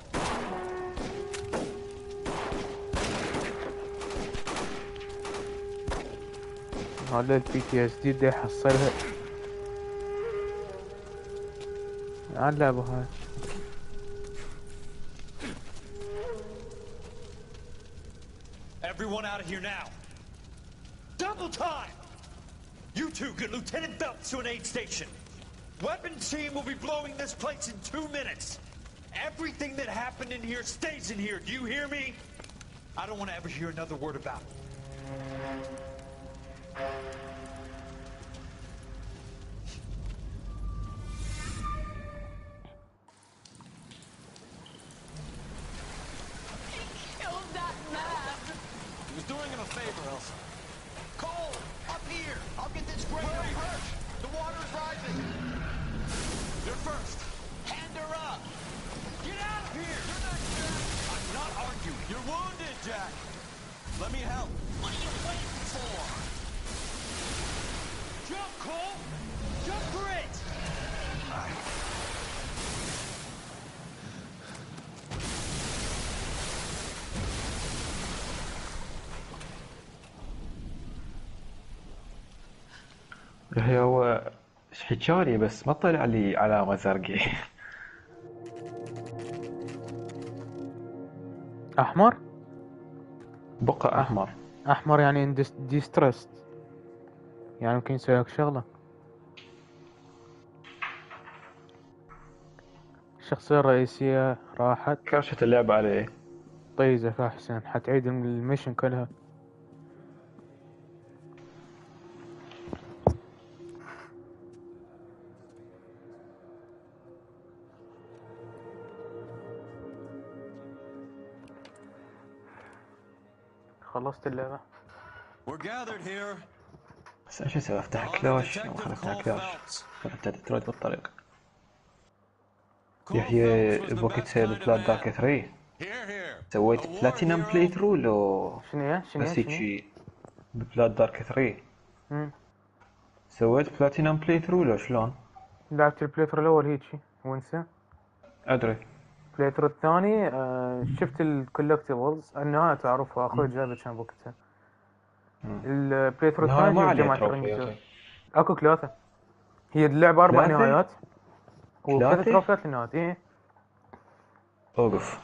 هذا PTSD ده يحصلها على اللعبة هاي. Everyone out of here now. Double time! You two get Lieutenant Phelps to an aid station. Weapons team will be blowing this place in 2 minutes. Everything that happened in here stays in here. Do you hear me? I don't want to ever hear another word about it. Killed that man! He was doing him a favor, Elsa. Cole, up here! I'll get this grader hurt! The water's rising! You're first. Hand her up! Get out of here! You're not Jack! I'm not arguing. You're wounded, Jack. Let me help. What are you waiting for? Jump, Cole! Jump for it! هو حكالي بس ما طلع لي علامة زرقاء. أحمر؟ بقى أحمر. أحمر يعني distressed. يعني ممكن يسوي لك شغلة. الشخصية الرئيسية راحت. كرشت اللعبة عليه. طيزة أحسن، حتعيد الميشن كلها. خلصت اللعبة. بس ايش اسوي؟ افتح كلاش؟ لو افتح كلاش انت تروح بالطريق. يحيى بوكيت سيد بلاد دارك 3 سويت بلاتينم بلاي ثرو لو شنو بس هيجي بلاد دارك 3 سويت بلاتينم بلاي ثرو لو شلون؟ لعبت البلاي ثرو الاول هيجي وانسى. ادري. البلاي ثرو الثاني شفت الكولكتيبلز النهاية تعرفها، اخوي جايبه كان بوقتها. البلاي ثرو الثاني جمعت الرنجات. اكو 3. هي اللعبة 4 نهايات و3 تروفيات للنهايات. ايه اوقف.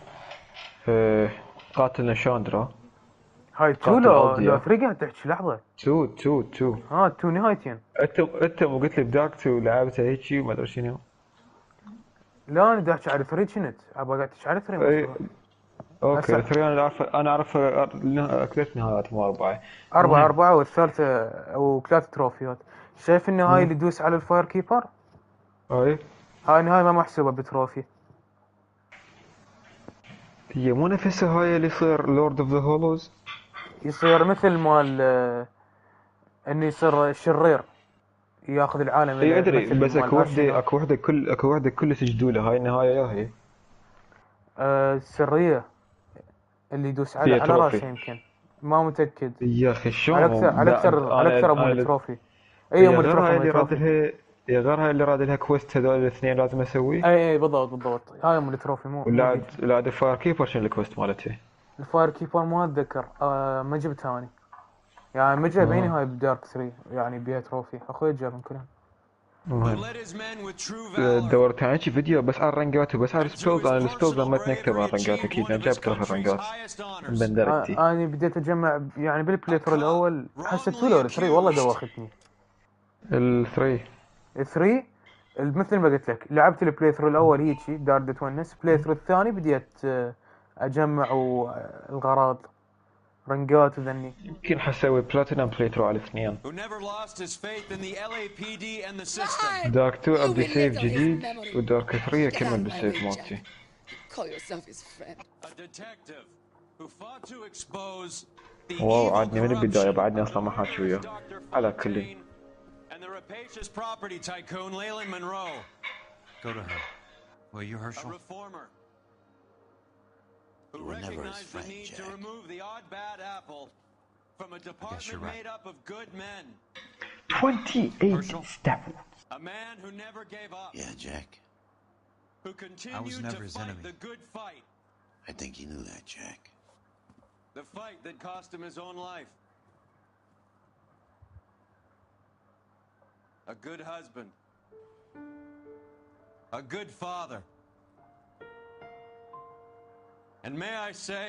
قاتلنا شاندرا. هاي 2 لو 3 قاعد تحكي لحظة. 2 2 نهايتين. انت مو قلت لي بدارك 2 لعبتها هيجي وما ادري شنو. لا انا داش على 3 كنت ابغى قاعد تحكي على 3 اوكي 3 انا اعرف 3 نهايات مو 4. 4 والثالثة و3 تروفيات. شايف النهاية اللي يدوس على الفاير كيبر؟ اي هاي النهاية ما محسوبة بتروفي. هي مو نفسها هاي اللي يصير لورد اوف ذا هولوز؟ يصير مثل مال انه يصير شرير ياخذ العالم. اي ادري بس اكو وحده كل سجدوله هاي النهايه يا هي السرية اللي يدوس على راسه يمكن ما متأكد يا اخي شلون على اكثر ابو التروفي. اي ابو التروفي يا غير هاي اللي راد لها كويست هذول الاثنين لازم اسويه. اي بالضبط هاي ام التروفي مو لا الفاير كيبر شنو الكويست مالته؟ الفاير كيبر ما اتذكر ما جبتها اني يعني ما جايبيني هاي بدارك 3 يعني بيها تروفي. اخوي جابهم كلهم. دورت عن شي فيديو بس على الرنجات وبس على السبيلز. انا السبيلز ما تنكتب على الرنجات اكيد انا جايب تروفي الرنجات بندرتي. انا بديت اجمع يعني بالبلاي ثرو الاول حسيت 2 ولا 3 والله دوختني. ال3 مثل ما قلت لك لعبت البلاي ثرو الاول هيجي دار تونس. بلاي ثرو الثاني بديت اجمع الغراض رنجات وذني. يمكن حسوي بلاتينم بلاي ثرو على الاثنين. دارك 2 ابدي سيف جديد ودارك 3 اكمل بالسيف مالتي. واو عادني من البداية بعدني اصلا ما حاكي وياه على كل. And the rapacious property tycoon Leyland Monroe. Go to her. Will you, Herschel? A reformer who recognized the need to remove the odd bad apple from a department made up of good men. 28 steps. A man who never gave up. Yeah, Jack. Who continued to fight the good fight. I think he knew that, Jack. The fight that cost him his own life. A good husband. A good father. And may I say,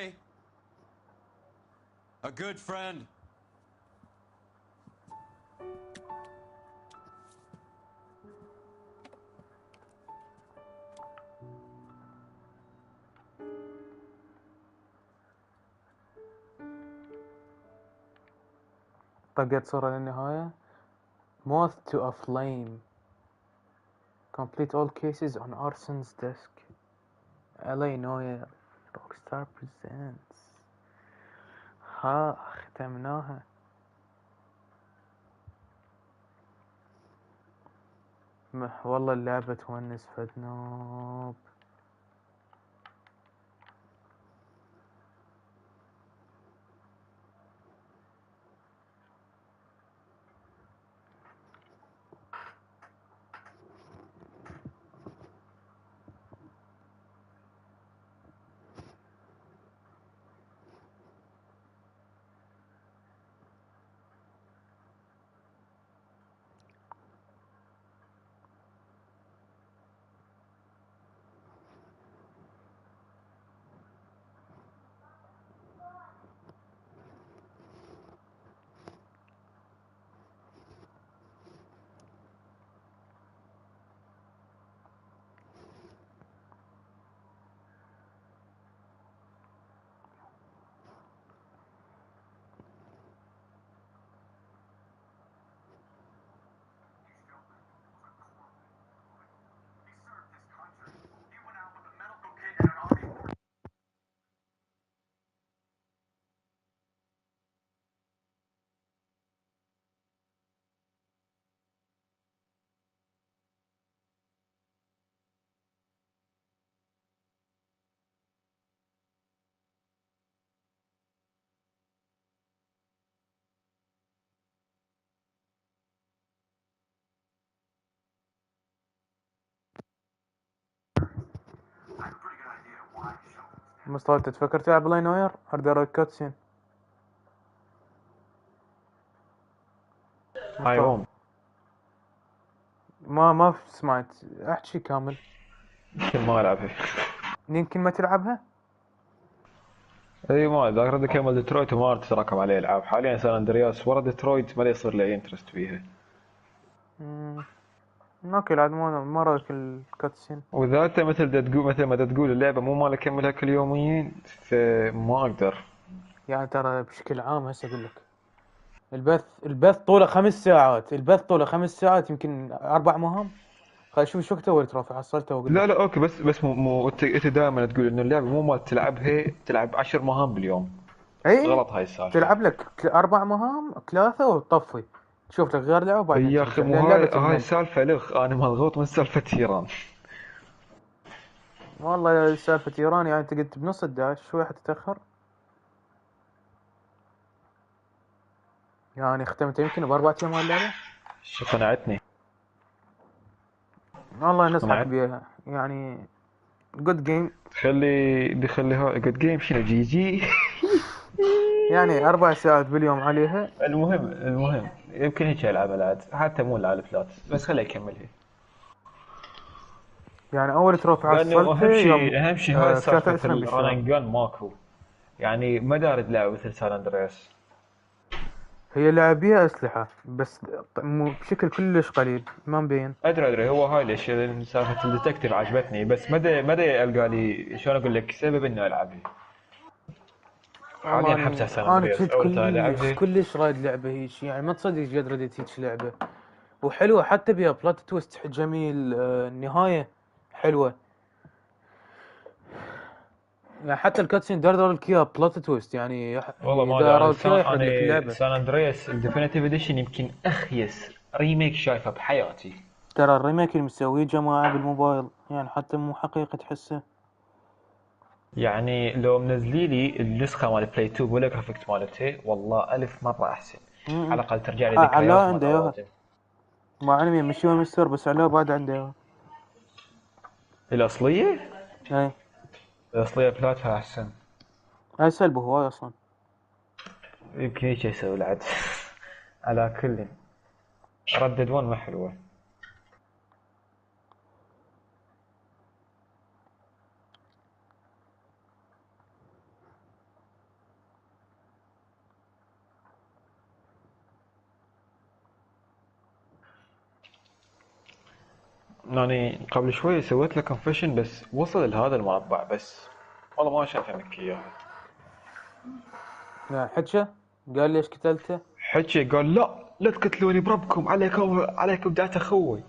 a good friend. طقت صورة للنهاية. Moth to a flame. Complete all cases on Arson's desk. LA Noire. Rockstar presents. ها ختمناها. والله اللعبة تونس فدنوب. مستوى تفكر تلعب لاين نوير هاردر كاتسين هاي ما سمعت احكي كامل. يمكن ما العبها. يمكن ما تلعبها. اي ما ذاك رد كمل ديترويت وما تتراكم عليه العاب. حاليا سان اندرياس ورا ديترويت ما يصير لي انترست فيها. اوكي العاد ما رايك الكاتسين. واذا انت مثل ما تقول اللعبه مو مال اكملها كل يومين فما اقدر. يعني ترى بشكل عام هسه اقول لك البث طوله 5 ساعات. البث طوله 5 ساعات يمكن 4 مهام. خلينا نشوف شو وقت اول تروفي حصلته واقول لا لا اوكي بس مو انت دائما تقول انه اللعبه مو مال تلعب 10 مهام باليوم. اي غلط هاي السالفه. تلعب لك 4 مهام 3 وتطفي تشوف لك غير لعبه وبعدين يا اخي ترجع. مو هاي السالفه لغ انا مضغوط من سالفه ايران. والله سالفه ايران يعني انت قلت بنص الداش شوي حتتاخر. يعني ختمت يمكن ب4 ايام اللعبه. قنعتني والله نصحك بيها يعني جود جيم. خلي هاي جود جيم شنو جي يعني 4 ساعات باليوم عليها. المهم يمكن هيك العب العاد حتى مو العاب ثلاث بس خليه يكملها. يعني اول تروفي لانه حصلته اهم شيء هاي سالفه 23 بالشهر. الرننجان ماكو. يعني ما دارت لعبه مثل سان اندرياس. هي لعبيها اسلحه بس بشكل كلش قليل ما مبين. ادري هو هاي ليش سالفه الديتكتيف عجبتني بس مدى القى لي شلون اقول لك سبب انه العبها. حاليا حبسها سان اندرياس انا كلش رايد لعبه هيك يعني ما تصدق جد رديت هيك لعبه وحلوه حتى بيها بلات تويست جميل. النهايه حلوه يعني حتى الكاتسين دار لك اياها بلات تويست يعني والله ما دار ادري لك اياها يحرق لك اللعبه. سان اندرياس الديفينيتيف اديشن يمكن اخيس ريميك شايفه بحياتي. ترى الريميك اللي مسويه جماعه بالموبايل يعني حتى مو حقيقه تحسه. يعني لو منزلي لي النسخه مال بلاي 2 ولا جرافيكس مالته والله 1000 مره احسن. على الاقل ترجع لي ذكريات عنده اياها ما علمي مشيوها من السور بس علاء بعد عنده اياها. الاصليه؟ اي الاصليه بلاتها احسن. هاي سلبه هواي اصلا. يمكن هيك يسوي العد. على كل ردد 1 ما حلوه. يعني قبل شوي سويت له كونفيشن بس وصل لهذا المربع بس والله ما شاف انك اياها. حكى قال ليش قتلته؟ حكي قال لا تقتلوني بربكم عليكم دعت اخوي.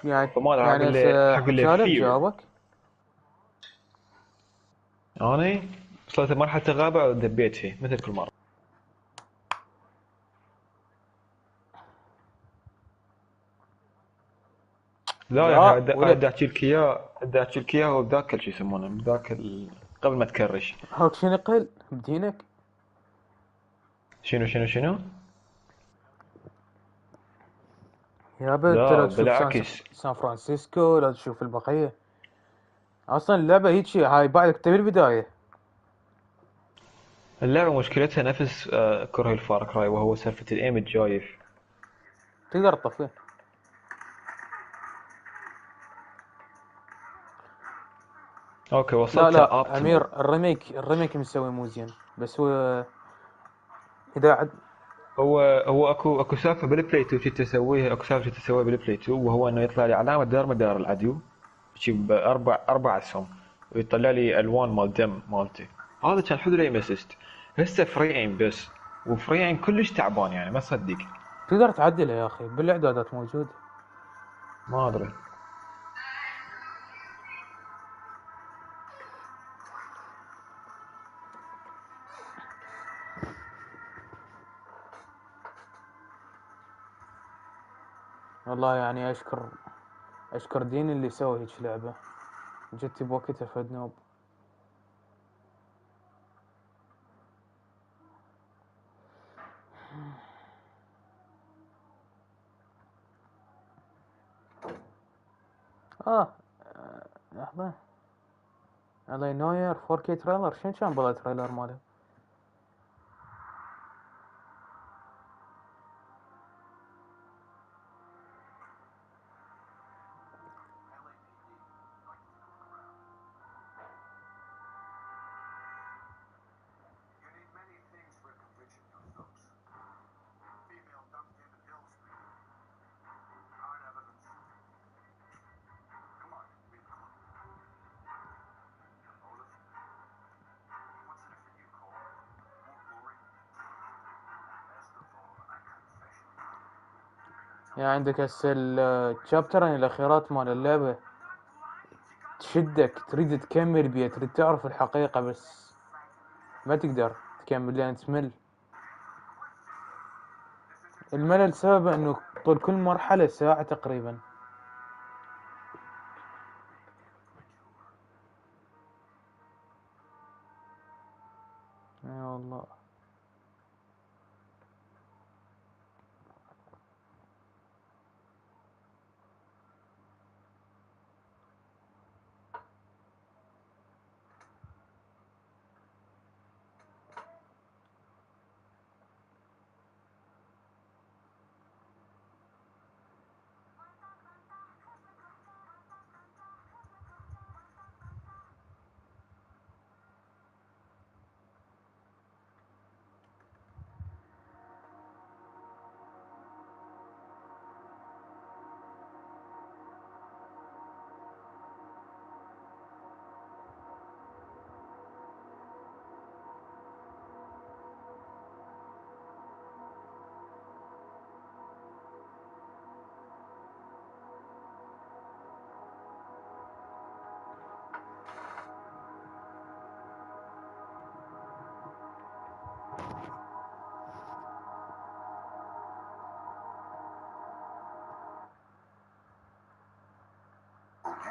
يعني سالب جاوبك؟ اني وصلت مرحلة الغابة ودبيت فيه مثل كل مرة. لا ادي احكي لك اياه وبذاك شو يسمونه بذاك قبل ما تكرش. هاك شنو قل بدينك؟ شنو؟ يا لا تشوف سان فرانسيسكو لا تشوف البقية. اصلا اللعبة هيك هاي بعدك تبي البداية. اللعبة مشكلتها نفس كره الفارك راي وهو سالفة الايم الجايف. تقدر تطفيه. اوكي وصلت لا امير الريميك مسوي مو زين بس هو اذا عد هو اكو سالفه بالبلاي 2 كنت اسويها اكو سالفه تسويها بالبلاي 2 وهو انه يطلع لي علامه دار مدار العدو شي باربع اسهم ويطلع لي الوان مال دم مالته. هذا كان حلو ايم اسيست. هسه فري ايم بس وفري ايم كلش تعبان يعني ما تصدق. تقدر تعدله يا اخي بالاعدادات موجود. ما ادري. والله يعني اشكر دين اللي سوى هيك لعبة جت بوقتها فد نوب. لحظة الله نوير 4K تريلر شنو كان بلا تريلر ماله؟ يعني عندك هسه الشابترين الاخيرات مال اللعبة تشدك تريد تكمل بيها تريد تعرف الحقيقة بس ما تقدر تكمل لان تمل. الملل سببه انه طول كل مرحلة ساعة تقريبا. يا والله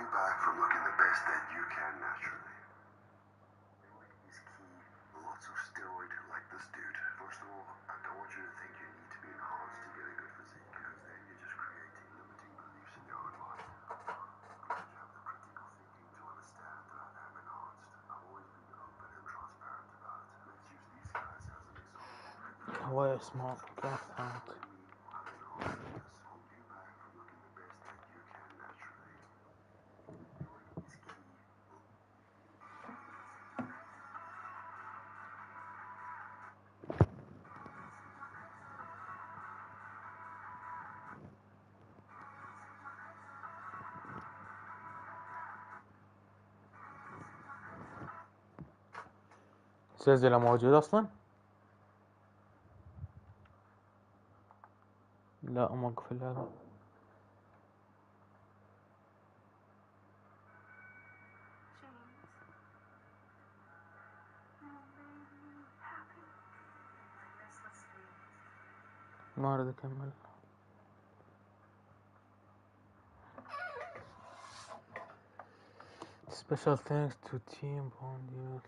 You back for looking the best that you can naturally. Is key. Lots of steroid like this dude. First of all, I don't want you to think you need to be enhanced to get a good physique, because then you're just creating limiting beliefs in your own mind. You have to have the critical thinking to understand that I am enhanced. I've always been open and transparent about it. Let's use these guys as an example. هو اسمه كيف فهمت. سلسلة موجود اصلا؟ لا ماكو في اللعبة. ما اريد اكمل. Special thanks to Team Bond.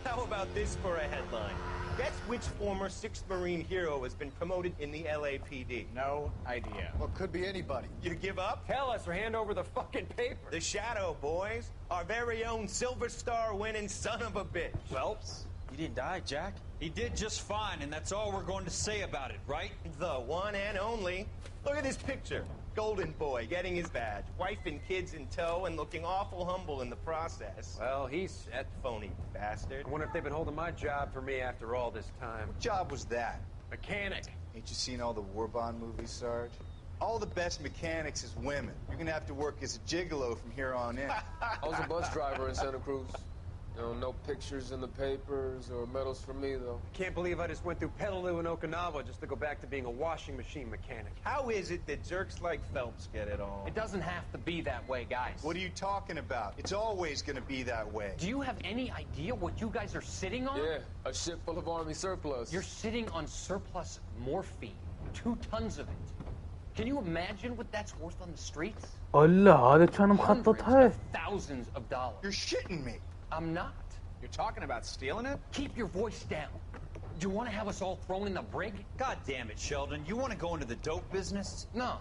How about this for a headline? Guess which former 6th Marine hero has been promoted in the LAPD? No idea. Well, could be anybody. You give up? Tell us or hand over the fucking paper. The Shadow, boys. Our very own Silver Star winning son of a bitch. Phelps, he didn't die, Jack. He did just fine, and that's all we're going to say about it, right? The one and only. Look at this picture. Golden boy getting his badge, wife and kids in tow, and looking awful humble in the process. Well, he's that phony bastard. I wonder if they've been holding my job for me after all this time. What job was that? Mechanic. Ain't you seen all the war bond movies, Sarge? All the best mechanics is women. You're gonna have to work as a gigolo from here on in. I was a bus driver in Santa Cruz. You know, no pictures in the papers or medals for me, though. Can't believe I just went through Petaloo and Okinawa just to go back to being a washing machine mechanic. How is it that jerks like Phelps get it all? It doesn't have to be that way, guys. What are you talking about? It's always gonna be that way. Do you have any idea what you guys are sitting on? Yeah, a ship full of Army surplus. You're sitting on surplus morphine. 2 tons of it. Can you imagine what that's worth on the streets? الله هذا كان مخططها. Thousands of dollars. You're shitting me. I'm not. You're talking about stealing it? Keep your voice down. Do you want to have us all thrown in the brig? God damn it, Sheldon. You want to go into the dope business? No.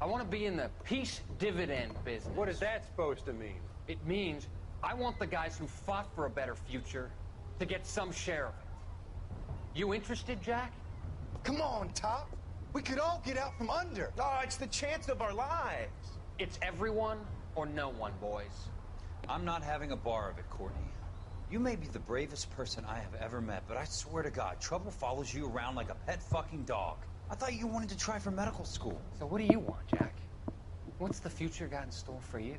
I want to be in the peace dividend business. What is that supposed to mean? It means I want the guys who fought for a better future to get some share of it. You interested, Jack? Come on, Top. We could all get out from under. Oh, it's the chance of our lives. It's everyone or no one, boys. I'm not having a bar of it, Courtney. You may be the bravest person I have ever met, but I swear to God, trouble follows you around like a pet fucking dog. I thought you wanted to try for medical school. So what do you want, Jack? What's the future got in store for you?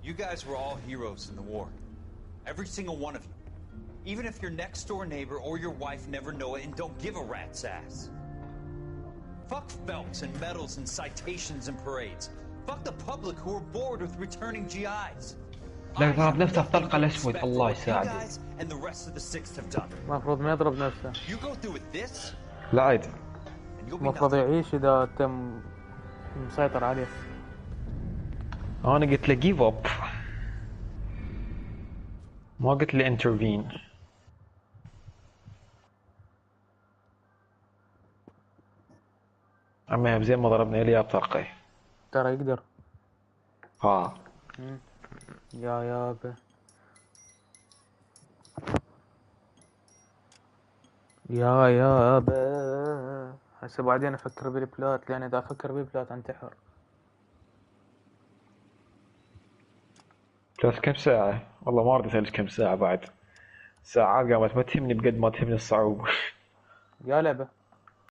You guys were all heroes in the war. Every single one of you. Even if your next door neighbor or your wife never know it and don't give a rat's ass. Fuck Phelps and medals and citations and parades. Fuck the public who are bored with returning GIs. لا ضرب نفسه في طلقة الأسود الله يساعده. And the rest of the Sixth have done. المفروض ما يضرب نفسه. You go through with this. لا عادي. المفروض يعيش إذا تم مسيطر عليه. أنا قلت له give up. ما قلت له intervene. أما زين ما ضربنا إليه بطرقه. ترى يقدر. ها. يا يابا. يا يابا. هسه بعدين أفكر بالبلات لأن إذا أفكر بالبلات أنتحر. بس كم ساعة؟ والله ما أريد أسألك كم ساعة بعد. ساعات قامت ما تهمني بقد ما تهمني الصعوبة. يا لعبة.